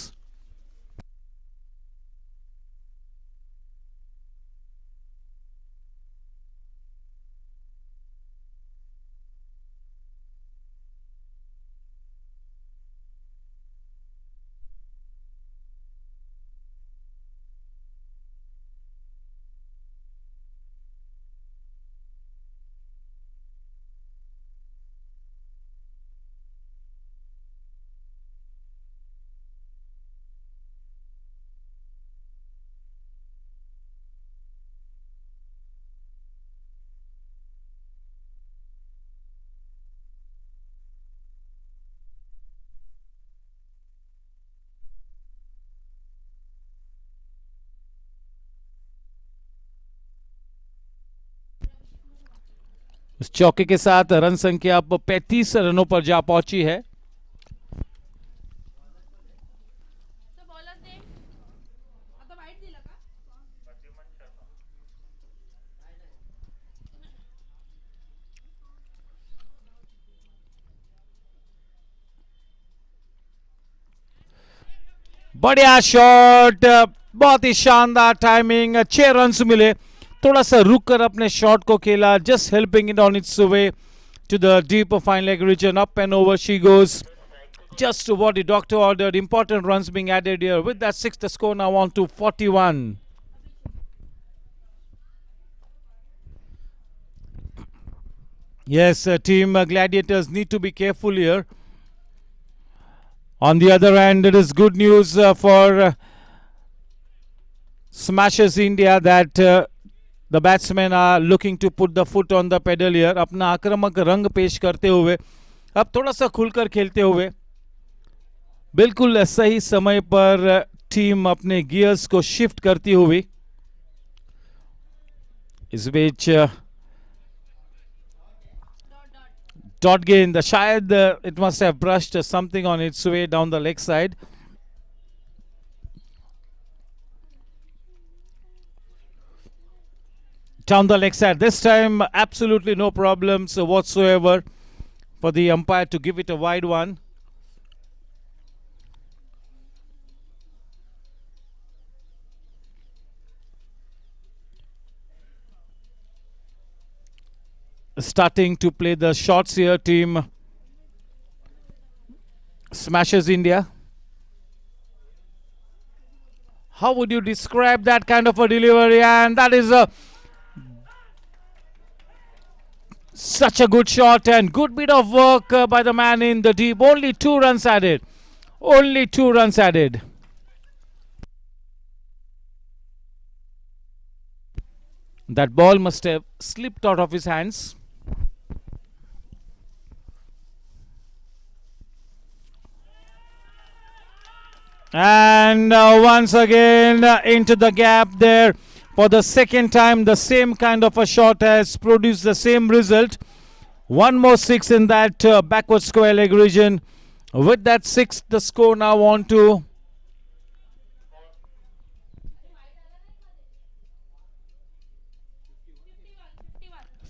उस चौके के साथ रन संख्या अब 35 रनों पर जा पहुंची है। बढ़िया शॉट, बहुत ही शानदार टाइमिंग, 6 रन मिले। थोड़ा सा रुक कर अपने शॉट को खेला, just helping it on its way to the deep fine leg region, up and over she goes, just what the doctor ordered. Important runs being added here. With that 6, the score now on to 41. Yes, team Gladiators need to be careful here. On the other hand, it is good news for Smashers India that the batsmen are looking to put the foot on the pedal here. अपना आक्रामक रंग पेश करते हुए, अब थोड़ा सा खुलकर खेलते हुए, बिल्कुल सही समय पर टीम अपने गियर्स को शिफ्ट करती हुई। इस बीच डॉट गेंद, शायद it must have brushed something on its way down the leg side. Down the leg side. This time, absolutely no problems whatsoever for the umpire to give it a wide one. Starting to play the shots here, team Smashers India. How would you describe that kind of a delivery? And that is such a good shot and good bit of work by the man in the deep. Only 2 runs added. Only 2 runs added. That ball must have slipped out of his hands. And once again into the gap there. For the second time, the same kind of a shot has produced the same result. One more 6 in that backward square leg region. With that 6, the score now on to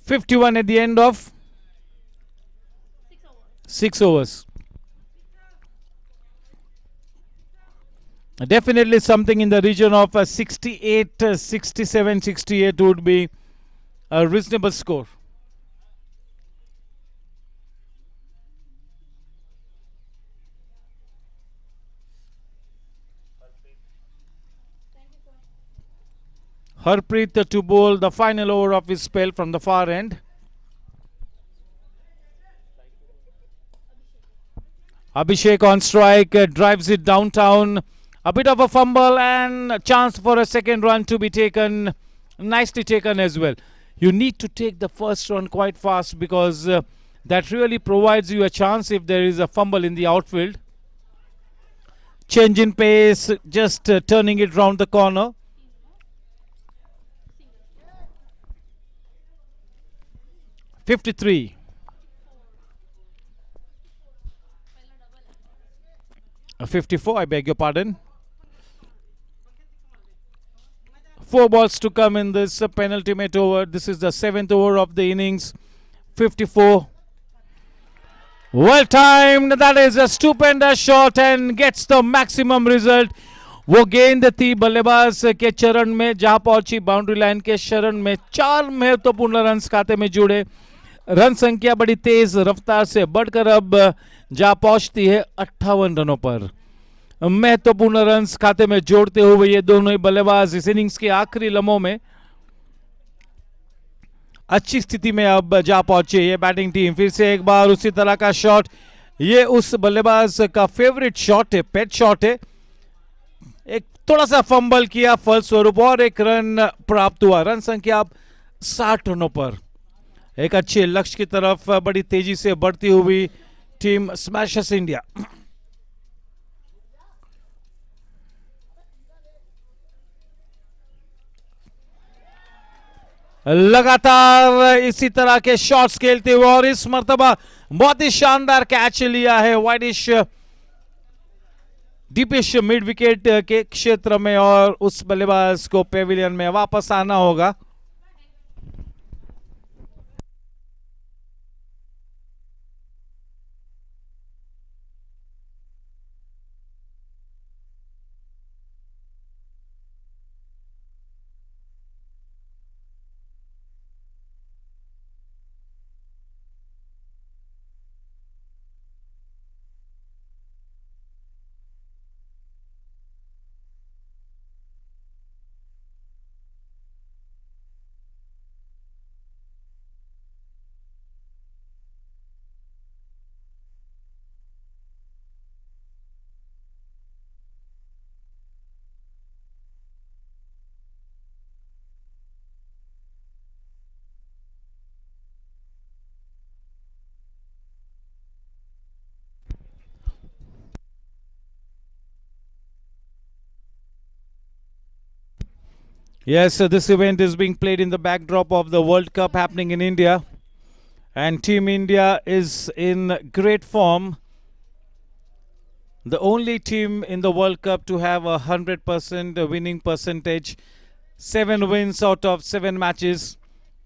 51 at the end of 6 overs. Definitely something in the region of 68, 67, 68 would be a reasonable score. Harpreet to bowl the final over of his spell from the far end. Abhishek on strike, drives it downtown. A bit of a fumble and a chance for a second run to be taken. Nicely taken as well. You need to take the first run quite fast because that really provides you a chance if there is a fumble in the outfield. Change in pace, just turning it round the corner. (53). 54, I beg your pardon. 4 balls to come in this penultimate over. This is the 7th over of the innings. 54. Well timed. That is a stupendous shot and gets the maximum result. वो गेंद थी बल्लेबाज के चरण में, जहां पहुंची boundary line के शरण में. 4 महत्वपूर्ण रन खाते में जुड़े. रन संख्या बड़ी तेज रफ्तार से बढ़कर अब जा पहुंचती है 58 रनों पर. महत्वपूर्ण रन खाते में जोड़ते हुए ये दोनों ही बल्लेबाज इस इनिंग्स के आखिरी लम्हों में अच्छी स्थिति में अब जा पहुंचे. ये बैटिंग टीम फिर से एक बार उसी तरह का शॉट. ये उस बल्लेबाज का फेवरेट शॉट है, पेट शॉट है. एक थोड़ा सा फंबल किया फलस्वरूप और एक रन प्राप्त हुआ. रन संख्या अब 60 रनों पर. एक अच्छे लक्ष्य की तरफ बड़ी तेजी से बढ़ती हुई टीम स्मैशर्स इंडिया. लगातार इसी तरह के शॉट्स खेलते हुए और इस मर्तबा बहुत ही शानदार कैच लिया है वाइडिश डीपिश मिड विकेट के क्षेत्र में और उस बल्लेबाज को पेविलियन में वापस आना होगा. Yes, this event is being played in the backdrop of the World Cup happening in India. And Team India is in great form. The only team in the World Cup to have a 100% winning percentage. 7 wins out of 7 matches.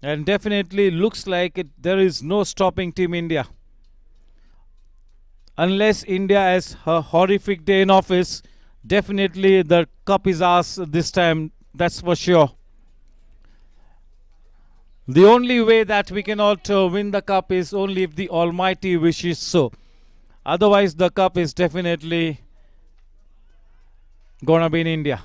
And definitely looks like there is no stopping Team India. Unless India has a horrific day in office, definitely the cup is ours this time. That's for sure. The only way that we cannot win the cup is only if the Almighty wishes so. Otherwise, the cup is definitely gonna be in India.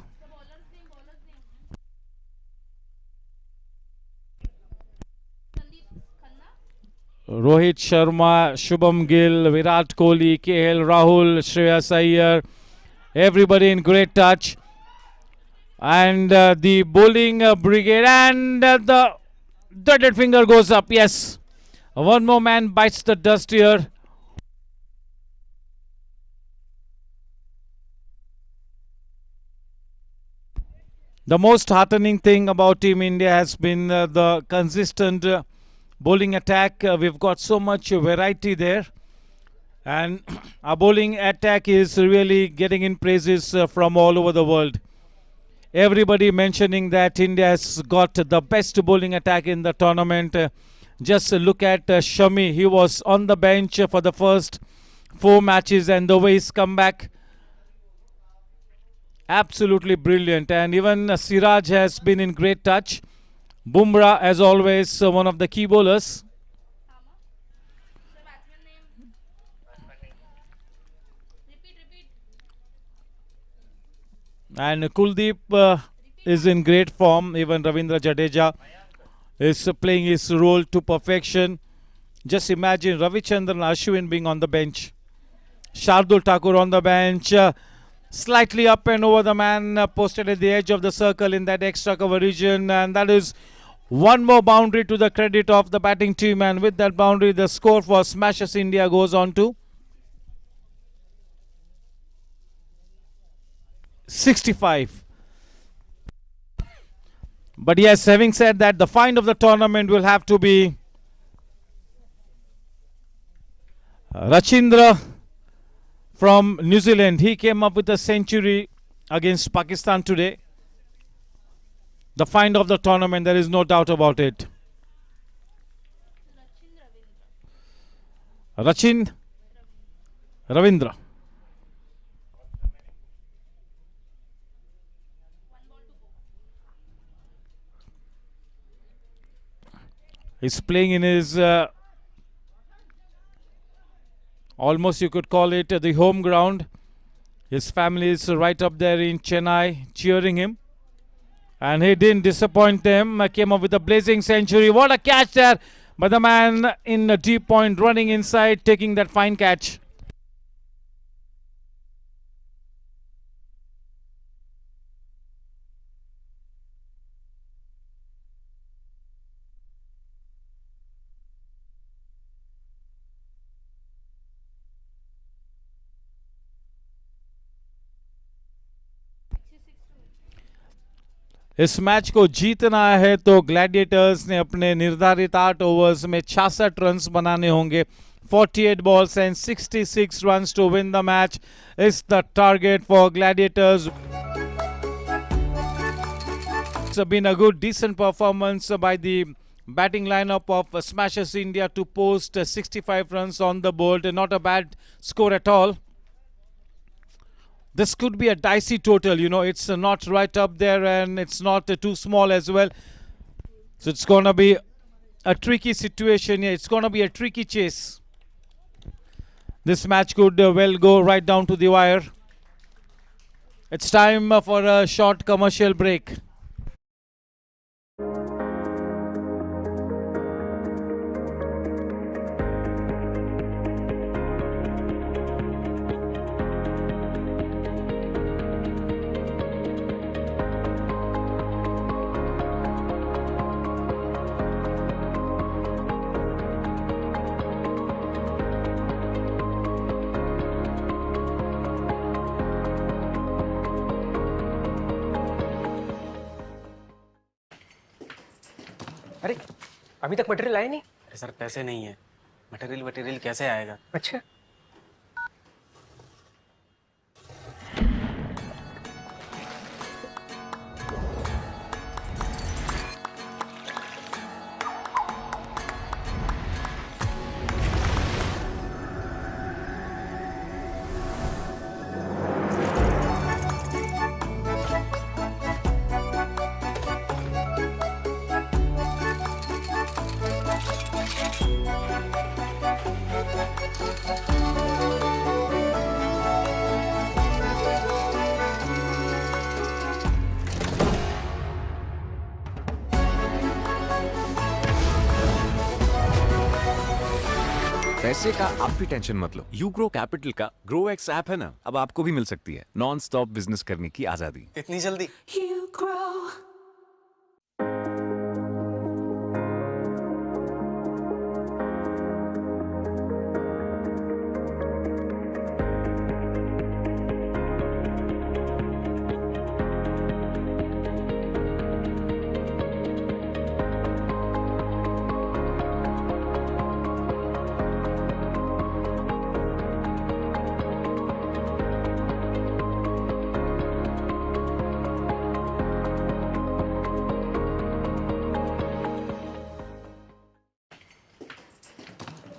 Rohit Sharma, Shubham Gill, Virat Kohli, KL Rahul, Shreyas Iyer, everybody in great touch. And the bowling brigade and the dotted finger goes up. Yes, one more man bites the dust here. The most heartening thing about Team India has been the consistent bowling attack. We've got so much variety there. And our bowling attack is really getting in praises from all over the world. Everybody mentioning that India has got the best bowling attack in the tournament. Just look at Shami. He was on the bench for the first 4 matches and the way he's come back. Absolutely brilliant. And even Siraj has been in great touch. Bumrah, as always, one of the key bowlers. And Kuldeep is in great form. Even Ravindra Jadeja is playing his role to perfection. Just imagine Ravichandran Ashwin being on the bench. Shardul Thakur on the bench. Slightly up and over the man posted at the edge of the circle in that extra cover region. And that is one more boundary to the credit of the batting team. And with that boundary, the score for Smashers India goes on to 65. But yes, having said that, the find of the tournament will have to be Rachindra from New Zealand. He came up with a century against Pakistan today. The find of the tournament, there is no doubt about it. Ravindra. He's playing in his almost you could call it the home ground. His family is right up there in Chennai cheering him. And he didn't disappoint them. Came up with a blazing century. What a catch there. But the man in the deep point running inside, taking that fine catch. इस match को जीतना है तो Gladiators ने अपने निर्धारित 8 overs में 66 runs बनाने होंगे. 48 balls and 66 runs to win the match is the target for Gladiators. It's been a good, decent performance by the batting lineup of Smashers India to post 65 runs on the board. Not a bad score at all. This could be a dicey total, you know, it's not right up there and it's not too small as well. So it's going to be a tricky situation here. It's going to be a tricky chase. This match could well go right down to the wire. It's time for a short commercial break. अरे अभी तक material आया नहीं. अरे sir पैसे नहीं है. Material कैसे आएगा? अच्छा, पैसे का आप भी टेंशन मत लो. यूग्रो कैपिटल का ग्रोएक्स ऐप है ना, अब आपको भी मिल सकती है नॉन स्टॉप बिजनेस करने की आजादी. इतनी जल्दी? You grow.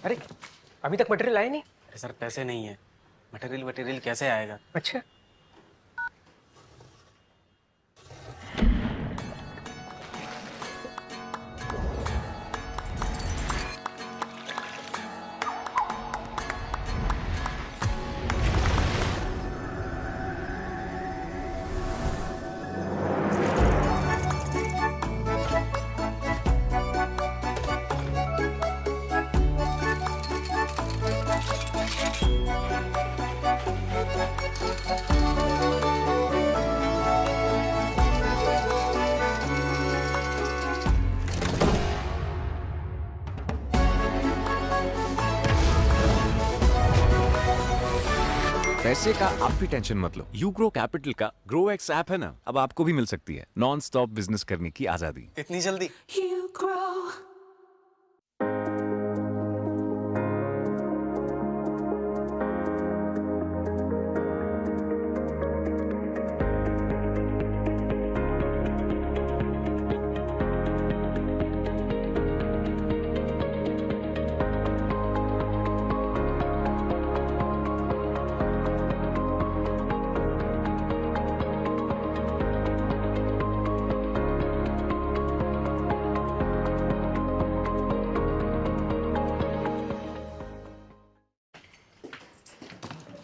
अरे अभी तक मटेरियल आया नहीं. अरे सर पैसे नहीं है. मटेरियल कैसे आएगा? अच्छा, पैसे का आप भी टेंशन मत लो, यूग्रो कैपिटल का ग्रोएक्स ऐप है ना, अब आपको भी मिल सकती है नॉन स्टॉप बिजनेस करने की आजादी। इतनी जल्दी? You grow.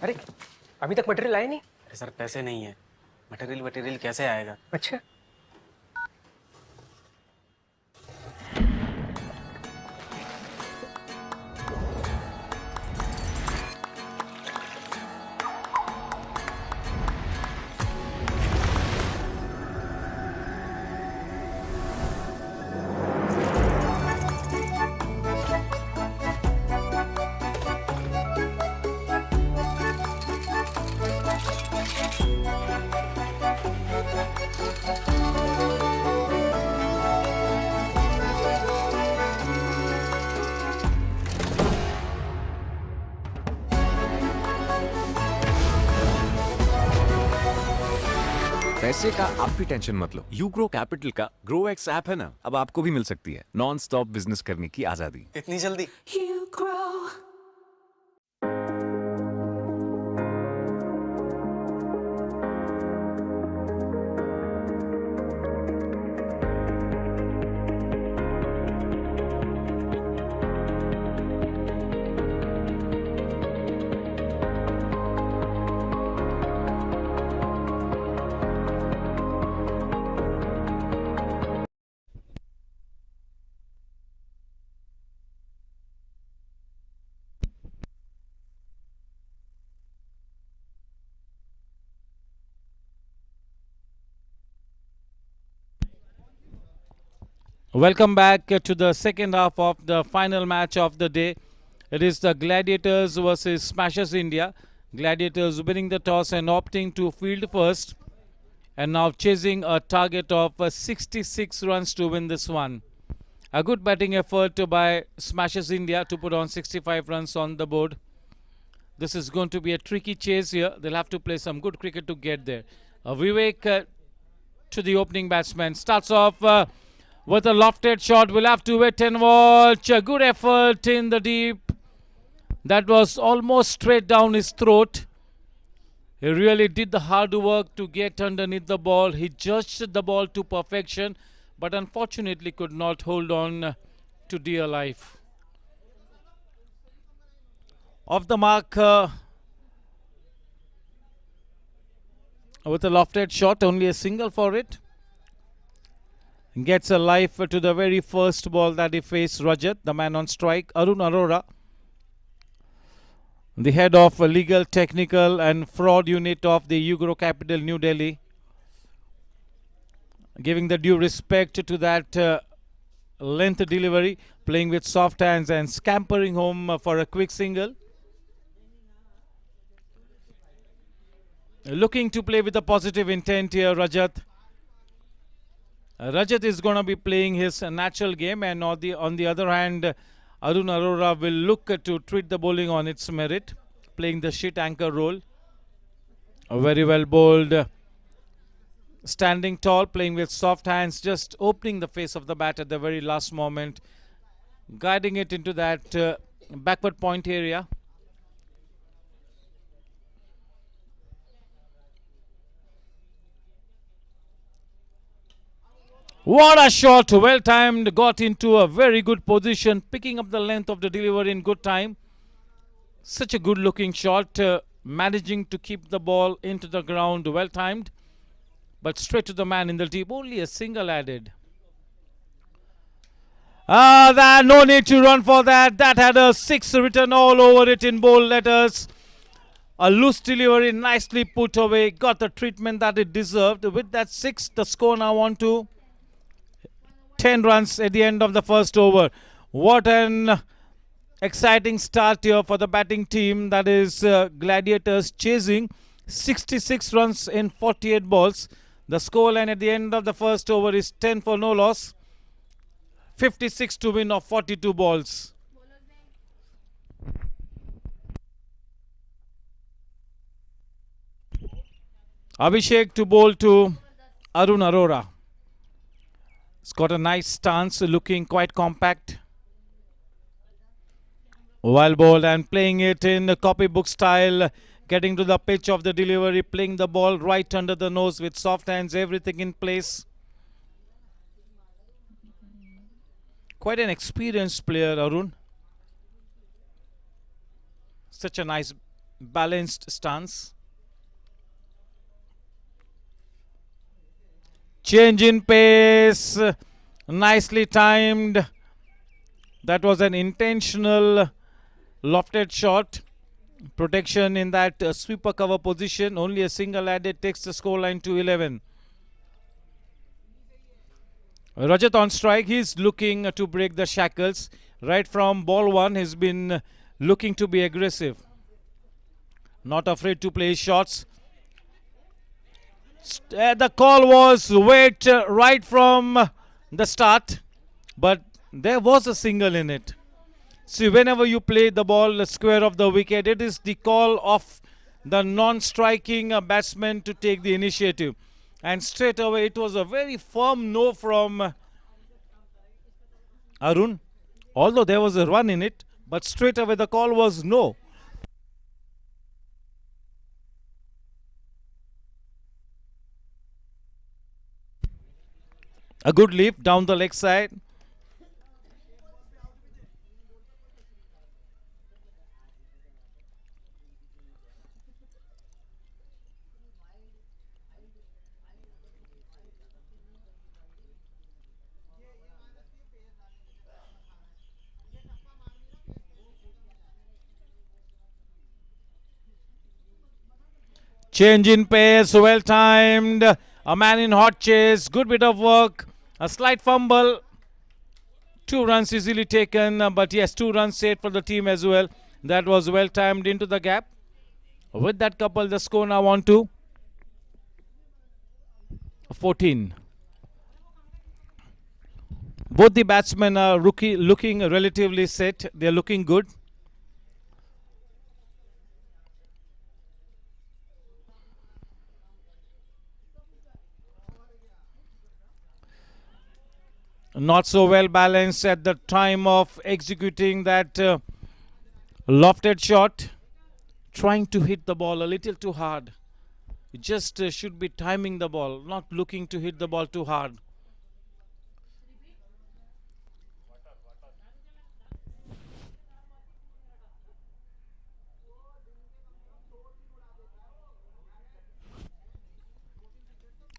अरे अभी तक मटेरियल आया नहीं। अरे सर पैसे नहीं है, मटेरियल कैसे आएगा? अच्छा, पैसे का आप भी टेंशन मत लो, यूग्रो कैपिटल का ग्रोएक्स ऐप है ना, अब आपको भी मिल सकती है नॉन स्टॉप बिजनेस करने की आजादी। इतनी जल्दी? You grow. Welcome back to the second half of the final match of the day. It is the Gladiators versus Smashers India. Gladiators winning the toss and opting to field first, and now chasing a target of 66 runs to win this one. A good batting effort by Smashers India to put on 65 runs on the board. This is going to be a tricky chase here. They'll have to play some good cricket to get there. Vivek to the opening batsman. Starts off with a lofted shot. We'll have to wait and watch. A good effort in the deep. That was almost straight down his throat. He really did the hard work to get underneath the ball. He judged the ball to perfection, but unfortunately could not hold on to dear life. Off the mark with a lofted shot, only a single for it. Gets a life to the very first ball that he faced Rajat, the man on strike. Arun Arora, the head of legal, technical and fraud unit of the Ugro Capital New Delhi, giving the due respect to that length delivery, playing with soft hands and scampering home for a quick single. Looking to play with a positive intent here, Rajat. Rajat is going to be playing his natural game, and on the other hand, Arun Arora will look to treat the bowling on its merit, playing the shit anchor role. Very well bowled, standing tall, playing with soft hands, just opening the face of the bat at the very last moment, guiding it into that backward point area. What a shot, well timed, got into a very good position, picking up the length of the delivery in good time. Such a good looking shot, managing to keep the ball into the ground, well timed, but straight to the man in the deep, only a single added. No need to run for that. That had a 6 written all over it in bold letters. A loose delivery, nicely put away, got the treatment that it deserved. With that 6, the score now on to 10 runs at the end of the first over. What an exciting start here for the batting team, that is Gladiators, chasing 66 runs in 48 balls. The scoreline at the end of the first over is 10 for no loss, 56 to win of 42 balls. Abhishek to bowl to Arun Arora. He's got a nice stance, looking quite compact. Well bowled and playing it in the copybook style, getting to the pitch of the delivery, playing the ball right under the nose with soft hands, everything in place. Quite an experienced player, Arun. Such a nice balanced stance. Change in pace, nicely timed. That was an intentional lofted shot. Protection in that sweeper cover position. Only a single added takes the scoreline to 11. Rajat on strike. He's looking to break the shackles. Right from ball one, he's been looking to be aggressive. Not afraid to play shots. The call was wait right from the start, but there was a single in it. See, whenever you play the ball square of the wicket, it is the call of the non-striking batsman to take the initiative. And straight away, it was a very firm no from Arun. Although there was a run in it, but straight away the call was no. A good leap down the leg side. Change in pace, well timed. A man in hot chase, good bit of work. A slight fumble. 2 runs easily taken, but yes, 2 runs saved for the team as well. That was well timed into the gap. With that couple, the score now on to 14. Both the batsmen are looking relatively set. They are looking good. Not so well balanced at the time of executing that lofted shot. Trying to hit the ball a little too hard. You just should be timing the ball, not looking to hit the ball too hard.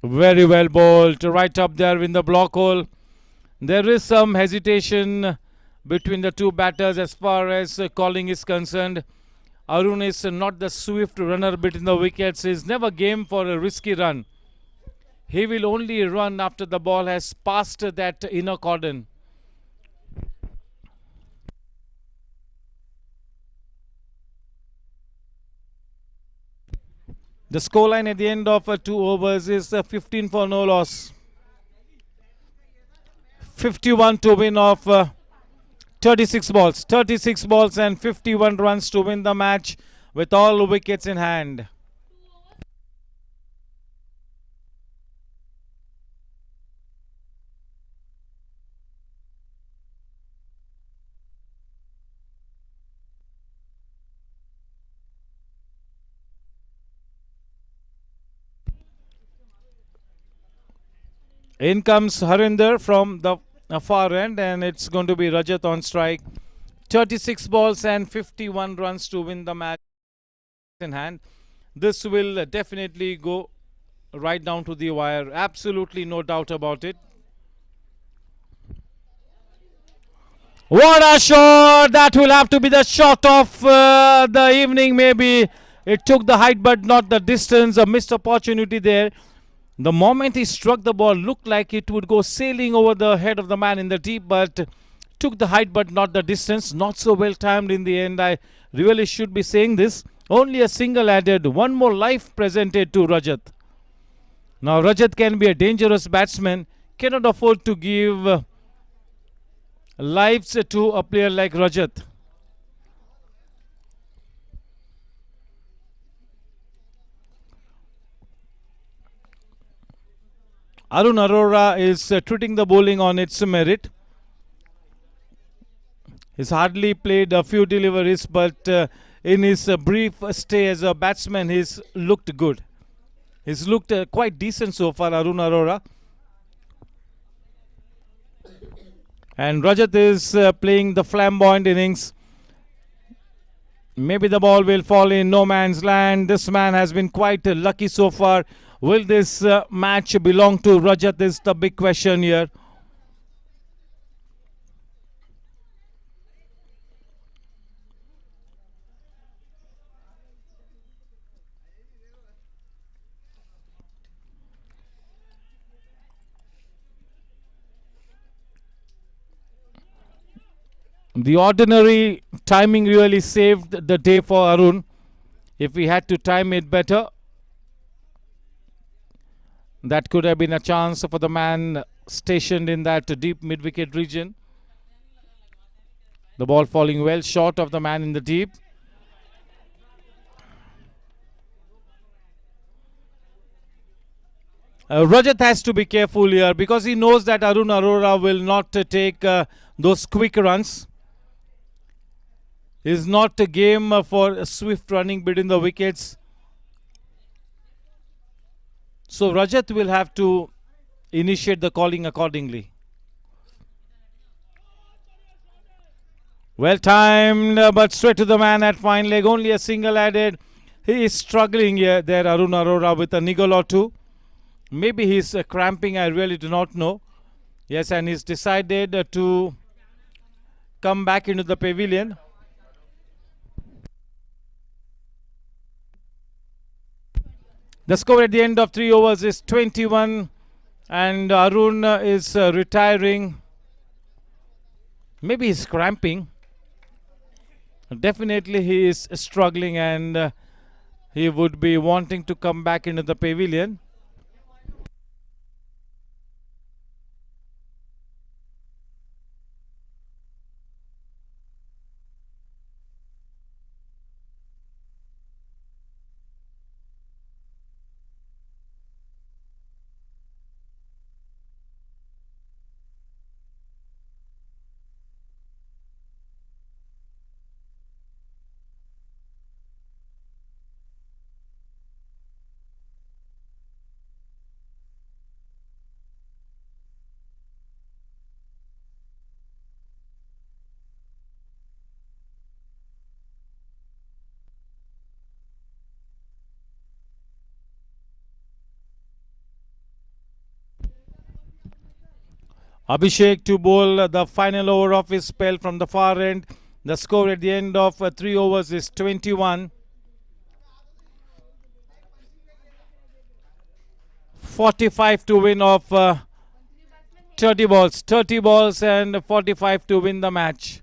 Very well bowled, right up there in the block hole. There is some hesitation between the two batters as far as calling is concerned. Arun is not the swift runner between the wickets. He is never game for a risky run. He will only run after the ball has passed that inner cordon. The scoreline at the end of 2 overs is 15 for no loss. 51 to win of 36 balls. 36 balls and 51 runs to win the match with all wickets in hand. In comes Harinder from the far end, and it's going to be Rajat on strike. 36 balls and 51 runs to win the match in hand. This will definitely go right down to the wire. Absolutely no doubt about it. What a shot! That will have to be the shot of the evening maybe. It took the height but not the distance. A missed opportunity there. The moment he struck the ball, looked like it would go sailing over the head of the man in the deep, but took the height but not the distance. Not so well timed in the end. I really should be saying this. Only a single added. One more life presented to Rajat. Now Rajat can be a dangerous batsman. Cannot afford to give lives to a player like Rajat. Arun Arora is treating the bowling on its merit. He's hardly played a few deliveries, but in his brief stay as a batsman, he's looked good. He's looked quite decent so far, Arun Arora. And Rajat is playing the flamboyant innings. Maybe the ball will fall in no man's land. This man has been quite lucky so far. Will this match belong to Rajat is the big question here. The ordinary timing really saved the day for Arun. If we had to time it better, that could have been a chance for the man stationed in that deep mid-wicket region. The ball falling well short of the man in the deep. Rajat has to be careful here because he knows that Arun Arora will not take those quick runs. Is not a game for swift running between the wickets. So Rajat will have to initiate the calling accordingly. Well timed, but straight to the man at fine leg. Only a single added. He is struggling here, there, Arun Arora, with a niggle or two. Maybe he's cramping, I really do not know. Yes, and he's decided to come back into the pavilion. The score at the end of 3 overs is 21, and Arun is retiring. Maybe he's cramping. Definitely he is struggling, and he would be wanting to come back into the pavilion. Abhishek to bowl the final over of his spell from the far end. The score at the end of 3 overs is 21. 45 to win of 30 balls. 30 balls and 45 to win the match.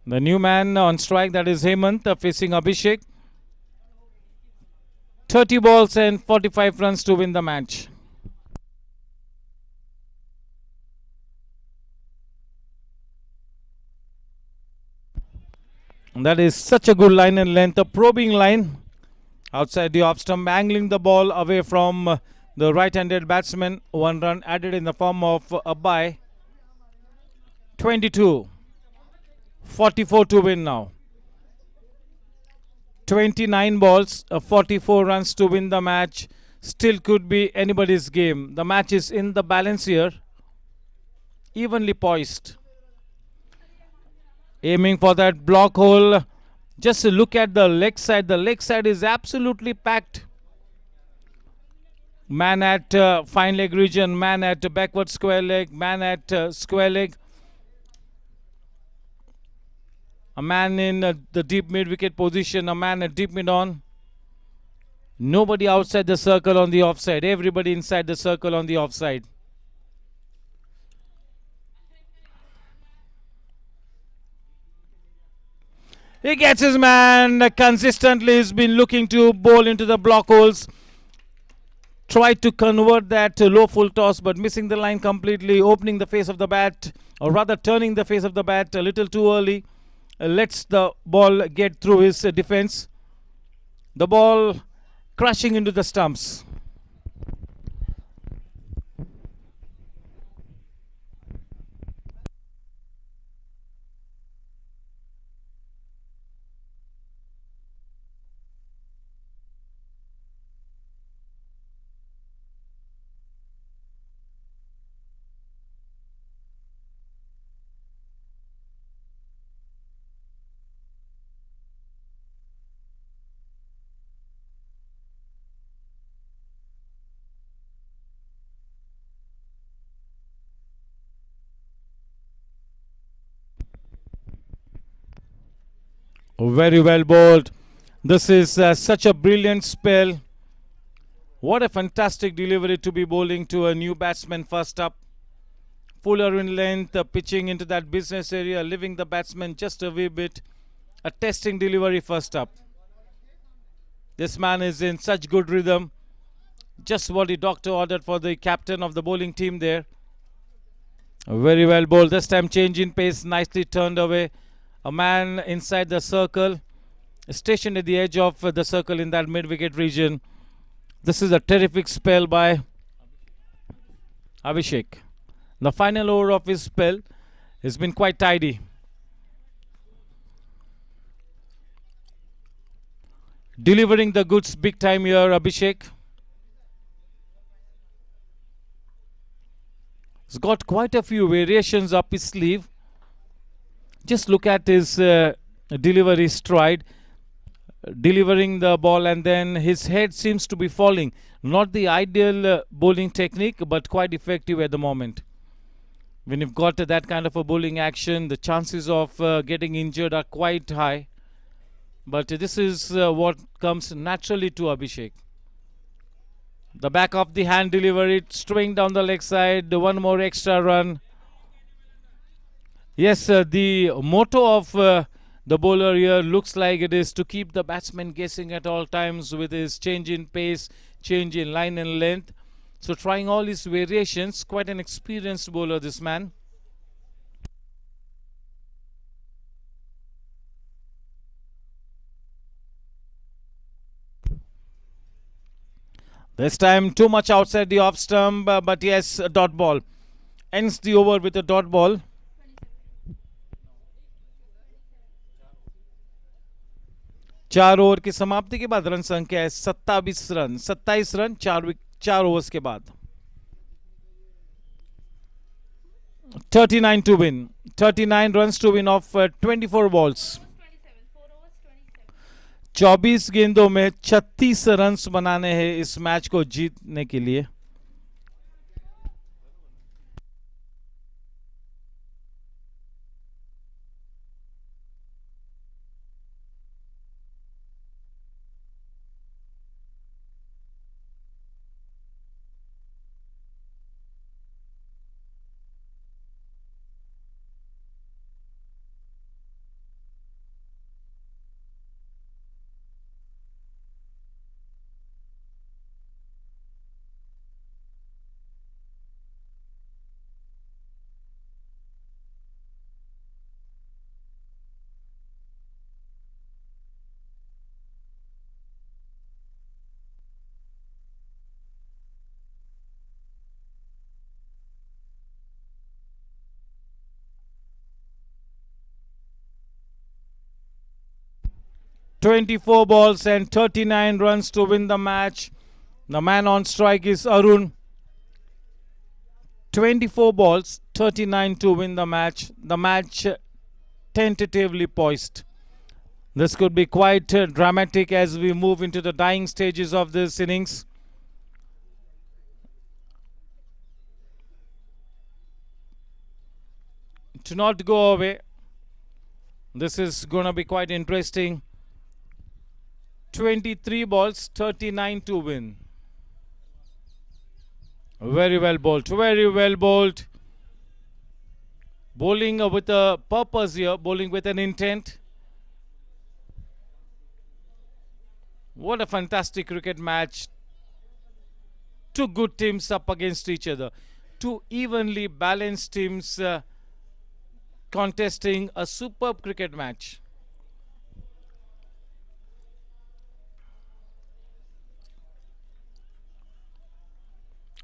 The new man on strike, that is Hemant, facing Abhishek. 30 balls and 45 runs to win the match. And that is such a good line and length, a probing line outside the off stump, angling the ball away from the right-handed batsman. 1 run added in the form of a bye. 22. 44 to win now. 29 balls, 44 runs to win the match. Still could be anybody's game. The match is in the balance here. Evenly poised. Aiming for that block hole. Just look at the leg side. The leg side is absolutely packed. Man at fine leg region, man at backward square leg, man at square leg. A man in the deep mid-wicket position, a man at deep mid-on. Nobody outside the circle on the offside. Everybody inside the circle on the offside. He gets his man consistently. He's been looking to bowl into the block holes. Tried to convert that to low full toss, but missing the line completely. Opening the face of the bat, or rather turning the face of the bat a little too early. Lets the ball get through his defense. The ball crashing into the stumps. Very well bowled. This is such a brilliant spell. What a fantastic delivery to be bowling to a new batsman first up. Fuller in length, pitching into that business area, leaving the batsman just a wee bit. A testing delivery first up. This man is in such good rhythm. Just what the doctor ordered for the captain of the bowling team there. Very well bowled. This time change in pace, nicely turned away. A man inside the circle, stationed at the edge of the circle in that mid-wicket region. This is a terrific spell by Abhishek. The final over of his spell has been quite tidy. Delivering the goods big time here, Abhishek. He's got quite a few variations up his sleeve. Just look at his delivery stride, delivering the ball, and then his head seems to be falling. Not the ideal bowling technique, but quite effective at the moment. When you've got that kind of a bowling action, the chances of getting injured are quite high. But this is what comes naturally to Abhishek. The back of the hand delivery, straight down the leg side, one more extra run. Yes, the motto of the bowler here looks like it is to keep the batsman guessing at all times with his change in pace, change in line and length. So trying all his variations. Quite an experienced bowler, this man. This time too much outside the off stump, but yes, a dot ball. Ends the over with a dot ball. चार over की समाप्ति के बाद run संख्या है 27 run 27 run चार overs के बाद 39 to win 39 runs to win of 24 balls 24 गेंदों में 36 रन्स बनाने हैं इस मैच को जीतने के लिए .24 balls and 39 runs to win the match. The man on strike is Arun. 24 balls, 39 to win the match. The match tentatively poised. This could be quite dramatic as we move into the dying stages of this innings. To not go away. This is going to be quite interesting. 23 balls, 39 to win. Very well bowled. Very well bowled. Bowling with a purpose here. Bowling with an intent. What a fantastic cricket match. Two good teams up against each other. Two evenly balanced teams contesting a superb cricket match.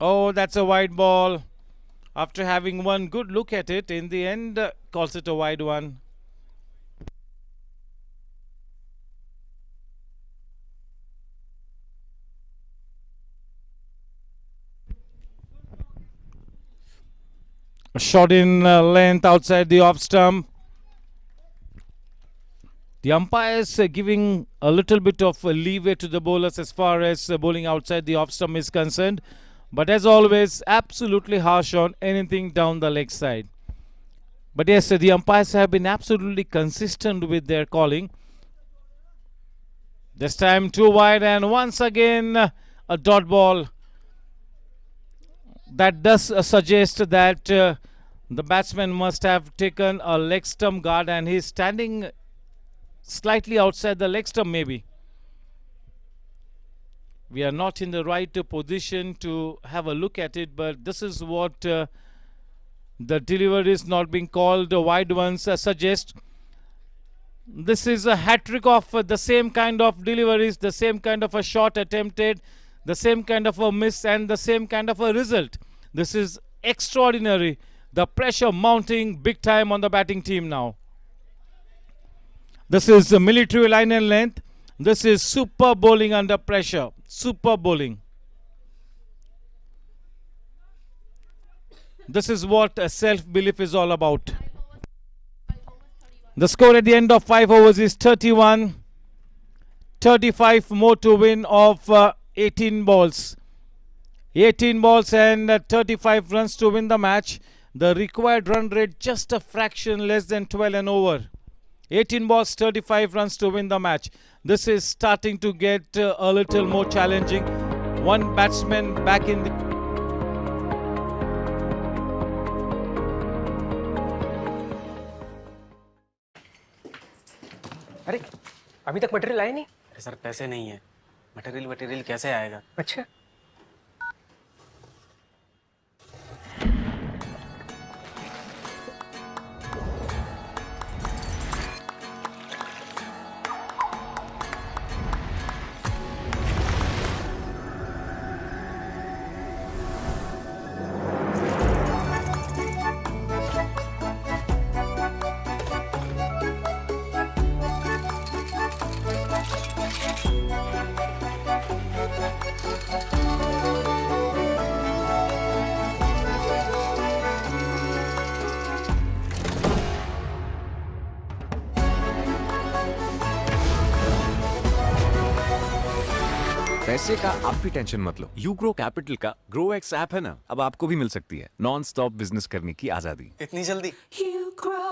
Oh, that's a wide ball. After having one good look at it, in the end, calls it a wide one. A shot in length outside the off stump. The umpires giving a little bit of leeway to the bowlers as far as bowling outside the off stump is concerned. But as always, absolutely harsh on anything down the leg side. But yes, the umpires have been absolutely consistent with their calling. This time too wide, and once again a dot ball. That does suggest that the batsman must have taken a leg stump guard, and he's standing slightly outside the leg stump maybe. We are not in the right position to have a look at it, but this is what the deliveries not being called wide ones suggest. This is a hat-trick of the same kind of deliveries, the same kind of a shot attempted, the same kind of a miss, and the same kind of a result. This is extraordinary. The pressure mounting big time on the batting team now. This is a military line and length. This is super bowling under pressure. Super bowling. This is what self-belief is all about. The score at the end of 5 overs is 31. 35 more to win of 18 balls. 18 balls and 35 runs to win the match. The required run rate just a fraction less than 12 and over. 18 balls, 35 runs to win the match. This is starting to get a little more challenging. One batsman back in the... अरे अभी तक material आया नहीं। अरे sir पैसे नहीं है, material कैसे आएगा? अच्छा, पैसे का आप भी टेंशन मत लो। यूग्रो कैपिटल का ग्रो एक्स ऐप है ना, अब आपको भी मिल सकती है नॉन स्टॉप बिजनेस करने की आजादी। इतनी जल्दी? You grow.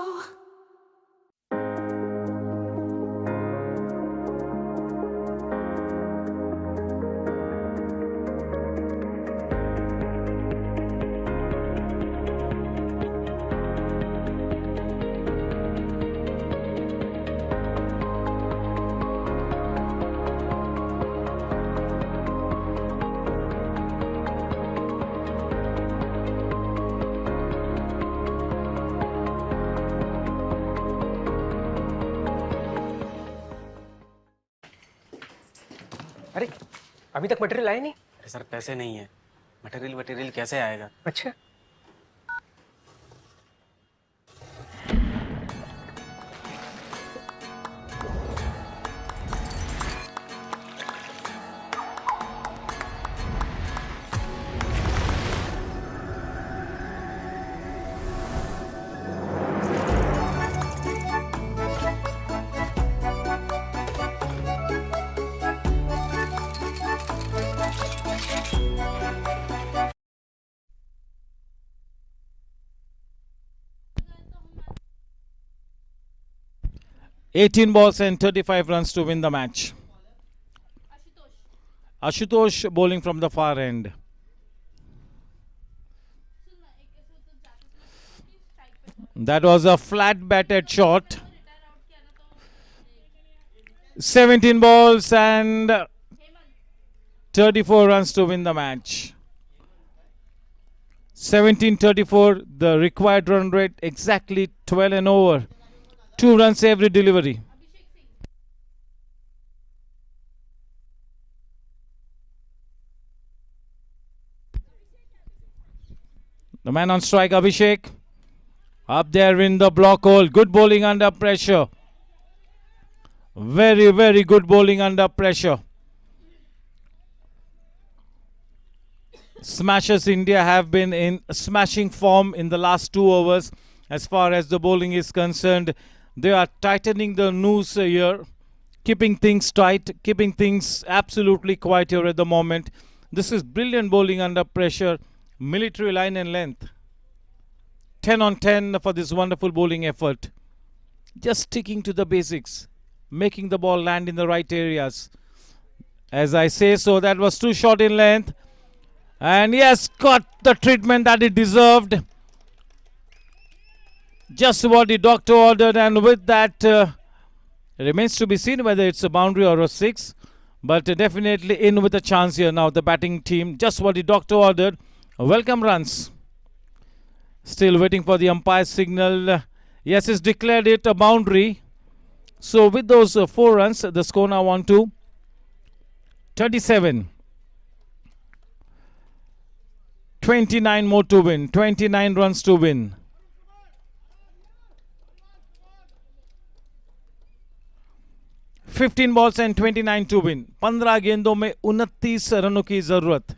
अरे अभी तक मटेरियल आया नहीं। अरे सर पैसे नहीं है, मटेरियल कैसे आएगा? अच्छा, $18 balls and 35 runs to win the match. Ashutosh bowling from the far end. That was a flat batted shot. 17 balls and 34 runs to win the match. 17-34, the required run rate exactly 12 and over. 2 runs every delivery. The man on strike, Abhishek. Up there in the block hole. Good bowling under pressure. Very, very good bowling under pressure. Smashers India have been in smashing form in the last 2 overs. As far as the bowling is concerned, they are tightening the noose here, keeping things tight, keeping things absolutely quiet here at the moment. This is brilliant bowling under pressure, military line and length. 10 on 10 for this wonderful bowling effort. Just sticking to the basics, making the ball land in the right areas. As I say so, that was too short in length. And yes, got the treatment that it deserved. Just what the doctor ordered, and with that, it remains to be seen whether it's a boundary or a 6. But definitely in with a chance here now, the batting team. Just what the doctor ordered. Welcome runs. Still waiting for the umpire's signal. Yes, it's declared it a boundary. So with those 4 runs, the score now on to 37. 29 more to win. 29 runs to win. $15 balls and 29 to win. 15 गेंदों में 29 रनों की जरूरत.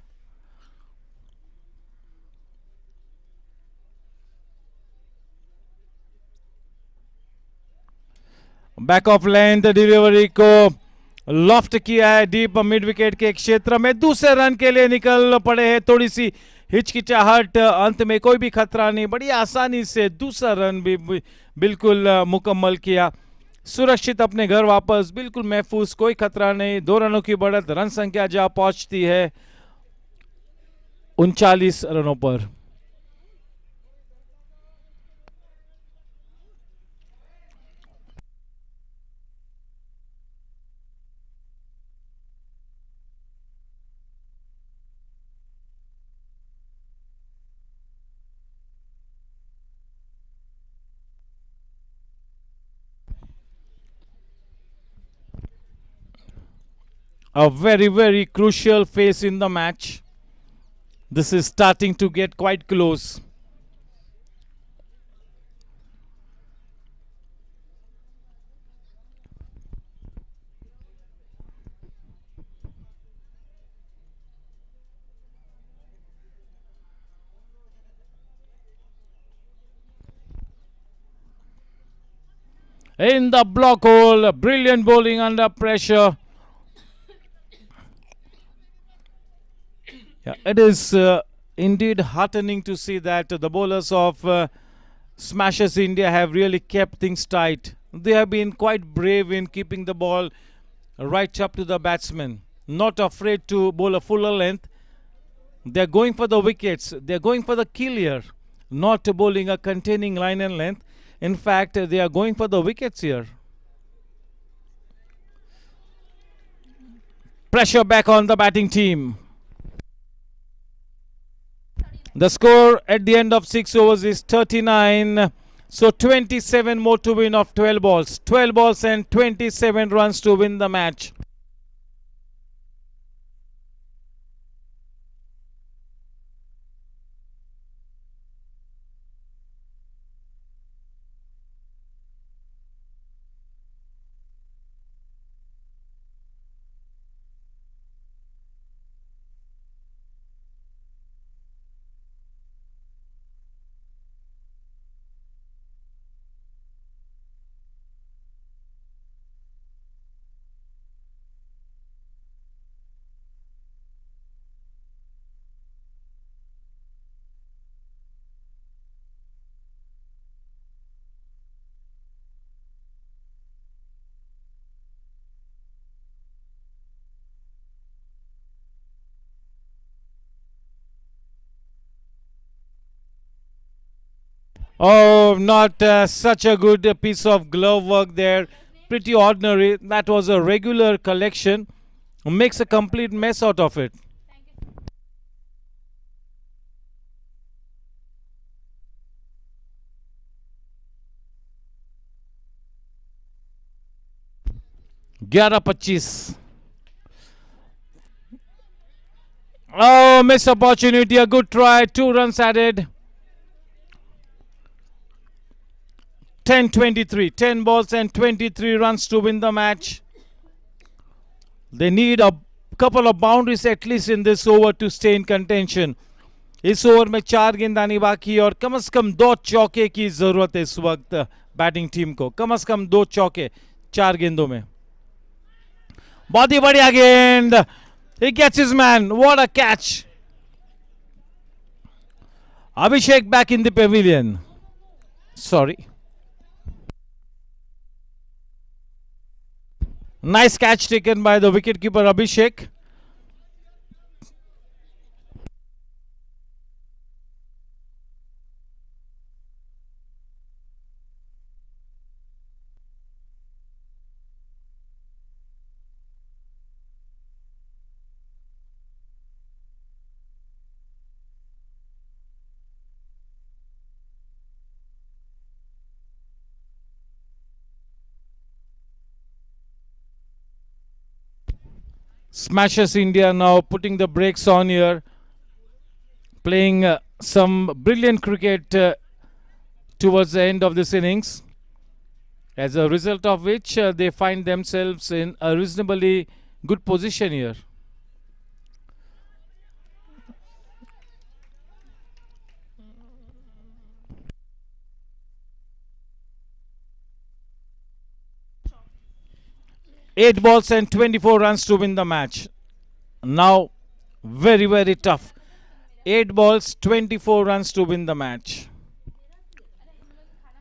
Back of length delivery को loft किया है deep mid wicket के क्षेत्र में. दूसरे रन के लिए निकल पड़े हैं. थोड़ी सी हिचकिचाहट, अंत में कोई भी खतरा नहीं. बड़ी आसानी से दूसरा रन भी बिल्कुल मुकम्मल किया. सुरक्षित अपने घर वापस, बिल्कुल महफूज, कोई खतरा नहीं. 2 रनों की बढ़त, रन संख्या जा पहुंचती है 39 रनों पर. A very, very crucial phase in the match. This is starting to get quite close. In the block hole, brilliant bowling under pressure. Yeah, it is indeed heartening to see that the bowlers of Smashers India have really kept things tight. They have been quite brave in keeping the ball right up to the batsman. Not afraid to bowl a fuller length. They are going for the wickets. They are going for the kill here. Not bowling a containing line and length. In fact, they are going for the wickets here. Pressure back on the batting team. The score at the end of 6 overs is 39. So 27 more to win of 12 balls. 12 balls and 27 runs to win the match. Oh, not such a good piece of glove work there. Pretty ordinary. That was a regular collection. Makes a complete mess out of it. ग्यारह 25. Oh, missed opportunity. A good try. 2 runs added. 10-23. 10 balls and 23 runs to win the match. They need a couple of boundaries at least in this over to stay in contention. इस over में 4 गेंदानी बाकी और कम से कम 2 चौके की जरूरत है इस वक्त बैटिंग टीम को. कम से कम 2 चौके 4 गेंदों में. बहुत ही बढ़िया गेंद. He gets his man. What a catch. Abhishek back in the pavilion. Sorry. Nice catch taken by the wicketkeeper Abhishek. Smashes India now putting the brakes on here. Playing some brilliant cricket towards the end of this innings. As a result of which they find themselves in a reasonably good position here. Eight balls and 24 runs to win the match. Now, very, very tough. 8 balls, 24 runs to win the match.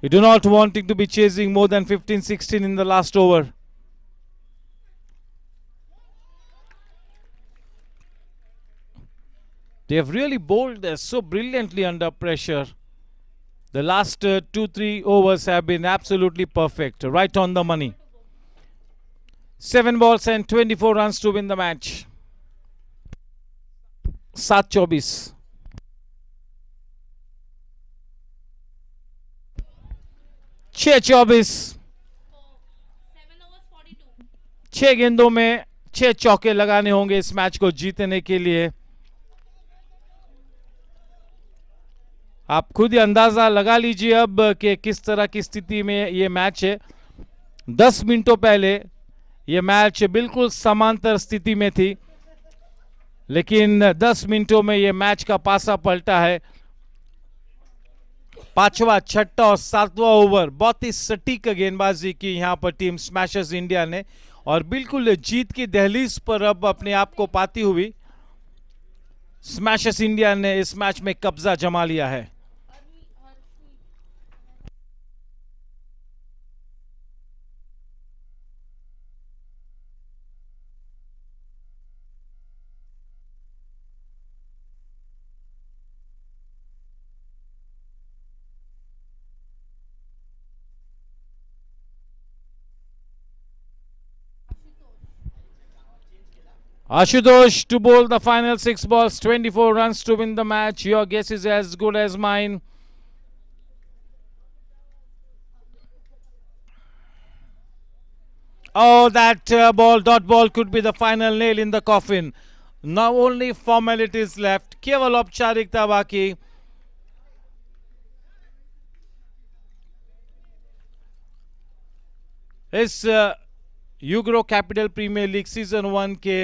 You do not wanting to be chasing more than 15-16 in the last over. They have really bowled so brilliantly under pressure. The last 2-3 overs have been absolutely perfect, right on the money. 7 balls and 24 runs to win the match. 7-24. 6-24. 6 गेंदों में 6 चौके लगाने होंगे इस match को जीतने के लिए. आप खुद ही अंदाजा लगा लीजिए अब कि किस तरह की स्थिति में ये मैच है. 10 मिनटों पहले ये मैच बिल्कुल समांतर स्थिति में थी, लेकिन 10 मिनटों में ये मैच का पासा पलटा है. 5वां, 6वां और 7वां ओवर बहुत ही सटीक गेंदबाजी की यहां पर टीम स्मैशर्स इंडिया ने और बिल्कुल जीत की दहलीज पर अब अपने आप को पाती हुई स्मैशर्स इंडिया ने इस मैच में कब्जा जमा लिया है. Ashutosh to bowl the final 6 balls, 24 runs to win the match. Your guess is as good as mine. Oh, that dot ball could be the final nail in the coffin. Now only formalities left. Keval औपचारिकता बाकी. इस UGRO capital premier league season 1 के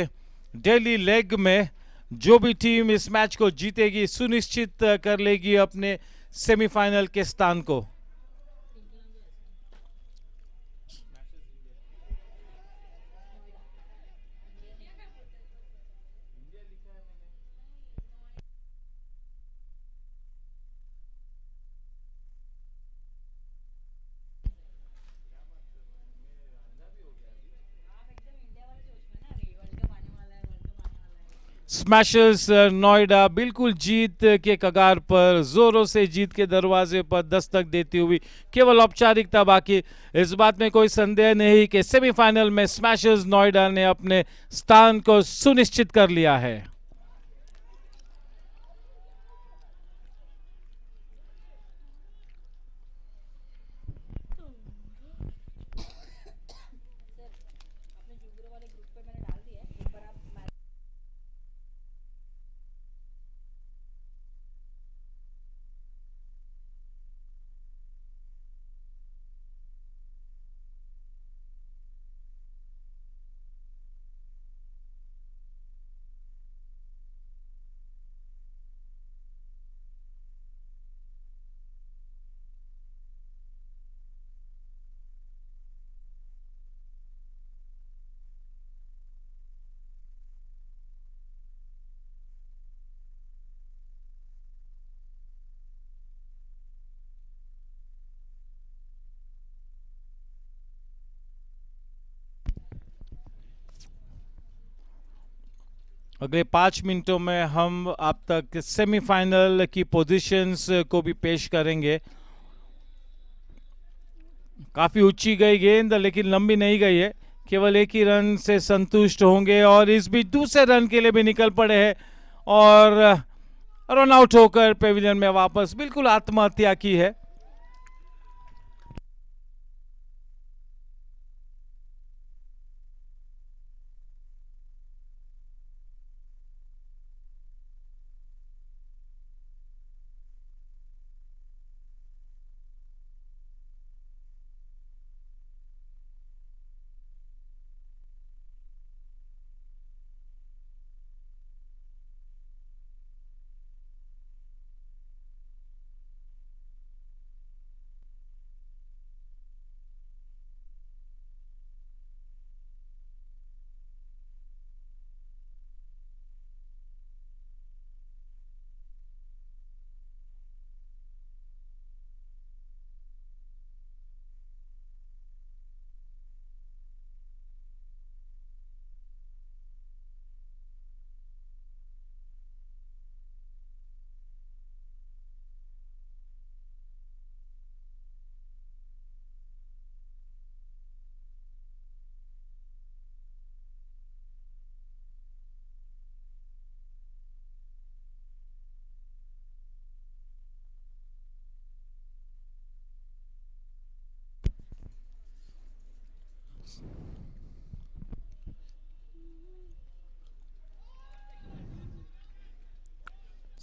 Delhi leg में जो भी team इस match को जीतेगी सुनिश्चित कर लेगी अपने सेमीफाइनल के स्थान को. स्मैशर्स नोएडा बिल्कुल जीत के कगार पर, जोरों से जीत के दरवाजे पर दस्तक देती हुई, केवल औपचारिकता बाकी। इस बात में कोई संदेह नहीं कि सेमीफाइनल में स्मैशर्स नोएडा ने अपने स्थान को सुनिश्चित कर लिया है। अगले 5 मिनटों में हम आप तक सेमीफाइनल की पोजीशंस को भी पेश करेंगे। काफी ऊंची गई गेंद, लेकिन लंबी नहीं गई है, केवल एक ही रन से संतुष्ट होंगे और इस बीच दूसरे रन के लिए भी निकल पड़े हैं और रन आउट होकर पेविलियन में वापस बिल्कुल आत्महत्या की है।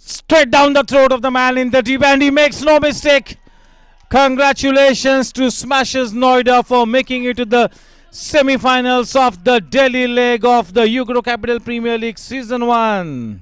Straight down the throat of the man in the deep, and he makes no mistake. Congratulations to Smashers Noida for making it to the semi-finals of the Delhi leg of the Ugro Capital Premier League Season 1.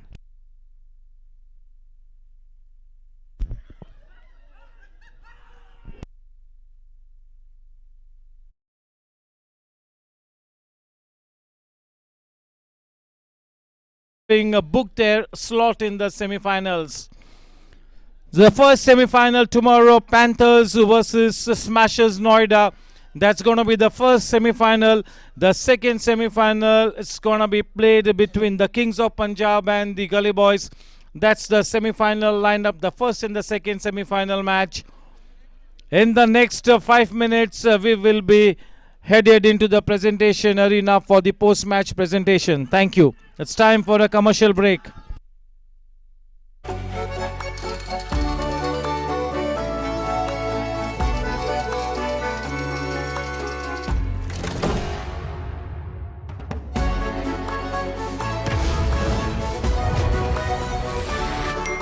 Booked their slot in the semi-finals. The first semi-final tomorrow, Panthers versus Smashers Noida. That's going to be the first semi-final. The second semi-final is going to be played between the Kings of Punjab and the Gully Boys. That's the semi-final lineup, the first and the second semi-final match. In the next 5 minutes, we will be headed into the presentation arena for the post-match presentation. Thank you. It's time for a commercial break.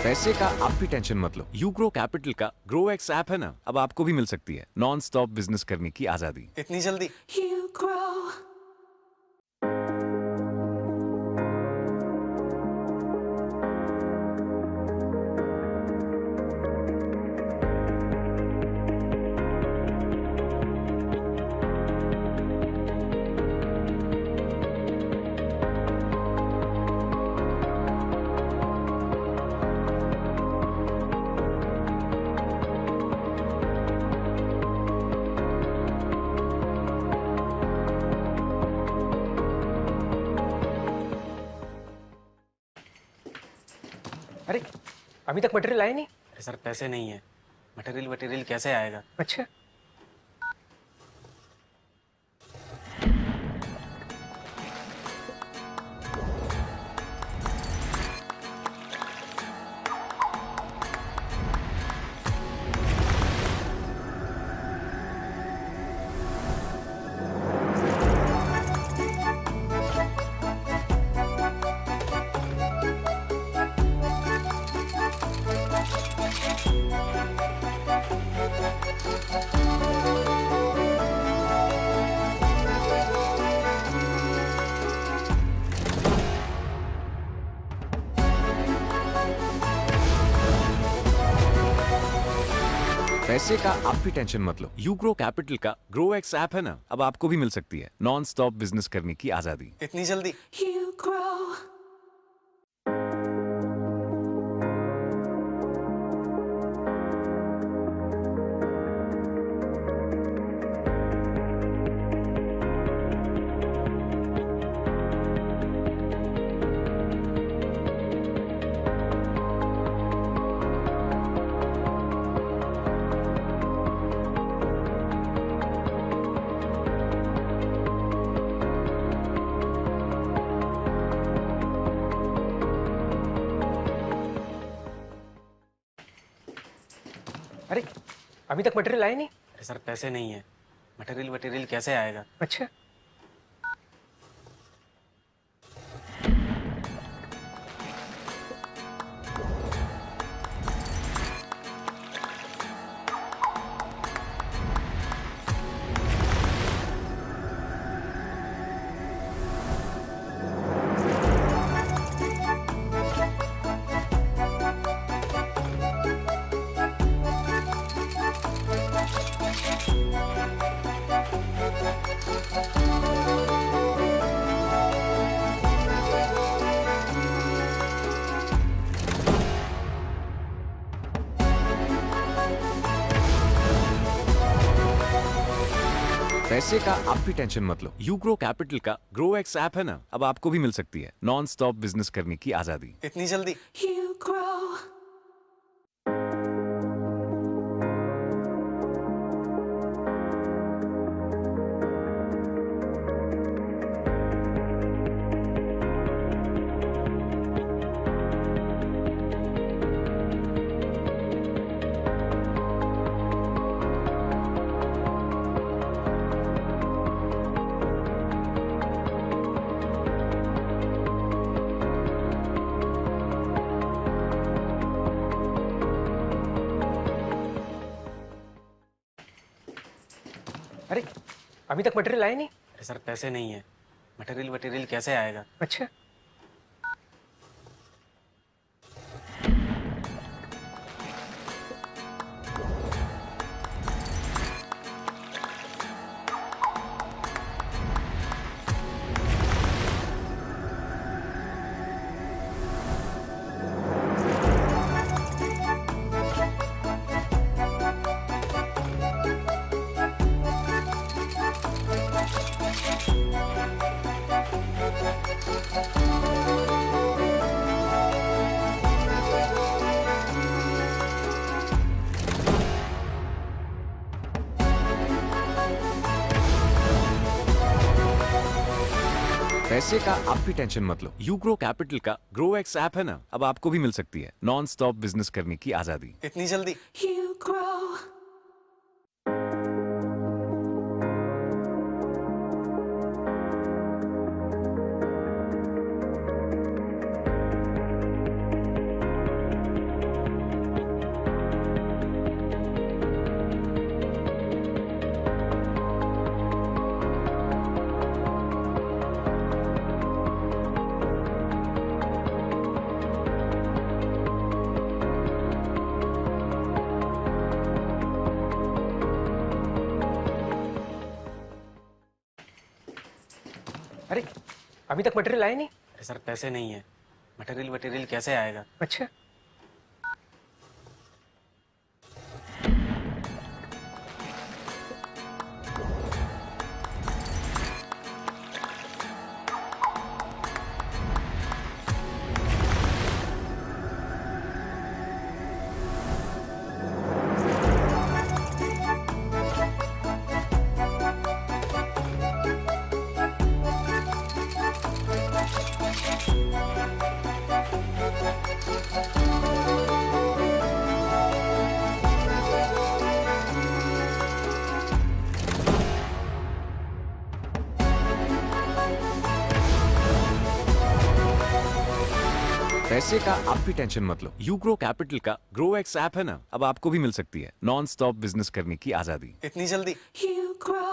पैसे का आप भी tension मत लो, Ugro capital का grow x app है ना, अब आपको भी मिल सकती है नॉन स्टॉप बिजनेस करने की आजादी। इतनी जल्दी? You grow. अभी तक मटेरियल आया नहीं। अरे सर पैसे नहीं है, मटेरियल वटेरियल कैसे आएगा? अच्छा, पैसे का आप भी टेंशन मत लो, यूग्रो कैपिटल का ग्रो एक्स ऐप है ना, अब आपको भी मिल सकती है नॉन स्टॉप बिजनेस करने की आजादी। इतनी जल्दी? You grow. अरे अभी तक मटेरियल आया नहीं। अरे सर पैसे नहीं है, मटेरियल वटेरियल कैसे आएगा? अच्छा, पैसे का आप भी टेंशन मत लो, यूग्रो कैपिटल का ग्रो एक्स ऐप है ना, अब आपको भी मिल सकती है नॉन स्टॉप बिजनेस करने की आजादी। इतनी जल्दी? You grow. अरे अभी तक मटेरियल आया नहीं। अरे सर पैसे नहीं है, मटेरियल वटेरियल कैसे आएगा? अच्छा, पैसे का आप भी टेंशन मत लो, यूग्रो कैपिटल का ग्रो एक्स ऐप है ना, अब आपको भी मिल सकती है नॉन स्टॉप बिजनेस करने की आजादी। इतनी जल्दी? You grow. अरे अभी तक मटेरियल आया नहीं। अरे सर पैसे नहीं है, मटेरियल वटेरियल कैसे आएगा? अच्छा, पैसे का आप भी टेंशन मत लो, यूग्रो कैपिटल का ग्रोएक्स ऐप है ना, अब आपको भी मिल सकती है नॉन स्टॉप बिजनेस करने की आजादी। इतनी जल्दी? You grow.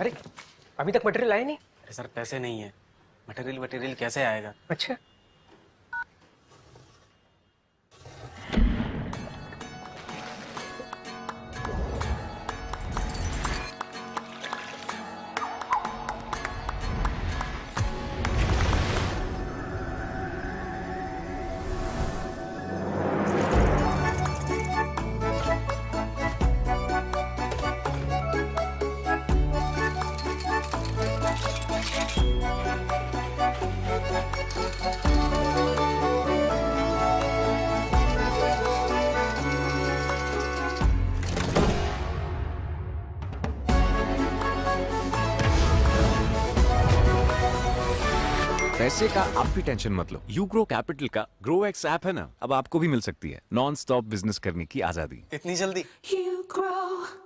अरे अभी तक मटेरियल आया नहीं। अरे सर पैसे नहीं है, मटेरियल कैसे आएगा? अच्छा, पैसे का आप भी टेंशन मत लो, यूग्रो कैपिटल का ग्रोएक्स ऐप है ना, अब आपको भी मिल सकती है नॉन स्टॉप बिजनेस करने की आजादी। इतनी जल्दी? You grow.